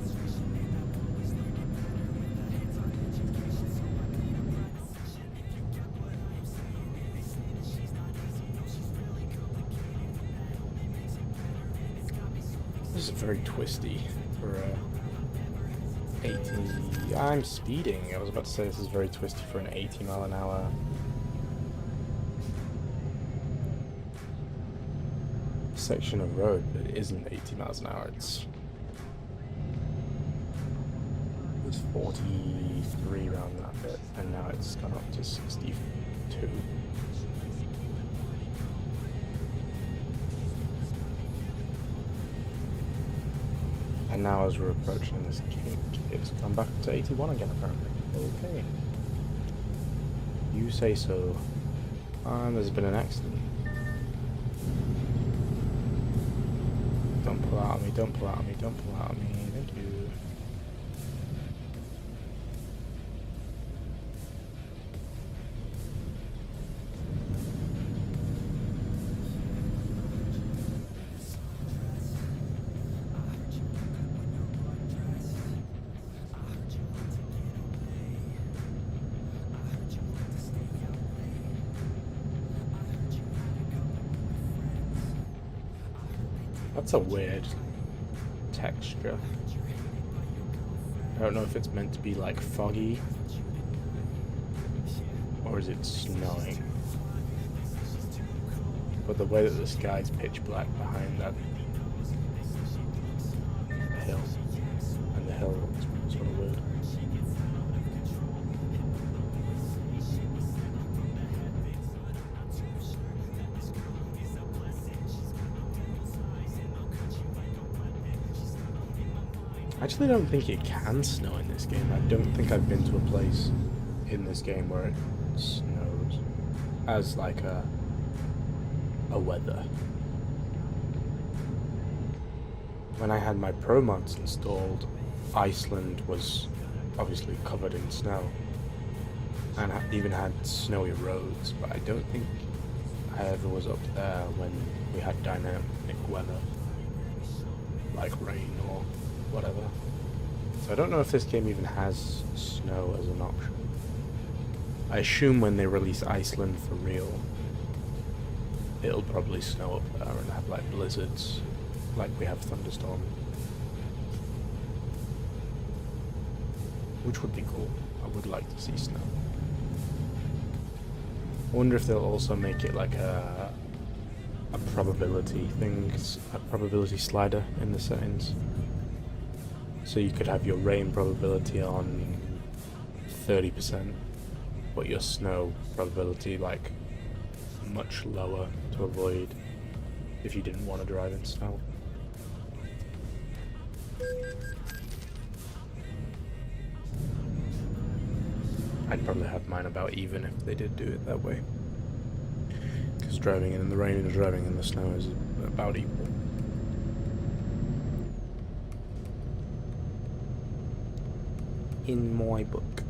This is very twisty for 80. I'm speeding. I was about to say this is very twisty for an 80 mile an hour. Section of road, but it isn't 80 miles an hour. It's 43 around that bit, and now it's gone up to 62. And now as we're approaching this kink, it's gone back to 81 again apparently. Okay. You say so. And there's been an accident. Don't pull out on me, don't pull out on me, don't pull out on me, thank you. That's a weird texture. I don't know if it's meant to be like foggy or is it snowing. But the way that the sky's pitch black behind that hill, and the hill looks sort of weird. I actually don't think it can snow in this game. I don't think I've been to a place in this game where it snows as like a weather. When I had my Pro mods installed, Iceland was obviously covered in snow and even had snowy roads, but I don't think I ever was up there when we had dynamic weather like rain or whatever. So I don't know if this game even has snow as an option. I assume when they release Iceland for real, it'll probably snow up there and have like blizzards, like we have thunderstorms. Which would be cool. I would like to see snow. I wonder if they'll also make it like a probability thing, a probability slider in the settings. So you could have your rain probability on 30%, but your snow probability like much lower to avoid if you didn't want to drive in snow. I'd probably have mine about even if they did do it that way. Because driving in the rain and driving in the snow is about equal. In my book.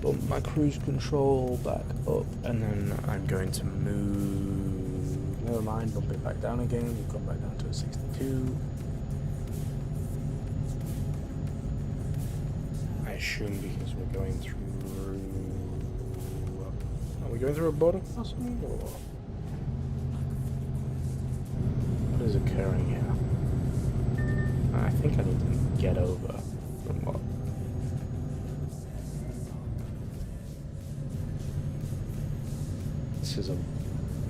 Bump my cruise control back up, and then I'm going to move. Never mind, bump it back down again. We've gone back down to a 62. I assume because we're going through. Are we going through a border crossing, or what is occurring here? I think I need to get over from what. This is a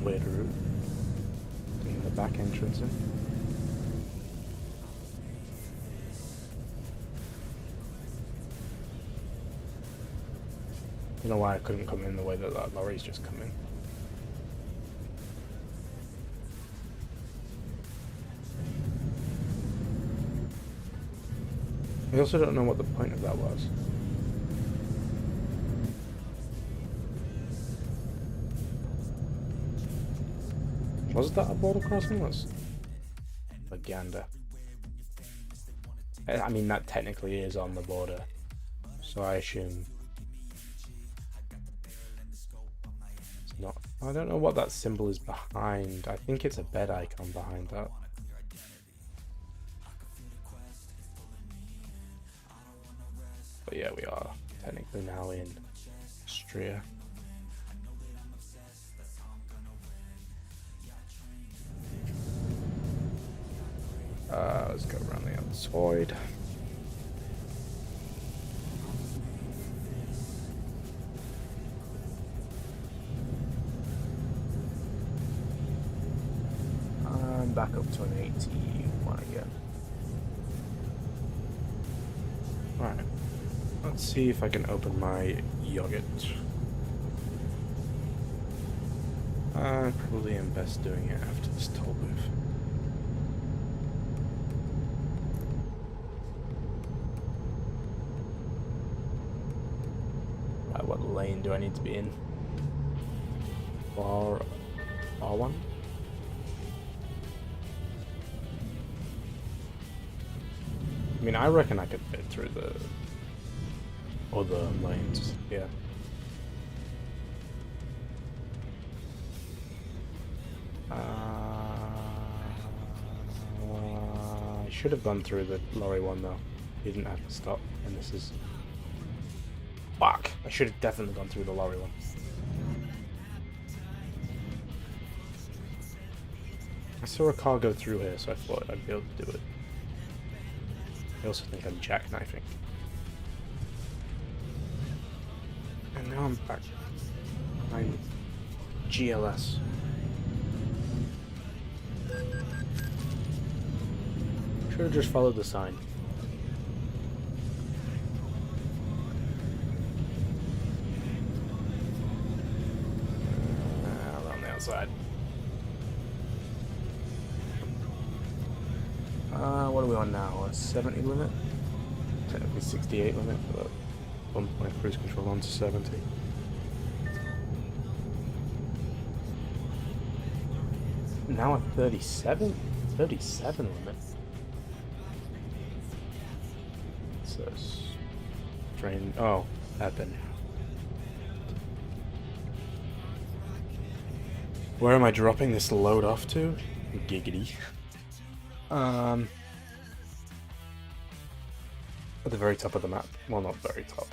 weird route. Getting the back entrance in. You know why I couldn't come in the way that that lorry's just come in? I also don't know what the point of that was. Was that a border crossing? Was a gander. I mean, that technically is on the border, so I assume it's not. I don't know what that symbol is behind. I think it's a bed icon behind that. But yeah, we are technically now in Austria. Let's go around the outside. I'm back up to an 81 again. Alright. Let's see if I can open my yogurt. I probably am best doing it after this toll booth. Right, what lane do I need to be in? R1? I mean, I reckon I could fit through the other lanes, yeah. I should have gone through the lorry one though. You didn't have to stop, and this is... Fuck! I should have definitely gone through the lorry one. I saw a car go through here, so I thought I'd be able to do it. I also think I'm jackknifing. And now I'm back. I'm GLS. Should have just followed the sign. Around the outside. What are we on now? A 70 limit? Technically 68 limit, but bump my cruise control on to 70. Now a 37? 37 limit? So train. Oh, happen. Where am I dropping this load off to? Giggity. At the very top of the map. Well, not very top,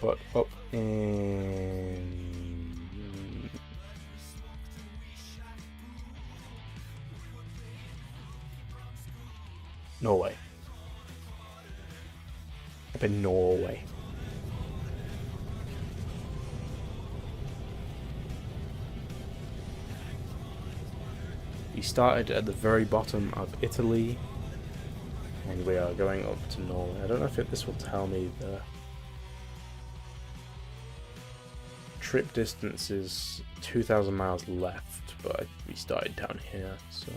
but up in Norway. Up in Norway. We started at the very bottom of Italy, and we are going up to Norway. I don't know if this will tell me the trip distance is 2,000 miles left, but we started down here, so...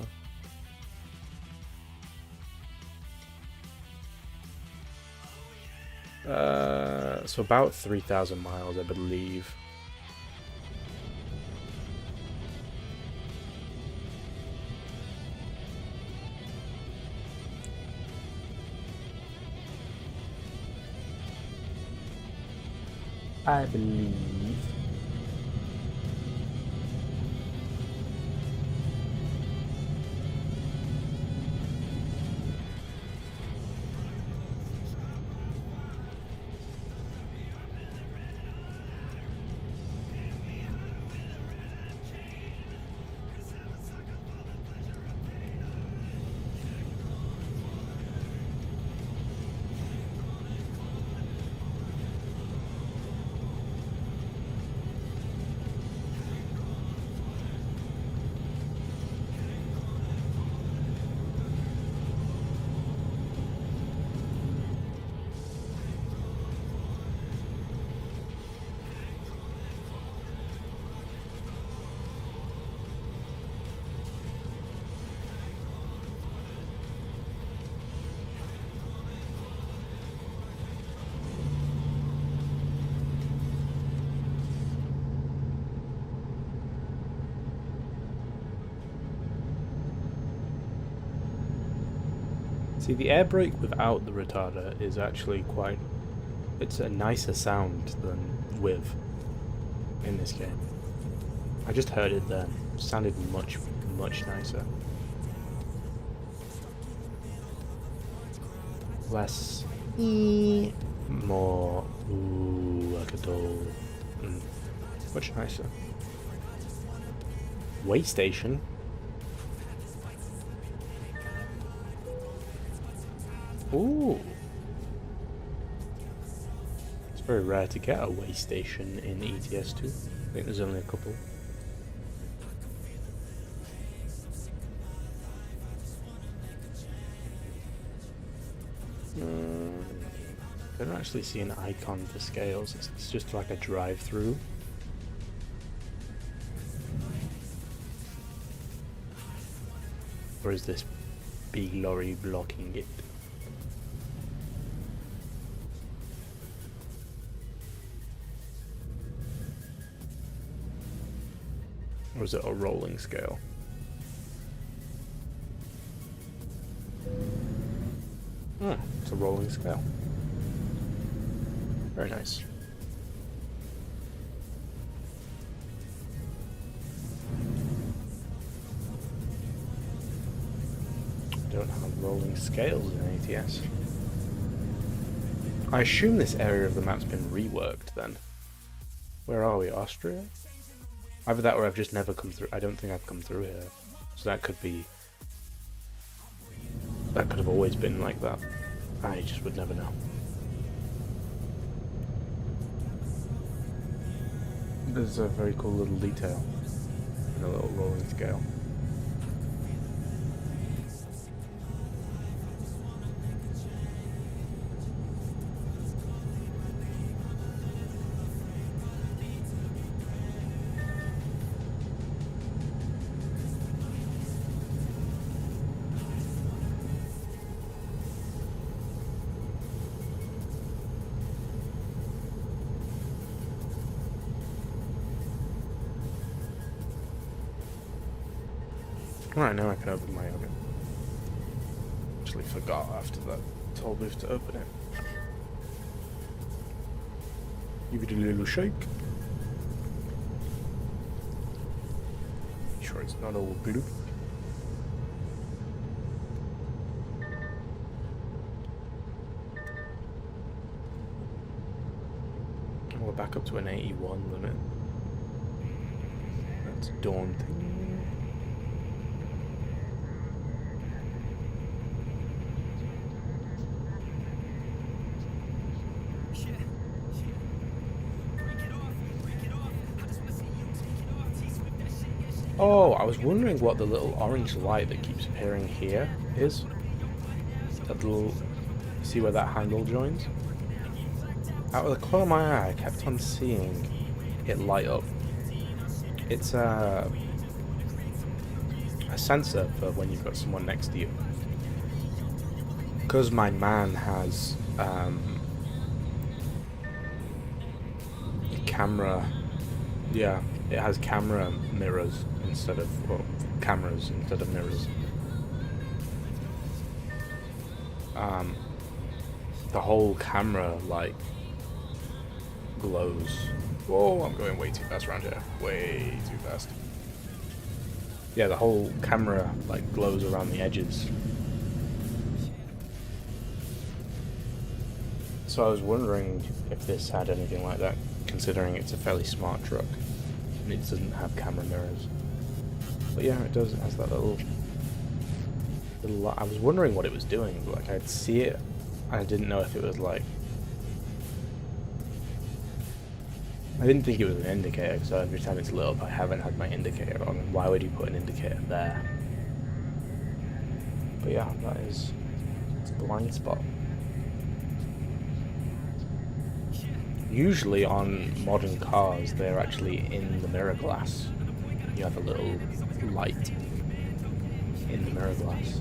So about 3,000 miles, I believe. I believe. See, the air brake without the retarder is actually quite... It's a nicer sound than with in this game. I just heard it then. It sounded much, much nicer. Less... more... Ooh, like a doll. Much nicer. Way station? Ooh. It's very rare to get a way station in ETS2. I think there's only a couple. I don't actually see an icon for scales. It's just like a drive-through. Or is this big lorry blocking it? Or is it a rolling scale? It's a rolling scale. Very nice. Don't have rolling scales in ATS. I assume this area of the map's been reworked then. Where are we? Austria? Either that or I've just never come through. I don't think I've come through here. So that could be... That could have always been like that. I just would never know. There's a very cool little detail in a little rolling scale. Right, now I can open my oven. Actually forgot after that told me to open it. Give it a little shake. Make sure it's not all glue. We're back up to an 81 limit. That's daunting. Oh, I was wondering what the little orange light that keeps appearing here is. That little... See where that handle joins? Out of the corner of my eye, I kept on seeing it light up. It's a sensor for when you've got someone next to you. Because my man has camera. Yeah, it has camera mirrors instead of, well, cameras instead of mirrors. The whole camera like glows. Whoa, I'm going way too fast around here. Way too fast. Yeah, the whole camera like glows around the edges. So I was wondering if this had anything like that, considering it's a fairly smart truck and it doesn't have camera mirrors. But yeah, it does. It has that little. I was wondering what it was doing. Like I'd see it, and I didn't know if it was like. I didn't think it was an indicator, because every time it's lit up, I haven't had my indicator on. And why would you put an indicator there? But yeah, that is it's a blind spot. Usually on modern cars, they're actually in the mirror glass. You have a little light in the mirror glass.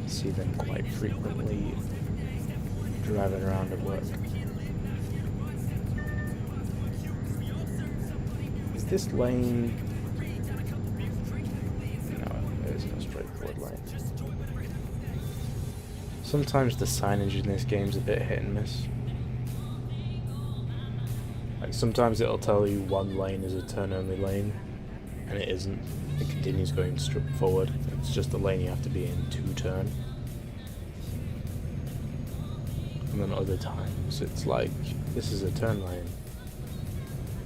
I see them quite frequently driving around at work. Is this lane? No, there is no straightforward lane. Sometimes the signage in this game's a bit hit and miss. Like sometimes it'll tell you one lane is a turn-only lane, and it isn't. It continues going straight forward. It's just the lane you have to be in to turn. And then other times it's like, this is a turn lane,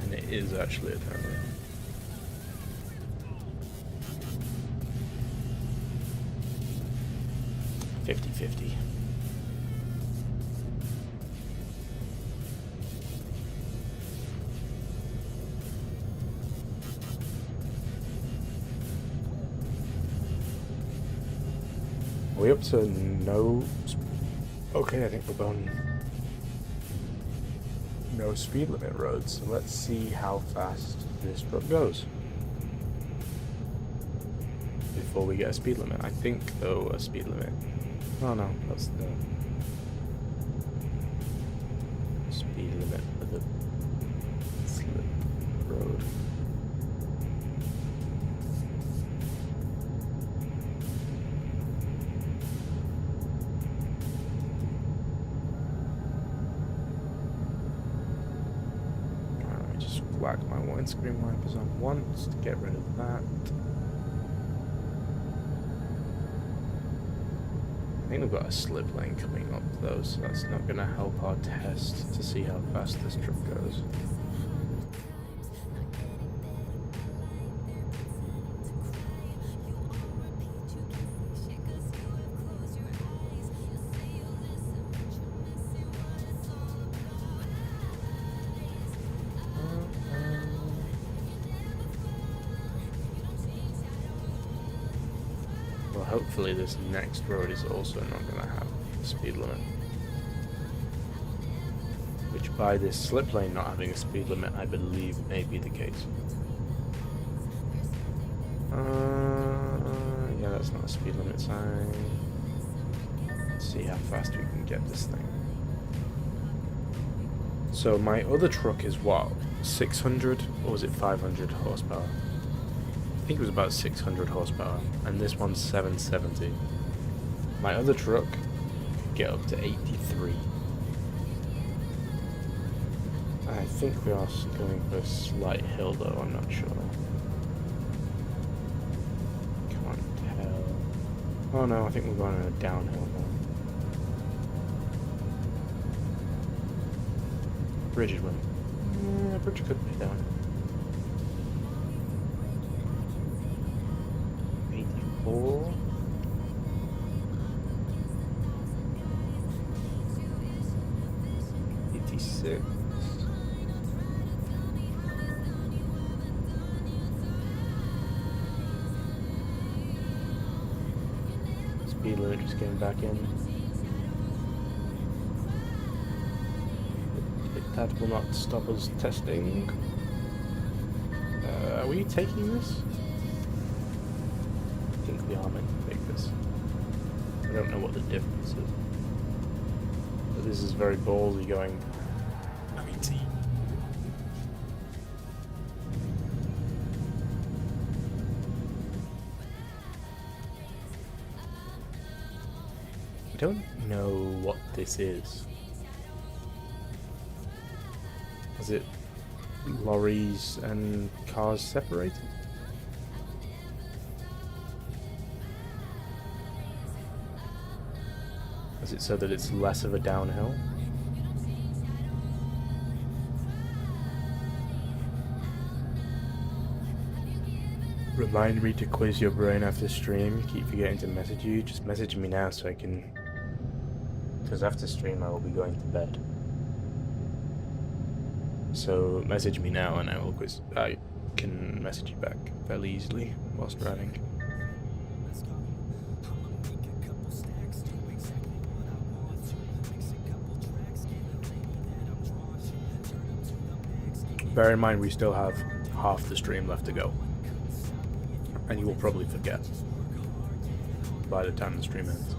and it is actually a turn lane. "50-50. Are we up to no... Okay, I think we're going no speed limit roads, so let's see how fast this truck goes before we get a speed limit. I think, though, a speed limit... Oh no, that's the speed limit for the slip road. Whack my windscreen wipers on once to get rid of that. I think we've got a slip lane coming up though, so that's not going to help our test to see how fast this truck goes. Hopefully this next road is also not going to have a speed limit. Which by this slip lane not having a speed limit, I believe may be the case. Yeah, that's not a speed limit sign. Let's see how fast we can get this thing. So my other truck is what? 600 or was it 500 horsepower? I think it was about 600 horsepower, and this one's 770. My other truck could get up to 83. I think we are going for a slight hill though, I'm not sure. Can't tell. Oh no, I think we're going on a downhill now. Bridge is running. Bridge could be down. 84. $86. Speed limit just getting back in. That will not stop us testing. Are we taking this? I think we are meant to take this. I don't know what the difference is. But this is very ballsy going 90 90. I don't know what this is. Is it lorries and cars separated? Is it so that it's less of a downhill? Remind me to quiz your brain after stream. Keep forgetting to message you. Just message me now so I can... Because after stream I will be going to bed. So message me now and I will quiz... I can message you back fairly easily whilst driving. Bear in mind we still have half the stream left to go. And you will probably forget by the time the stream ends.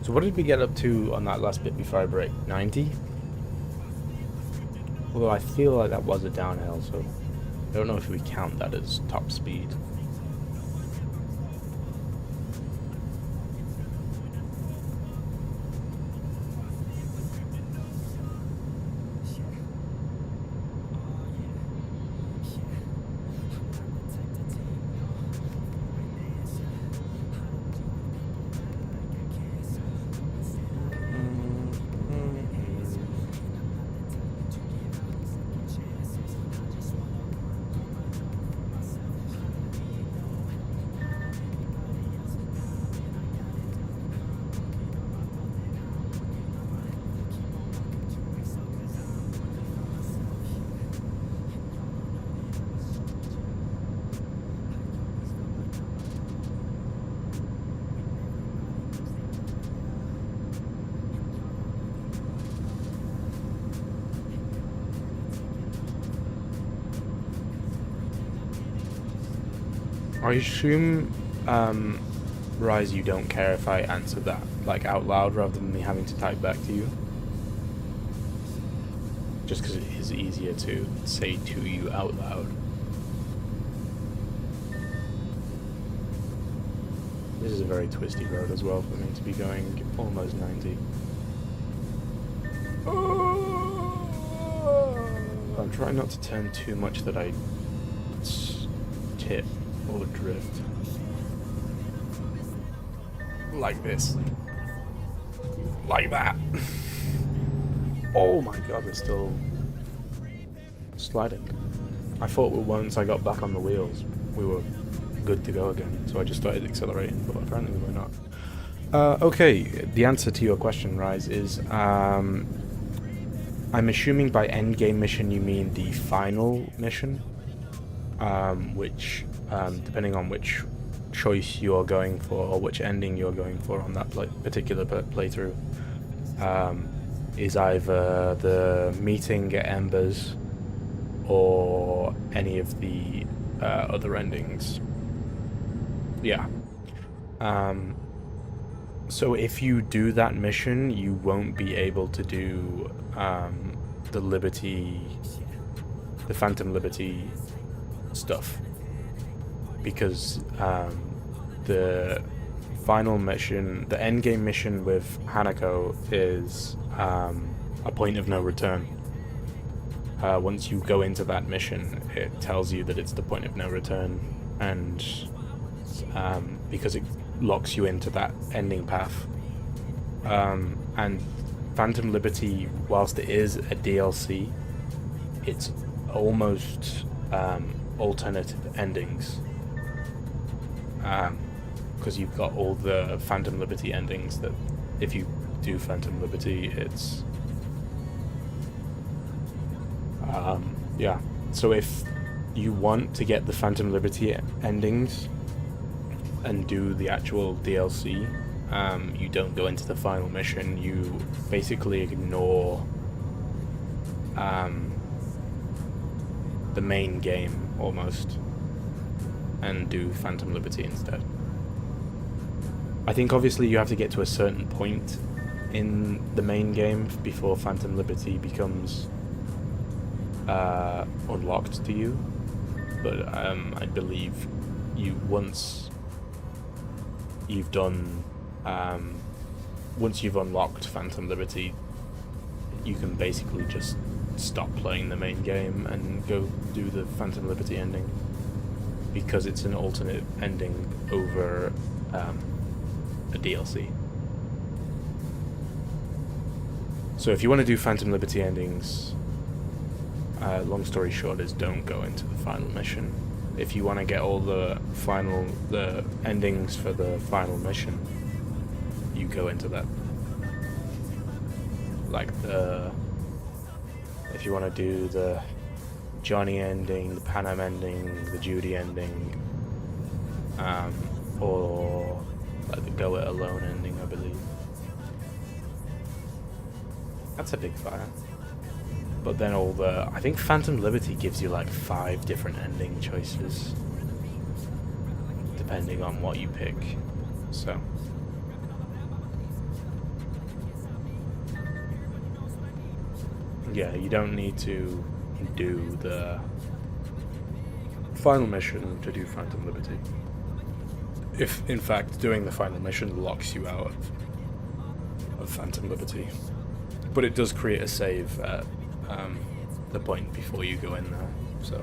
So what did we get up to on that last bit before I break? 90? Although I feel like that was a downhill, so I don't know if we count that as top speed. I assume, Rise, you don't care if I answer that, like, out loud rather than me having to type back to you? Just because it is easier to say to you out loud. This is a very twisty road as well for me to be going almost 90. I'm trying not to turn too much that I tip or drift. Like this. Like that. Oh my god, we're still sliding. I thought once I got back on the wheels, we were good to go again, so I just started accelerating, but apparently we were not. Okay, the answer to your question, Rise, is I'm assuming by endgame mission you mean the final mission, which, depending on which choice you're going for, or which ending you're going for on that particular playthrough, is either the meeting at Embers or any of the other endings. Yeah. So if you do that mission, you won't be able to do the Phantom Liberty stuff, because the final mission, the end game mission with Hanako is a point of no return. Once you go into that mission, it tells you that it's the point of no return, and because it locks you into that ending path. And Phantom Liberty, whilst it is a DLC, it's almost alternative endings. Because you've got all the Phantom Liberty endings that if you do Phantom Liberty, it's yeah. So if you want to get the Phantom Liberty endings and do the actual DLC, you don't go into the final mission. You basically ignore the main game almost and do Phantom Liberty instead. I think obviously you have to get to a certain point in the main game before Phantom Liberty becomes unlocked to you, but I believe once you've unlocked Phantom Liberty, you can basically just stop playing the main game and go do the Phantom Liberty ending, because it's an alternate ending over a DLC. So if you want to do Phantom Liberty endings, long story short is don't go into the final mission. If you want to get all the endings for the final mission, you go into that. Like if you want to do the Johnny ending, the Panam ending, the Judy ending, or like the Go It Alone ending, I believe. That's a big fire. But then I think Phantom Liberty gives you like 5 different ending choices, depending on what you pick. So. Yeah, you don't need to do the final mission to do Phantom Liberty. If, in fact, doing the final mission locks you out of Phantom Liberty. But it does create a save at the point before you go in there, so...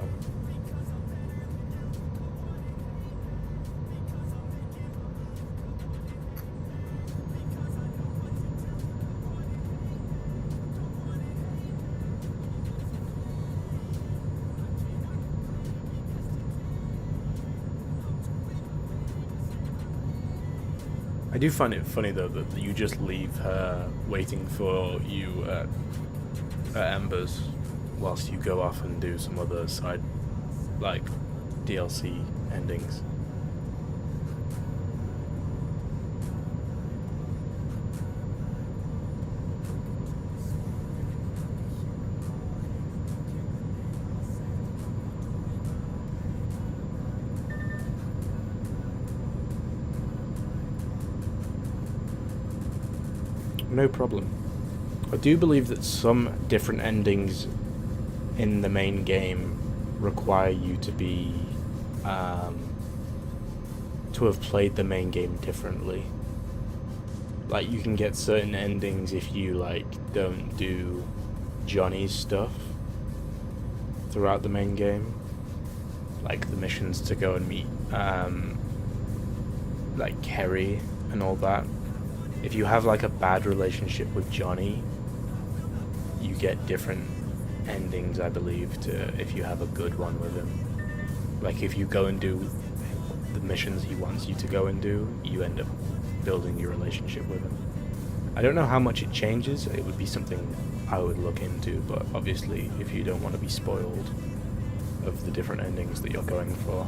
I do find it funny though that you just leave her waiting for you at Embers whilst you go off and do some other side, like, DLC endings. No problem. I do believe that some different endings in the main game require you to be to have played the main game differently. Like, you can get certain endings if you like don't do Johnny's stuff throughout the main game, like the missions to go and meet like Kerry and all that. If you have like a bad relationship with Johnny, you get different endings, I believe, to if you have a good one with him. Like, if you go and do the missions he wants you to go and do, you end up building your relationship with him. I don't know how much it changes. It would be something I would look into, but obviously if you don't want to be spoiled of the different endings that you're going for.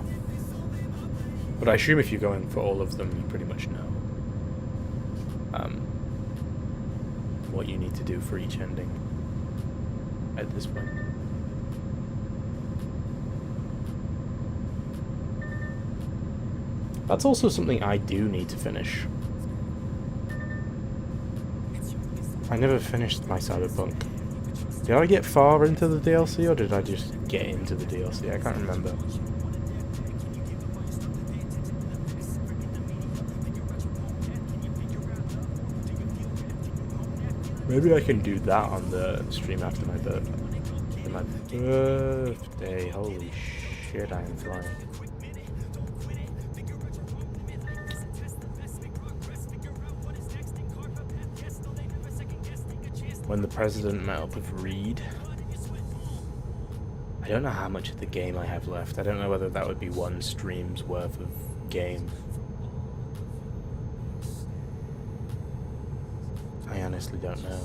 But I assume if you're going for all of them, you pretty much know what you need to do for each ending at this point. That's also something I do need to finish. I never finished my Cyberpunk. Did I get far into the DLC, or did I just get into the DLC? I can't remember. Maybe I can do that on the stream after my birthday. Holy shit, I am flying. When the president met up with Reed. I don't know how much of the game I have left. I don't know whether that would be one stream's worth of game. I honestly don't know.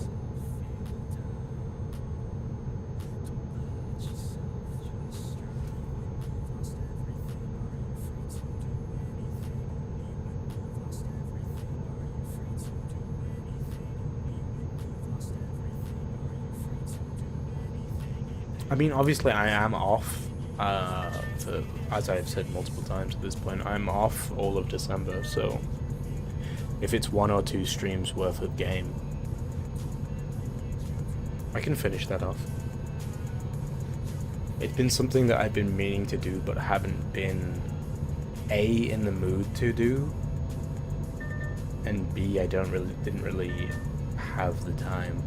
I mean, obviously I am off, as I've said multiple times at this point, I'm off all of December, so if it's 1 or 2 streams worth of game, I can finish that off. It's been something that I've been meaning to do, but haven't been, A, in the mood to do, and B, I didn't really have the time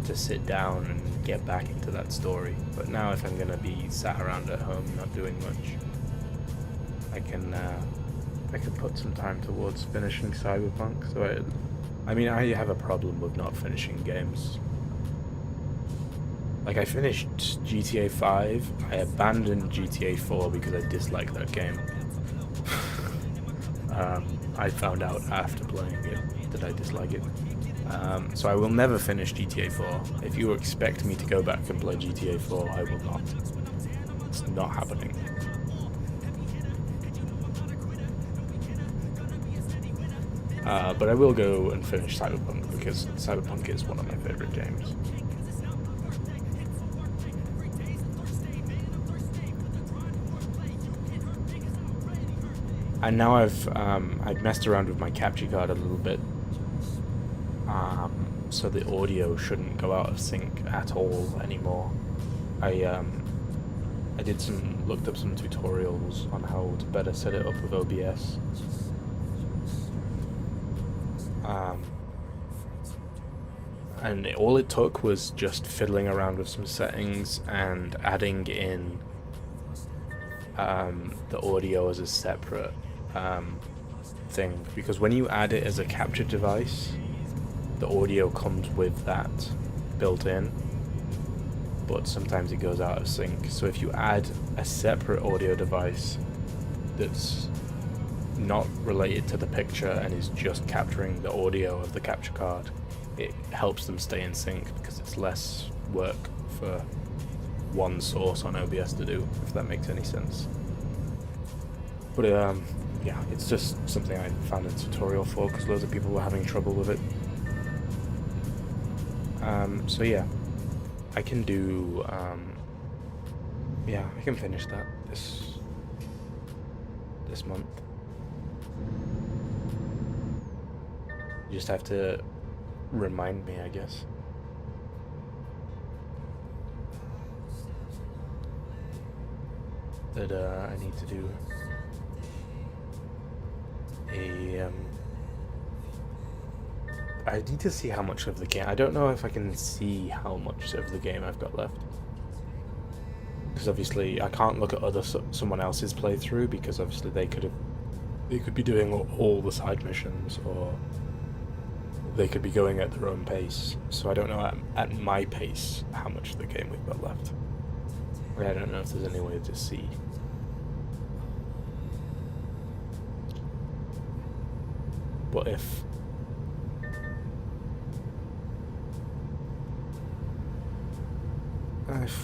to sit down and get back into that story. But now if I'm gonna be sat around at home not doing much, I can put some time towards finishing Cyberpunk. So I mean, I have a problem with not finishing games. Like, I finished GTA 5, I abandoned GTA 4 because I dislike that game. I found out after playing it that I dislike it. So I will never finish GTA 4. If you expect me to go back and play GTA 4, I will not. It's not happening. But I will go and finish Cyberpunk, because Cyberpunk is one of my favorite games. And now I've messed around with my capture card a little bit, so the audio shouldn't go out of sync at all anymore. I looked up some tutorials on how to better set it up with OBS. And all it took was just fiddling around with some settings and adding in the audio as a separate thing, because when you add it as a capture device, the audio comes with that built in, but sometimes it goes out of sync. So if you add a separate audio device that's not related to the picture and is just capturing the audio of the capture card, it helps them stay in sync, because it's less work for one source on OBS to do, if that makes any sense. But yeah, it's just something I found a tutorial for because loads of people were having trouble with it. So yeah, I can do, yeah, I can finish that this month. You just have to remind me, I guess. That I need to do I need to see how much of the game. I don't know if I can see how much of the game I've got left, because obviously I can't look at someone else's playthrough, because obviously they could be doing all the side missions, or they could be going at their own pace. So I don't know at my pace how much of the game we've got left. I don't know if there's any way to see. But if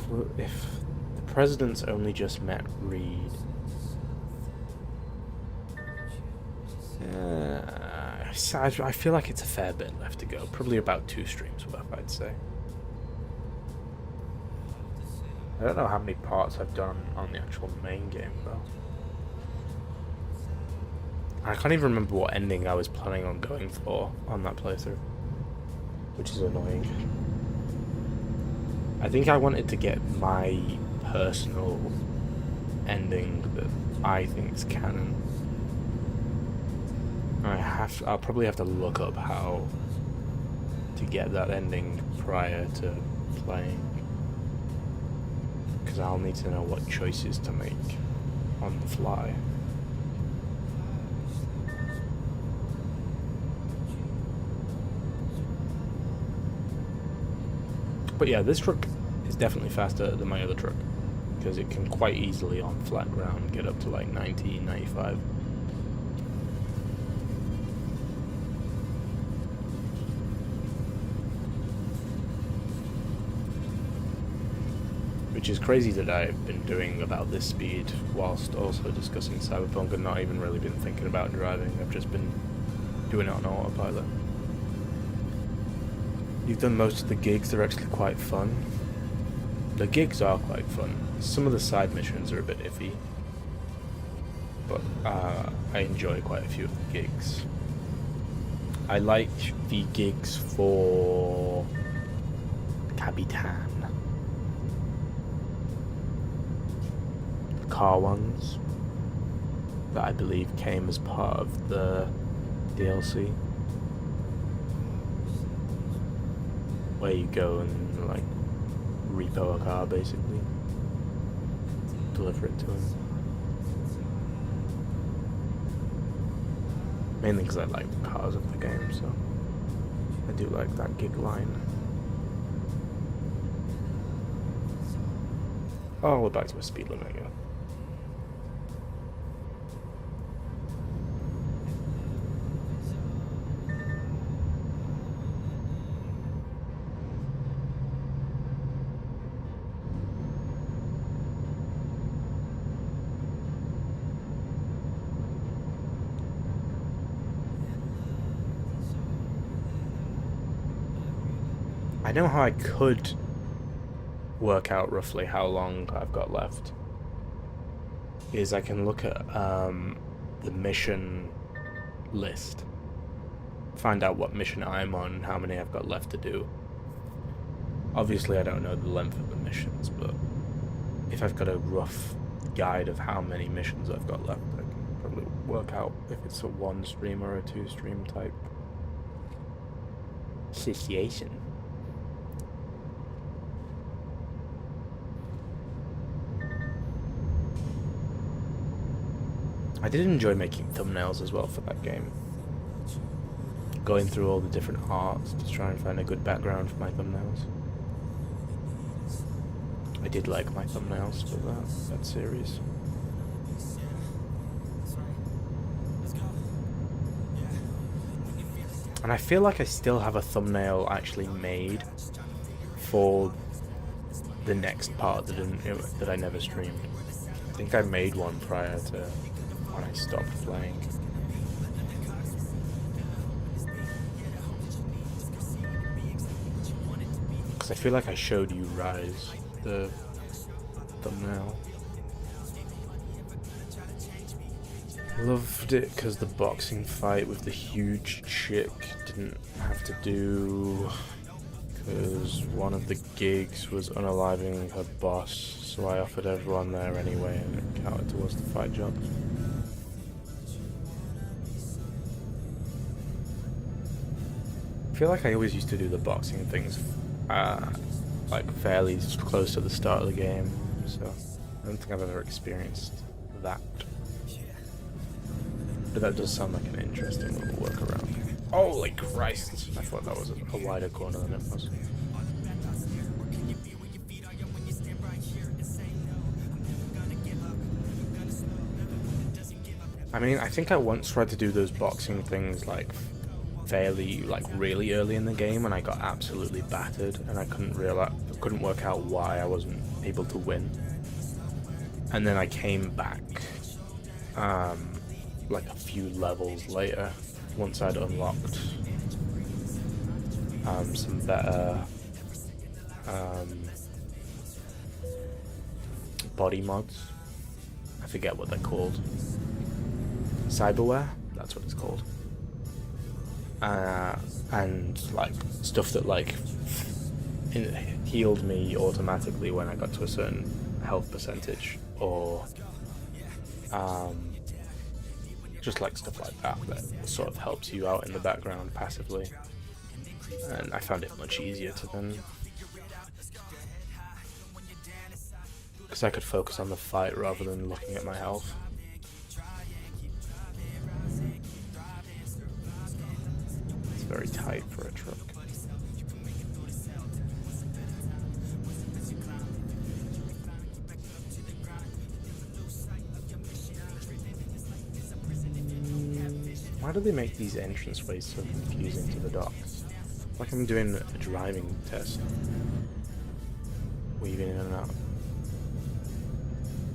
the president's only just met Reed, I feel like it's a fair bit left to go. Probably about 2 streams worth, I'd say. I don't know how many parts I've done on the actual main game, though. I can't even remember what ending I was planning on going for on that playthrough, which is annoying. I think I wanted to get my personal ending that I think is canon. I'll probably have to look up how to get that ending prior to playing, because I'll need to know what choices to make on the fly. But yeah, this truck is definitely faster than my other truck, because it can quite easily on flat ground get up to like 90, 95. Which is crazy that I've been doing about this speed whilst also discussing Cyberpunk and not even really been thinking about driving. I've just been doing it on autopilot. You've done most of the gigs, they're actually quite fun. The gigs are quite fun. Some of the side missions are a bit iffy, but I enjoy quite a few of the gigs. I like the gigs for Capitan. The car ones that I believe came as part of the DLC, where you go and like repo a car basically, deliver it to him. Mainly because I like the cars of the game, so I do like that gig line. Oh, we're back to a speed limit again. I know how I could work out roughly how long I've got left. Is I can look at the mission list, find out what mission I'm on and how many I've got left to do. Obviously I don't know the length of the missions, but if I've got a rough guide of how many missions I've got left, I can probably work out if it's a 1 stream or a 2 stream type situation. I did enjoy making thumbnails as well for that game. Going through all the different arts to try and find a good background for my thumbnails. I did like my thumbnails for that series. And I feel like I still have a thumbnail actually made for the next part that I never streamed. I think I made one prior to when I stopped playing. Because I feel like I showed you Rise, the thumbnail. Loved it because the boxing fight with the huge chick didn't have to do, because one of the gigs was unaliving her boss, so I offered everyone there anyway and it counted towards the fight job. I feel like I always used to do the boxing things like fairly close to the start of the game, so I don't think I've ever experienced that. But that does sound like an interesting little workaround. Holy Christ! I thought that was a wider corner than it was. I mean, I think I once tried to do those boxing things like fairly, like really early in the game, and I got absolutely battered, and I couldn't work out why I wasn't able to win. And then I came back, like a few levels later, once I'd unlocked some better body mods. I forget what they're called. Cyberware? That's what it's called. And like stuff that like healed me automatically when I got to a certain health percentage, or just like stuff like that that sort of helps you out in the background passively. and I found it much easier to then, because I could focus on the fight rather than looking at my health. It's very tight for a truck. Why do they make these entranceways so confusing to the docks? Like I'm doing a driving test. Weaving in and out.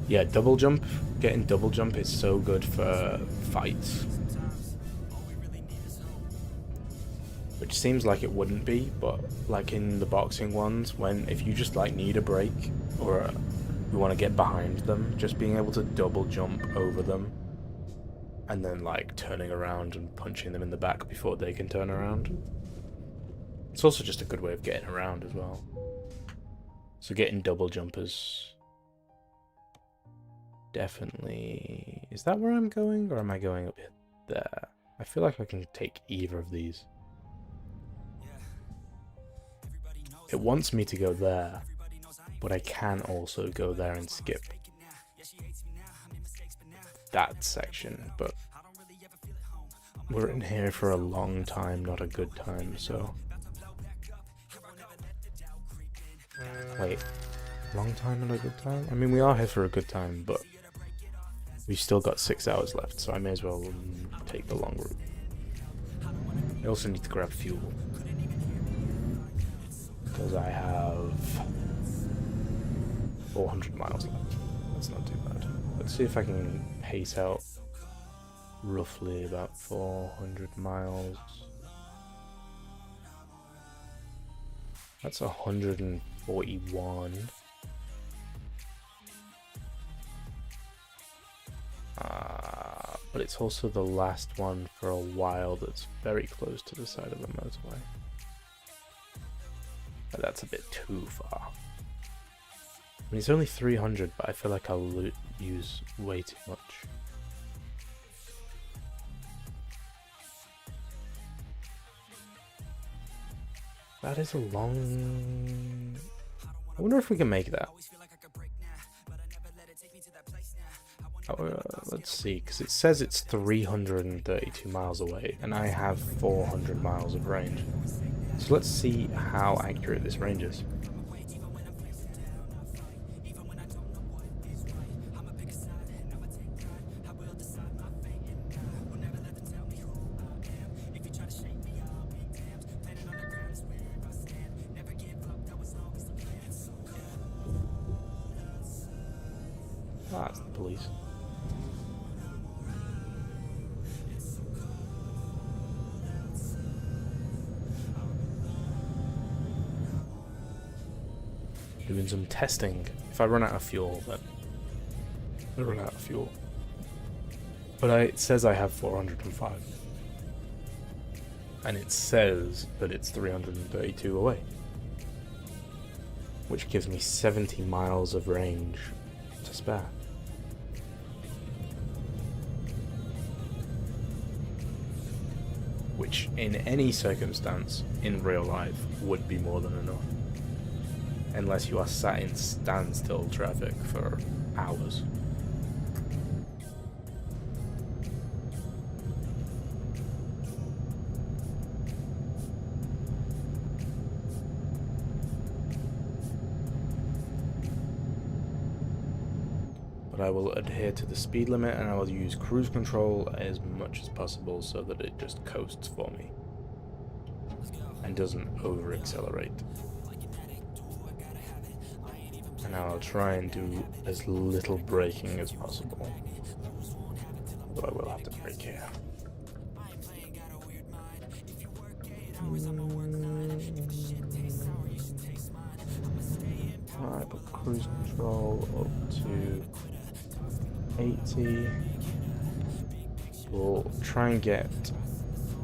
Yeah, double jump. Getting double jump is so good for fights. Which seems like it wouldn't be, but like in the boxing ones, if you just like need a break or you want to get behind them, just being able to double jump over them and then like turning around and punching them in the back before they can turn around. It's also just a good way of getting around as well. So getting double jumpers definitely... Is that where I'm going, or am I going up there? I feel like I can take either of these. It wants me to go there, but I can also go there and skip that section, but we're in here for a long time, not a good time, so... Wait, long time and a good time? I mean, we are here for a good time, but we've still got 6 hours left, so I may as well take the long route. I also need to grab fuel, because I have 400 miles left. That's not too bad. Let's see if I can pace out roughly about 400 miles. That's 141. But it's also the last one for a while that's very close to the side of the motorway. But that's a bit too far. I mean, it's only 300, but I feel like I'll use way too much. That is a long... I wonder if we can make that. Let's see, because it says it's 332 miles away, and I have 400 miles of range. So let's see how accurate this range is. Ah, it's the police. Doing some testing. If I run out of fuel, then I run out of fuel. But it says I have 405. And it says that it's 332 away. Which gives me 70 miles of range to spare. Which in any circumstance in real life would be more than enough. Unless you are sat in standstill traffic for hours. But I will adhere to the speed limit, and I will use cruise control as much as possible so that it just coasts for me and doesn't over accelerate. And I'll try and do as little braking as possible, although I will have to brake here. Alright, put cruise control up to 80. We'll try and get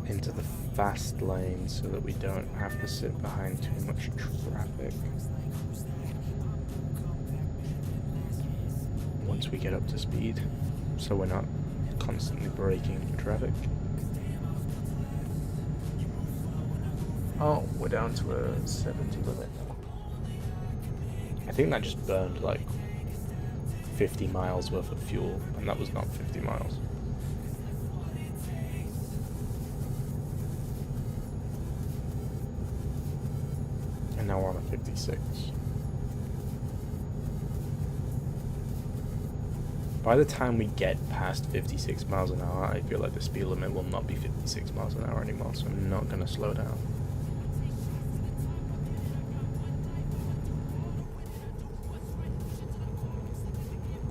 into the fast lane so that we don't have to sit behind too much traffic. Once we get up to speed, so we're not constantly braking for traffic. Oh, we're down to a 70 limit now. I think that just burned like 50 miles worth of fuel, and that was not 50 miles. And now we're on a 56. By the time we get past 56 miles an hour, I feel like the speed limit will not be 56 miles an hour anymore, so I'm not going to slow down.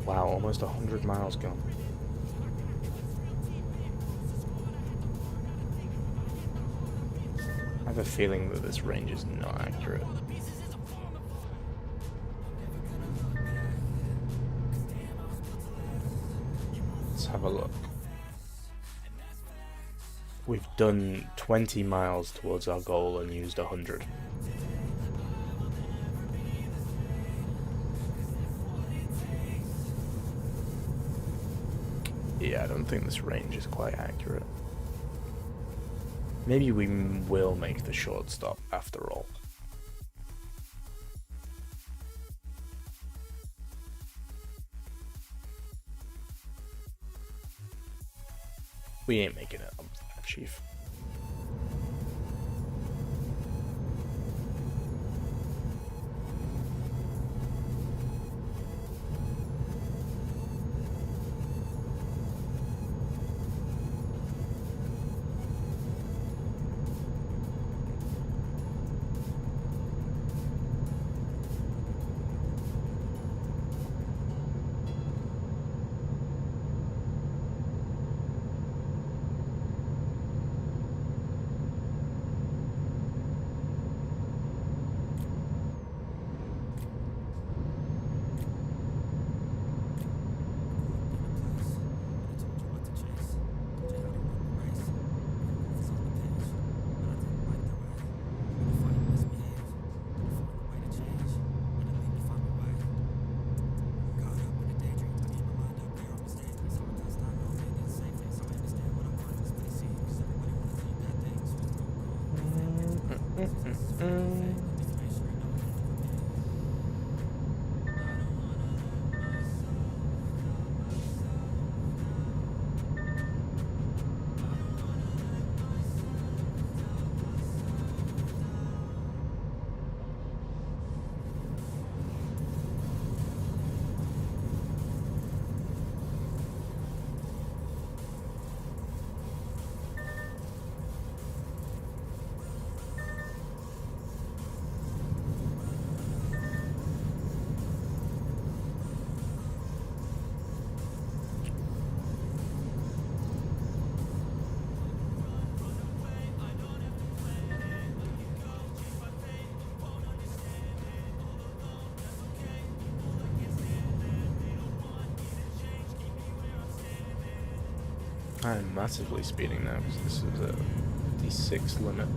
Wow, almost 100 miles gone. I have a feeling that this range is not accurate. Let's have a look. We've done 20 miles towards our goal and used 100. Yeah, I don't think this range is quite accurate. Maybe we will make the short stop after all. We ain't making it, Chief. I'm massively speeding now because this is a D6 limit.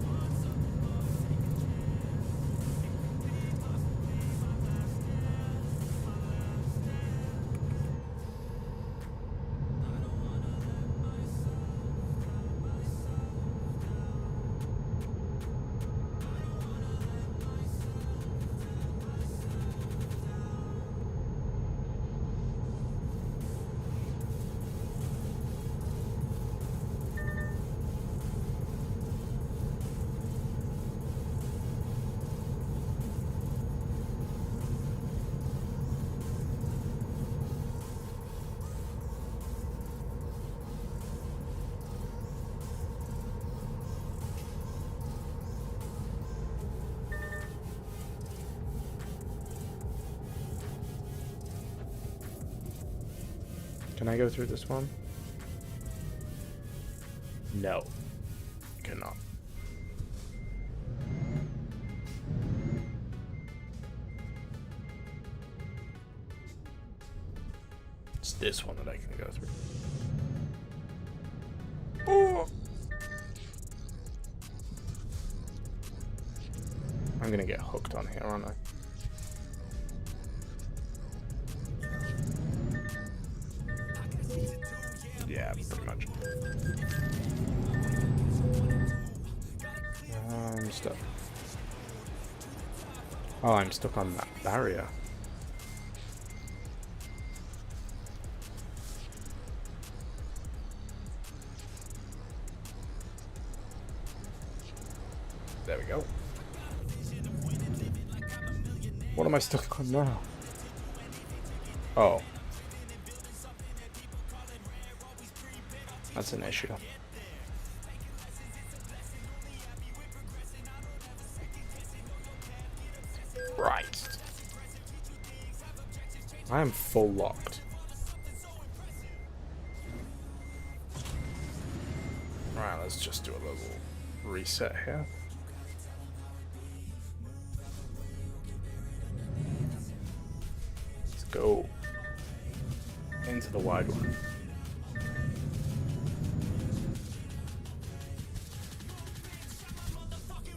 Can I go through this one? No. Cannot. It's this one that I can go through. Oh. I'm gonna get hooked on here, aren't I? Yeah, pretty much. I'm stuck. Oh, I'm stuck on that barrier. There we go. What am I stuck on now? Oh. That's an issue. Right. I am full locked. Right, let's just do a little reset here. Let's go into the wide one.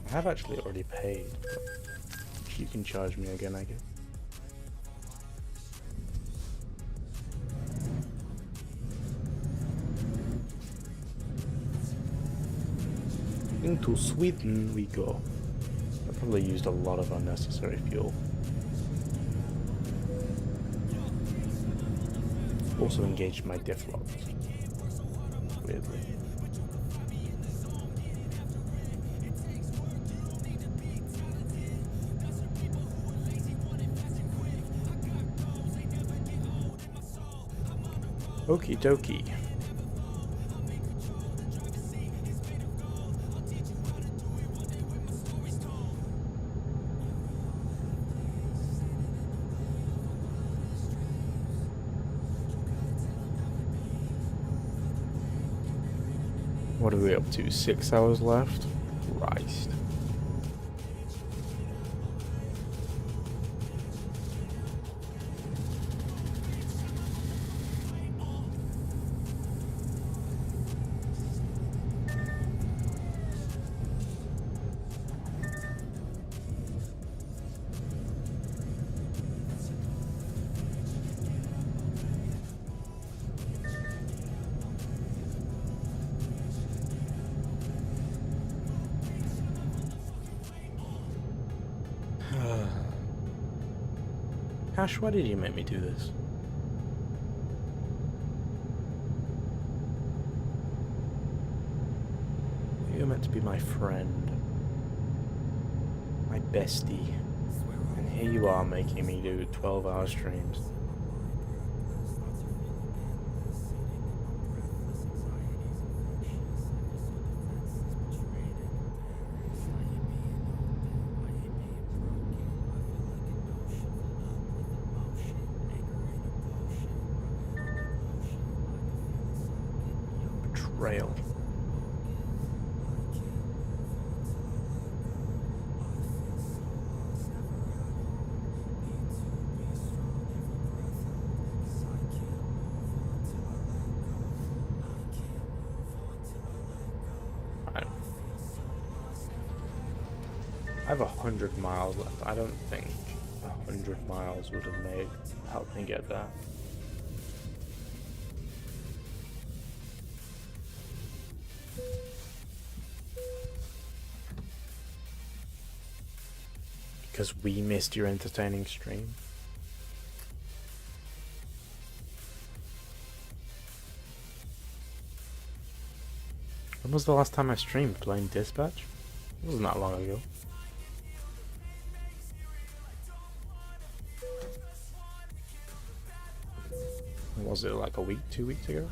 I have actually already paid. You can charge me again, I guess. Into Sweden we go. I probably used a lot of unnecessary fuel. Also engaged my diff locks. Weirdly. Okie dokie. What are we up to? 6 hours left? Christ. Ash, why did you make me do this? You're meant to be my friend. My bestie. And here you are making me do 12-hour streams. Betrayal. I have 100 miles left. I don't think 100 miles would have helped me get that. Because we missed your entertaining stream. When was the last time I streamed playing Dispatch? It wasn't that long ago. Was it like a week, 2 weeks ago?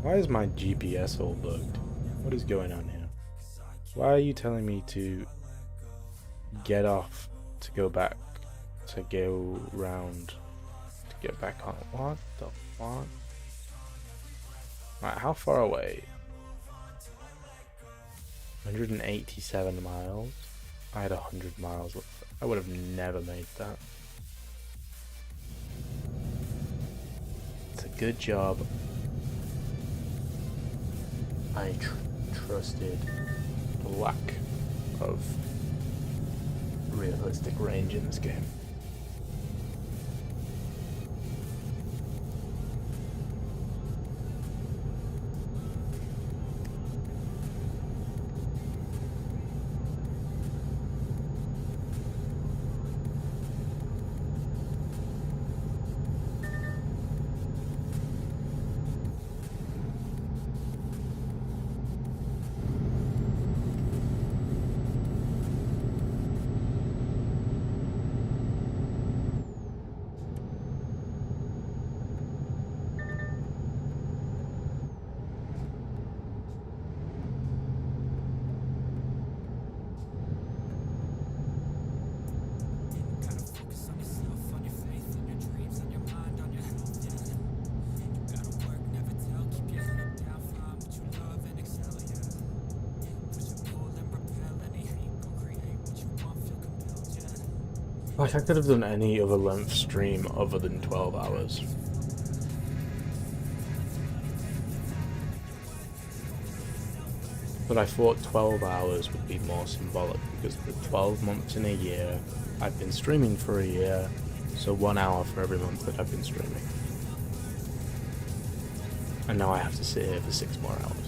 Why is my GPS all bugged? What is going on here? Why are you telling me to get off to go back, to go round, to get back on? What the fuck? Right, how far away? 187 miles. I had 100 miles left. I would have never made that. It's a good job I trusted the lack of realistic range in this game. Like, I could have done any other length stream other than 12 hours. But I thought 12 hours would be more symbolic, because the 12 months in a year, I've been streaming for a year, so 1 hour for every month that I've been streaming. And now I have to sit here for 6 more hours.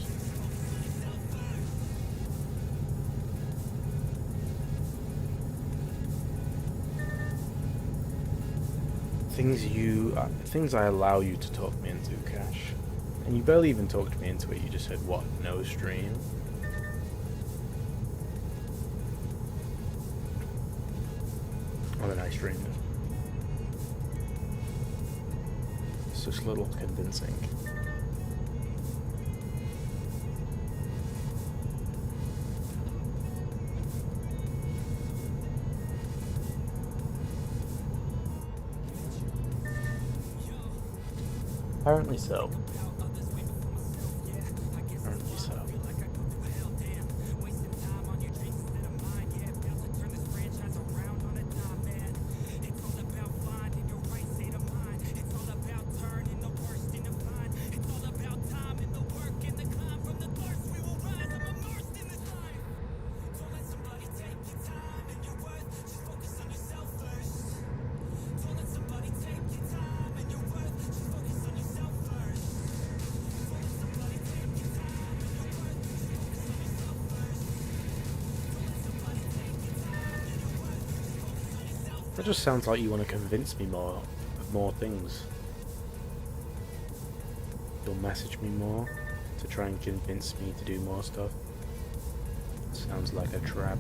Things I allow you to talk me into, Cash. And you barely even talked me into it, you just said, what, no stream? And then I streamed it. It's just a little convincing. Apparently so. Apparently so. That just sounds like you want to convince me more of more things. You'll message me more to try and convince me to do more stuff. Sounds like a trap.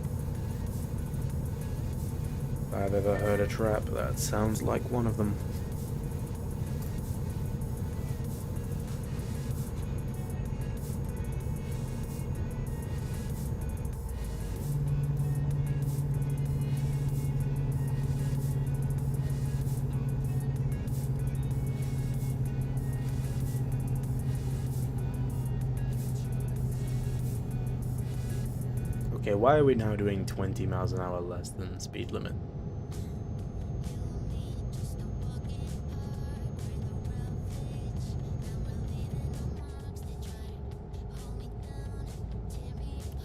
If I've ever heard a trap, that sounds like one of them. Okay, why are we now doing 20 miles an hour less than speed limit?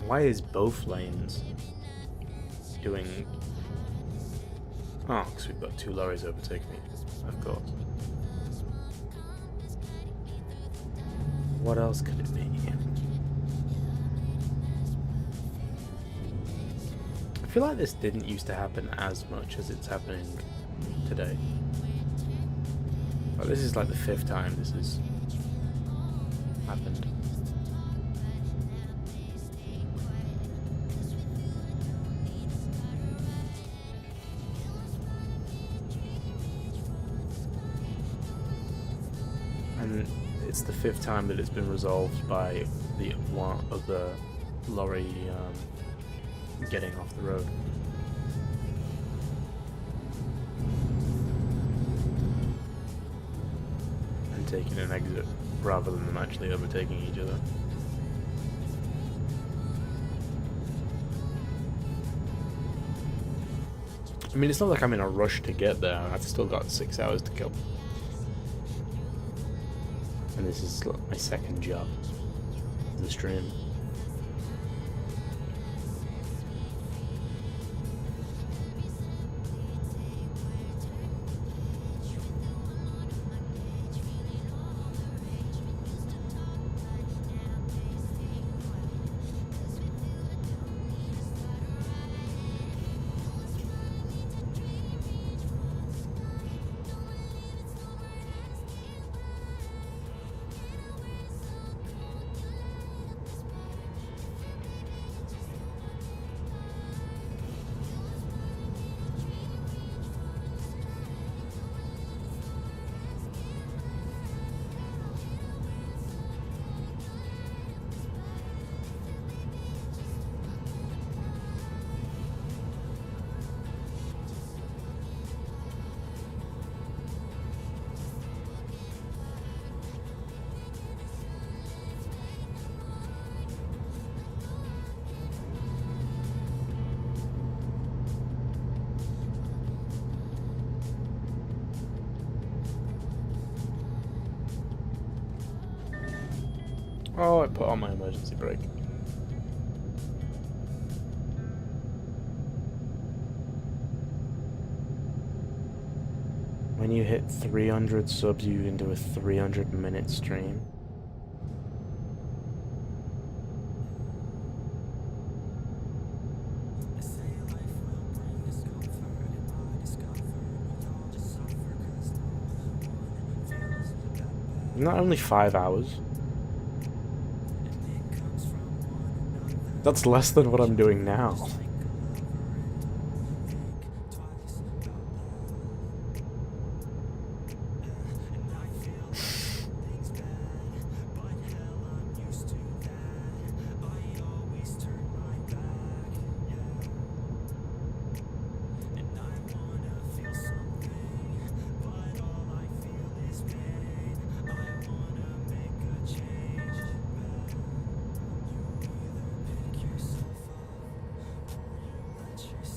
Why is both lanes doing... Oh, because we've got 2 lorries overtaking me, of course. What else could it be? I feel like this didn't used to happen as much as it's happening today. But this is like the 5th time this has happened. And it's the 5th time that it's been resolved by the one of the lorry getting off the road. And taking an exit rather than them actually overtaking each other. I mean, it's not like I'm in a rush to get there. I've still got 6 hours to kill. And this is my second job. of the stream. Oh, I put on my emergency brake. When you hit 300 subs, you can do a 300-minute stream. Not only 5 hours. That's less than what I'm doing now.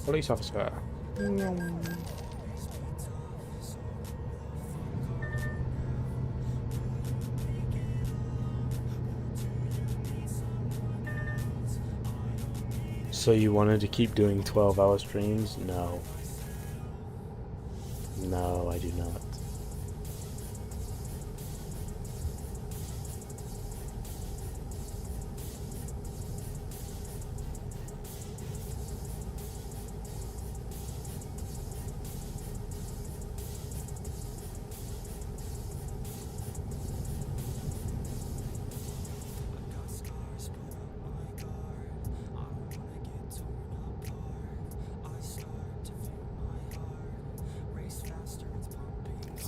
Police officer. So you wanted to keep doing 12-hour streams? No. No, I do not.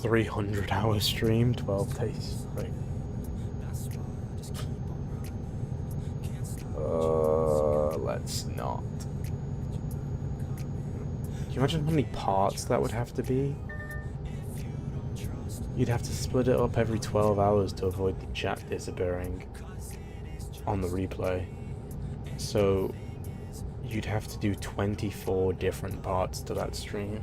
$300-hour stream, 12 days. Right. Let's not. Can you imagine how many parts that would have to be? You'd have to split it up every 12 hours to avoid the chat disappearing on the replay. So you'd have to do 24 different parts to that stream.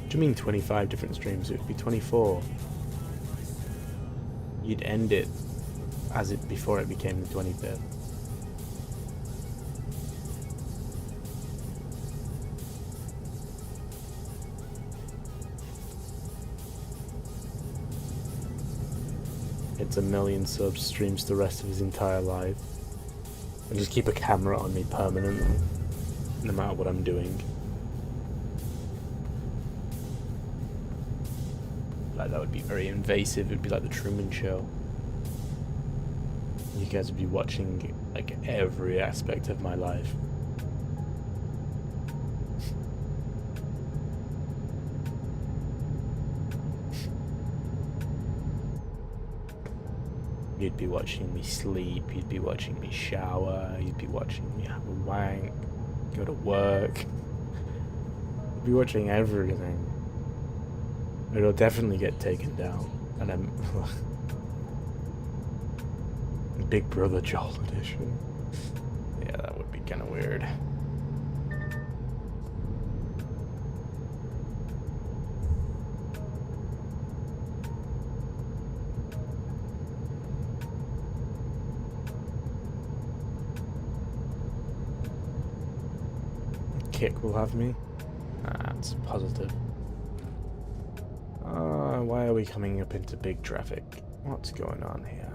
What do you mean 25 different streams? It would be 24. You'd end it as it before it became the 25th. It's 1 million subs, streams the rest of his entire life. And just keep a camera on me permanently, no matter what I'm doing. Like, that would be very invasive. It'd be like the Truman Show. You guys would be watching like every aspect of my life. You'd be watching me sleep, you'd be watching me shower, you'd be watching me have a wank, go to work. You'd be watching everything. It'll definitely get taken down. And then Big Brother Joel edition. Yeah, that would be kind of weird. Kick will have me. That's positive. Why are we coming up into big traffic? What's going on here?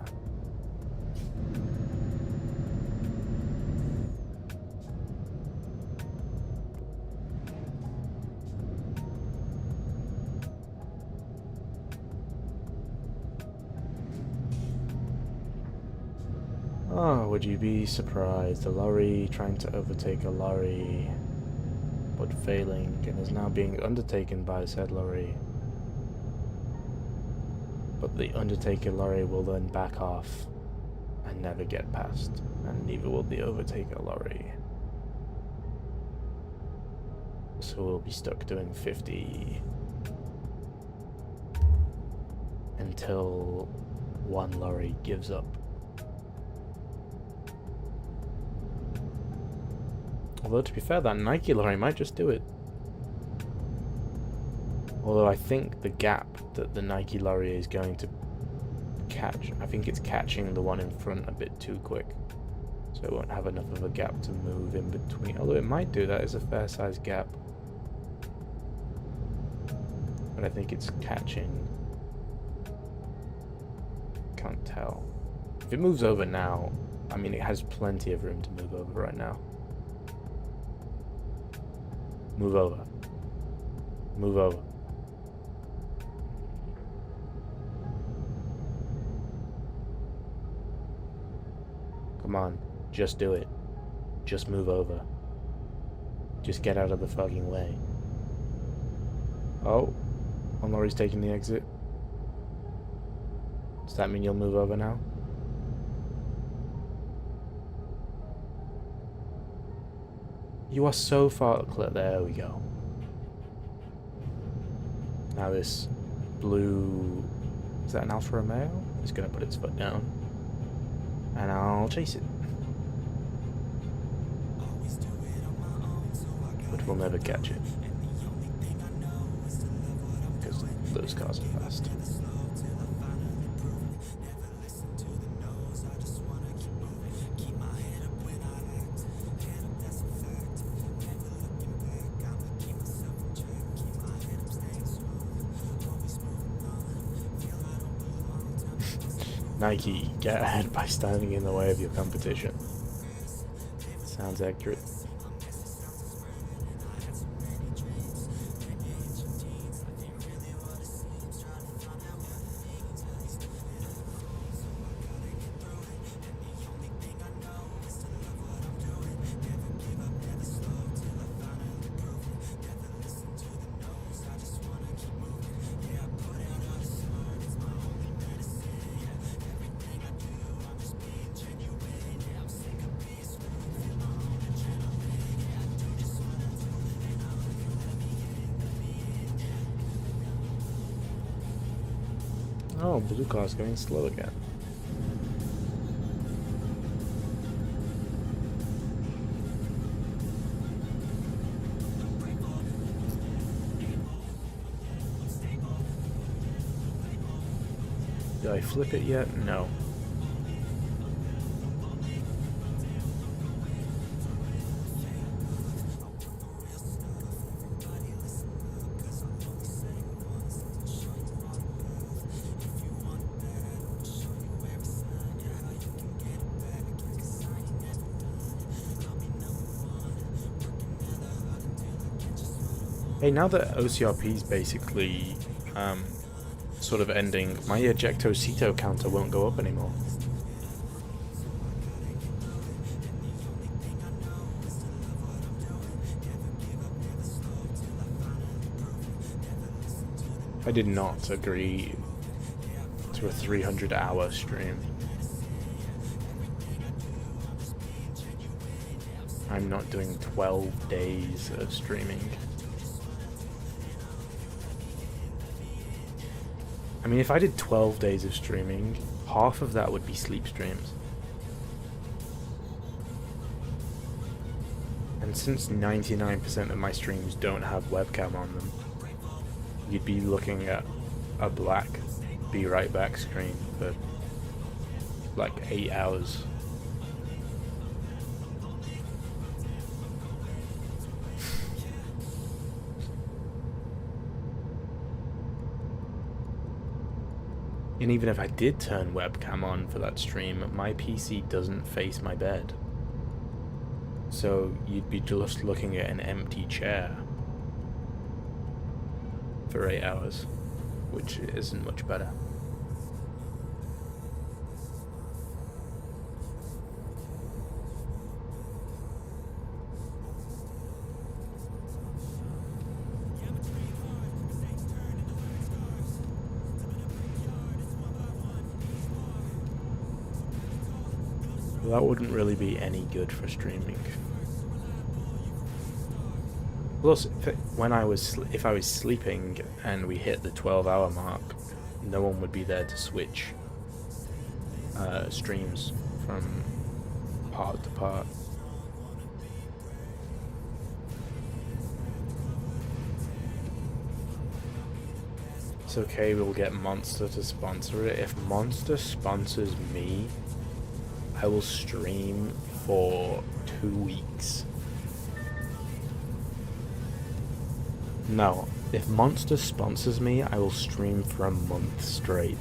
Oh, would you be surprised? A lorry trying to overtake a lorry, but failing, and is now being undertaken by said lorry. But the undertaker lorry will then back off and never get past, and neither will the overtaker lorry. So we'll be stuck doing 50 until one lorry gives up. Although, to be fair, that Nike lorry might just do it. Although I think the gap that the Nike lorry is going to catch, I think it's catching the one in front a bit too quick. So it won't have enough of a gap to move in between. Although it might do, that is a fair sized gap. But I think it's catching. Can't tell. If it moves over now, I mean, it has plenty of room to move over right now. Move over. Move over. Come on, just do it. Just move over. Just get out of the fucking way. Oh, one lorry's taking the exit. Does that mean you'll move over now? You are so far clear. There we go. Now this blue... Is that an Alfa Romeo? It's going to put its foot down. And I'll chase it. But we'll never catch it. Because those cars are fast. Nike, get ahead by standing in the way of your competition. Sounds accurate. Oh, blue car's going slow again. Did I flip it yet? No. Hey, now that OCRP is basically sort of ending, my ejectocito counter won't go up anymore. I did not agree to a 300-hour stream. I'm not doing 12 days of streaming. I mean, if I did 12 days of streaming, half of that would be sleep streams. And since 99% of my streams don't have webcam on them, you'd be looking at a black be right back screen for like 8 hours. And even if I did turn webcam on for that stream, my PC doesn't face my bed. So you'd be just looking at an empty chair for 8 hours, which isn't much better. That wouldn't really be any good for streaming. Plus, if I was sleeping and we hit the 12-hour mark, no one would be there to switch streams from part to part. It's okay, we'll get Monster to sponsor it. If Monster sponsors me, I will stream for 2 weeks. No, if Monster sponsors me, I will stream for a month straight.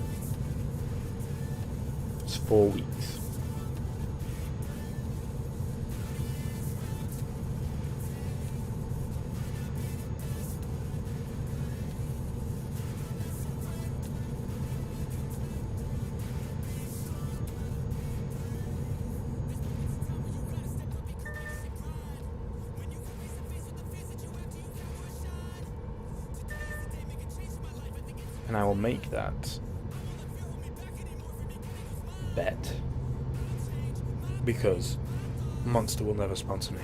It's 4 weeks. And I will make that bet because Monster will never sponsor me.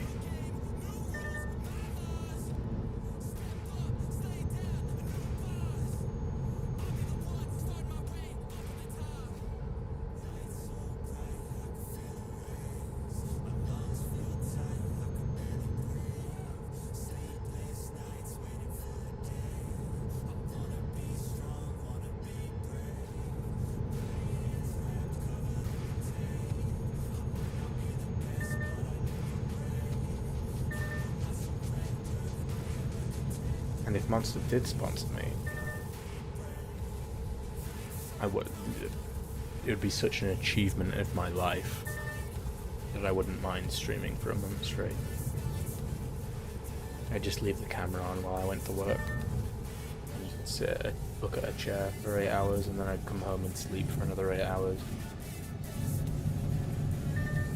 And if Monster did sponsor me, it would be such an achievement of my life that I wouldn't mind streaming for a month straight. I'd just leave the camera on while I went to work. And you could sit, look at a chair for 8 hours, and then I'd come home and sleep for another 8 hours.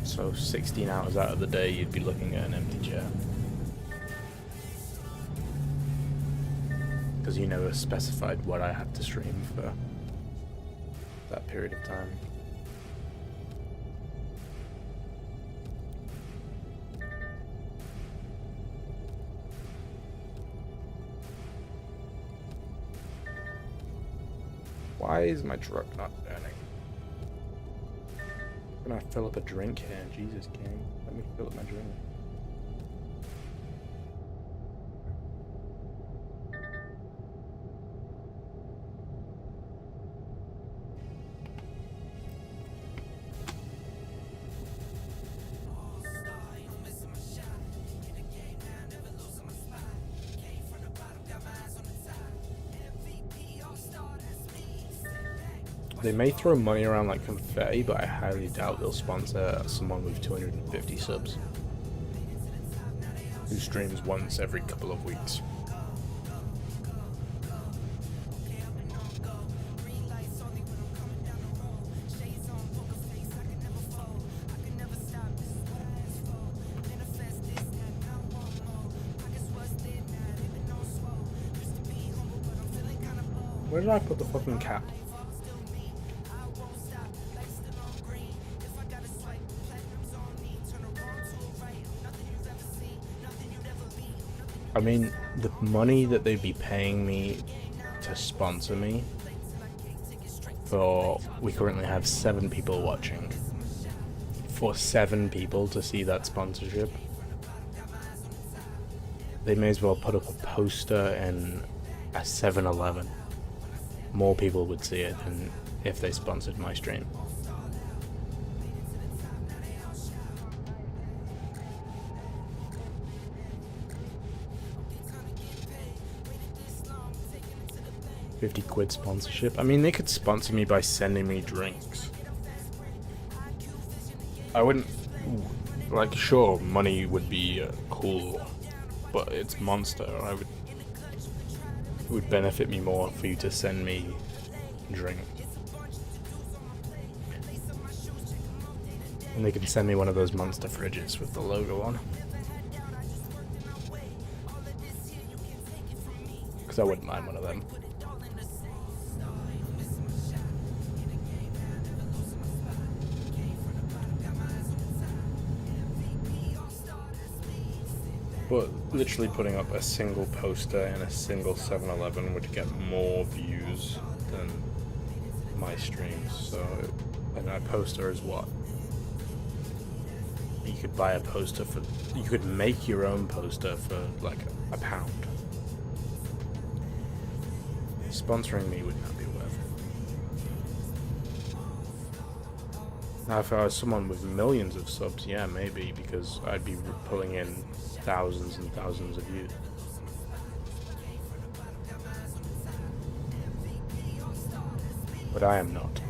So 16 hours out of the day, you'd be looking at an empty chair. Because you never specified what I had to stream for that period of time. Why is my truck not burning? I'm gonna fill up a drink here. Jesus, King. Let me fill up my drink. They may throw money around like confetti, but I highly doubt they'll sponsor someone with 250 subs who streams once every couple of weeks. Where did I put the fucking cap? I mean, the money that they'd be paying me to sponsor me we currently have 7 people watching. For 7 people to see that sponsorship, they may as well put up a poster in a 7-Eleven. More people would see it than if they sponsored my stream. £50 sponsorship. I mean, they could sponsor me by sending me drinks. I wouldn't, like, sure, money would be cool, but it's Monster. It would benefit me more for you to send me drink. And they can send me one of those Monster fridges with the logo on. Because I wouldn't mind one of them. But literally putting up a single poster in a single 7-Eleven would get more views than my streams. So, and a poster is what? You could buy a poster for, you could make your own poster for like £1. Sponsoring me would not be worth it. Now, if I was someone with millions of subs, yeah, maybe, because I'd be pulling in thousands and thousands of views. But I am not.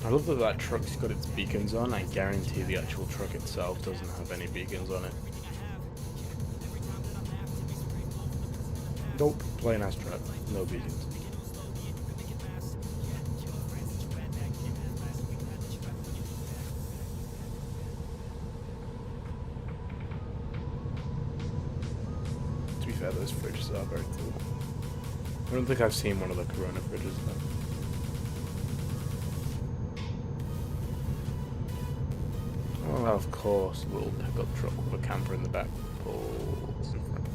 I love that that truck's got its beacons on. I guarantee the actual truck itself doesn't have any beacons on it. Nope, plain ass truck, no beacons. To be fair, those fridges are very cool. I don't think I've seen one of the Corona fridges though. Oh, of course, a little pickup truck with a camper in the back pulls in front.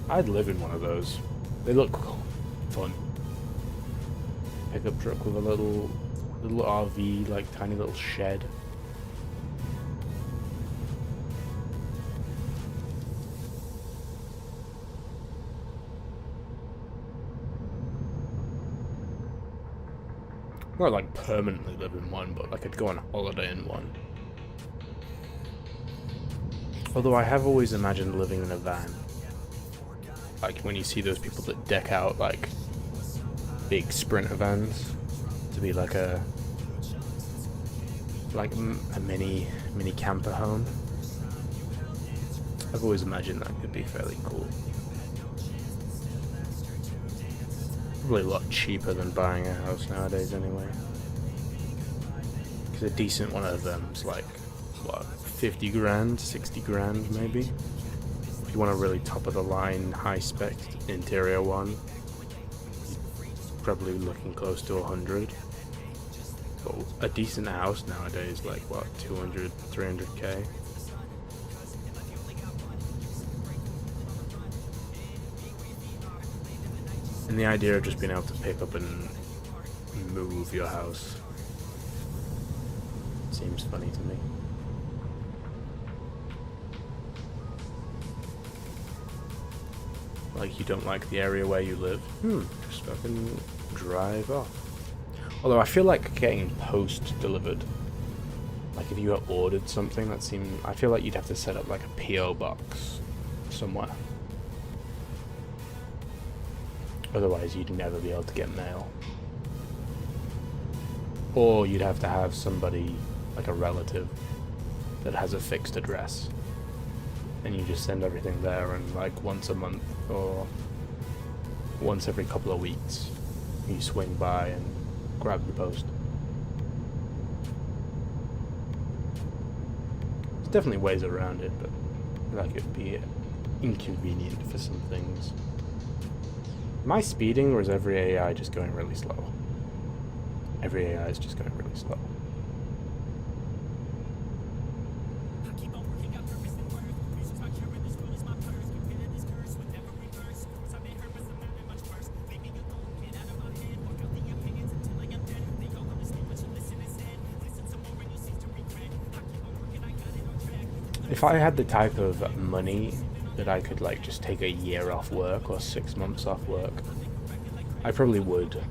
I'd live in one of those. They look fun. Pickup truck with a little RV, like tiny little shed. Not like permanently live in one, but I could go on holiday in one. Although I have always imagined living in a van. Like when you see those people that deck out like big Sprinter vans to be like a mini camper home. I've always imagined that could be fairly cool. Probably a lot cheaper than buying a house nowadays anyway. Because a decent one of them's like, what, 50 grand, 60 grand maybe? If you want a really top of the line, high spec interior one, you're probably looking close to 100. But a decent house nowadays, like what, 200, 300k? And the idea of just being able to pick up and move your house. seems funny to me. Like you don't like the area where you live? Just fucking drive off. Although I feel like getting post delivered, like if you had ordered something that seemed, I feel like you'd have to set up like a PO box somewhere. Otherwise you'd never be able to get mail. Or you'd have to have somebody, like a relative, that has a fixed address. And you just send everything there, and like once a month or once every couple of weeks you swing by and grab your post. There's definitely ways around it, but like it'd be inconvenient for some things. Am I speeding, or is every AI just going really slow? Every AI is just going really slow. If I had the type of money that I could like just take a year off work or 6 months off work, I probably would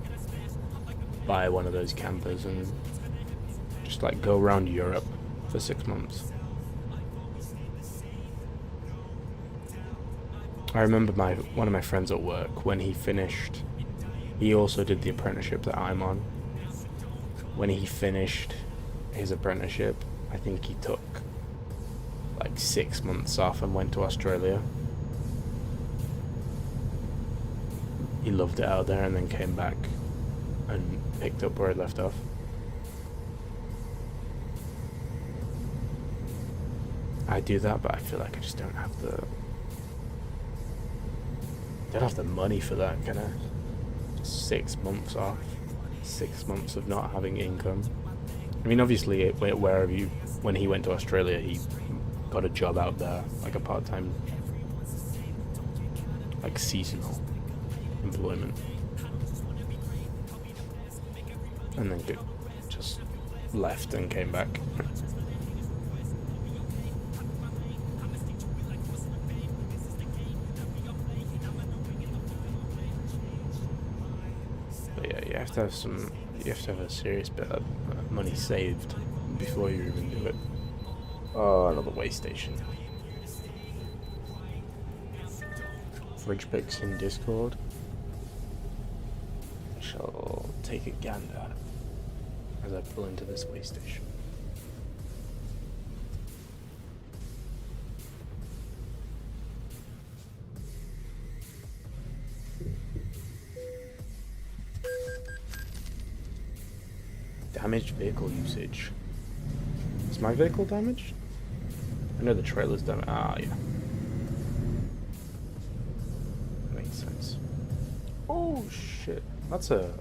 buy one of those campers and just like go around Europe for 6 months. I remember one of my friends at work, when he finished, he also did the apprenticeship that I'm on. When he finished his apprenticeship, I think he took like 6 months off and went to Australia. He loved it out there and then came back and picked up where he left off. I do that, but I feel like I just don't have the money for that, can I? Just 6 months off, 6 months of not having income. I mean, obviously, when he went to Australia, he got a job out there, like a part-time, like seasonal employment, and then just left and came back. But yeah, you have to have a serious bit of money saved before you even do it. Oh, another way station. Fridge pics in Discord. I shall take a gander as I pull into this way station. Damaged vehicle usage. Is my vehicle damaged? I know the trailer's damaged. Ah, yeah. Makes sense. Oh, shit. That's a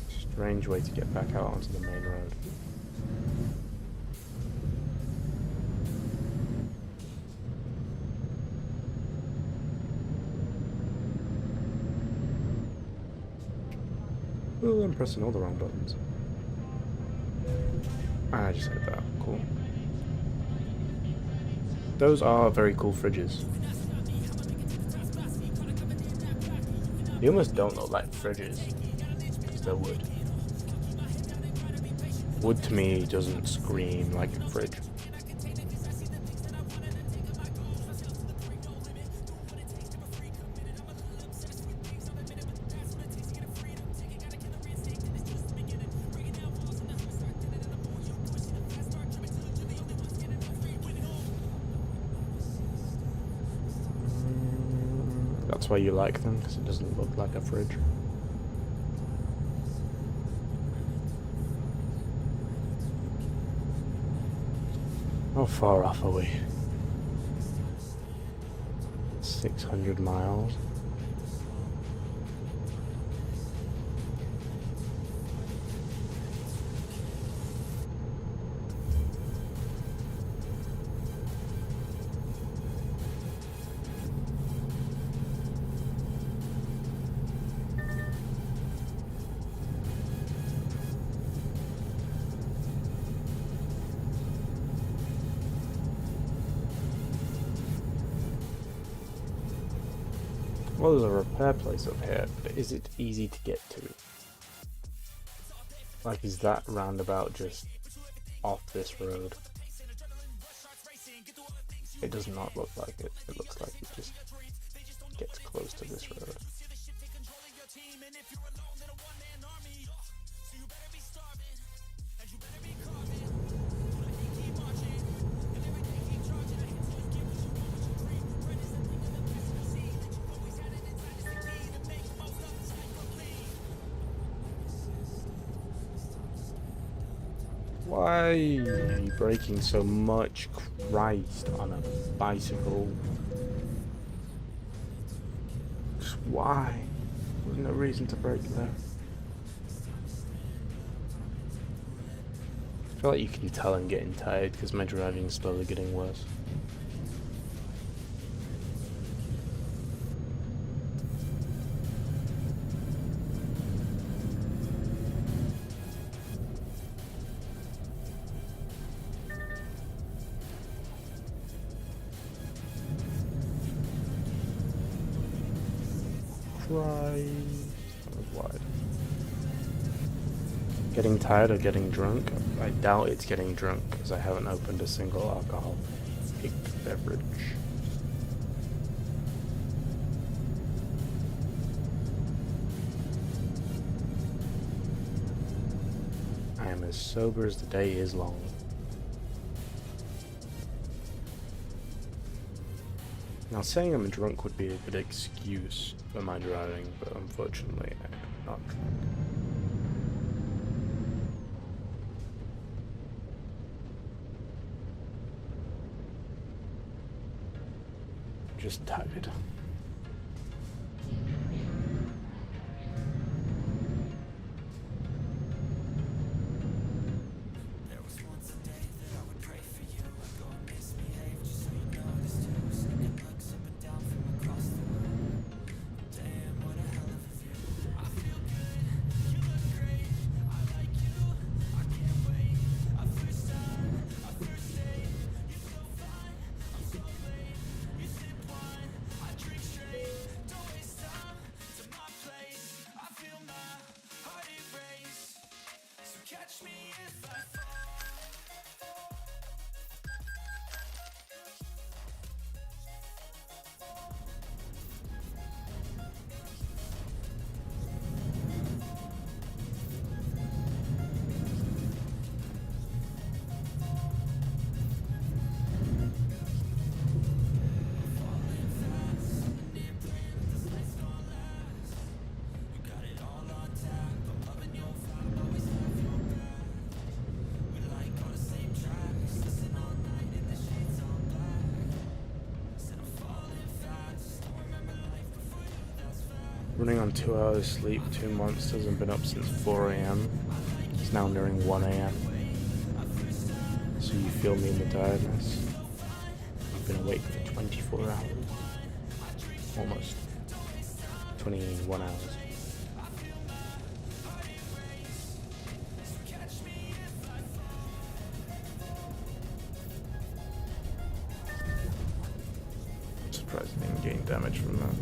strange way to get back out onto the main road. Oh, I'm pressing all the wrong buttons. I just hit that. Cool. Those are very cool fridges. They almost don't look like fridges, because they're wood. Wood to me doesn't scream like a fridge. That's why you like them, because it doesn't look like a fridge. How far off are we? 600 miles. Well, there's a repair place up here, but is it easy to get to? Like, is that roundabout just off this road? It does not look like it. It looks like it just gets close to this road. Why are you braking so much? Christ, on a bicycle. Just why? There's no reason to brake there. I feel like you can tell I'm getting tired because my driving is slowly getting worse. That was wide. Getting tired or getting drunk? I doubt it's getting drunk because I haven't opened a single alcoholic beverage. I am as sober as the day is long. Now, saying I'm drunk would be a good excuse for my driving, but unfortunately, I'm not drunk. I'm just tired. Running on 2 hours sleep, 2 months, hasn't been up since 4 AM. It's now nearing 1 AM. So you feel me in the tiredness. I've been awake for 24 hours. Almost. 21 hours. I'm surprised I didn't gain damage from that.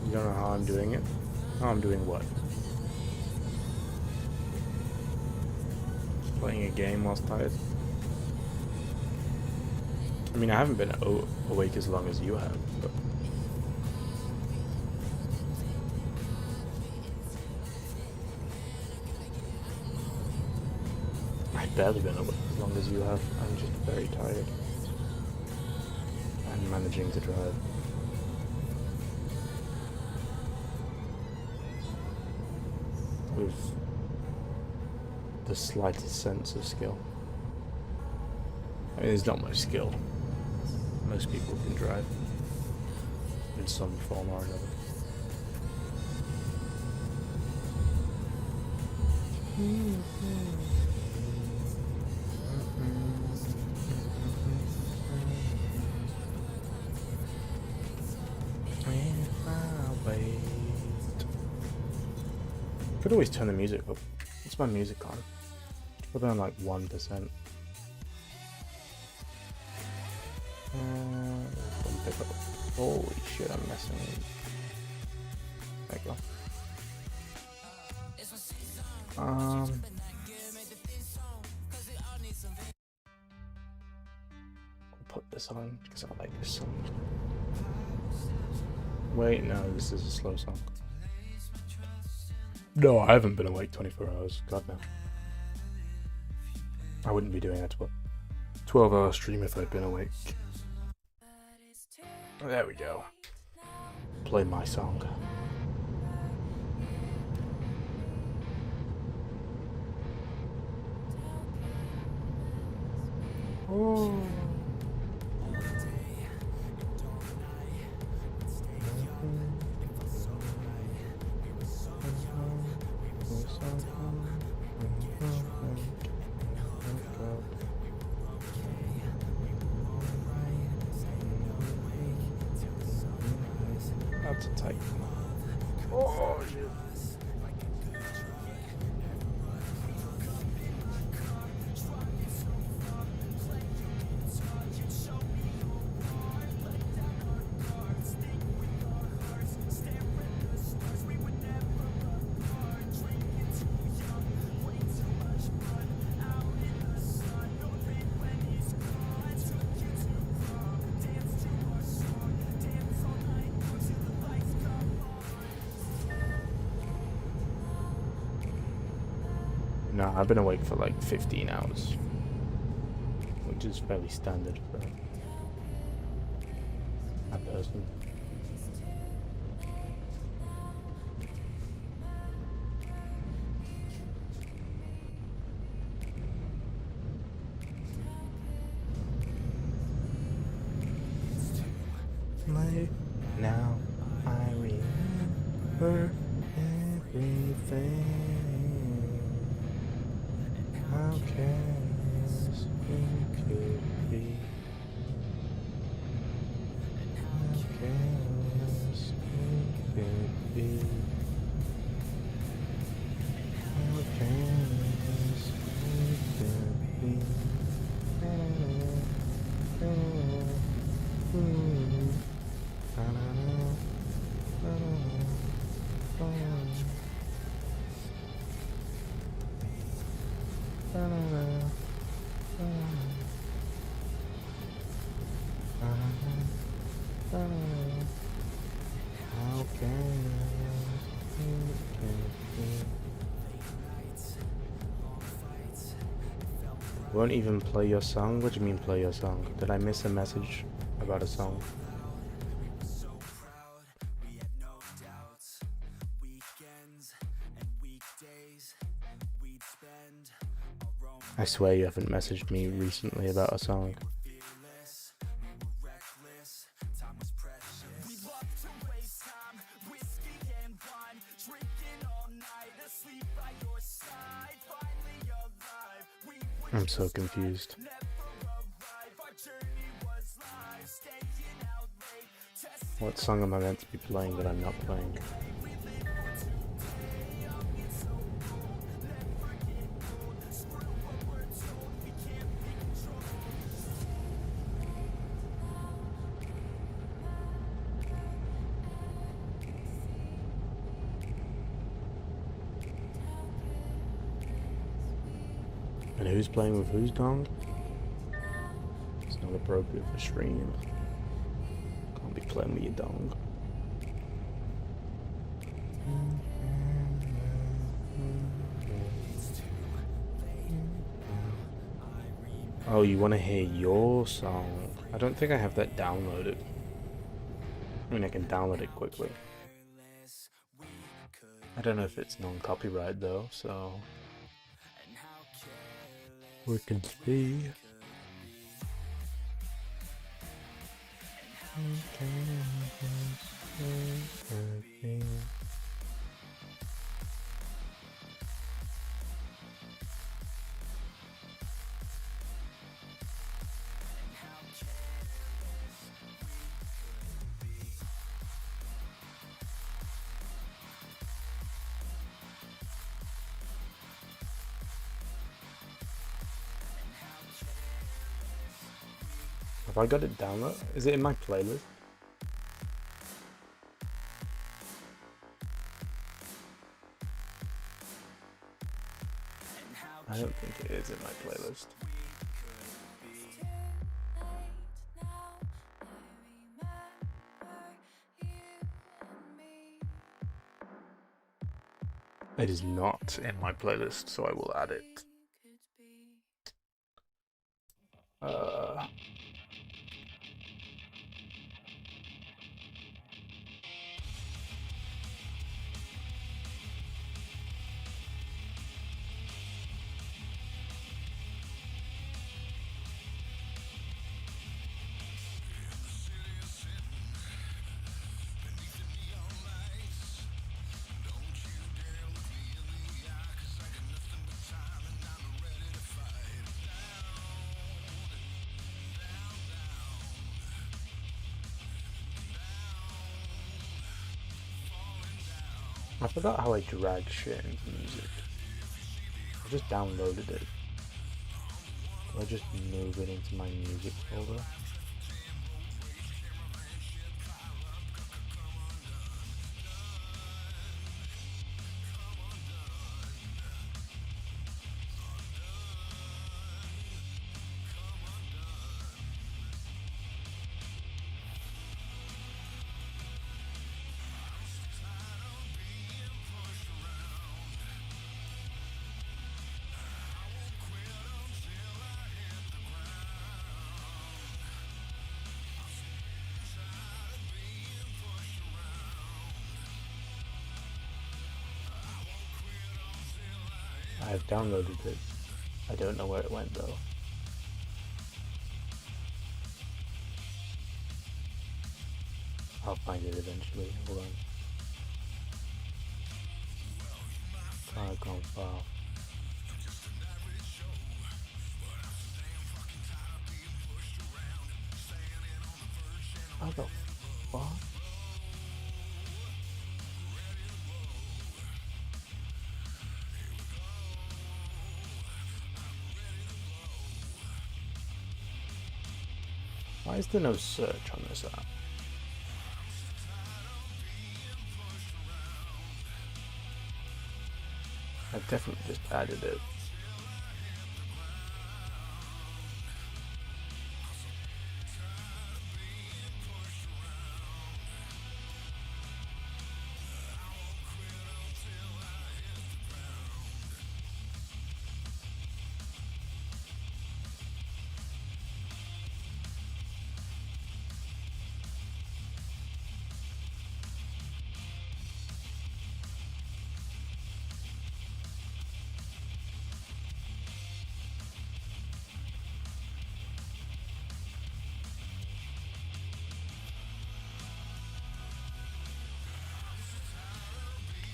You don't know how I'm doing it? Oh, I'm doing what? Playing a game whilst tired. I mean, I haven't been awake as long as you have, but... I've barely been awake as long as you have. I'm just very tired. And managing to drive. With the slightest sense of skill. I mean, there's not much skill. Most people can drive in some form or another. Could always turn the music up. What's my music on? Probably on like 1%. Pick up. Holy shit, I'm messing with it. There you go. I'll put this on because I like this song. Wait, no, this is a slow song. No, I haven't been awake 24 hours. God, no. I wouldn't be doing a 12-hour stream if I'd been awake. There we go. Play my song. Oh. That's a tight. Oh shit. No, I've been awake for like 15 hours, which is fairly standard for a person. Late now, I remember everything. How careless we could be. How careless we could be. How careless we could be. Won't even play your song? What do you mean play your song? Did I miss a message about a song? I swear you haven't messaged me recently about a song. I'm so confused. What song am I meant to be playing that I'm not playing? And who's playing with whose dong? It's not appropriate for stream. Can't be playing with your dong. Oh, you want to hear your song? I don't think I have that downloaded. I mean, I can download it quickly. I don't know if it's non-copyright though, so we can see. Have I got it downloaded? Is it in my playlist? I don't think it is in my playlist. It is not in my playlist, so I will add it. I forgot how I drag shit into music. I just downloaded it. Do I just move it into my music folder? I've downloaded it. I don't know where it went though. I'll find it eventually. Hold on. Icon file. How the fuck? Why is there no search on this app? I've definitely just added it.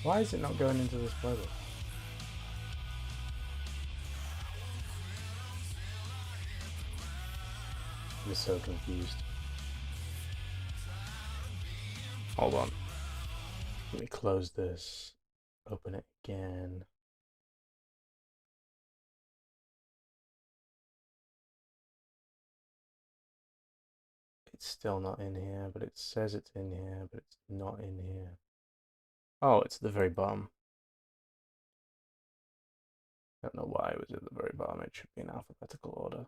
Why is it not going into this playlist? I'm so confused. Hold on. Let me close this. Open it again. It's still not in here, but it says it's in here, but it's not in here. Oh, it's at the very bottom. Don't know why it was at the very bottom. It should be in alphabetical order.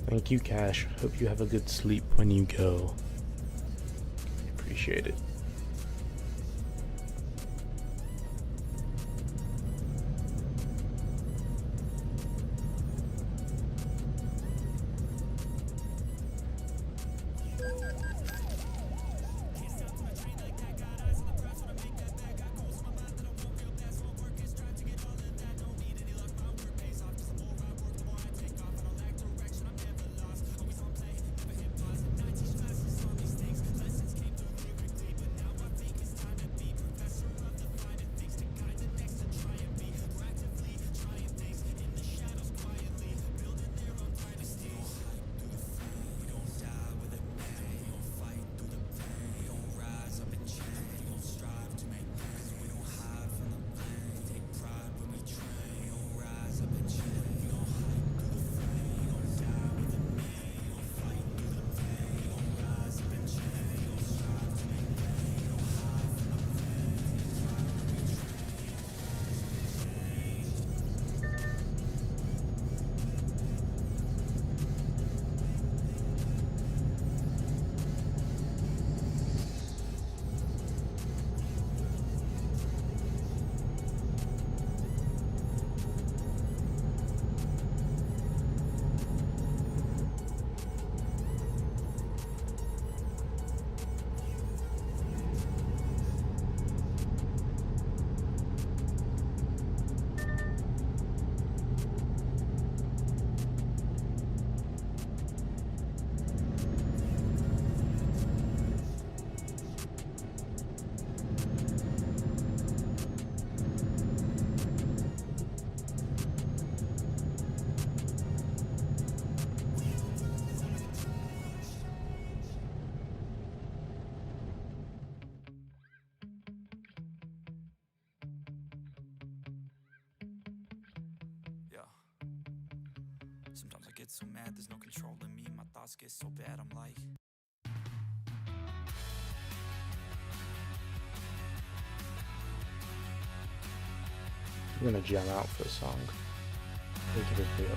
Thank you, Cash. Hope you have a good sleep when you go. Appreciate it. Sometimes I get so mad, there's no control in me. My thoughts get so bad, I'm like, I'm gonna jam out for a song. Take it a video.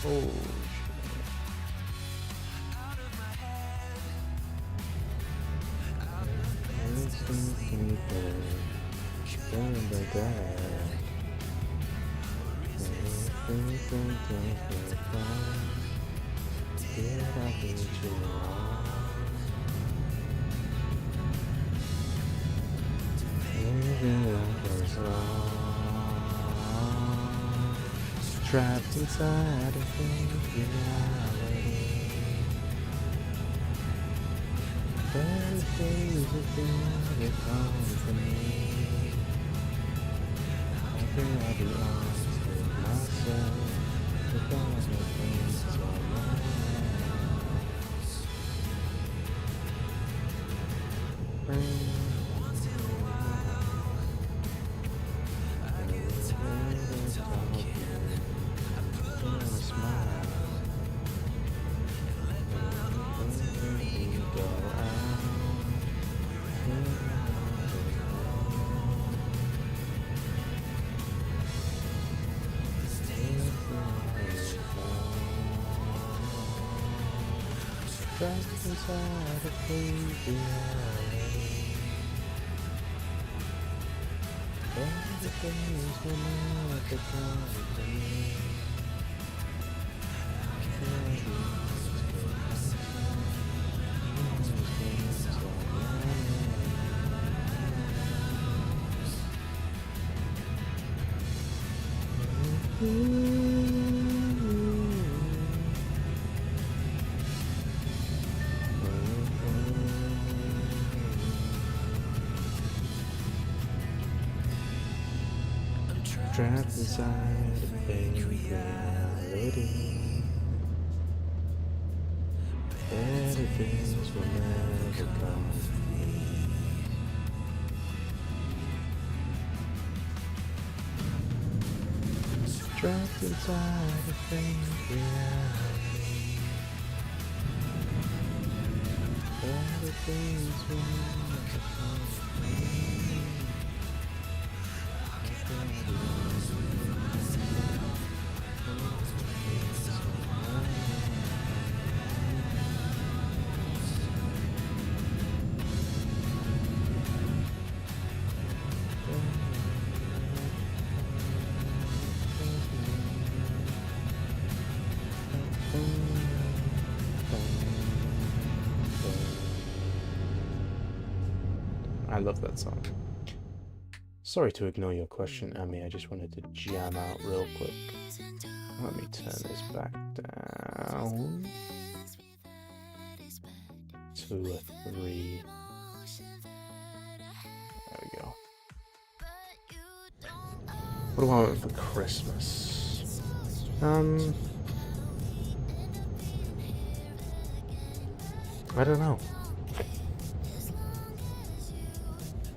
Oh shit. out of my head, Trapped inside of reality. Better days have been come for me. I think I'll be honest with myself. With all the things I want. once in a while, I get tired of talking. I put on a smile and let my alter ego out. Trapped inside a crazy alley. All the days will never come to me. Trapped inside a fake reality. Better days will never come. Trapped inside a fake reality. Better days will never come. I love that song. Sorry to ignore your question, Amy. I just wanted to jam out real quick. Let me turn this back down to a 3. There we go. What do I want for Christmas? I don't know.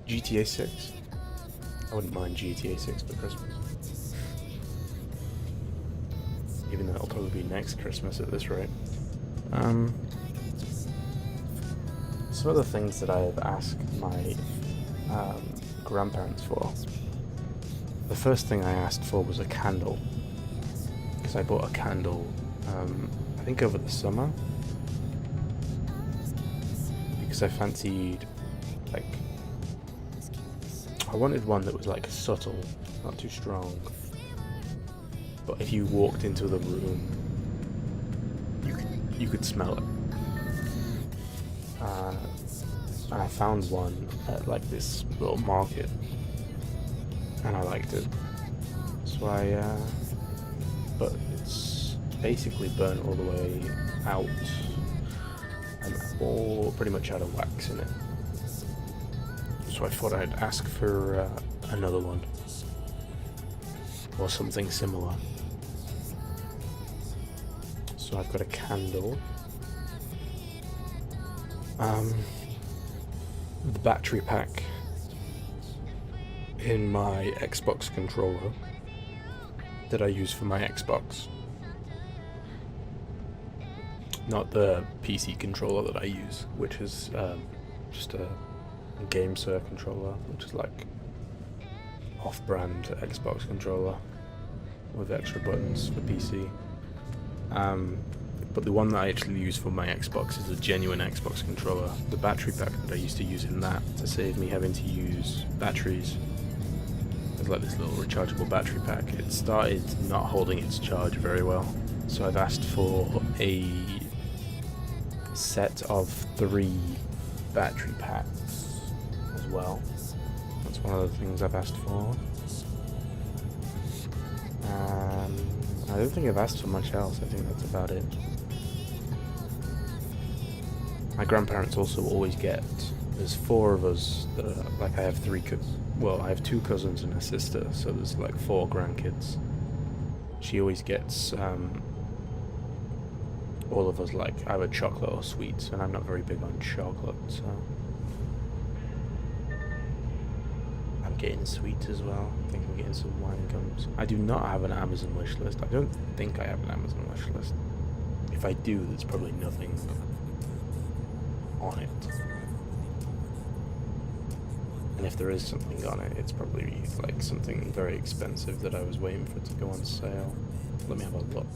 GTA 6. I wouldn't mind GTA 6 for Christmas. Even though it'll probably be next Christmas at this rate. Some of the things that I have asked my grandparents for. The first thing I asked for was a candle. Because I bought a candle, I think over the summer. Because I fancied, like, I wanted one that was like subtle, not too strong. But if you walked into the room, you could smell it. And I found one at like this little market, and I liked it. So but it's basically burnt all the way out, and all pretty much out of wax in it. So I thought I'd ask for another one, or something similar. So I've got a candle. The battery pack in my Xbox controller that I use for my Xbox. Not the PC controller that I use, which is just a GameSir controller, which is like off-brand Xbox controller with extra buttons for PC. But the one that I actually use for my Xbox is a genuine Xbox controller. The battery pack that I used to use in that to save me having to use batteries. It's like this little rechargeable battery pack. It started not holding its charge very well, so I've asked for a set of 3 battery packs as well. That's one of the things I've asked for. I don't think I've asked for much else. I think that's about it. My grandparents also always get, there's 4 of us that are, like, I have 2 cousins and a sister, so there's like 4 grandkids. She always gets all of us like either chocolate or sweets, and I'm not very big on chocolate, so I'm getting sweets as well. I think I'm getting some wine gums. I do not have an Amazon wish list. I don't think I have an Amazon wish list. If I do, there's probably nothing on it. And if there is something on it, it's probably like something very expensive that I was waiting for it to go on sale. Let me have a look.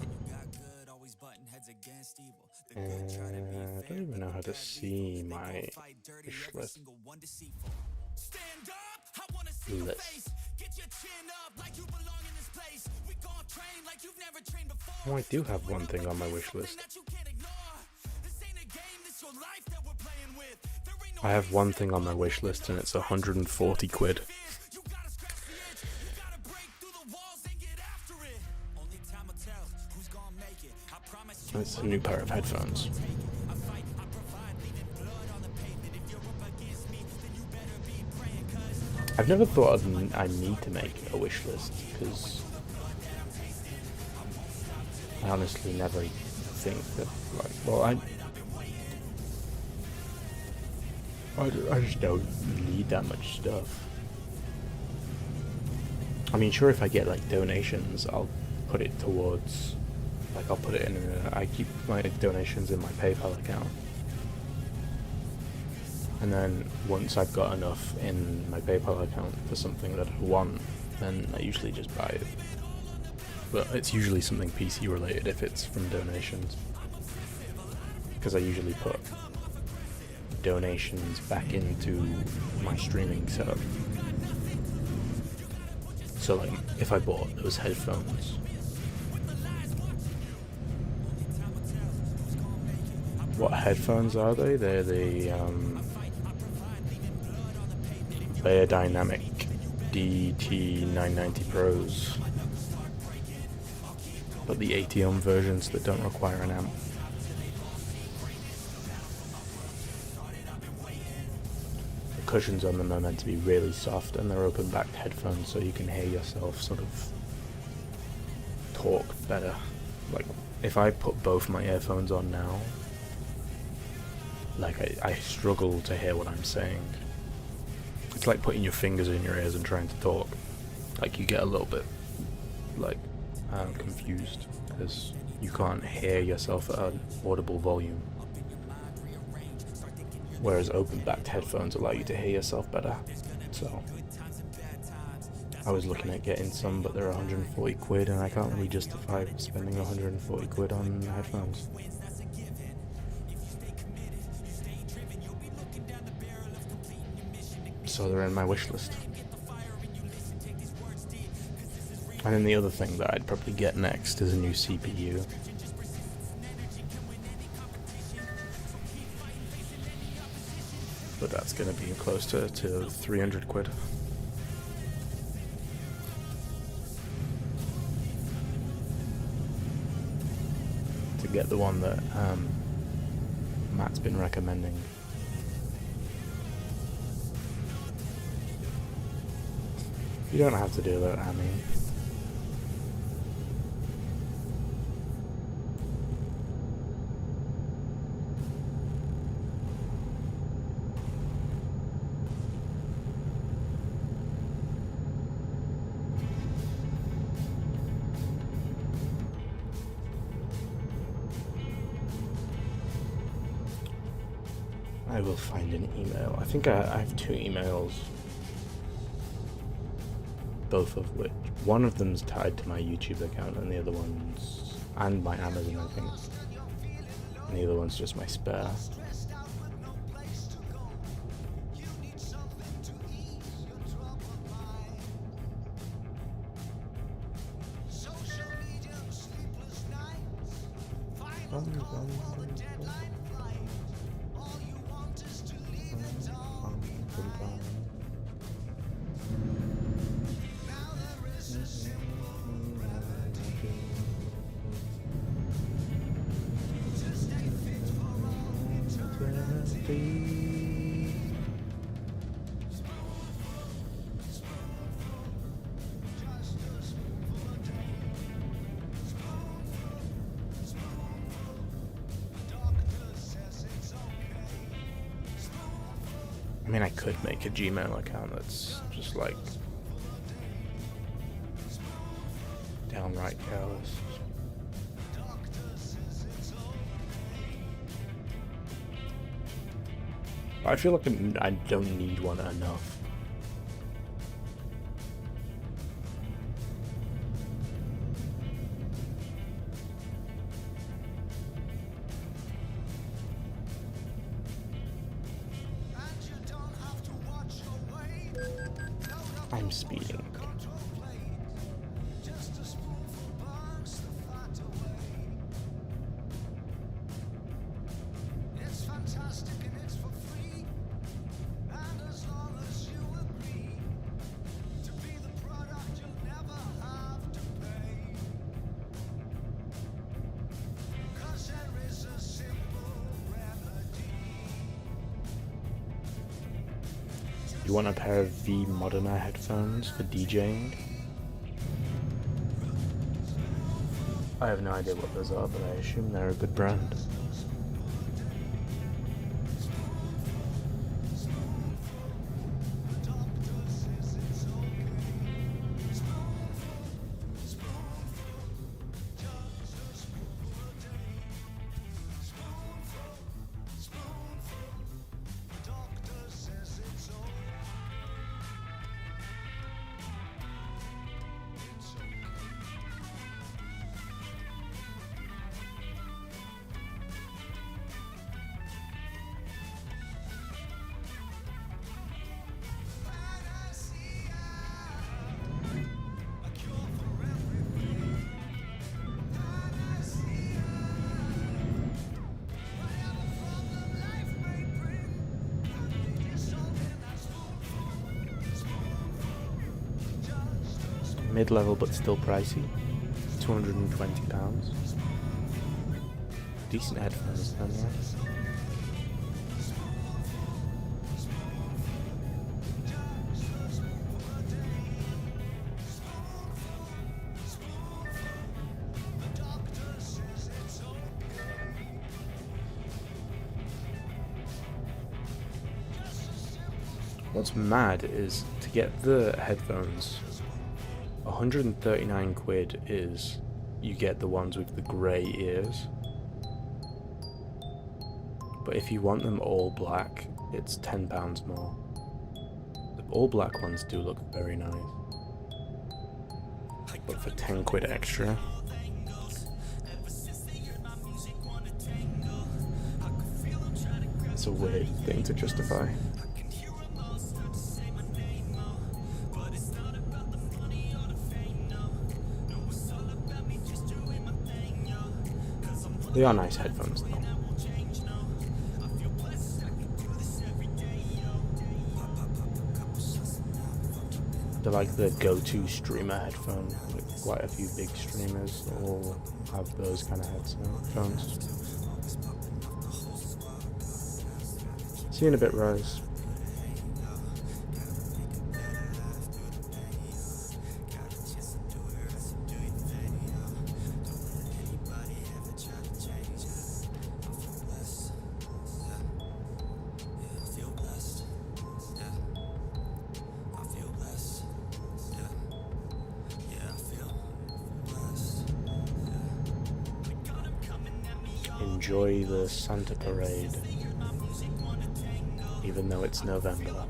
Always button heads against evil. I don't even know how to see my wish list. Oh, I do have one thing on my wish list. I have one thing on my wish list and it's 140 quid. It's a new pair of headphones. I've never thought I need to make a wish list because I honestly never think that, like, well, I just don't need that much stuff. I mean, sure, if I get like donations, I'll put it towards, like, I'll put it in. I keep my donations in my PayPal account, and then once I've got enough in my PayPal account for something that I want, then I usually just buy it. But it's usually something PC related if it's from donations, because I usually put donations back into my streaming setup. So like, if I bought those headphones, what headphones are they? They're the Dynamic DT990 Pros, but the 80 ohm versions that don't require an amp. The cushions on them are meant to be really soft, and they're open-backed headphones, so you can hear yourself sort of talk better. Like, if I put both my earphones on now, like, I struggle to hear what I'm saying. It's like putting your fingers in your ears and trying to talk. Like, you get a little bit, like, confused, because you can't hear yourself at an audible volume. Whereas open-backed headphones allow you to hear yourself better. So, I was looking at getting some, but they're 140 quid, and I can't really justify spending 140 quid on headphones. So they're in my wish list. And then the other thing that I'd probably get next is a new CPU. But that's going to be close to 300 quid. To get the one that Matt's been recommending. You don't have to do that, I mean. I will find an email. I think I have 2 emails. Both of which, one of them's tied to my YouTube account, and the other one's, and my Amazon, I think. And the other one's just my spare. I mean, I could make a Gmail account that's just like downright careless. I feel like I don't need one enough. I'm speeding. You want a pair of V Moderna headphones for DJing? I have no idea what those are, but I assume they're a good brand. Mid-level but still pricey. £220. Decent headphones then, yeah. What's mad is to get the headphones, 139 quid is you get the ones with the grey ears. But if you want them all black, it's £10 more. The all black ones do look very nice. But for 10 quid extra, it's a weird thing to justify. They are nice headphones though. They're like the go-to streamer headphone. Like quite a few big streamers all have those kind of headphones. See you in a bit, Rose. Enjoy the Santa Parade, even though it's November.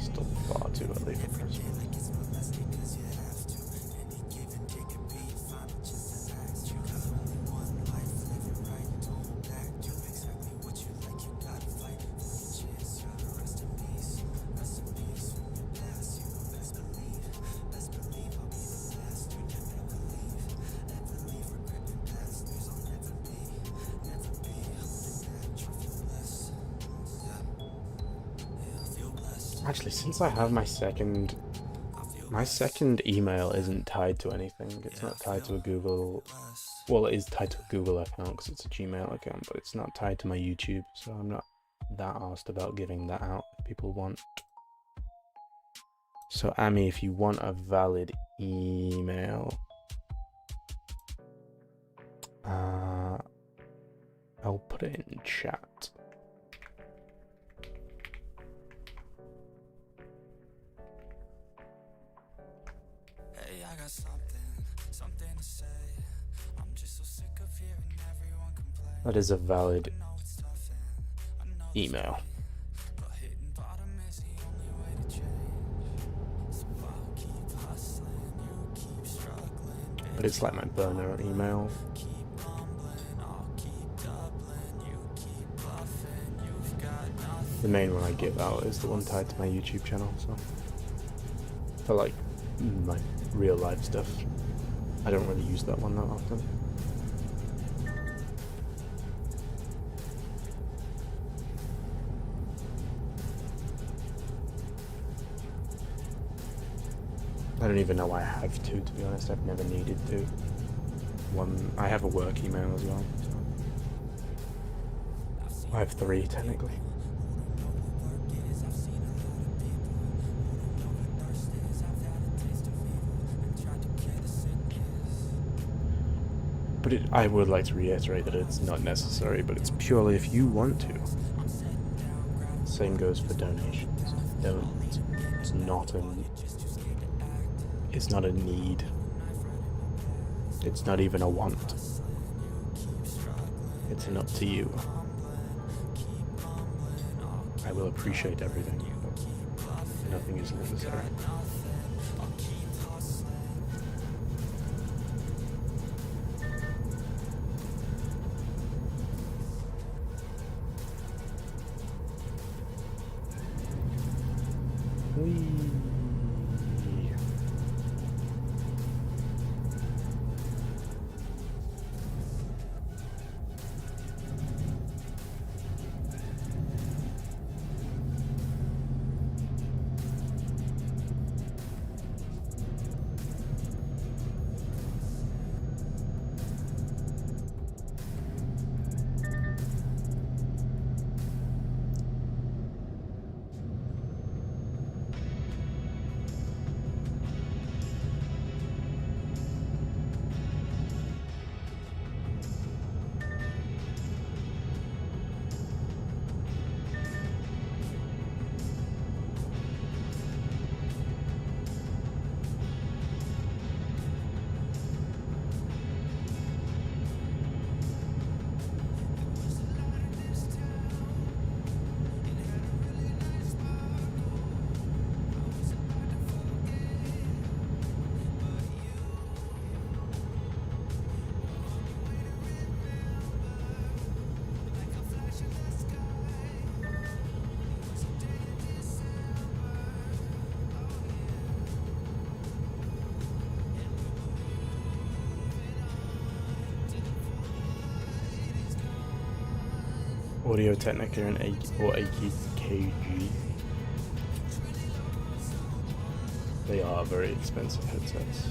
Still far too early for Christmas. Actually, since I have my second email isn't tied to anything. It's not tied to a Google. Well, it is tied to a Google account because it's a Gmail account, but it's not tied to my YouTube, so I'm not that asked about giving that out if people want. So, Amy, if you want a valid email, I'll put it in chat. That is a valid email. but it's like my burner email. The main one I give out is the one tied to my YouTube channel, so for like my real life stuff, I don't really use that one that often. I don't even know why I have two, to be honest. I've never needed to. I have a work email as well, so I have three technically. But I would like to reiterate that it's not necessary, but it's purely if you want to. Same goes for donations. Don't. It's not a need. It's not even a want. It's an up to you. I will appreciate everything, but nothing is necessary. Audio Technica and AKG. They are very expensive headsets.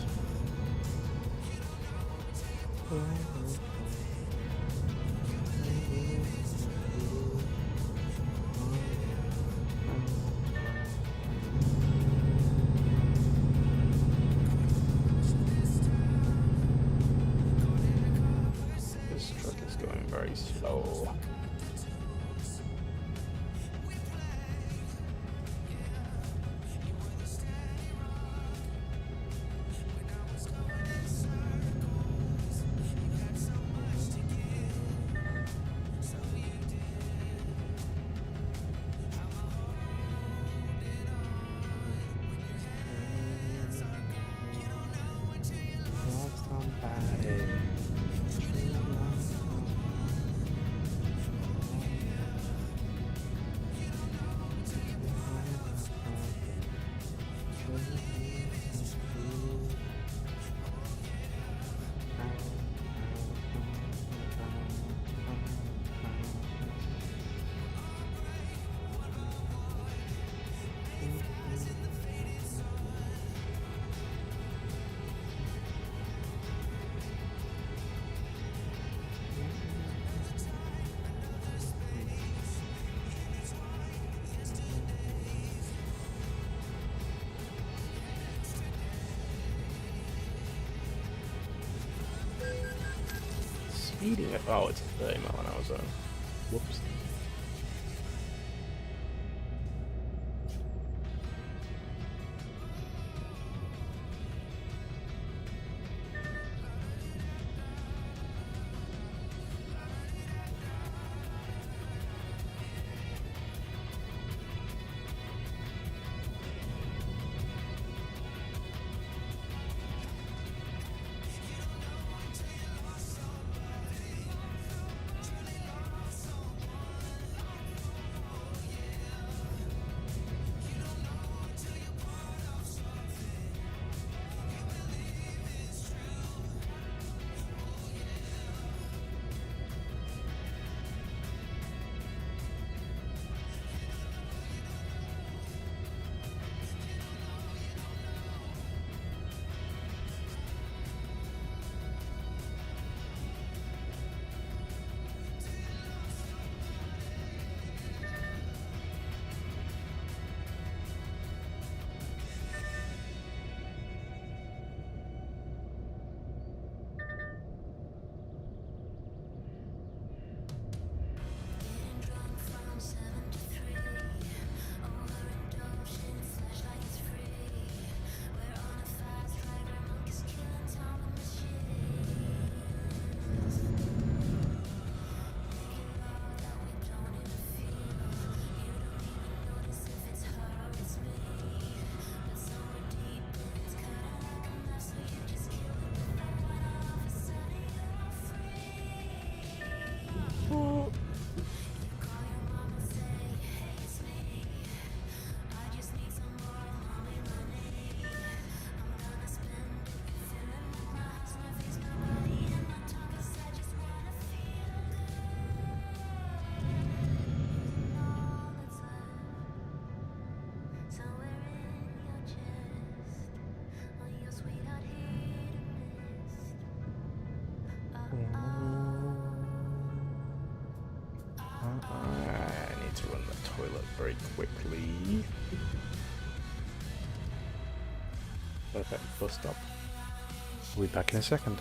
This truck is going very slow. Speeding it. Oh, it's 30 mile an hour zone. Whoops. I need to run the toilet very quickly. Perfect, bus stop. We'll be back in a second.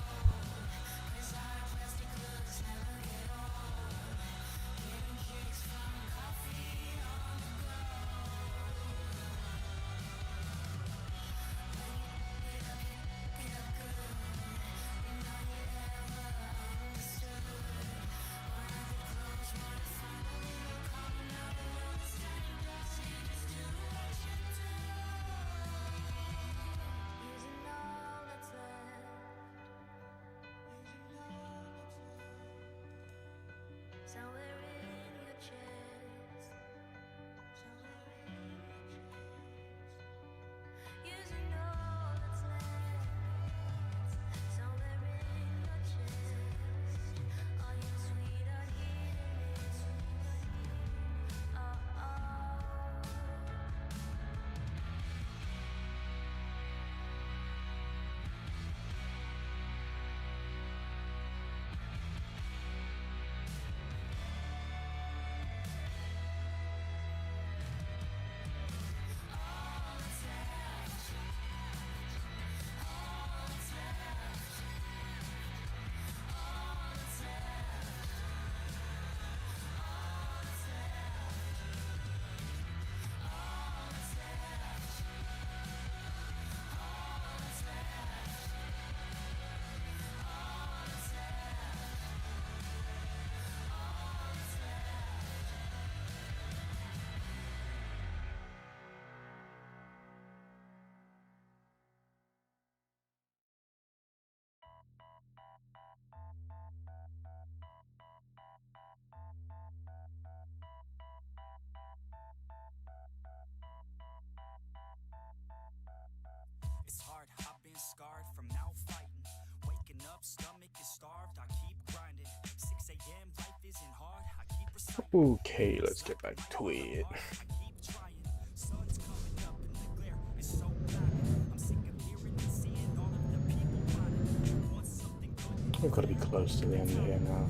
It's hard, I've been scarred from now fighting. Waking up, stomach is starved, I keep grinding. 6 a.m. life isn't hard, I keep reciting. Okay, let's get back to it. I keep trying. Sun's coming up and the glare is so blinding. I'm sick of hearing and seeing all of the people running. Want something good? We've got to be close to the end here now.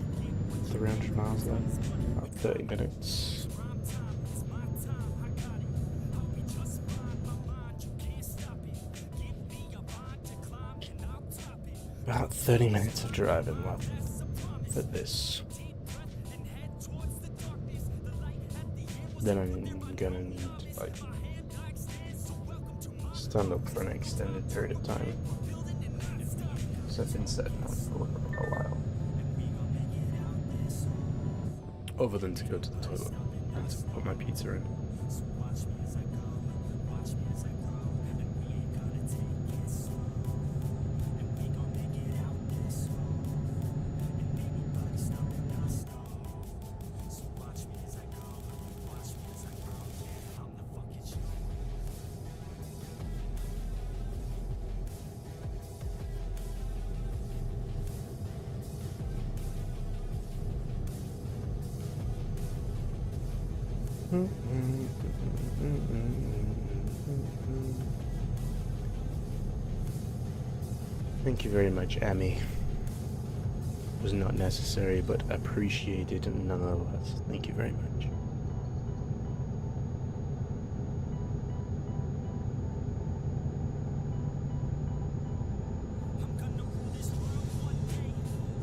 300 miles left. About 30 minutes. Prime time, it's my time, I got it. I'll be just fine, my mind, you can't stop it. Give me a mind to climb and I'll top it. About 30 minutes of driving left for this. Then I'm gonna need to like stand up for an extended period of time. So I've been sitting out for a while. Other than to go to the toilet and to put my pizza in. Thank you very much, Amy. Was not necessary, but appreciated nonetheless. Thank you very much. I'm gonna rule this world one day.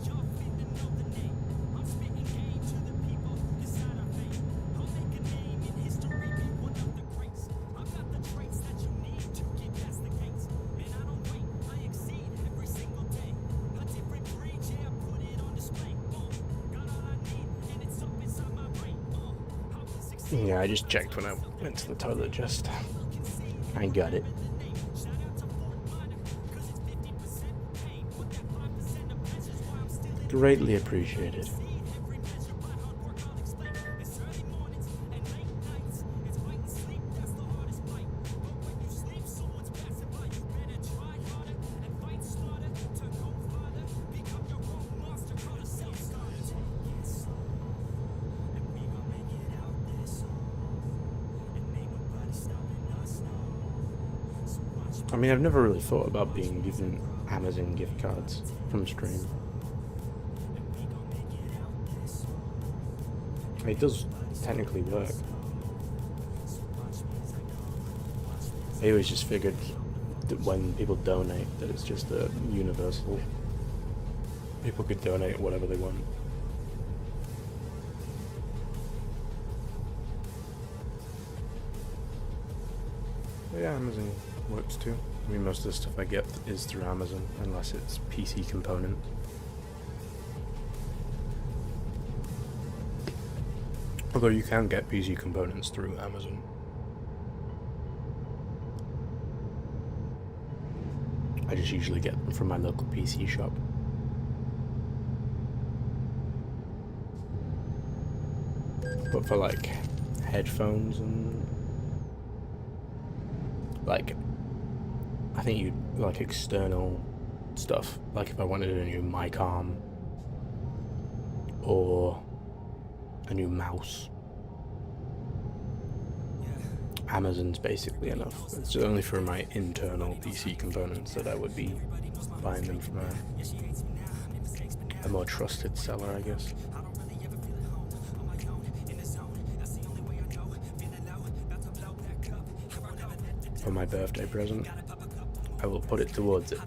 Y'all finna know the name. I'm spitting game to the people inside our vein. I'll make a name in history, be one of the greats. I've got the traits that you need to get past the gates. And I don't wait, I exceed every single day. A different breed, yeah, I put it on display. Got all I need, and it's up inside my brain. How to succeed. Yeah, I just checked when I went to the toilet just. I got it. Shout out to Fort Minor, 'cause it's 50% pain. With that 5% of pleasure's why I'm still in Greatly appreciated. every measure by hard work I'll explain. It's early mornings and late nights. It's fighting sleep, that's the hardest fight. But when you sleep, someone's passing by. You better try harder and fight smarter to go farther. Become your own monster, call yourself starter. Take it slow, and we gon' make it out this hole. And ain't nobody stopping us, no. So watch me. I mean, I've never really thought about being given Amazon gift cards from Stream. I It does technically work. I always just figured that when people donate that it's just a universal. People could donate whatever they want. But yeah, Amazon works too. I mean, most of the stuff I get is through Amazon, unless it's PC component. Although you can get PC components through Amazon. I just usually get them from my local PC shop. But for like headphones and like, I think you like external stuff, like if I wanted a new mic arm or a new mouse, Amazon's basically enough. It's only for my internal PC components that I would be buying them from a more trusted seller, I guess. For my birthday present, I will put it towards it.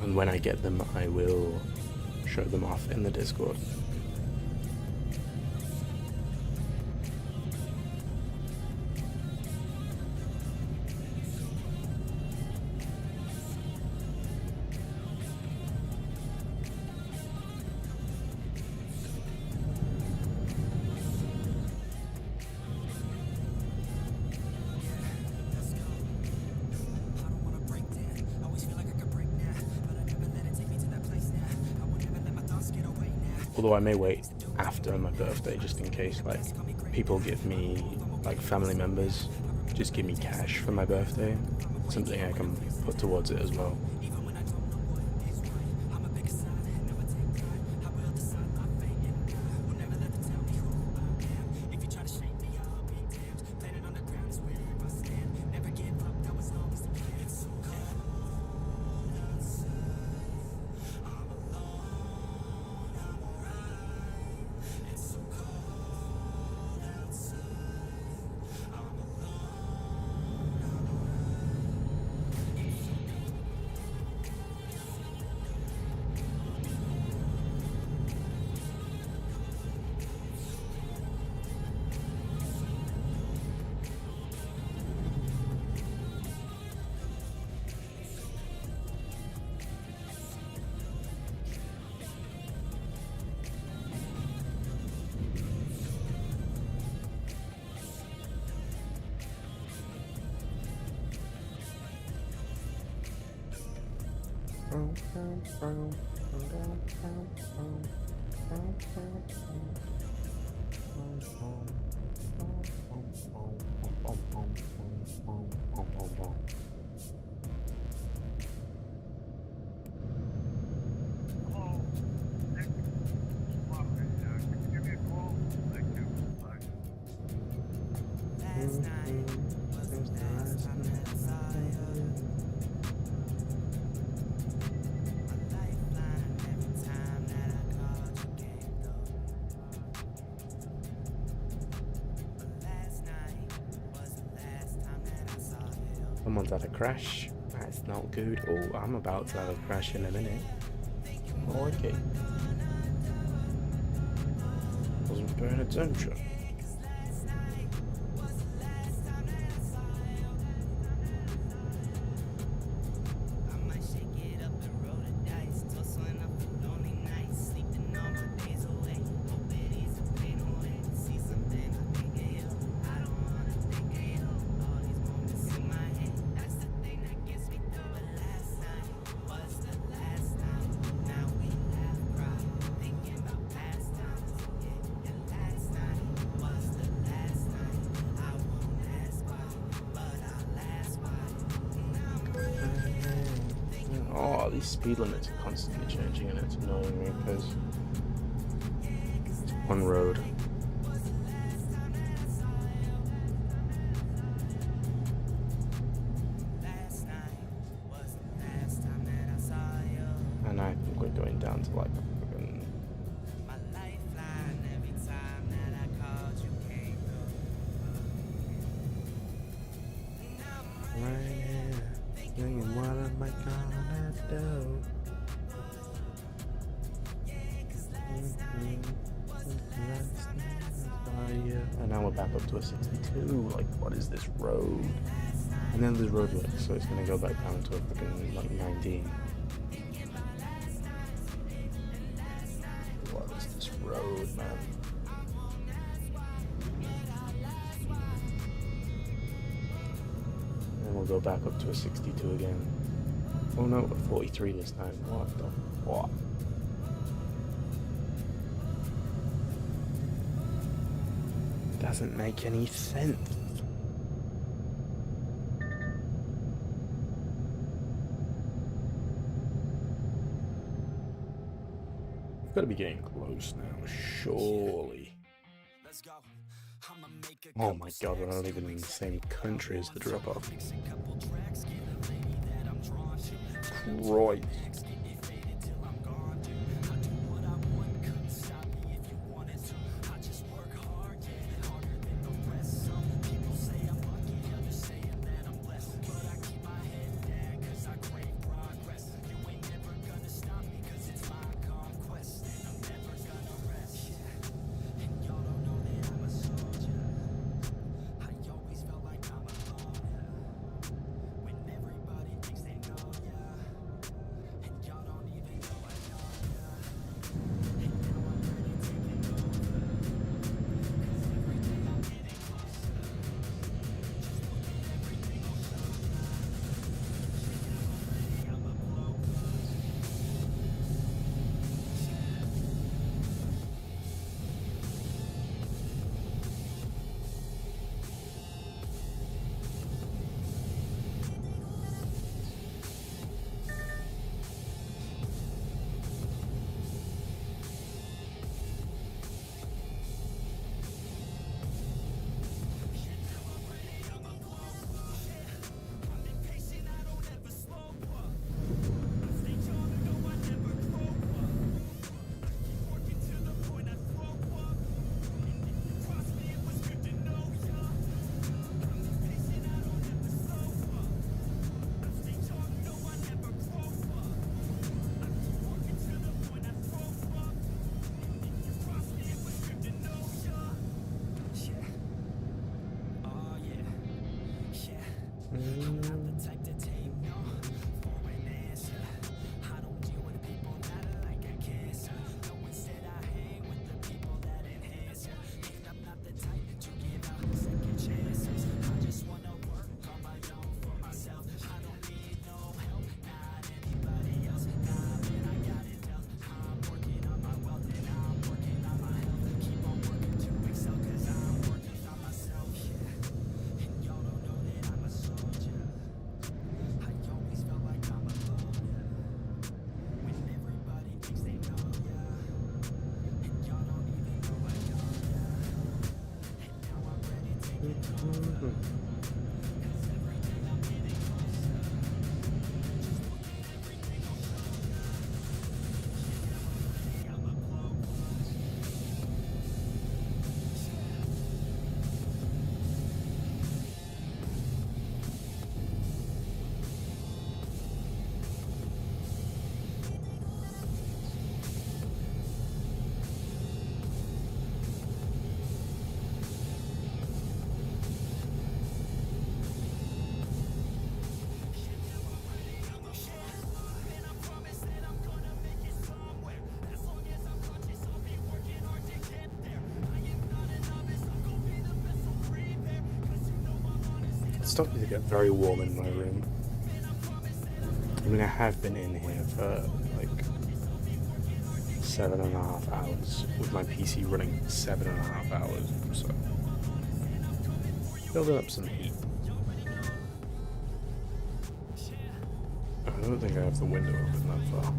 And when I get them, I will show them off in the Discord. Although I may wait after my birthday just in case, like, people give me, like, family members just give me cash for my birthday. Something I can put towards it as well. Someone's had a crash. That's not good. Oh, I'm about to have a crash in a minute. Oh, okay. Wasn't paying attention. Oh, these speed limits are constantly changing and it's annoying me because it's one road. And I think we're going down to like fucking... Right here, thinking what am I gonna do? And now we're back up to a 62. Like, what is this road? And then there's road work, so it's gonna go back down to a fucking like 19. What is this road, man? And we'll go back up to a 62 again. Oh no, a 43 this time. What the fuck? Doesn't make any sense. We've got to be getting close now, surely. Oh my god, we're not even in the same country as the drop off. Right. It's starting to get very warm in my room. I mean, I have been in here for like 7.5 hours with my PC running 7.5 hours, so building up some heat. I don't think I have the window open that far.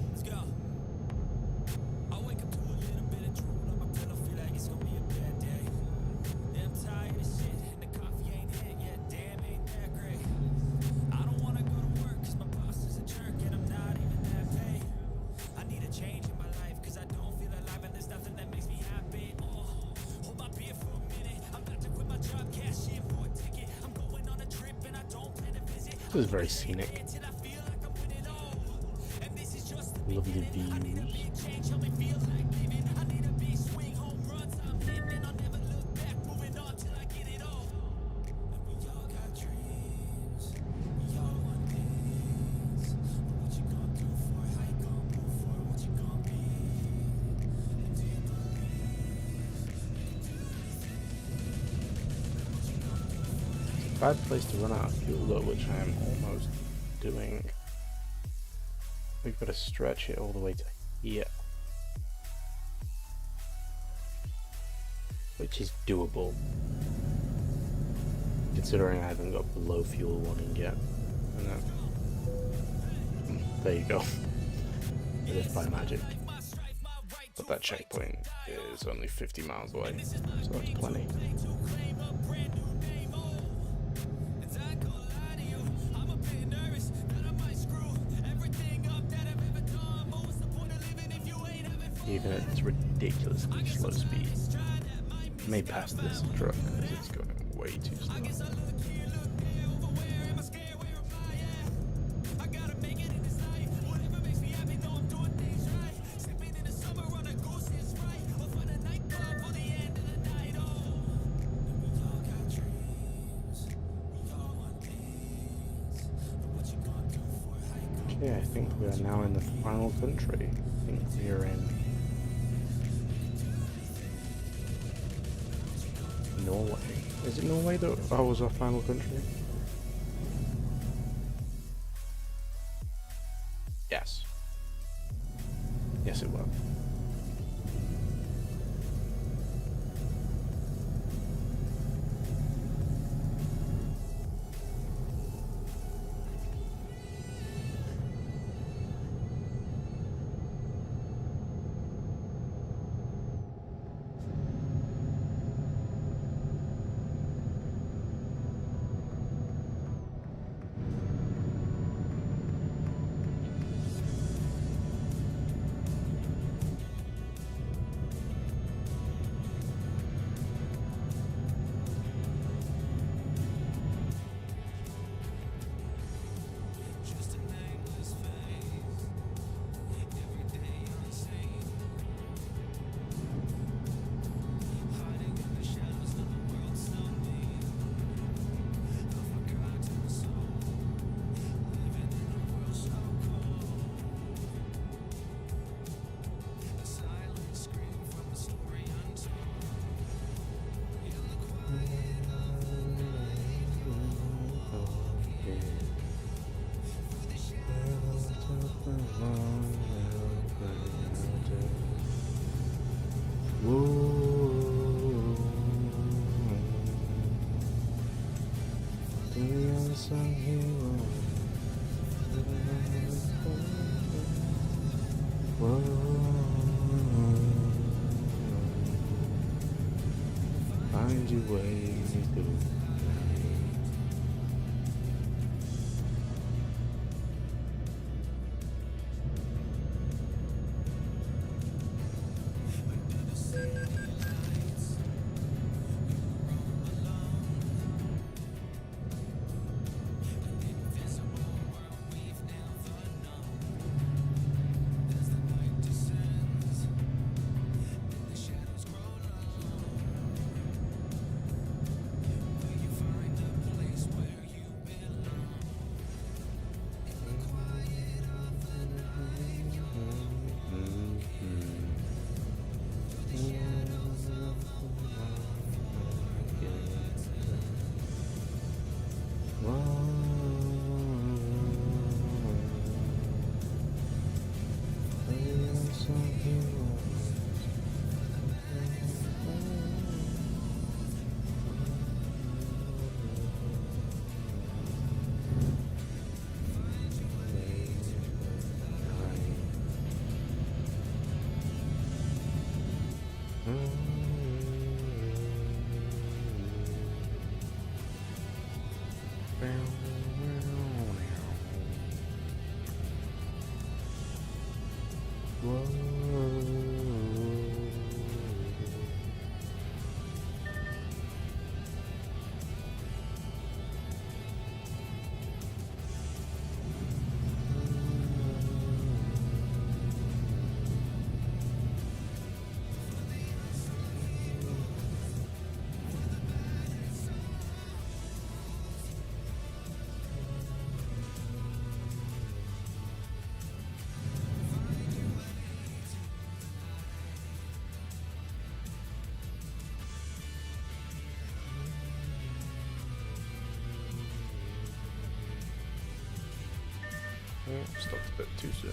Let's go. I wake up to a little bit of drool on my pillow, feel like it's gonna be a bad day. Yeah, I'm tired of shit, and the coffee ain't hit yet. Damn, ain't that great. I don't wanna go to work, cause my boss is a jerk, and I'm not even that paid. I need a change in my life, cause I don't feel alive, and there's nothing that makes me happy. Oh, hold my beer for a minute. I'm about to quit my job, cash in for a ticket. I'm going on a trip, and I don't plan to visit. This is very scenic. Till I feel like I'm winning all. And this is just Lovely views. change, help me feel like living. I need a big swing, home runs, I'm hitting, and I'll never look back, moving on till I get it all. And we all got dreams, we all want things. But what you gonna do for it? How you gonna move for it? What you gonna be? And do you believe you can do anything? What you gonna do for it? Bad place to run out of fuel though, which I am almost doing. We've got to stretch it all the way to here, which is doable, considering I haven't got below fuel warning yet. And there you go. It is by magic. But that checkpoint is only 50 miles away, so that's plenty. Even at this ridiculously slow speed, I may pass this truck because it's going way too slow. Okay, I think we are now in the final country. I think we are in Norway. Is it Norway that was our final country? Yes. Yes, it was. Find your way through. Stopped a bit too soon.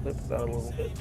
Flip that a little bit.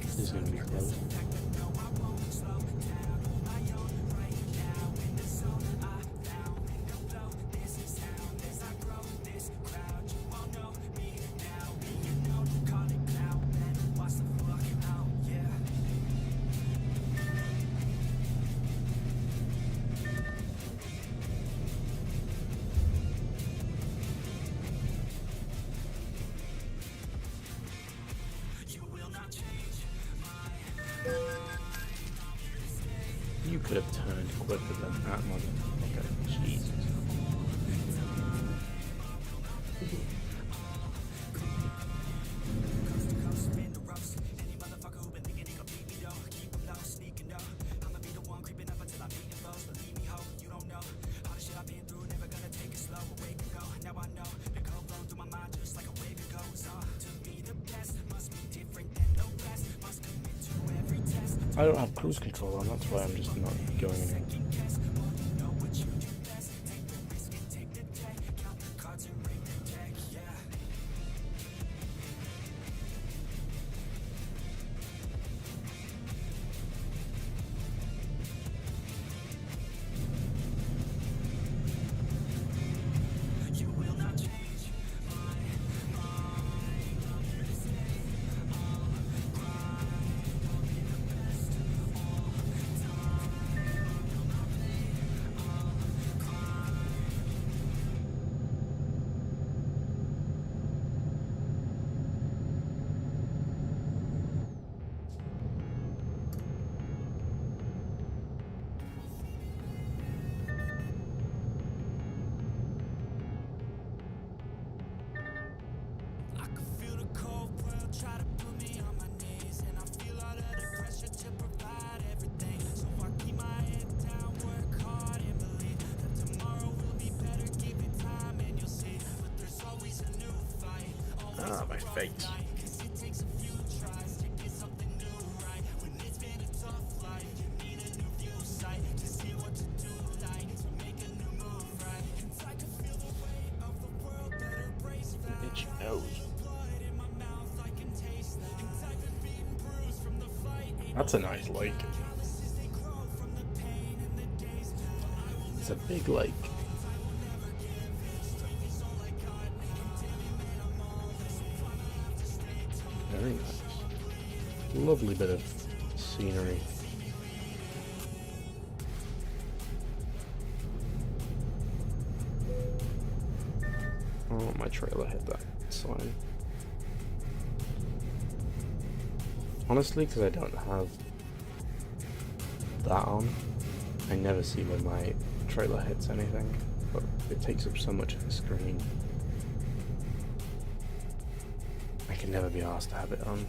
This is gonna be close. Call it could have turned quicker than that moment. Okay, Jesus. I don't have cruise control on, that's why I'm just not going anywhere. Ah, my face. Itchy nose. That's a nice lake. It's a big lake. Very nice. Lovely bit of scenery. Oh, my trailer hit that sign. Honestly, because I don't have that on, I never see when my trailer hits anything, but it takes up so much of the screen. I can never be asked to have it on.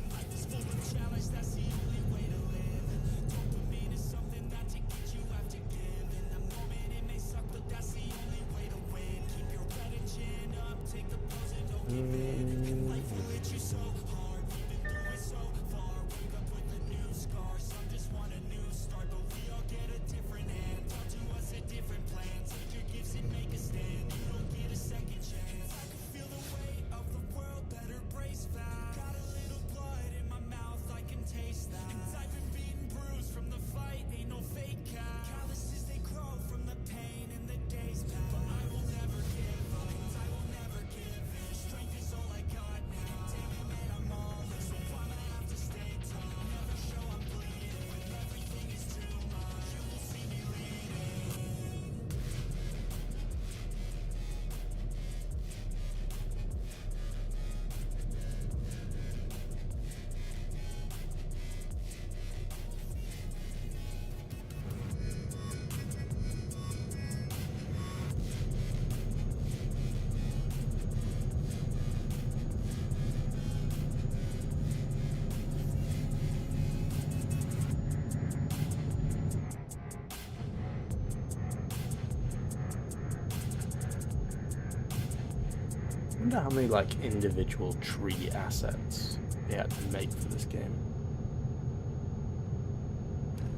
I wonder how many like individual tree assets they had to make for this game.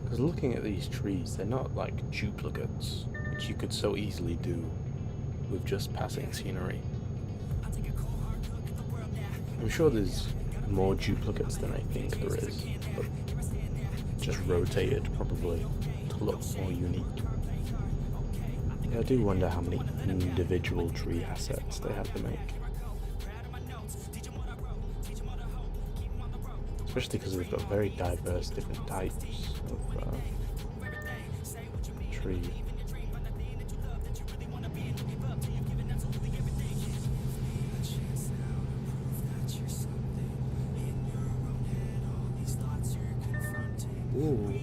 Because looking at these trees, they're not like duplicates, which you could so easily do with just passing scenery. I'm sure there's more duplicates than I think there is, but just rotated probably to look more unique. Yeah, I do wonder how many individual tree assets they had to make. Especially because we've got very diverse different types of tree. Ooh.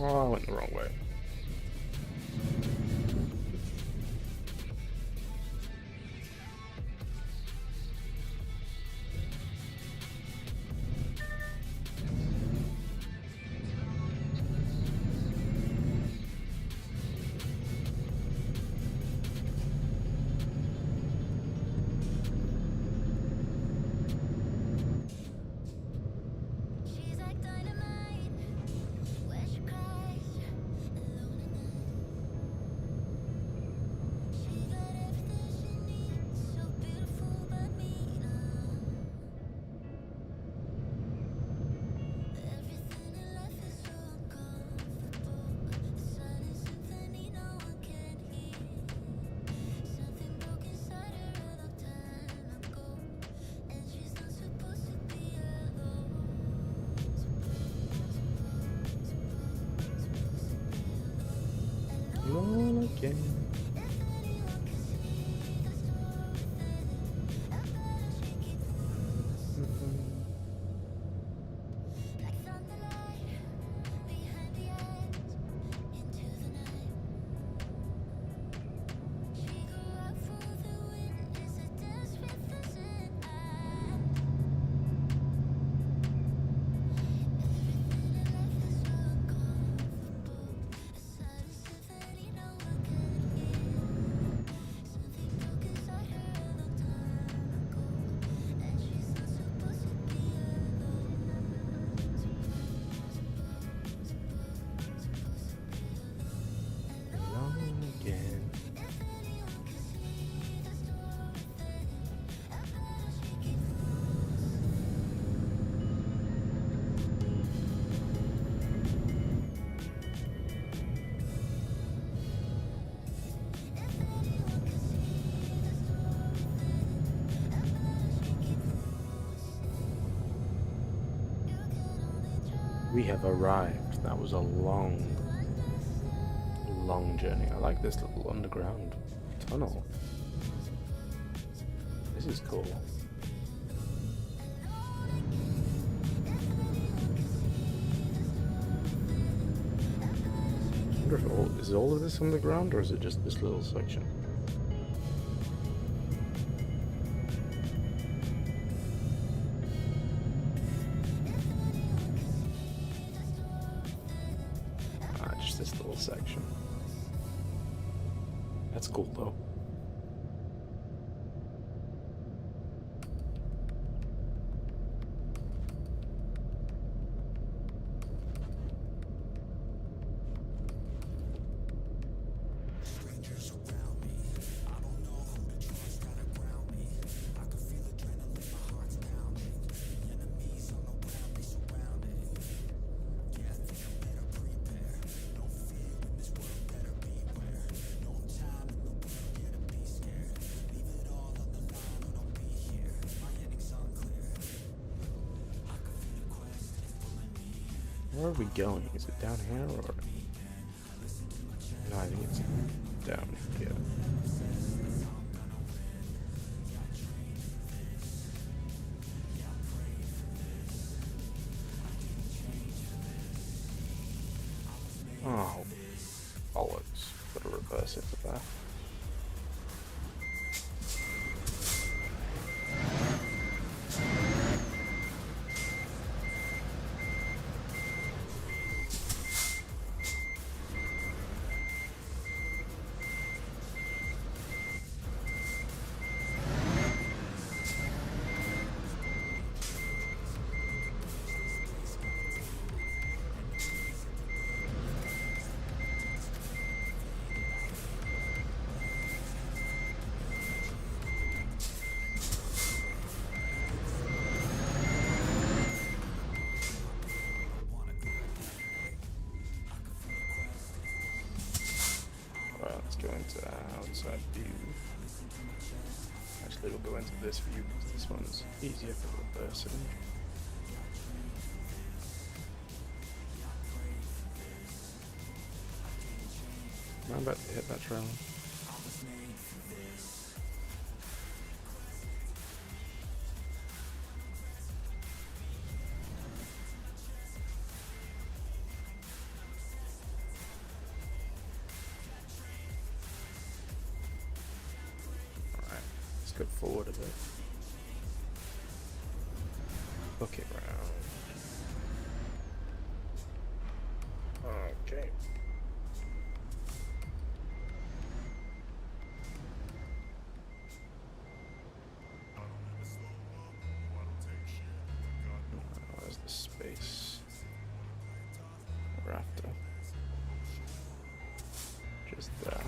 Oh, I went the wrong way. She's like dynamite when she cries, alone at night. She got everything she needs, so beautiful but mean. Everything in life is so uncomfortable. A silent symphony no one can hear. Something broke inside her a long time ago, and she's not supposed to be alone. Alone again. If anyone can see the storm within, I better shake it loose. Like thunderlight behind the eyes, into the night. She grew up for the wind, is a dance with the sun. Everything in life is so uncomfortable. A silent symphony no one can hear. Something broke inside her a long time ago, and she's not supposed to be alone. Alone again. If anyone can see the storm within, I better shake it loose. If anyone can see the storm within, I better shake it loose. You can only try We have arrived. That was a long, to understand. long journey. I like this little underground tunnel. This is cool. I wonder if is all of this underground or is it just this little section? Ah, just this little section. That's cool though. Where are we going? Is it down here or? No, I think it's down here. Oh, bollocks. Gotta reverse it for that. Go into outside view. Actually, we'll go into this view because this one's easier for reversing. I'm about to hit that trailer. go forward a bit. Book it round. Okay. Where's the space? Rafter. Just there.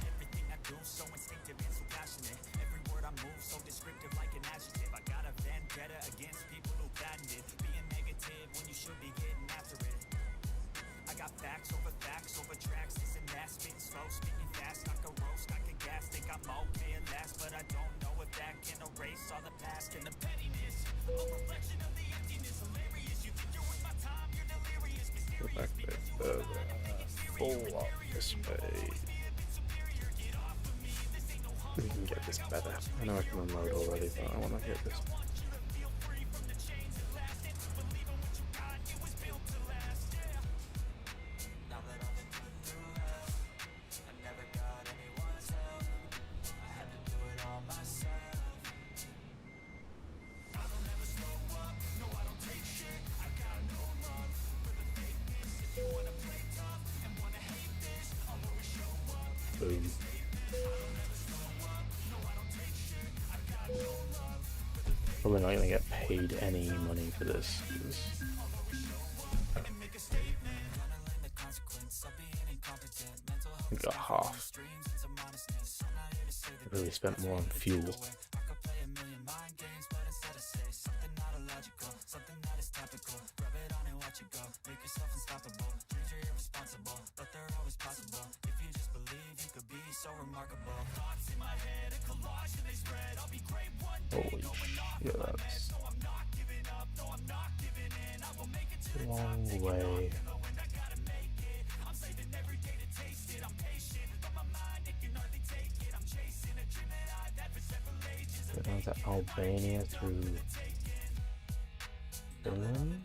Everything I do so instinctive and so passionate. Every word I move so descriptive like an adjective. I got a vendetta against people who patented being negative when you should be getting after it. I got facts over tracks, this and that, spitting slow, speaking fast, I can roast, I can gas, think I'm okay at last, but I don't know if that can erase all the past and the pettiness, a reflection of the emptiness, hilarious, you think you're worth my time, you're delirious, Go back there. Full up this way. We can get this better. I know I can unload already, but I want to get this. Boom. Probably not gonna get paid any money for this. We got half. I really spent more on fuel. Holy shit, that's a long way. Go down to Albania through Finland.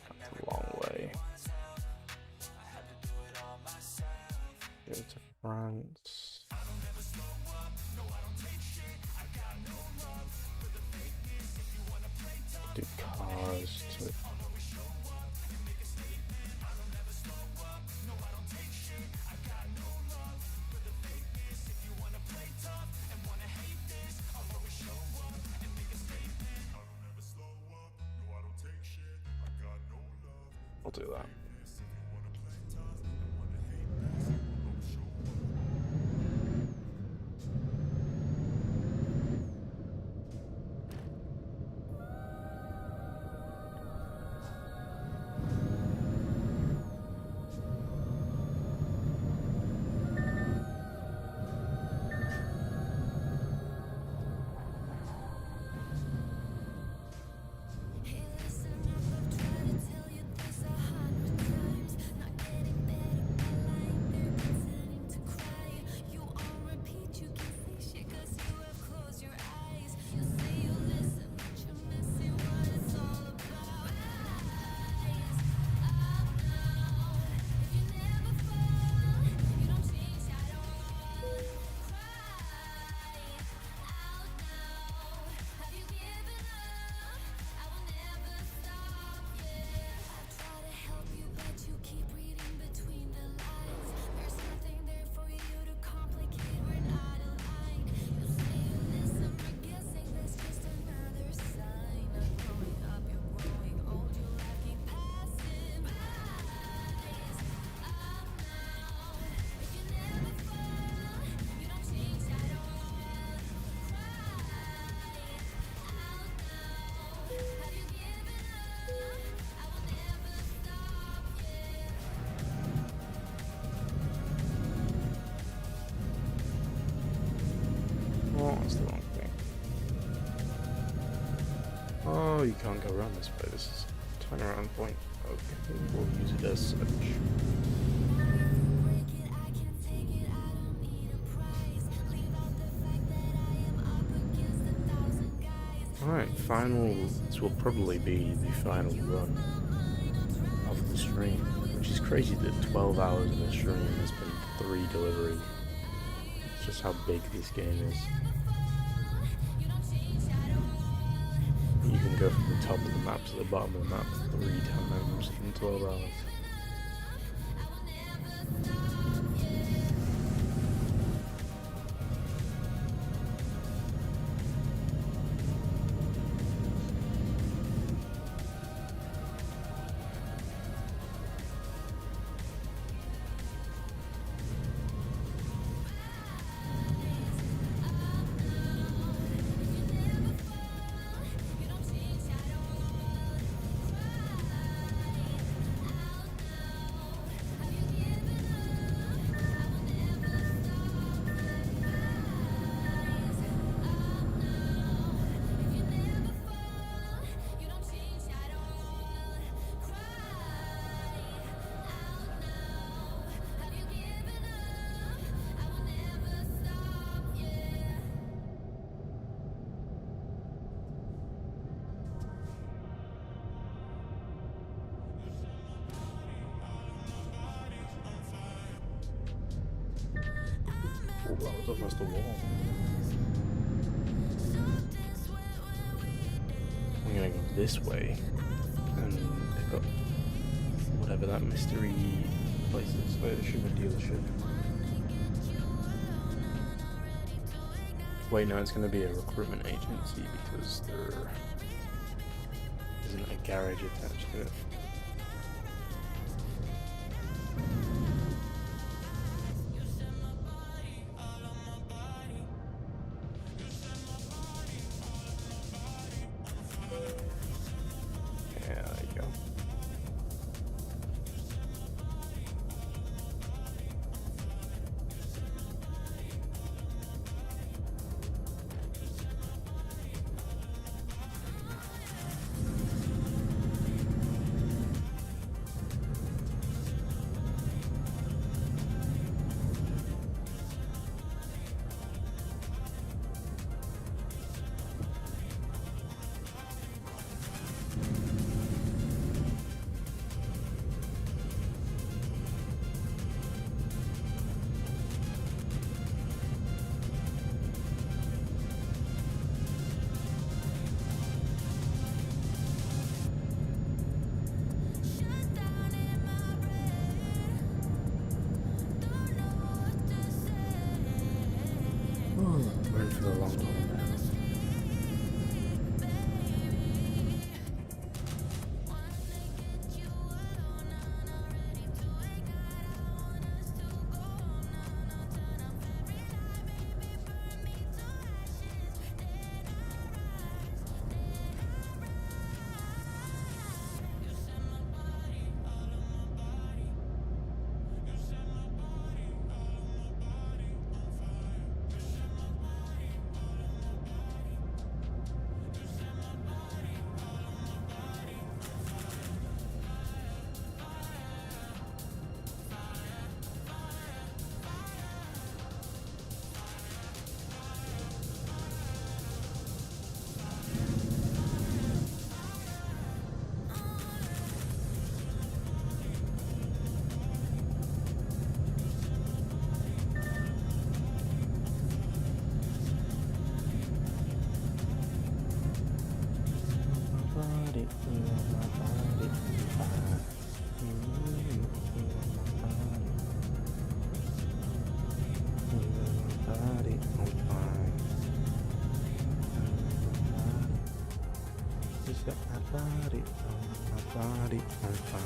That's a long way. Go to France. Do cars to I'll do that. Oh, that's the wrong thing. Oh, you can't go around this way. This is a turnaround point. Okay, we'll use it as such. Alright, final. This will probably be the final run of the stream, which is crazy that 12 hours of a stream has been 3 deliveries. It's just how big this game is. You can go from the top of the map to the bottom of the map 3 times in 12 hours. Oh, that was almost a wall. I'm gonna go this way and pick up whatever that mystery place is. Wait, there should be a dealership. Wait, no, it's gonna be a recruitment agency because there isn't a garage attached to it. Yeah, there you go. We're in for the long haul now. Body on fire.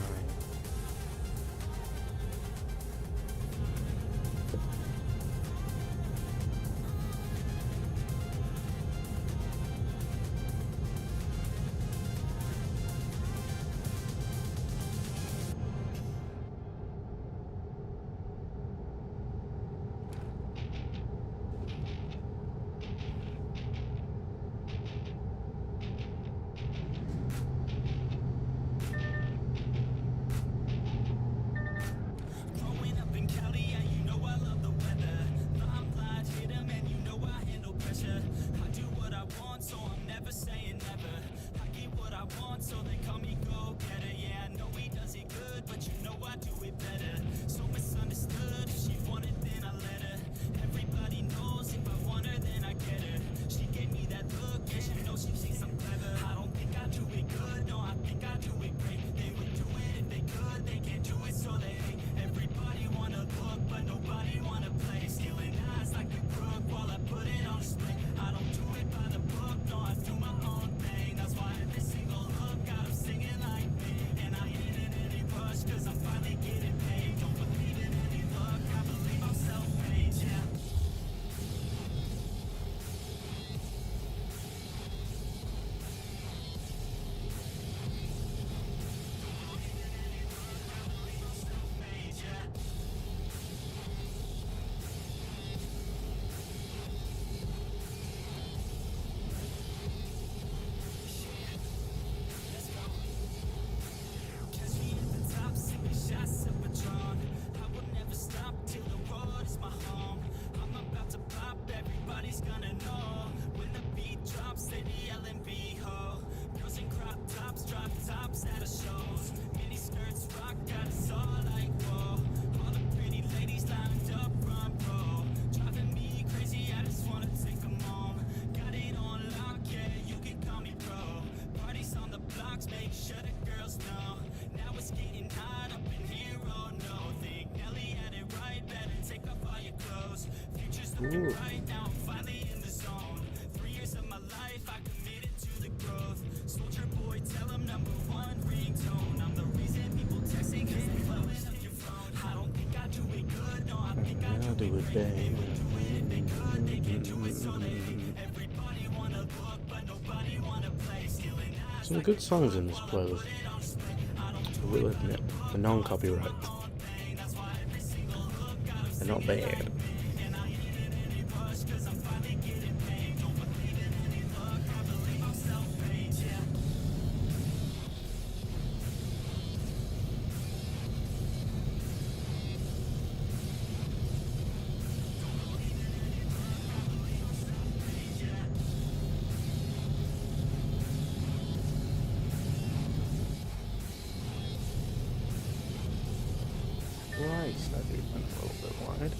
Ooh. I'll do it, babe. Some good songs in this playlist. I will admit, for non-copyright, they're not bad. Christ, that dude went a little bit wide.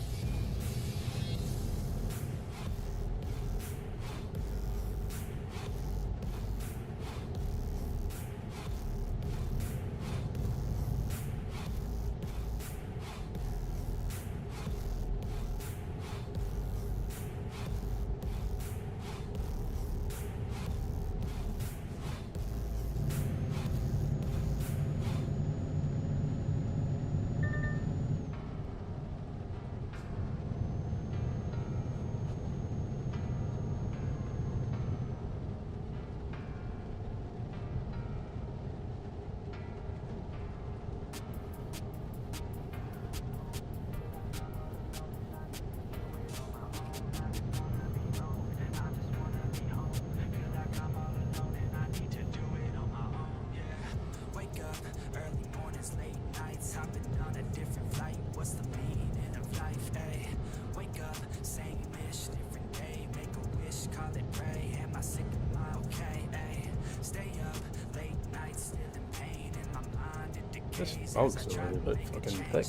This fog's a little bit fucking thick.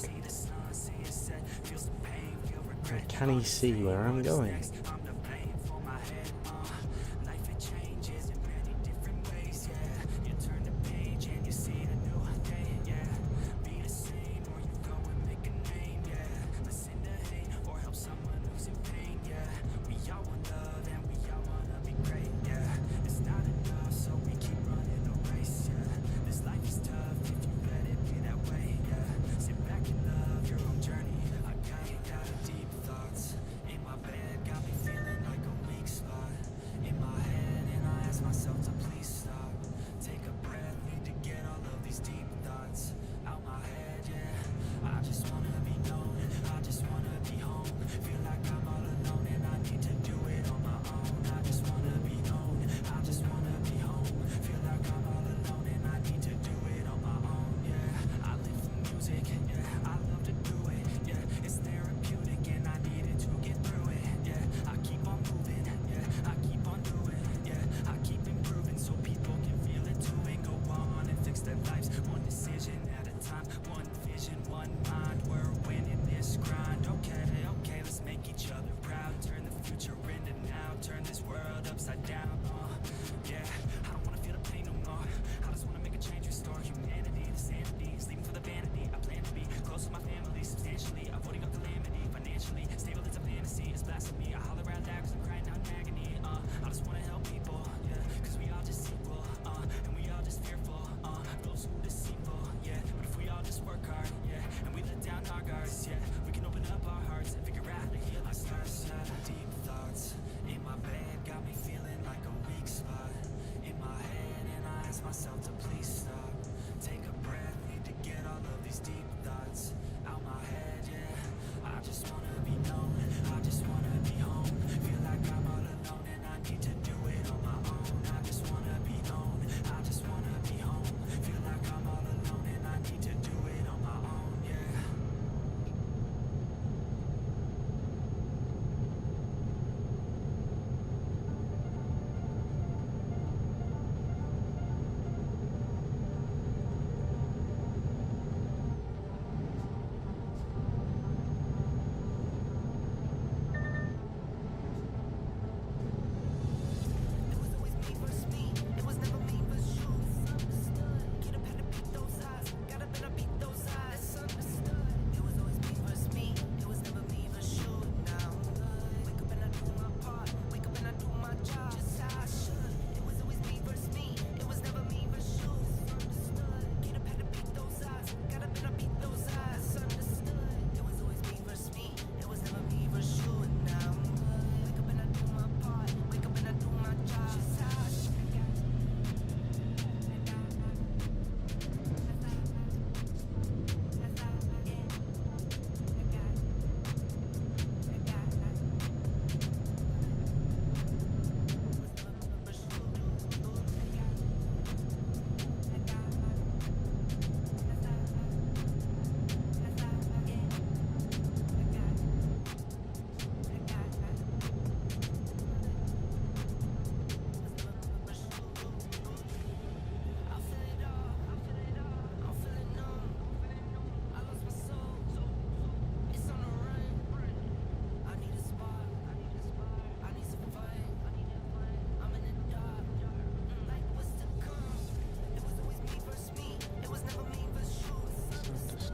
Can he see where I'm going? Got deep thoughts in my bed, got me feeling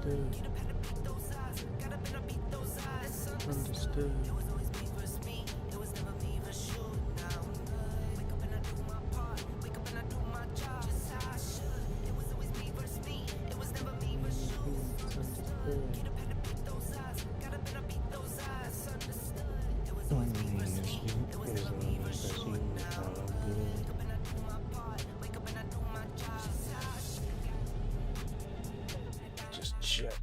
Understood. Understood. Just check.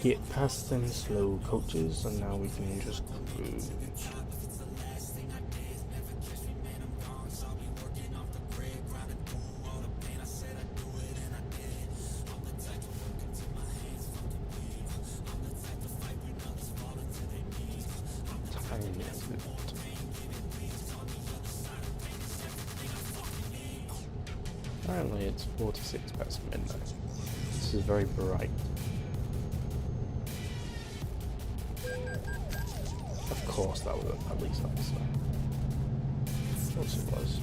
Get past them slow coaches and now we can just cruise. Apparently it's 46 past midnight. This is very bright. Of course that was at least nicer. Of course it was.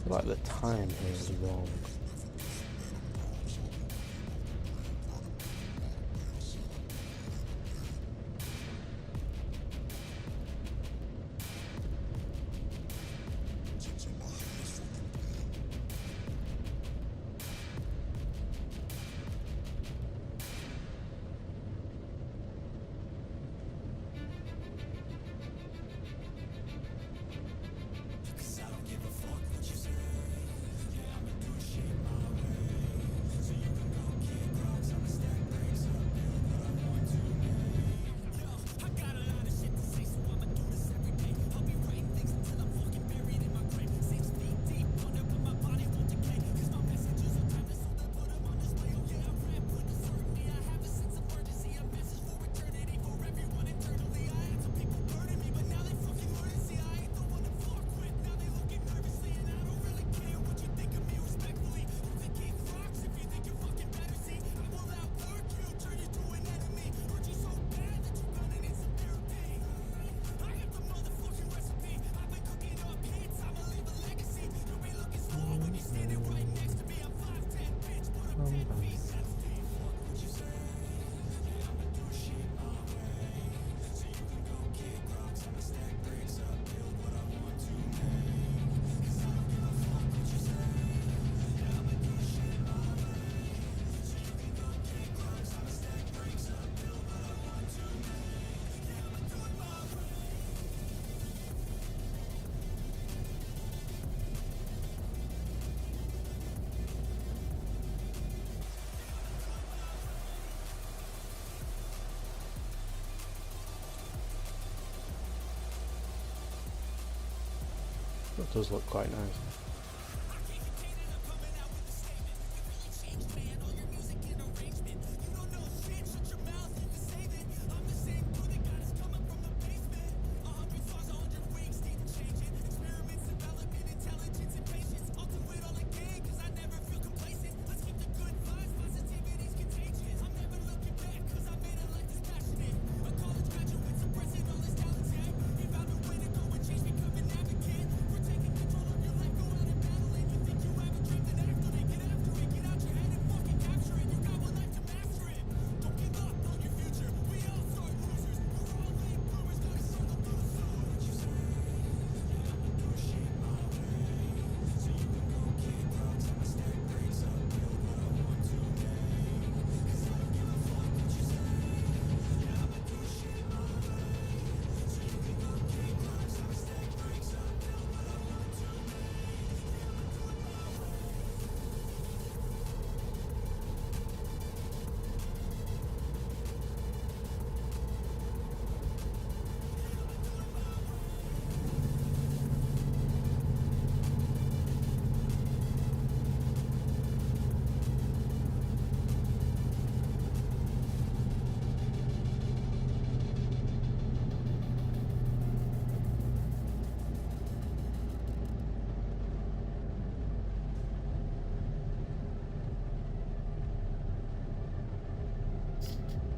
feel like the time here is wrong. That does look quite nice.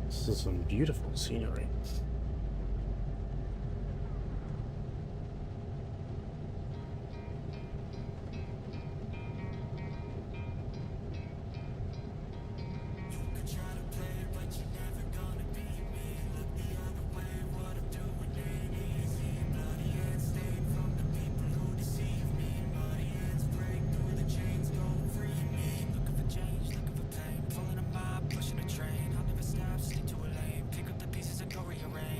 This is some beautiful scenery. Pushing a train, I'll never stop, stick to a lane. Pick up the pieces and go rearrange.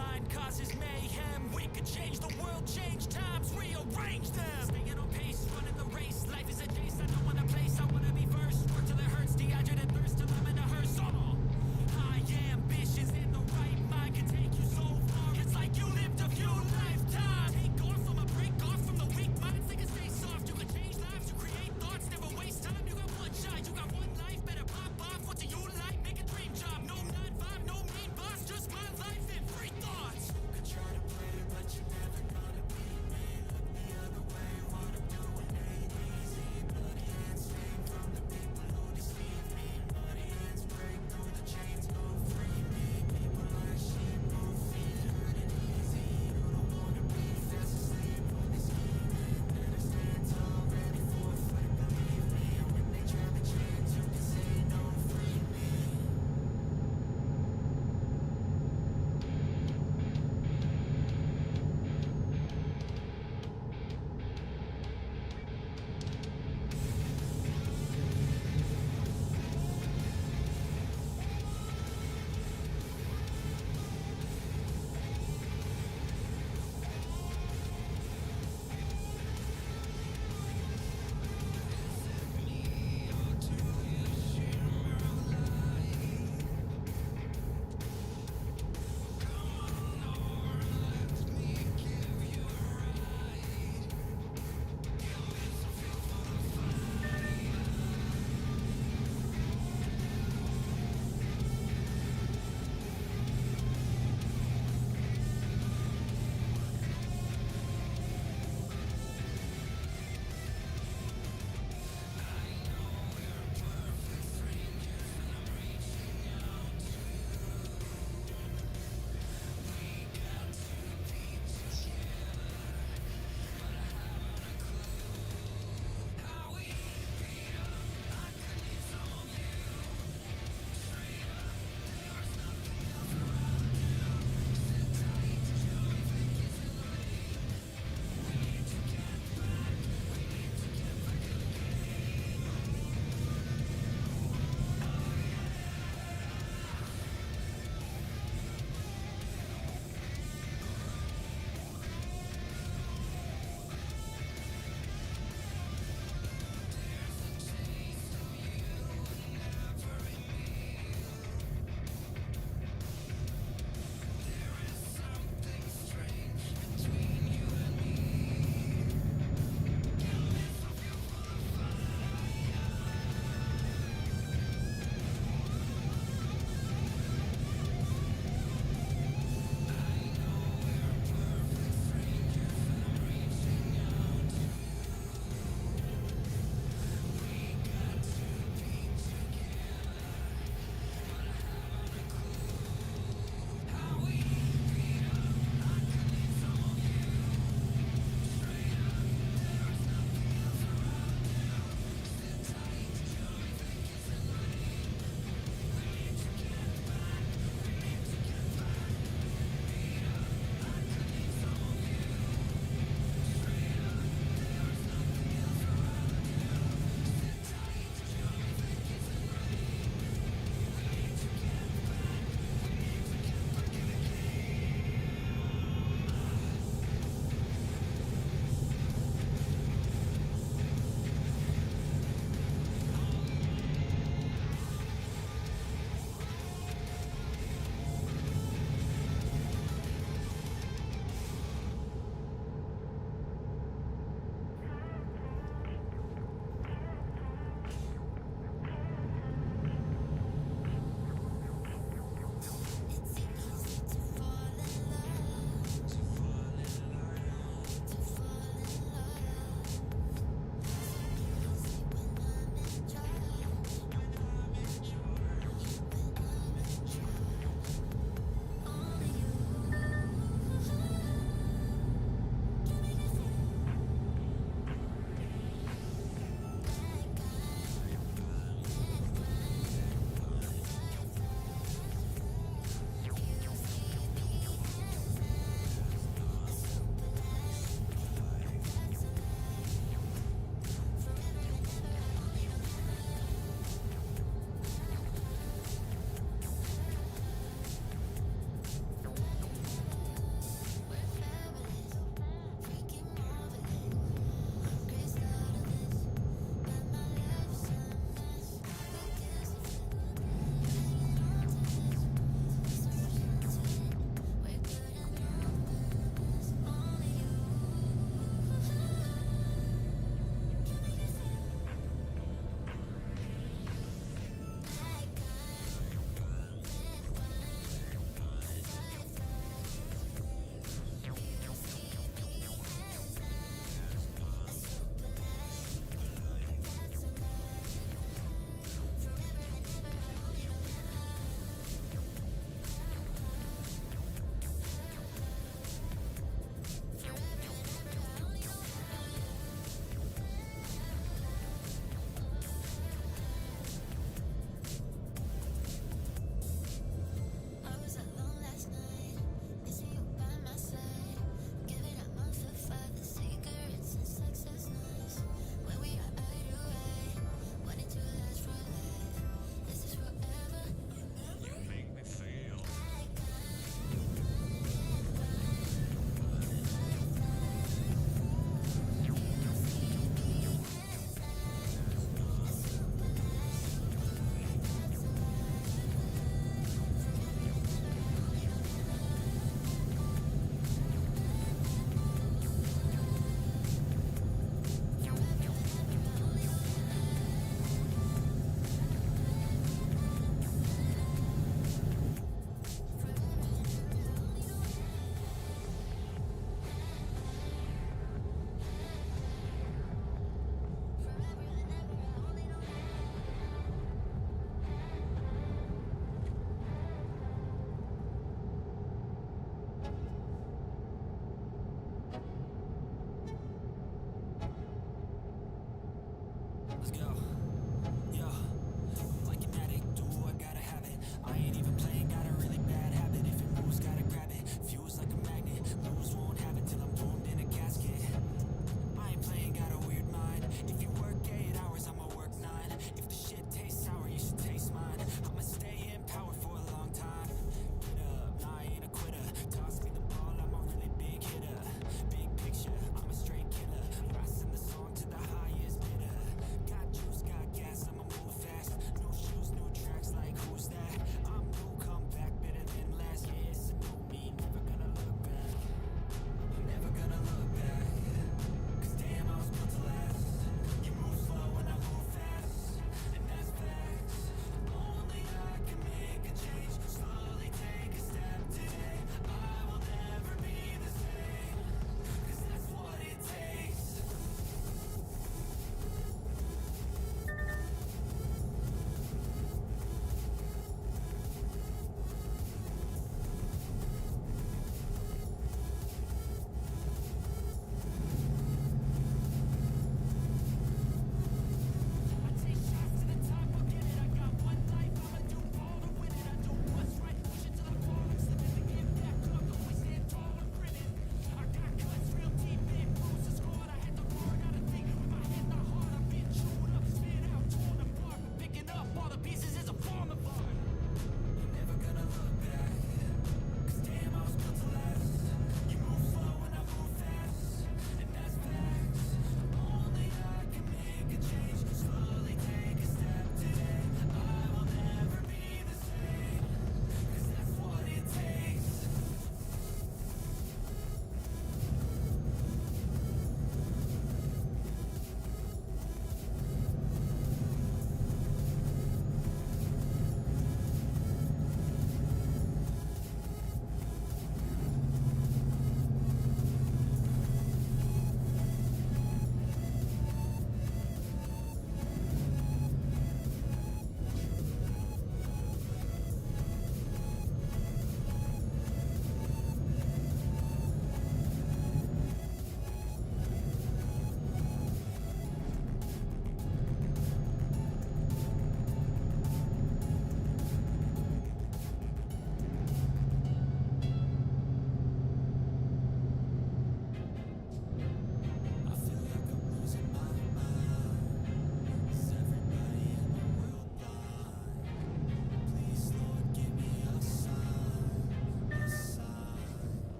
mind causes mayhem. We could change the world, change times, rearrange them. Staying on pace, running the race. Life is a chase, I don't wanna place. I wanna be first. Work till it hurts, dehydrated thirst till I'm in a hearse. High ambitions in the right mind can take you so far. It's like you lived a few lifetimes. Take off from a break off from the weak minds. They can stay soft. You can change lives. You create thoughts. Never waste time. You got one shot. You got one life. Better pop off. What do you like? Make a dream job. No 9-5. No mean boss. Just my life and free thoughts. You could try to play, but you're never gonna beat me. Look the other way.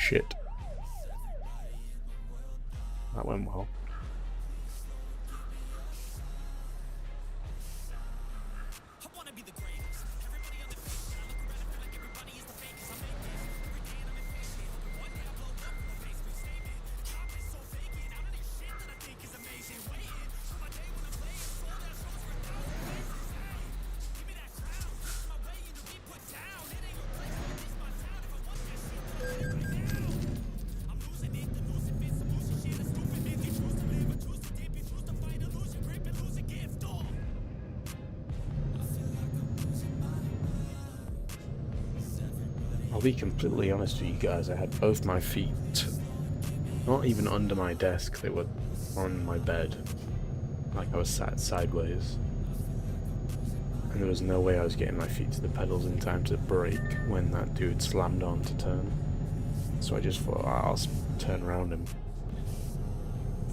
Shit. That went well. I'll be completely honest with you guys, I had both my feet not even under my desk, they were on my bed, like I was sat sideways. And there was no way I was getting my feet to the pedals in time to brake when that dude slammed on to turn. So I just thought, I'll turn around him,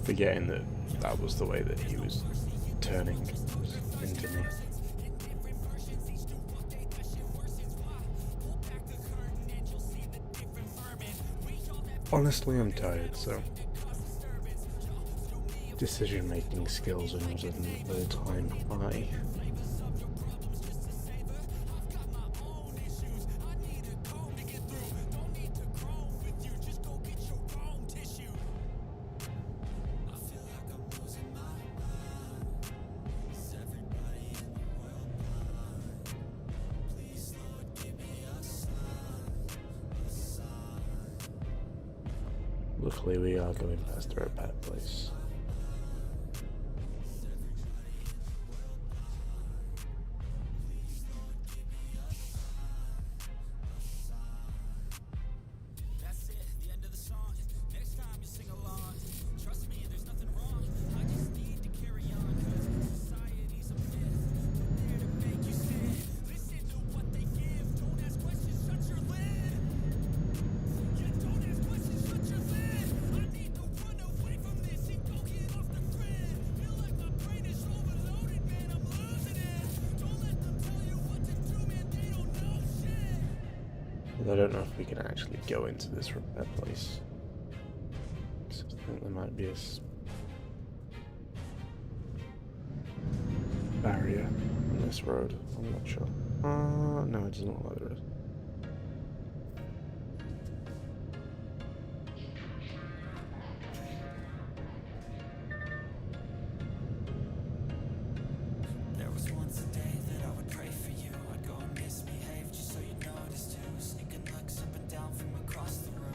forgetting that that was the way that he was turning into me. Honestly, I'm tired, so decision-making skills are not at an all-time high. Luckily, we are going past our pet place. I don't know if we can actually go into this repair place. I think there might be a barrier on this road. I'm not sure. No, it doesn't look like there is. There was once a day that I would pray for you. I'd go and misbehave just so you notice too. Sneaking looks up and down from across the room.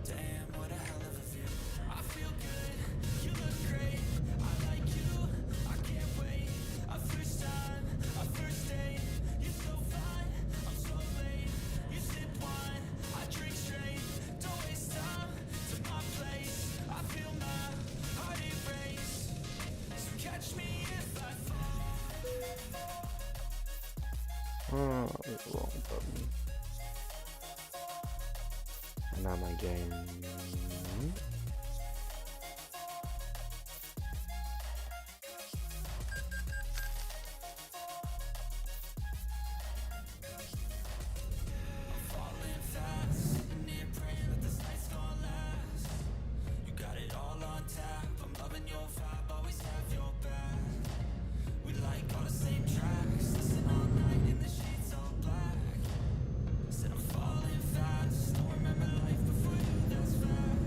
Damn, what a hell of a view. I feel good, you look great. I like you, I can't wait. A first time, a first date. You're so fine, I'm so late. You sip wine, I drink straight. Don't waste time to my place. I feel my heart erase. So catch me if I fall. Oh, that's the wrong button. And now my game. Falling fast, sitting here praying that this night's gonna last. You got it all on tap, I'm loving your vibe, always have your back. We like all the same tracks, listen all night in the sheets all black. Said I'm falling fast, don't remember life before you, that's fact.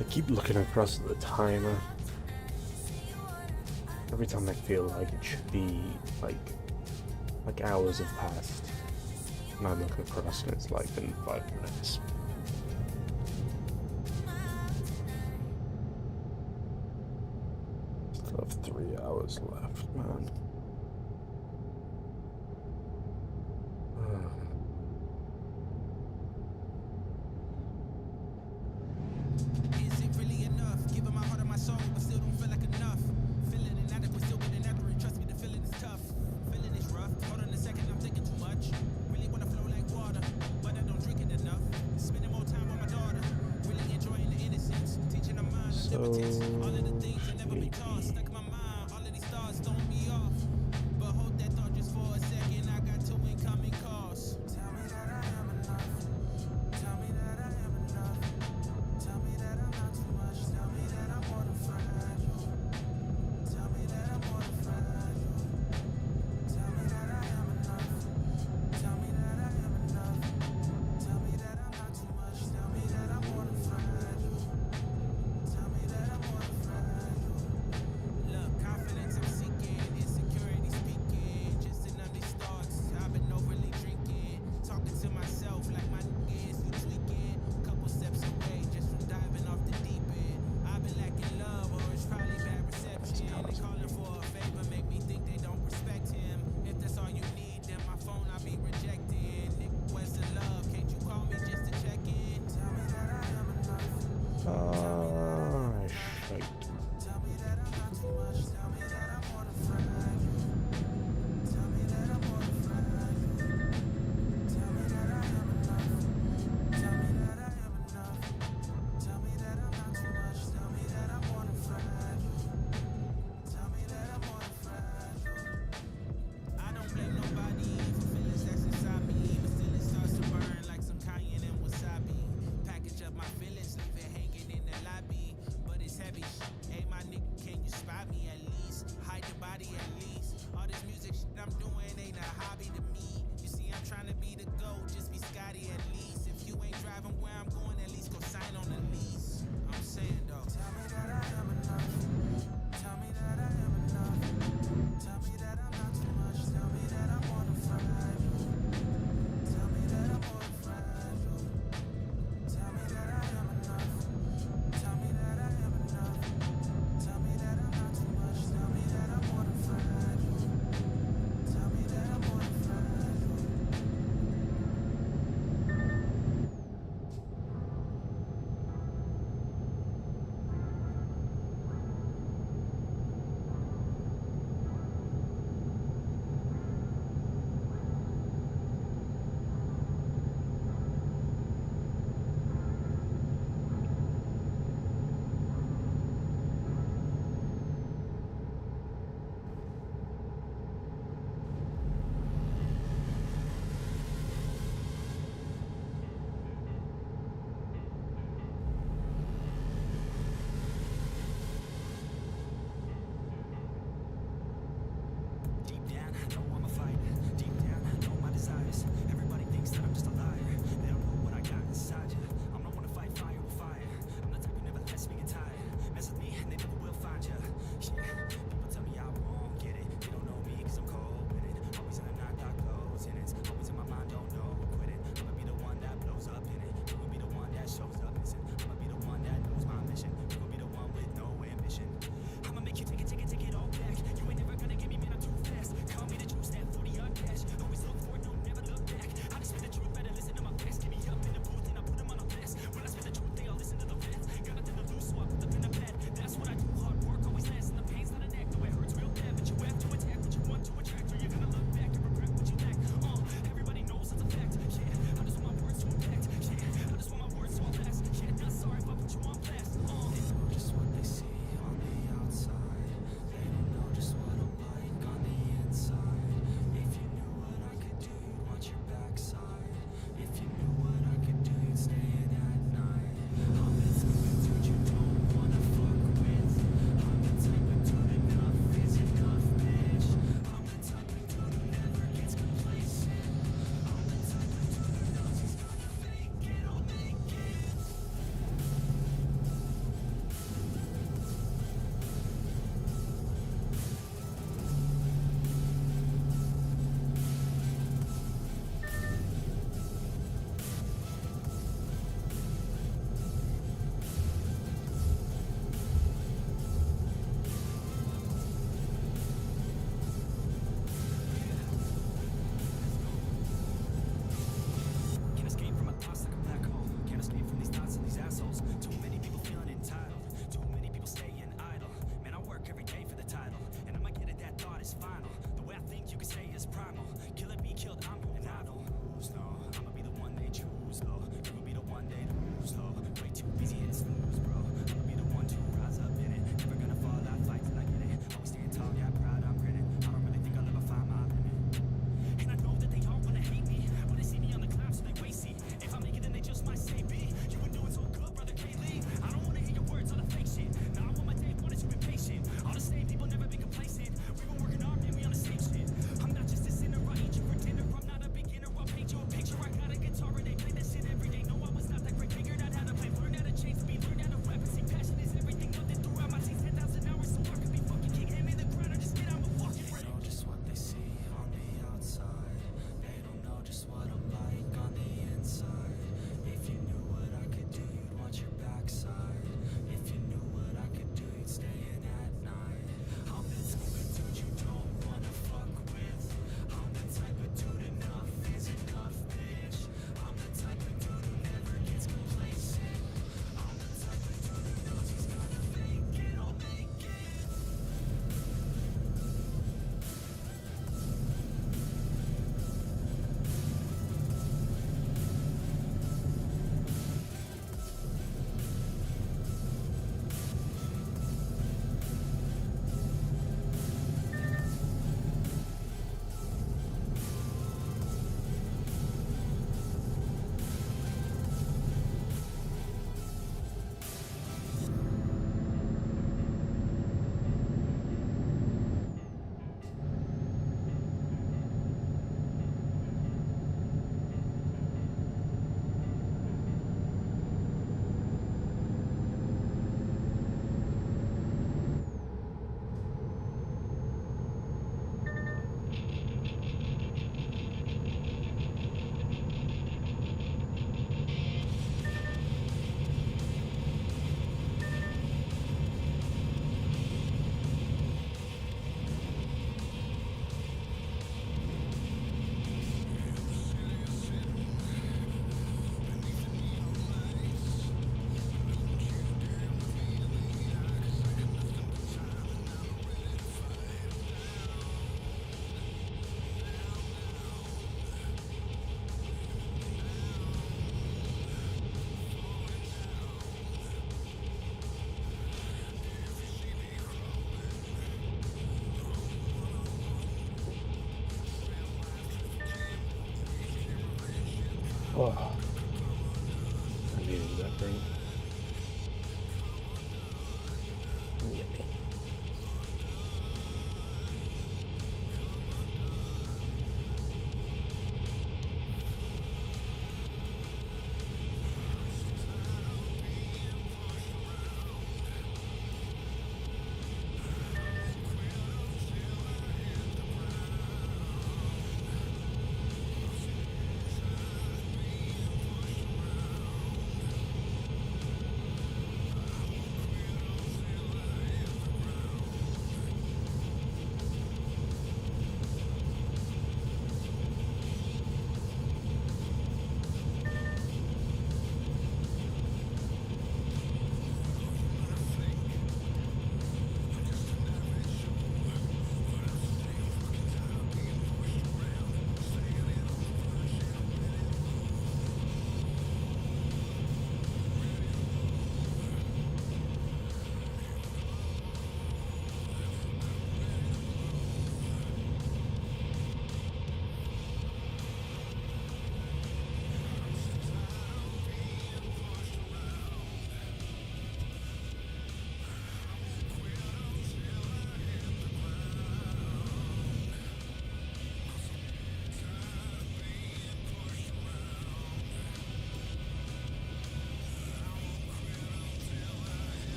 I keep looking across at the timer. Every time I feel like it should be like hours have passed, and I'm looking across and it's like been 5 minutes. Still have 3 hours left, man. Is it really enough? Giving my heart and my soul, but still don't feel like enough. Feeling inadequate, still getting after it. Trust me, the feeling is tough. Feeling is rough. Hold on a second, I'm thinking too much. Really wanna flow like water, but I don't drink it enough. Spending more time on my daughter. Really enjoying the innocence. Teaching her mind the dividends. All of the things that never been taught. Stuck in my mind. All of these thoughts throwing me off. But hold that thought just for a second. I got 2 incoming calls. Tell me that I am enough. Tell me that I am enough. Tell me that I'm not too much. Tell me that I'm more than fragile. Tell me that I'm more than fragile. Tell me that I am enough. Tell me that I am enough. Tell me that I'm not too much. Tell me that I'm more than fragile. Tell me that I'm more than fragile. Look, confidence I'm seeking, insecurity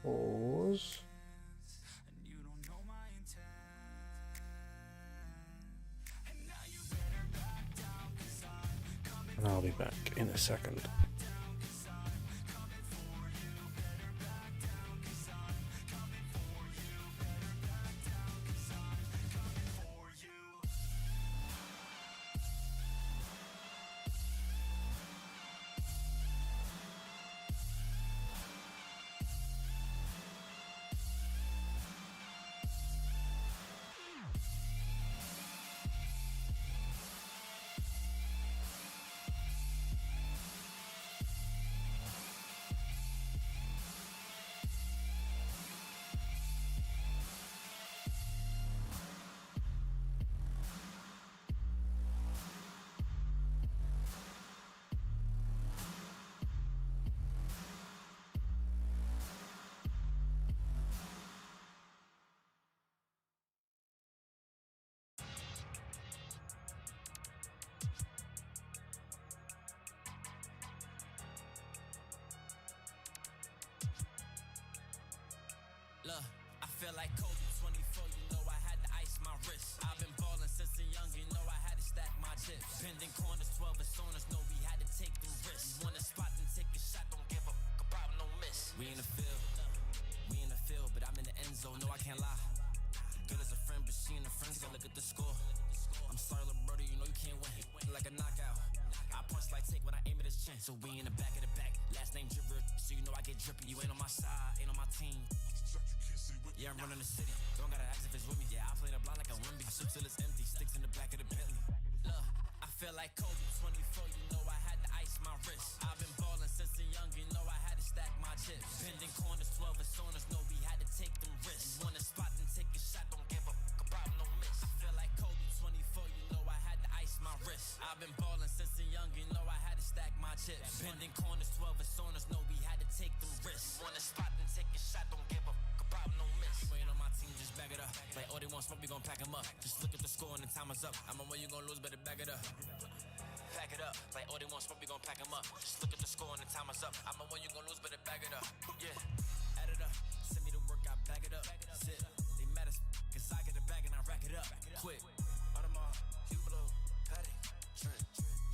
Pause. And I'll be back in a second. Look, I feel like Kobe 24, you know I had to ice my wrist. I've been ballin' since a young, you know I had to stack my chips. Pending corners, 12 personas, know we had to take them risks. You want a spot, then take a shot, don't give a fuck about no miss. We in the field, but I'm in the end zone, no I can't lie. Good as a friend, but she in the friend zone, look at the score. I'm sorry, little brother, you know you can't win. Like a knockout, I punch like take when I aim at his chin. So we in the back of the back, last name Dripper, so you know I get drippy. You ain't on my side, ain't on my team. Yeah, I'm running the city. Don't gotta ask if it's with me. Yeah, I play the block like a Wimby. I shoot till it's empty. Sticks in the back of the Bentley. Look, I feel like Kobe 24. You know I had to ice my wrist. I've been ballin' since a young. You know I had to stack my chips. Pending corners, 12 personas. Know we had to take them risks. You want a spot, then take a shot. Don't give a fuck about no miss. I feel like Kobe 24. You know I had to ice my wrist. I've been ballin' since a young. You know I had to stack my chips. Pending corners, 12 personas. Know we had to take them risks. You want a spot, then take a shot. Don't give a fuck about no miss. You ain't on my team, just back it up. Like, oh, they want smoke, we gon' pack them up. Just look at the score and the time is up. I'm on where you gon' lose, better back it up. Pack it up. Like, oh, they want smoke, we gon' pack them up. Just look at the score and the time is up. I'm on where you gon' lose, better back it up. Yeah, add it up. Send me the work, I back it up. Sit, they mad as cause I get the bag and I rack it up. Quick, Audemars, Hublot, Patek, Trent,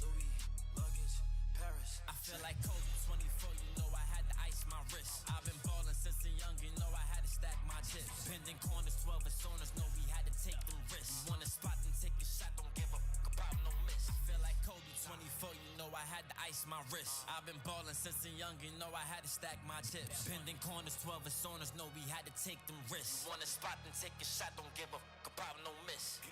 Louis, luggage, Paris. I feel like Kobe 24, you know I had to ice my wrist. I've been ballin' since a young, you know I had to stack my chips. Pending corners, 12 personas, know we had to take them risks. You want a spot, then take a shot, don't give a fuck about no miss. I feel like Kobe 24, you know I had to ice my wrist. I've been ballin' since a young, you know I had to stack my chips. Pending corners, 12 personas, know we had to take them risks. You want a spot, then take a shot, don't give a fuck about no miss.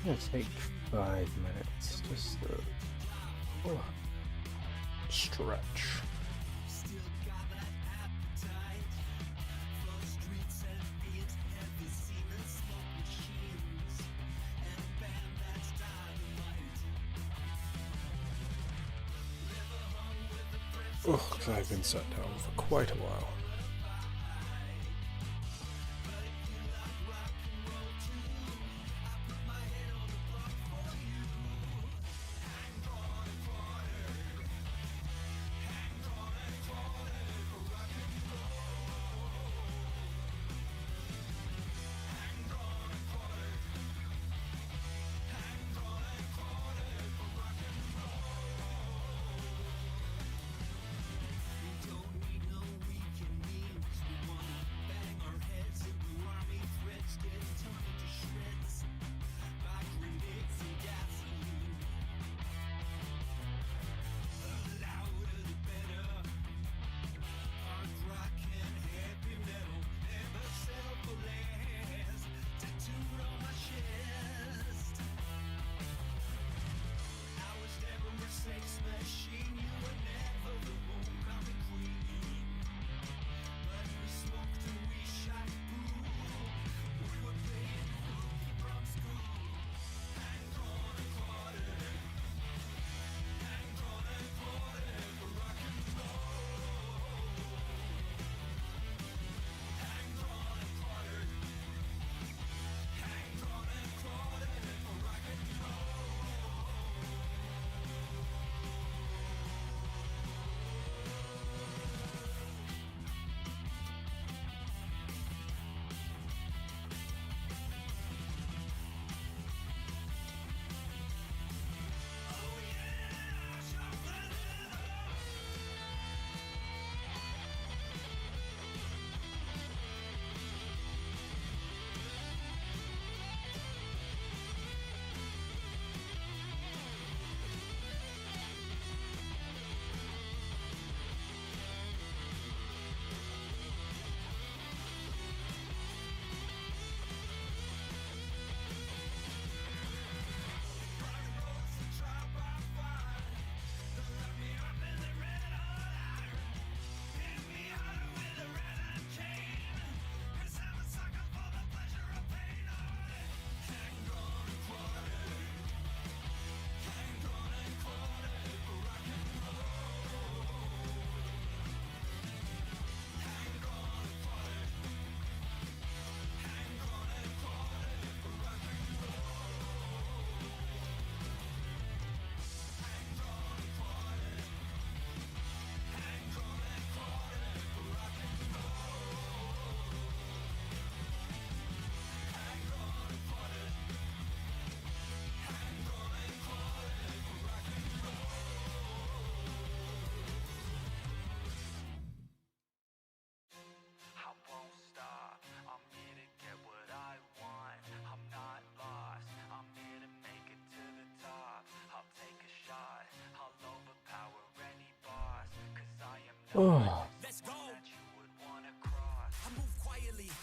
I'm gonna take 5 minutes just to stretch. Because I've been sat down for quite a while. Oh.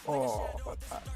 Oh, but that.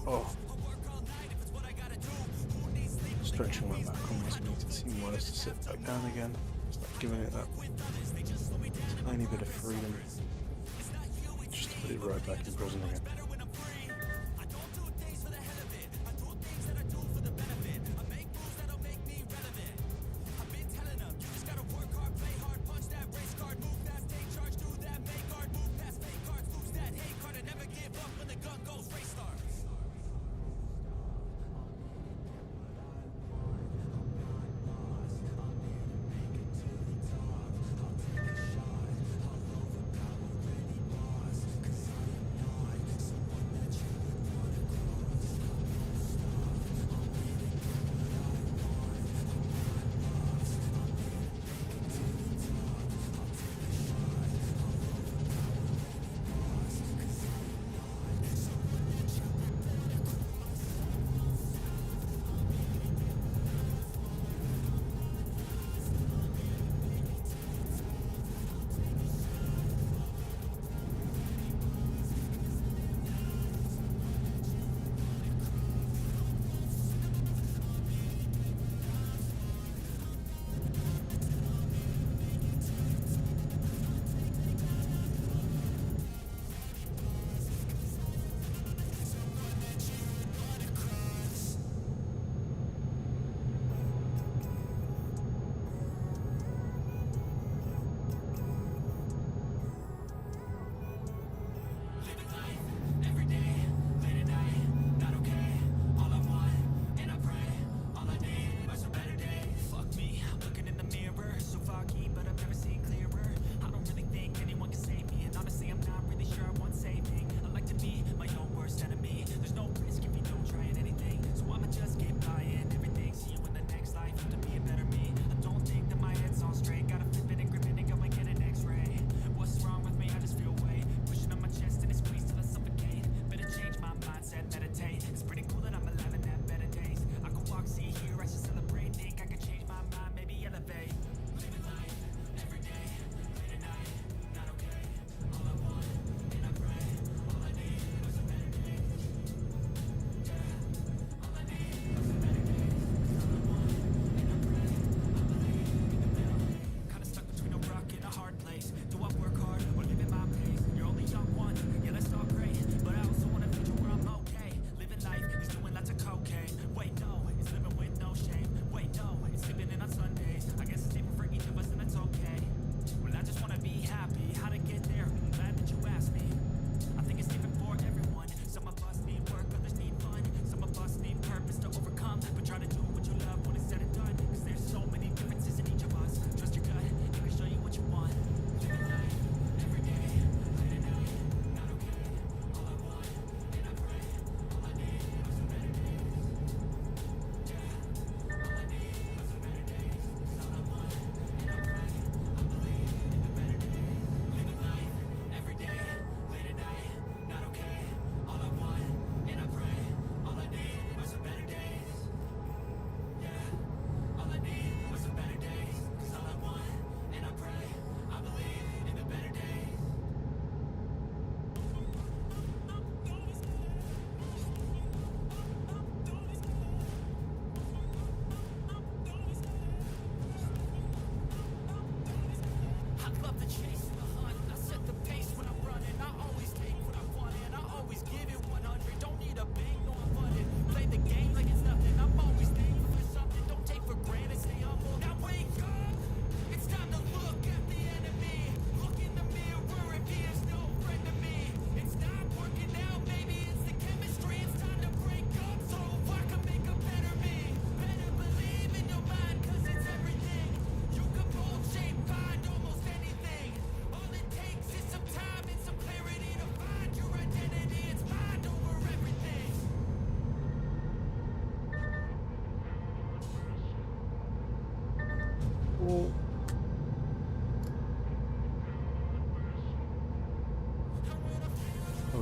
Oh. Stretching my back almost makes it seem worse to sit back down again. Start giving it that tiny bit of freedom. Just to put it right back in prison again.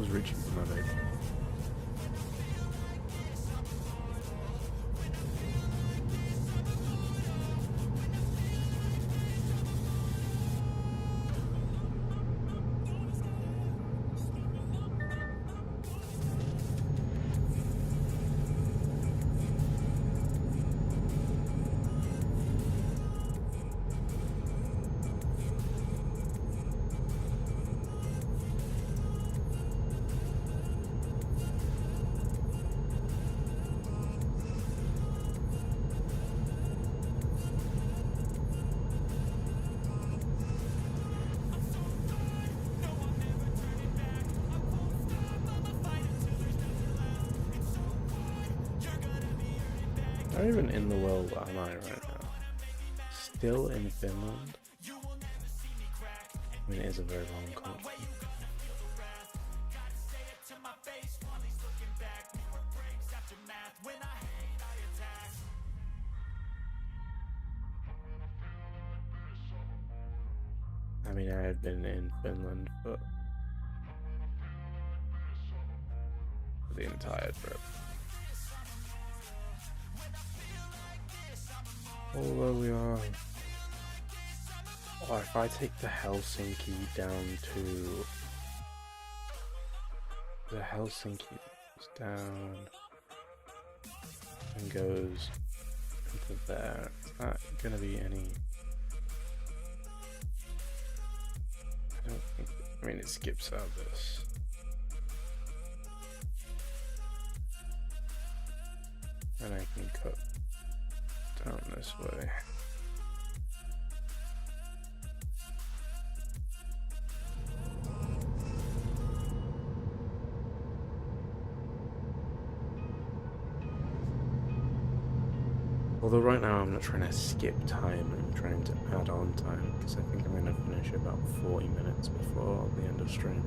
was reaching for my vape. Not even in the world am I right now? Still in Finland? I mean, it is a very long country. I mean, I had been in Finland for the entire trip. Although we are... Oh, if I take the Helsinki down to... The Helsinki goes down and goes into there. Is that gonna be any... I don't think... I mean, it skips out this. And I can cut down this way. Although right now I'm not trying to skip time, I'm trying to add on time, because I think I'm going to finish about 40 minutes before the end of stream.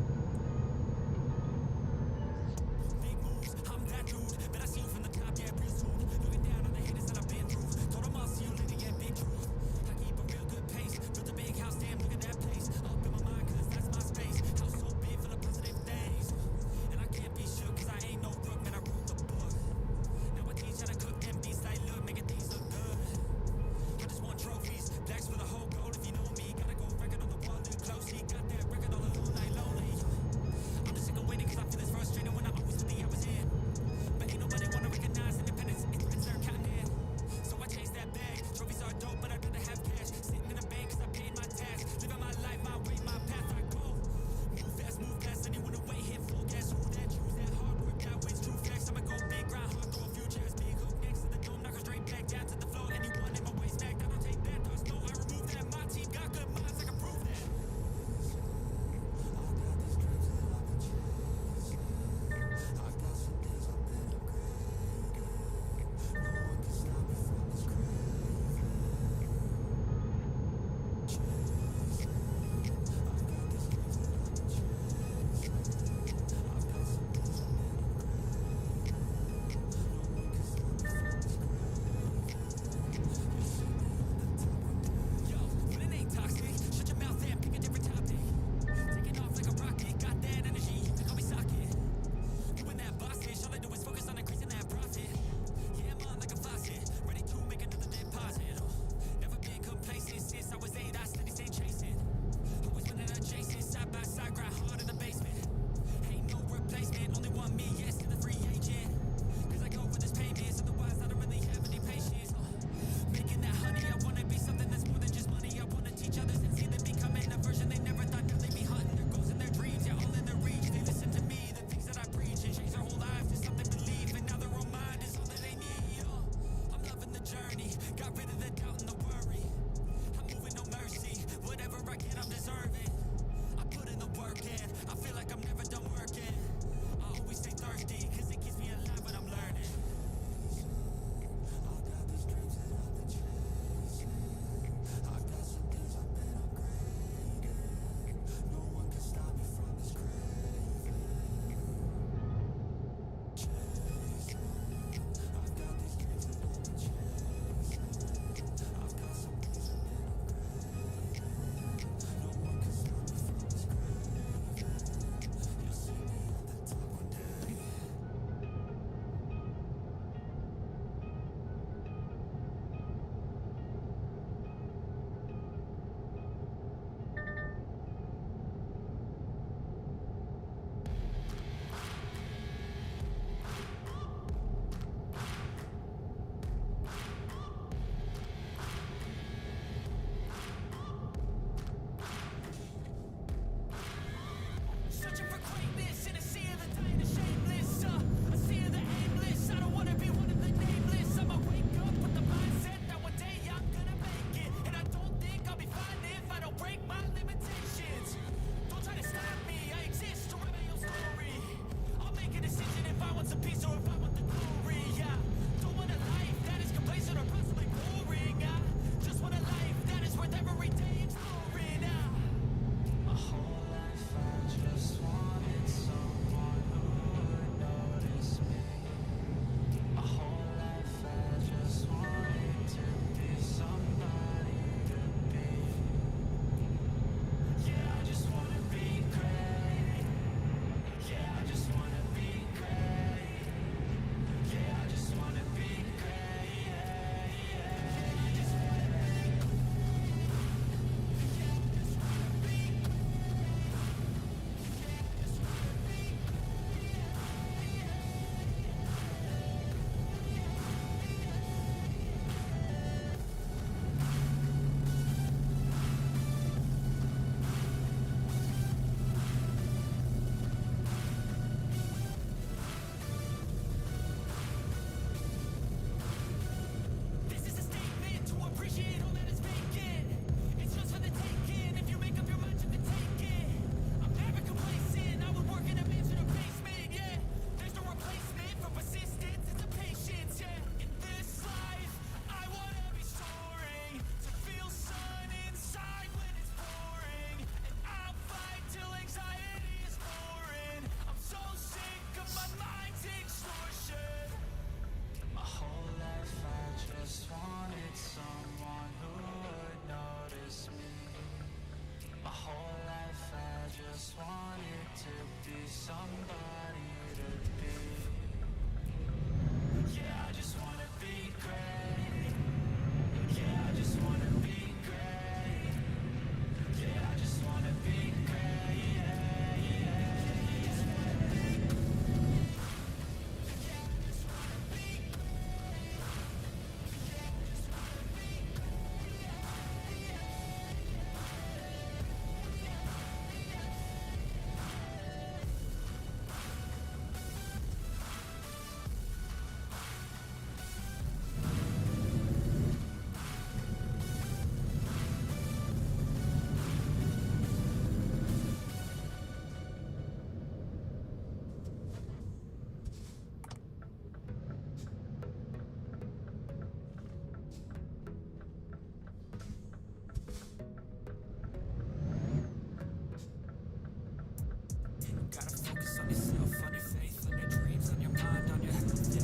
Gotta focus on yourself, on your faith, on your dreams, on your mind, on your health, yeah.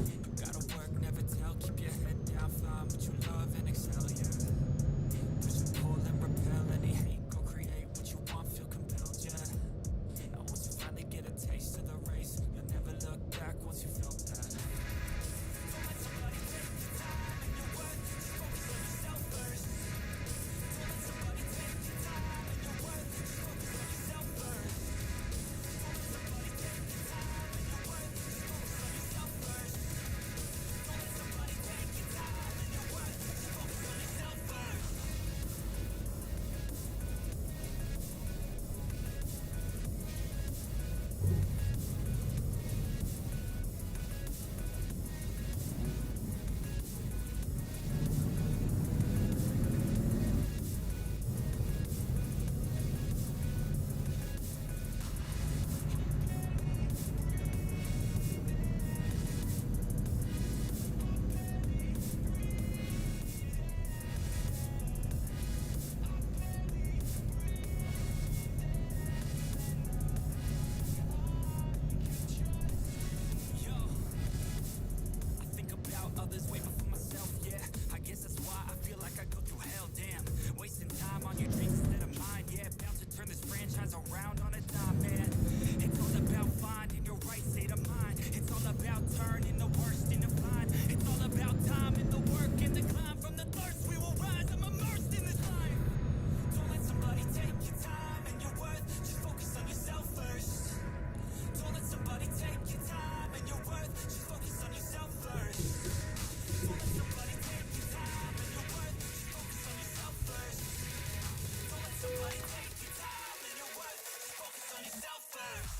You gotta work, never tell, keep your head down, find what you love and excel, yeah. Push and pull and repel any hate, go create what you want, feel compelled, yeah. And once you finally get a taste of the race, you'll never look back once you felt that. Don't let somebody take your time and your worth, just focus on yourself first. Don't let somebody take your time and your worth, just focus on yourself first. Others way before myself, yeah. I guess that's why I feel like I go through hell, damn. Wasting time on your dreams instead of mine, yeah. Bound to turn this franchise around on a dime, man. It's all about finding your right state of mind. It's all about turning the worst into fine. It's all about time and the work and the climb. From the thirst we will rise, I'm immersed in this life. Don't let somebody take your time and your worth. Just focus on yourself first. Don't let somebody take your time and your worth. Just focus on yourself first. Don't let somebody take your time and your worth. Just focus on yourself first. Don't let somebody take your time and your worth. Just focus on yourself first.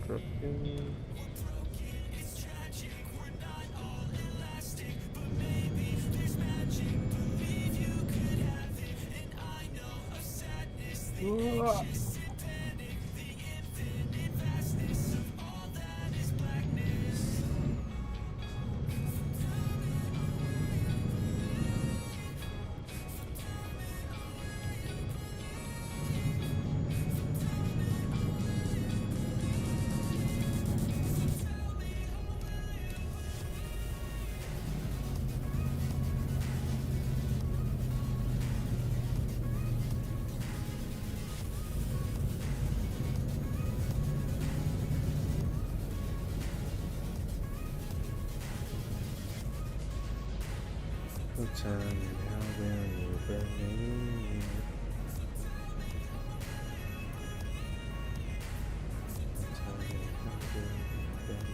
Drop in. Tell me how will you believe? Tell me how will you believe?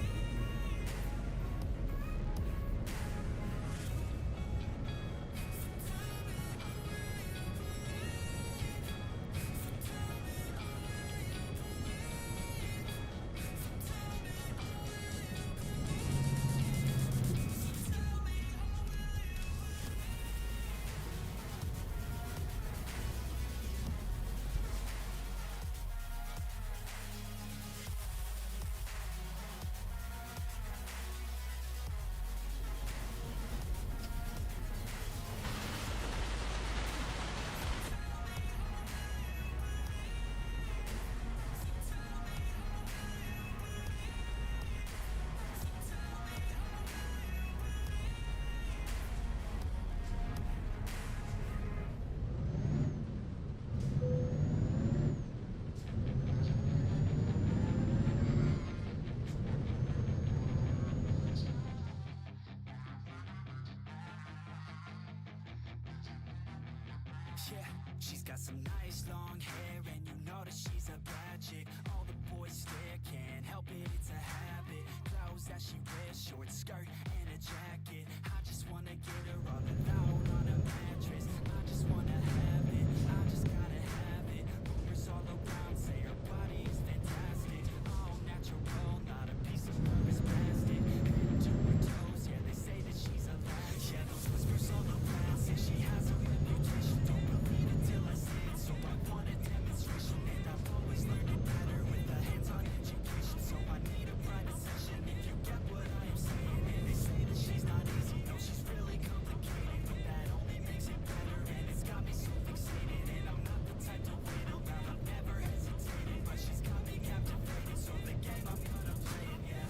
Yeah, she's got some nice long hair, and you know that she's a bad chick. All the boys stare, can't help it, it's a habit. Clothes that she wears, short skirt and a jacket. I just wanna get her all alone on a mattress. I just wanna have it, I just gotta have it. Rumors all around say her body is fantastic. All natural, not a piece of her is plastic. Head to her toes, yeah, they say that she's a latch. Yeah, those whispers all around say she has a reputation. Don't believe it till I see it, so I want a demonstration. And I've always learned it better with a hands-on education. So I need a private session if you get what I am saying. And they say that she's not easy, no, she's really complicated. But that only makes it better, and it's got me so fixated. And I'm not the type to wait around, I've never hesitated. But she's got me captivated, so the game I'm gonna play it, yeah.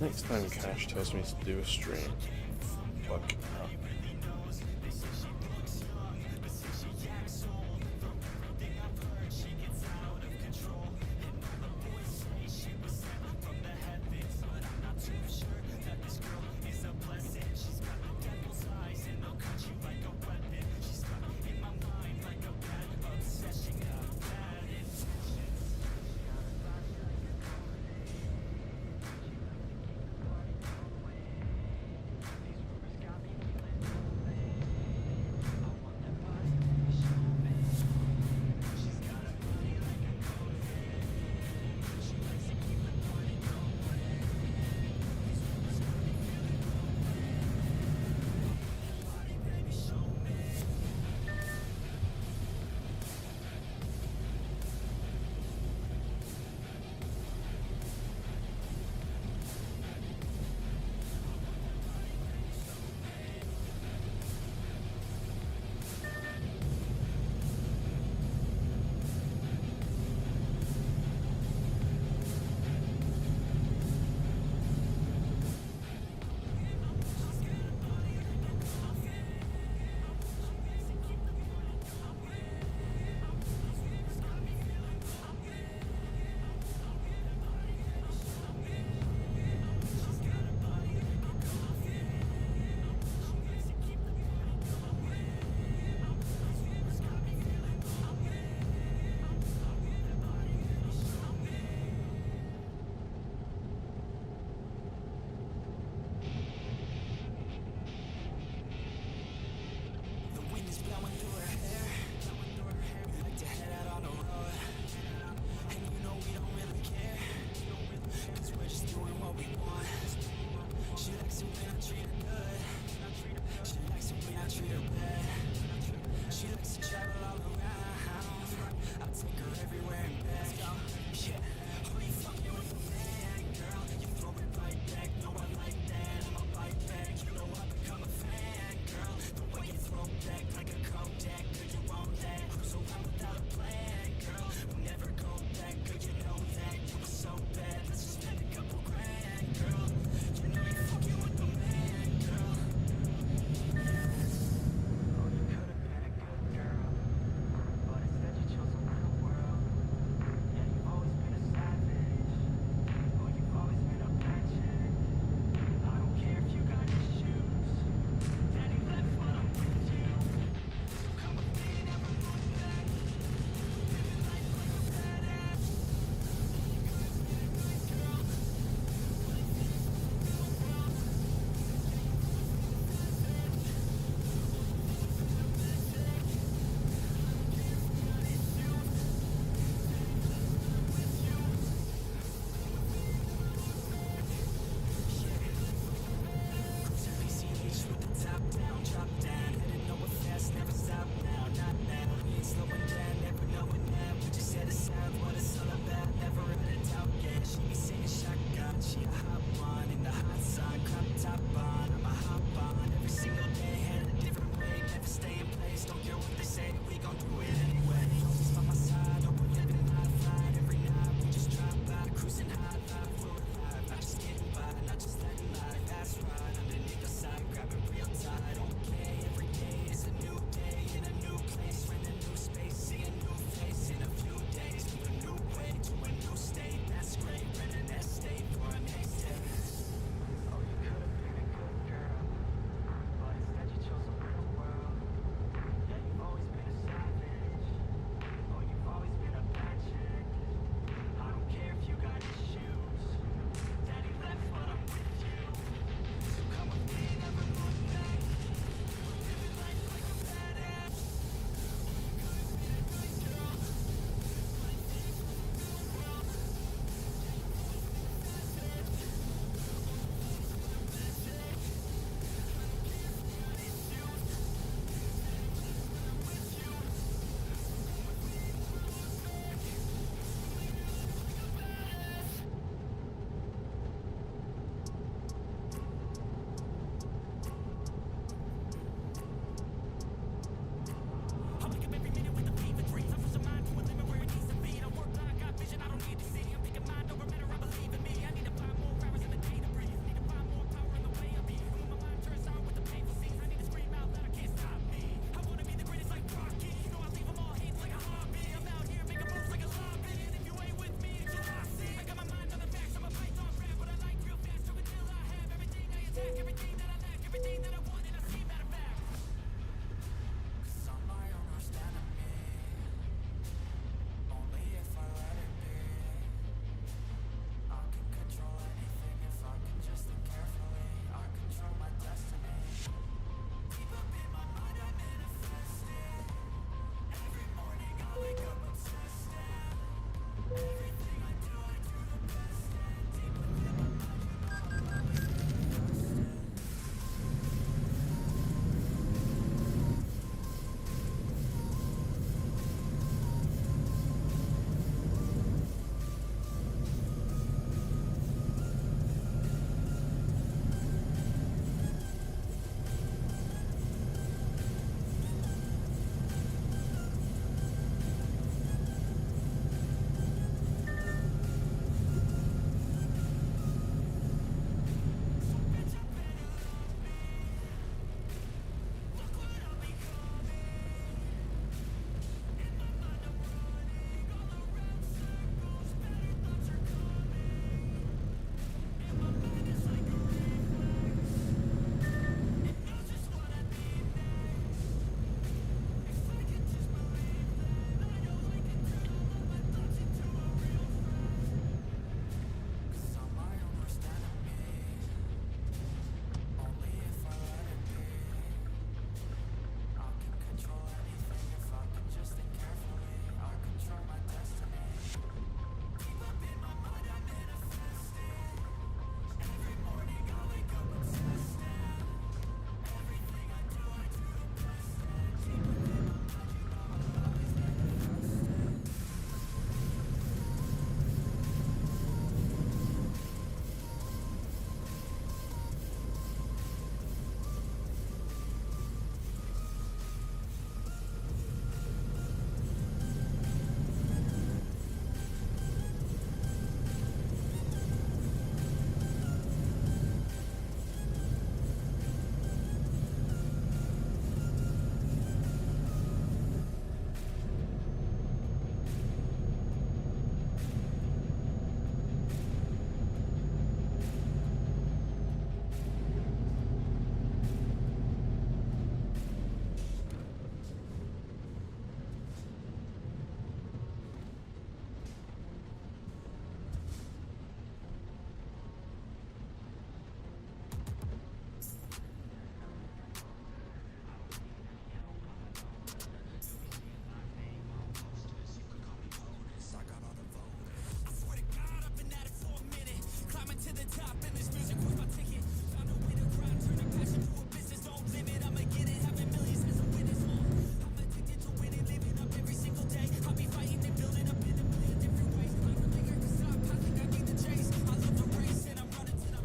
Next time Cash tells me to do a stream, fuck up.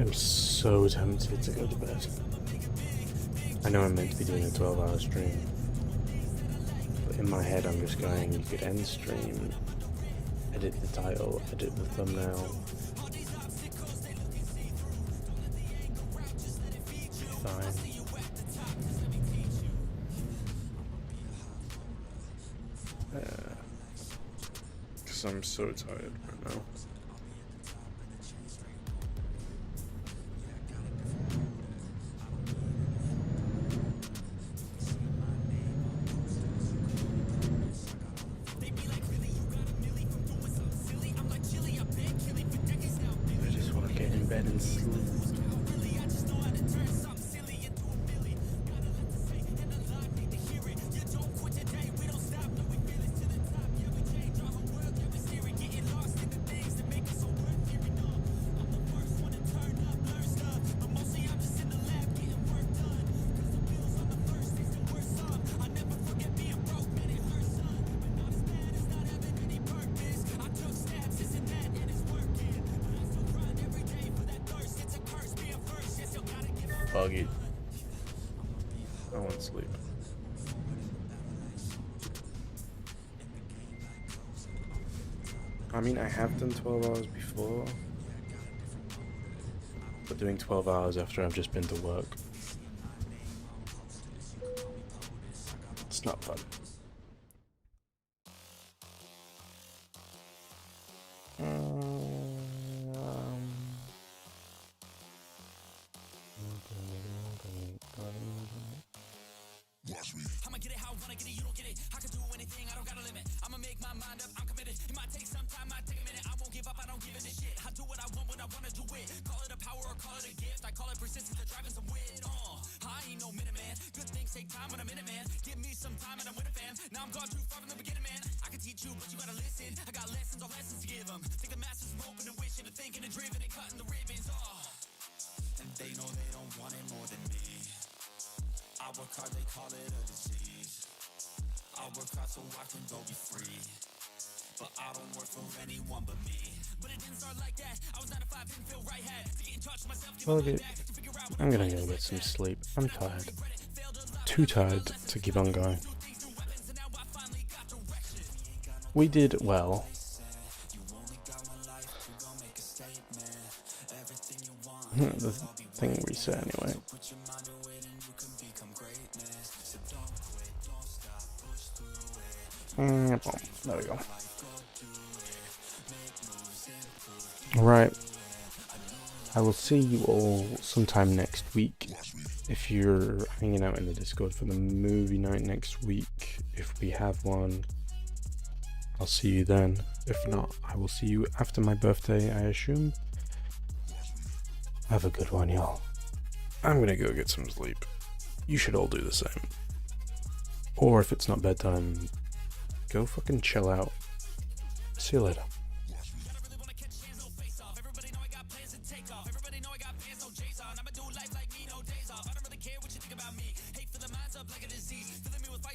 I'm so tempted to go to bed. I know I'm meant to be doing a 12-hour stream, but in my head I'm just going, you could end stream, edit the title, edit the thumbnail. Fine. Because I'm so tired right now. I just want to get in bed and sleep. Fuck it. I want sleep. I mean, I have done 12 hours before, but doing 12 hours after I've just been to work, it's not fun. I'ma get it how I wanna get it, you don't get it. I can do anything, I don't got a limit. I'ma make my mind up, I'm committed. It might take some time, might take a minute. I won't give up, I don't give it a shit. I do what I want when I wanna do it. Call it a power or call it a gift. I call it persistence or driving some wit. I ain't no minute man. Good things take time when I'm in it, man. Give me some time and I'm with a fan. Now I'm gone too far from the beginning, man. I can teach you, but you gotta listen. I got lessons, all lessons to give them. Think the masses are open and wishing and thinking and driven and cutting the ribbons. And they know they don't want it more than me. I work hard, they call it a disease. I work hard so I can go be free. But I don't work for anyone but me. But it didn't start like that. I was 9 to 5, didn't feel right. Had to get in touch with myself. I'm gonna go get some sleep. I'm tired. Too tired to keep on going. We did well. The thing reset anyway. There we go. Alright. I will see you all sometime next week. If you're hanging out in the Discord for the movie night next week, if we have one, I'll see you then. If not, I will see you after my birthday, I assume. Have a good one, y'all. I'm gonna go get some sleep. You should all do the same. Or if it's not bedtime, go fucking chill out. See you later.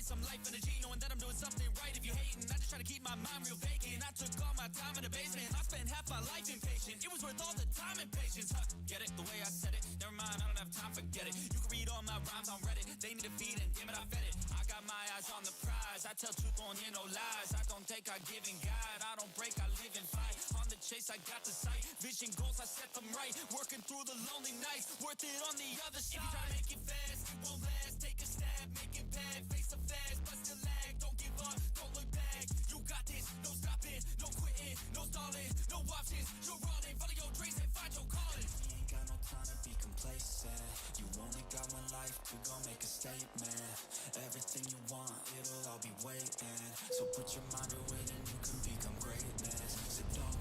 Some life energy, knowing that I'm doing something right. If you hating, I just try to keep my mind real vacant. I took all my time in the basement. I spent half my life impatient. It was worth all the time and patience. Get it? The way I said it. Never mind, I don't have time, forget it. You can read all my rhymes on Reddit. They need a feed and damn it, I fed it. I got my eyes on the prize. I tell truth, won't hear no lies. I don't take, I give and guide. I don't break, I live and fight. On the chase, I got the sight. Vision goals, I set them right. Working through the lonely nights. Worth it on the other side. If you try to make it fast, it won't last. Take a stab, make it bad. Face the fast, but still lag. Don't give up, don't look back. You got this, no stopping, no quitting, no stalling, no options. You're running, follow your dreams and find your calling. You ain't got no time to be complacent. You only got one life to go make a statement. Everything you want, it'll all be waiting. So put your mind to it and you can become greatness. So don't